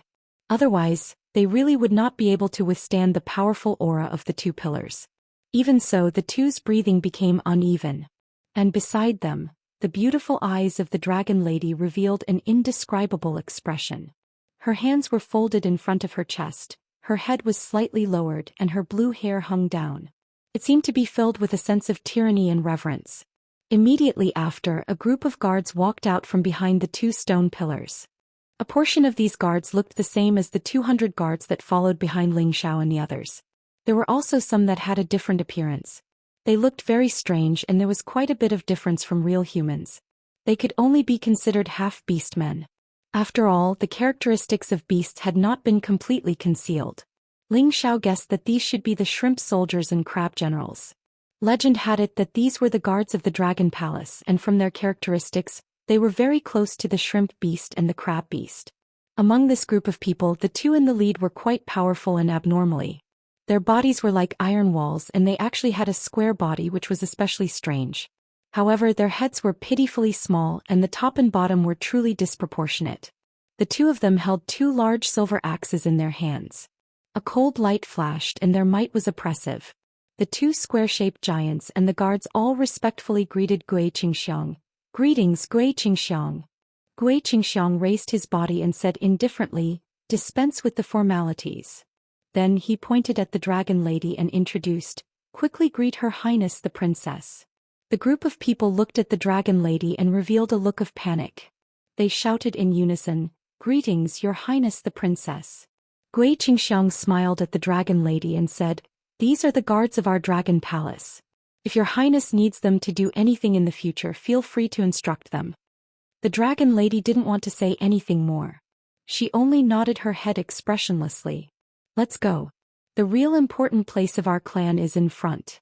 Speaker 1: Otherwise, they really would not be able to withstand the powerful aura of the two pillars. Even so, the two's breathing became uneven. And beside them, the beautiful eyes of the dragon lady revealed an indescribable expression. Her hands were folded in front of her chest, her head was slightly lowered, and her blue hair hung down. It seemed to be filled with a sense of tyranny and reverence. Immediately after, a group of guards walked out from behind the two stone pillars. A portion of these guards looked the same as the 200 guards that followed behind Ling Xiao and the others. There were also some that had a different appearance. They looked very strange, and there was quite a bit of difference from real humans. They could only be considered half-beast men. After all, the characteristics of beasts had not been completely concealed. Ling Xiao guessed that these should be the shrimp soldiers and crab generals. Legend had it that these were the guards of the Dragon Palace, and from their characteristics, they were very close to the shrimp beast and the crab beast. Among this group of people, the two in the lead were quite powerful and abnormally. Their bodies were like iron walls, and they actually had a square body, which was especially strange. However, their heads were pitifully small, and the top and bottom were truly disproportionate. The two of them held two large silver axes in their hands. A cold light flashed, and their might was oppressive. The two square-shaped giants and the guards all respectfully greeted Gui Qingxiang. "Greetings, Gui Qingxiang." Gui Qingxiang raised his body and said indifferently, "Dispense with the formalities." Then he pointed at the dragon lady and introduced, "Quickly greet Her Highness the Princess." The group of people looked at the dragon lady and revealed a look of panic. They shouted in unison, "Greetings, Your Highness the Princess." Gui Qingxiang smiled at the dragon lady and said, "These are the guards of our dragon palace. If Your Highness needs them to do anything in the future, feel free to instruct them." The dragon lady didn't want to say anything more. She only nodded her head expressionlessly. "Let's go. The real important place of our clan is in front."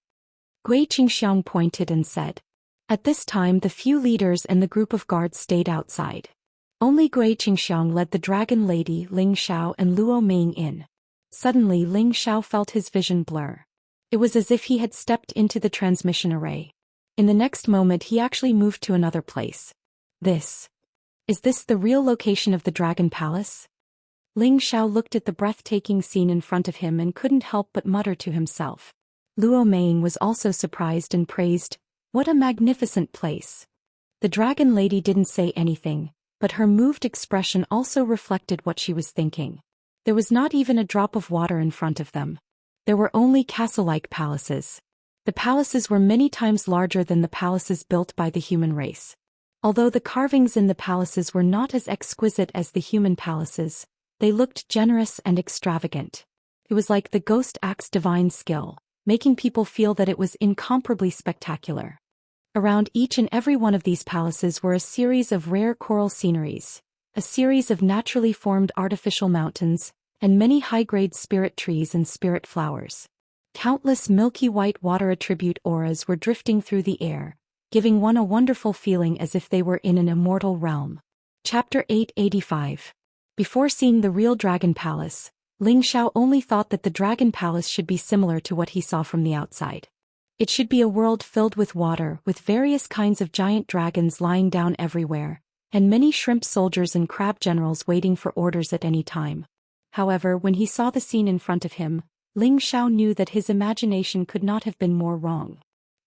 Speaker 1: Gui Qingxiang pointed and said. At this time, the few leaders and the group of guards stayed outside. Only Gui Qingxiang led the dragon lady, Ling Xiao and Luo Meiying in. Suddenly, Ling Xiao felt his vision blur. It was as if he had stepped into the transmission array. In the next moment, he actually moved to another place. Is this the real location of the Dragon Palace? Ling Xiao looked at the breathtaking scene in front of him and couldn't help but mutter to himself. Luo Meiying was also surprised and praised, "What a magnificent place." The dragon lady didn't say anything, but her moved expression also reflected what she was thinking. There was not even a drop of water in front of them. There were only castle-like palaces. The palaces were many times larger than the palaces built by the human race. Although the carvings in the palaces were not as exquisite as the human palaces, they looked generous and extravagant. It was like the ghost act's divine skill, making people feel that it was incomparably spectacular. Around each and every one of these palaces were a series of rare coral sceneries, a series of naturally formed artificial mountains, and many high-grade spirit trees and spirit flowers. Countless milky white water attribute auras were drifting through the air, giving one a wonderful feeling as if they were in an immortal realm. Chapter 885. Before seeing the real Dragon Palace, Ling Xiao only thought that the Dragon Palace should be similar to what he saw from the outside. It should be a world filled with water, with various kinds of giant dragons lying down everywhere, and many shrimp soldiers and crab generals waiting for orders at any time. However, when he saw the scene in front of him, Ling Xiao knew that his imagination could not have been more wrong.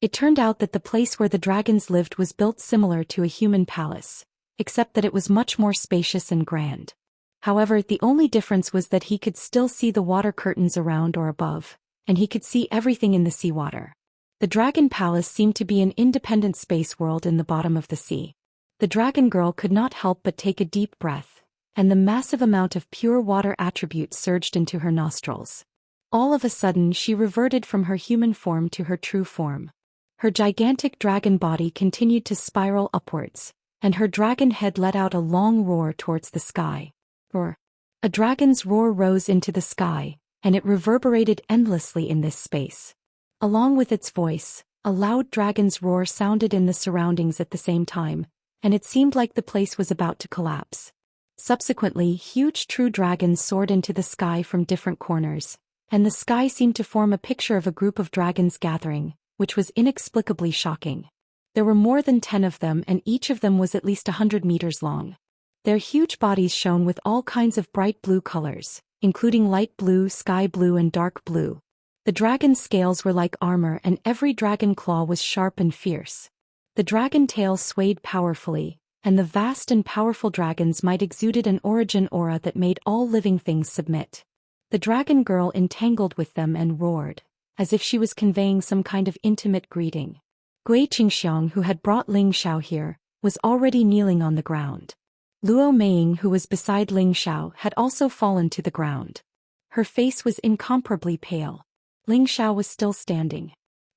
Speaker 1: It turned out that the place where the dragons lived was built similar to a human palace. except that it was much more spacious and grand. However, the only difference was that he could still see the water curtains around or above, and he could see everything in the seawater. The Dragon Palace seemed to be an independent space world in the bottom of the sea. The dragon girl could not help but take a deep breath, and the massive amount of pure water attributes surged into her nostrils. All of a sudden she reverted from her human form to her true form. Her gigantic dragon body continued to spiral upwards, and her dragon head let out a long roar towards the sky. Roar. A dragon's roar rose into the sky, and it reverberated endlessly in this space. Along with its voice, a loud dragon's roar sounded in the surroundings at the same time, and it seemed like the place was about to collapse. Subsequently, huge true dragons soared into the sky from different corners, and the sky seemed to form a picture of a group of dragons gathering, which was inexplicably shocking. There were more than 10 of them, and each of them was at least 100 meters long. Their huge bodies shone with all kinds of bright blue colors, including light blue, sky blue, and dark blue. The dragon's scales were like armor, and every dragon claw was sharp and fierce. The dragon tail swayed powerfully, and the vast and powerful dragon's might exuded an origin aura that made all living things submit. The dragon girl entangled with them and roared, as if she was conveying some kind of intimate greeting. Xianxia, who had brought Ling Xiao here, was already kneeling on the ground. Luo Meiying, who was beside Ling Xiao, had also fallen to the ground. Her face was incomparably pale. Ling Xiao was still standing.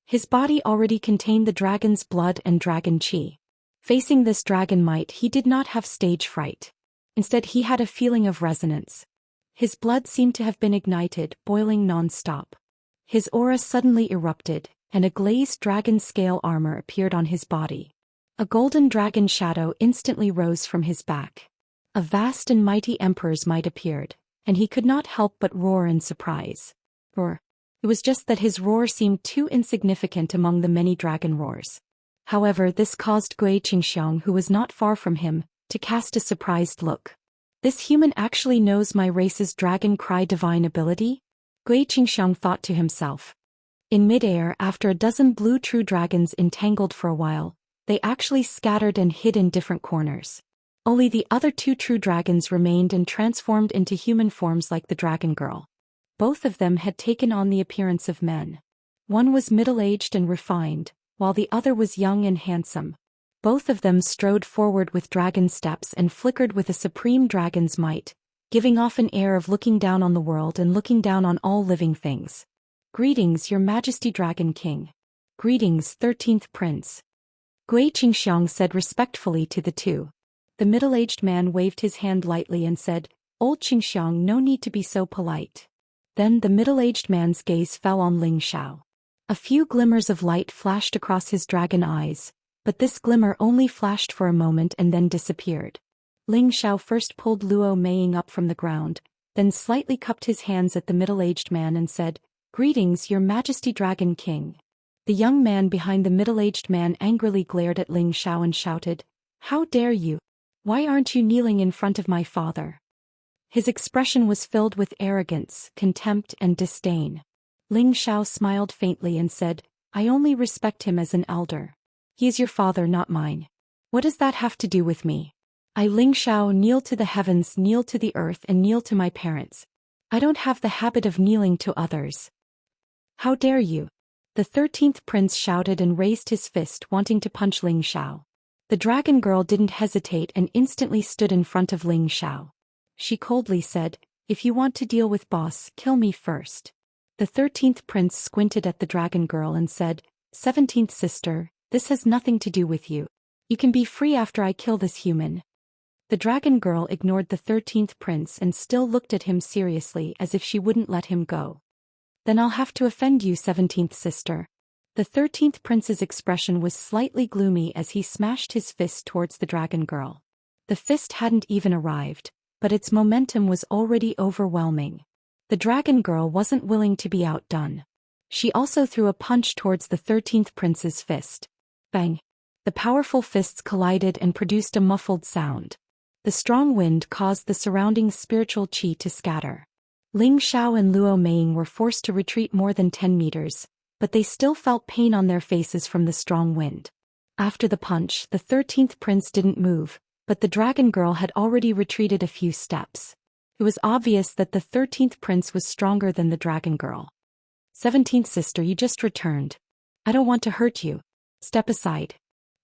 Speaker 1: His body already contained the dragon's blood and dragon qi. Facing this dragon might, he did not have stage fright. Instead, he had a feeling of resonance. His blood seemed to have been ignited, boiling non-stop. His aura suddenly erupted, and a glazed dragon scale armor appeared on his body. A golden dragon shadow instantly rose from his back. A vast and mighty emperor's might appeared, and he could not help but roar in surprise. Roar. It was just that his roar seemed too insignificant among the many dragon roars. However, this caused Xianxia, who was not far from him, to cast a surprised look. This human actually knows my race's dragon cry divine ability? Xianxia thought to himself. In midair, after a dozen blue true dragons entangled for a while, they actually scattered and hid in different corners. Only the other 2 true dragons remained and transformed into human forms like the dragon girl. Both of them had taken on the appearance of men. One was middle-aged and refined, while the other was young and handsome. Both of them strode forward with dragon steps and flickered with a supreme dragon's might, giving off an air of looking down on the world and looking down on all living things. Greetings, Your Majesty Dragon King. Greetings, 13th Prince. Xianxia said respectfully to the 2. The middle-aged man waved his hand lightly and said, Old Xianxia, no need to be so polite. Then the middle-aged man's gaze fell on Ling Xiao. A few glimmers of light flashed across his dragon eyes, but this glimmer only flashed for a moment and then disappeared. Ling Xiao first pulled Luo Meiying up from the ground, then slightly cupped his hands at the middle-aged man and said, Greetings, Your Majesty Dragon King. The young man behind the middle-aged man angrily glared at Ling Xiao and shouted, How dare you? Why aren't you kneeling in front of my father? His expression was filled with arrogance, contempt, and disdain. Ling Xiao smiled faintly and said, I only respect him as an elder. He is your father, not mine. What does that have to do with me? I, Ling Xiao, kneel to the heavens, kneel to the earth, and kneel to my parents. I don't have the habit of kneeling to others. How dare you? The 13th prince shouted and raised his fist, wanting to punch Ling Xiao. The dragon girl didn't hesitate and instantly stood in front of Ling Xiao. She coldly said, If you want to deal with boss, kill me first. The 13th prince squinted at the dragon girl and said, 17th sister, this has nothing to do with you. You can be free after I kill this human. The dragon girl ignored the 13th prince and still looked at him seriously as if she wouldn't let him go. Then I'll have to offend you, 17th sister. The 13th prince's expression was slightly gloomy as he smashed his fist towards the dragon girl. The fist hadn't even arrived, but its momentum was already overwhelming. The dragon girl wasn't willing to be outdone. She also threw a punch towards the 13th prince's fist. Bang! The powerful fists collided and produced a muffled sound. The strong wind caused the surrounding spiritual qi to scatter. Ling Xiao and Luo Meiying were forced to retreat more than 10 meters, but they still felt pain on their faces from the strong wind. After the punch, the 13th prince didn't move, but the dragon girl had already retreated a few steps. It was obvious that the 13th prince was stronger than the dragon girl. 17th sister, you just returned. I don't want to hurt you. Step aside.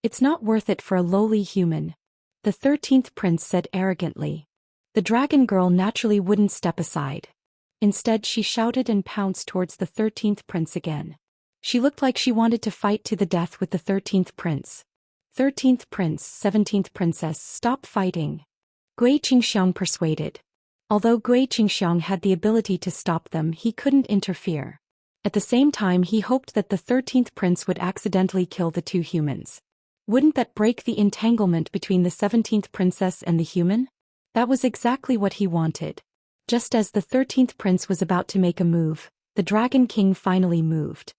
Speaker 1: It's not worth it for a lowly human, the 13th prince said arrogantly. The dragon girl naturally wouldn't step aside. Instead, she shouted and pounced towards the 13th prince again. She looked like she wanted to fight to the death with the 13th prince. 13th prince, 17th princess, stop fighting. Gui Qingxiang persuaded. Although Gui Qingxiang had the ability to stop them, he couldn't interfere. At the same time, he hoped that the 13th prince would accidentally kill the two humans. Wouldn't that break the entanglement between the 17th princess and the human? That was exactly what he wanted. Just as the 13th prince was about to make a move, the Dragon King finally moved.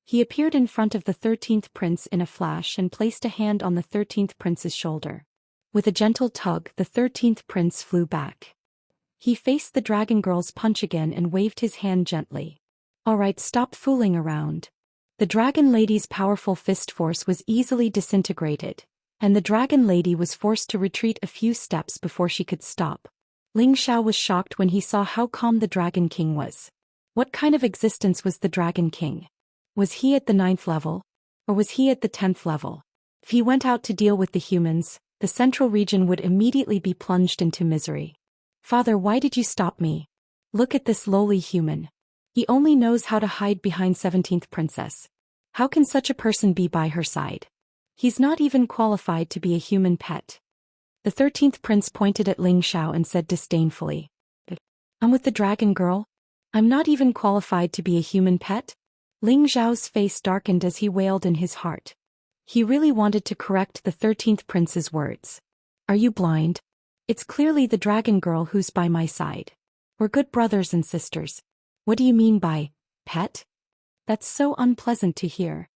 Speaker 1: He appeared in front of the 13th prince in a flash and placed a hand on the 13th prince's shoulder. With a gentle tug, the 13th prince flew back. He faced the dragon girl's punch again and waved his hand gently. Alright, stop fooling around. The dragon lady's powerful fist force was easily disintegrated, and the dragon lady was forced to retreat a few steps before she could stop. Ling Xiao was shocked when he saw how calm the Dragon King was. What kind of existence was the Dragon King? Was he at the 9th level? Or was he at the 10th level? If he went out to deal with the humans, the central region would immediately be plunged into misery. Father, why did you stop me? Look at this lowly human. He only knows how to hide behind 17th princess. How can such a person be by her side? He's not even qualified to be a human pet. The 13th prince pointed at Ling Xiao and said disdainfully. I'm with the dragon girl? I'm not even qualified to be a human pet? Ling Xiao's face darkened as he wailed in his heart. He really wanted to correct the 13th prince's words. Are you blind? It's clearly the dragon girl who's by my side. We're good brothers and sisters. What do you mean by pet? That's so unpleasant to hear.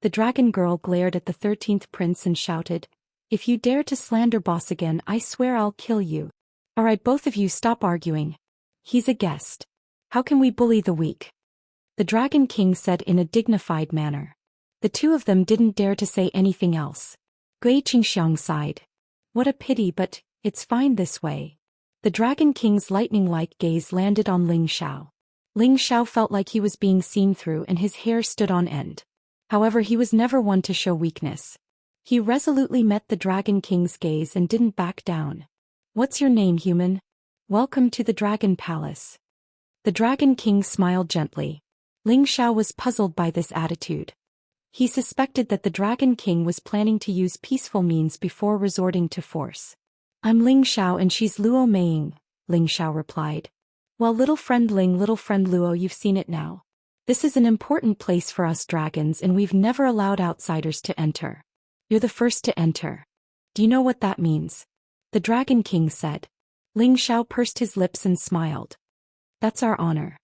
Speaker 1: The dragon girl glared at the 13th prince and shouted, If you dare to slander boss again, I swear I'll kill you. Alright, both of you stop arguing. He's a guest. How can we bully the weak? The Dragon King said in a dignified manner. The two of them didn't dare to say anything else. Gui Qingxiang sighed. What a pity, but it's fine this way. The Dragon King's lightning-like gaze landed on Ling Xiao. Ling Xiao felt like he was being seen through and his hair stood on end. However, he was never one to show weakness. He resolutely met the Dragon King's gaze and didn't back down. What's your name, human? Welcome to the Dragon Palace. The Dragon King smiled gently. Ling Xiao was puzzled by this attitude. He suspected that the Dragon King was planning to use peaceful means before resorting to force. I'm Ling Xiao and she's Luo Meiying, Ling Xiao replied. Well, little friend Luo, you've seen it now. This is an important place for us dragons and we've never allowed outsiders to enter. You're the first to enter. Do you know what that means? The Dragon King said. Ling Xiao pursed his lips and smiled. That's our honor.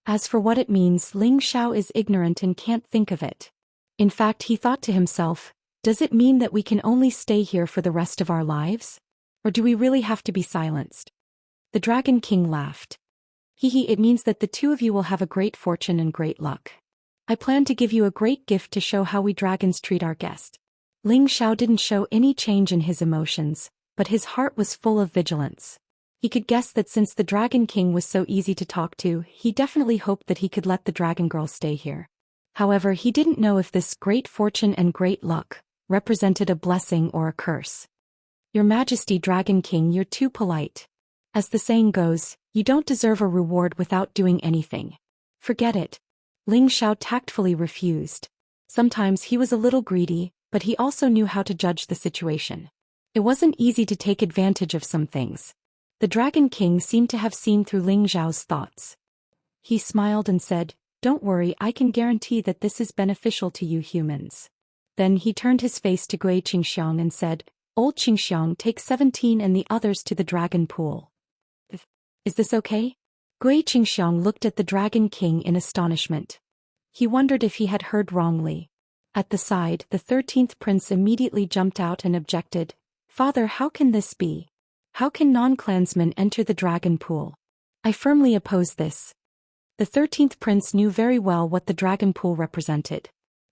Speaker 1: As for what it means, Ling Xiao is ignorant and can't think of it. In fact, he thought to himself, does it mean that we can only stay here for the rest of our lives? Or do we really have to be silenced? The Dragon King laughed. It means that the two of you will have a great fortune and great luck. I plan to give you a great gift to show how we dragons treat our guest. Ling Xiao didn't show any change in his emotions, but his heart was full of vigilance. He could guess that since the Dragon King was so easy to talk to, he definitely hoped that he could let the dragon girl stay here. However, he didn't know if this great fortune and great luck represented a blessing or a curse. Your Majesty, Dragon King, you're too polite. As the saying goes, you don't deserve a reward without doing anything. Forget it. Ling Xiao tactfully refused. Sometimes he was a little greedy, but he also knew how to judge the situation. It wasn't easy to take advantage of some things. The Dragon King seemed to have seen through Ling Xiao's thoughts. He smiled and said, Don't worry, I can guarantee that this is beneficial to you humans. Then he turned his face to Gui Qingxiang and said, Old Qingxiang, take 17 and the others to the dragon pool. Is this okay? Gui Qingxiang looked at the Dragon King in astonishment. He wondered if he had heard wrongly. At the side, the 13th prince immediately jumped out and objected, Father, how can this be? How can non-clansmen enter the dragon pool? I firmly oppose this. The 13th prince knew very well what the dragon pool represented.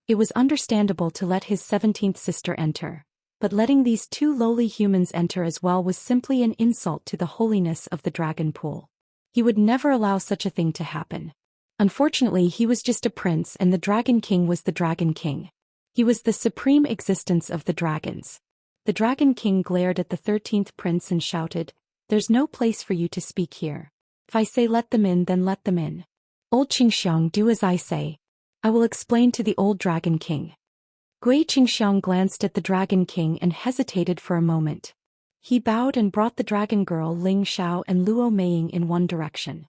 Speaker 1: It was understandable to let his 17th sister enter, but letting these two lowly humans enter as well was simply an insult to the holiness of the dragon pool. He would never allow such a thing to happen. Unfortunately, he was just a prince and the Dragon King was the Dragon King. He was the supreme existence of the dragons. The Dragon King glared at the 13th prince and shouted, "There's no place for you to speak here. If I say let them in, then let them in. Old Xianxia, do as I say. I will explain to the old Dragon King." Gui Xianxia glanced at the Dragon King and hesitated for a moment. He bowed and brought the dragon girl Ling Xiao and Luo Meiying in one direction.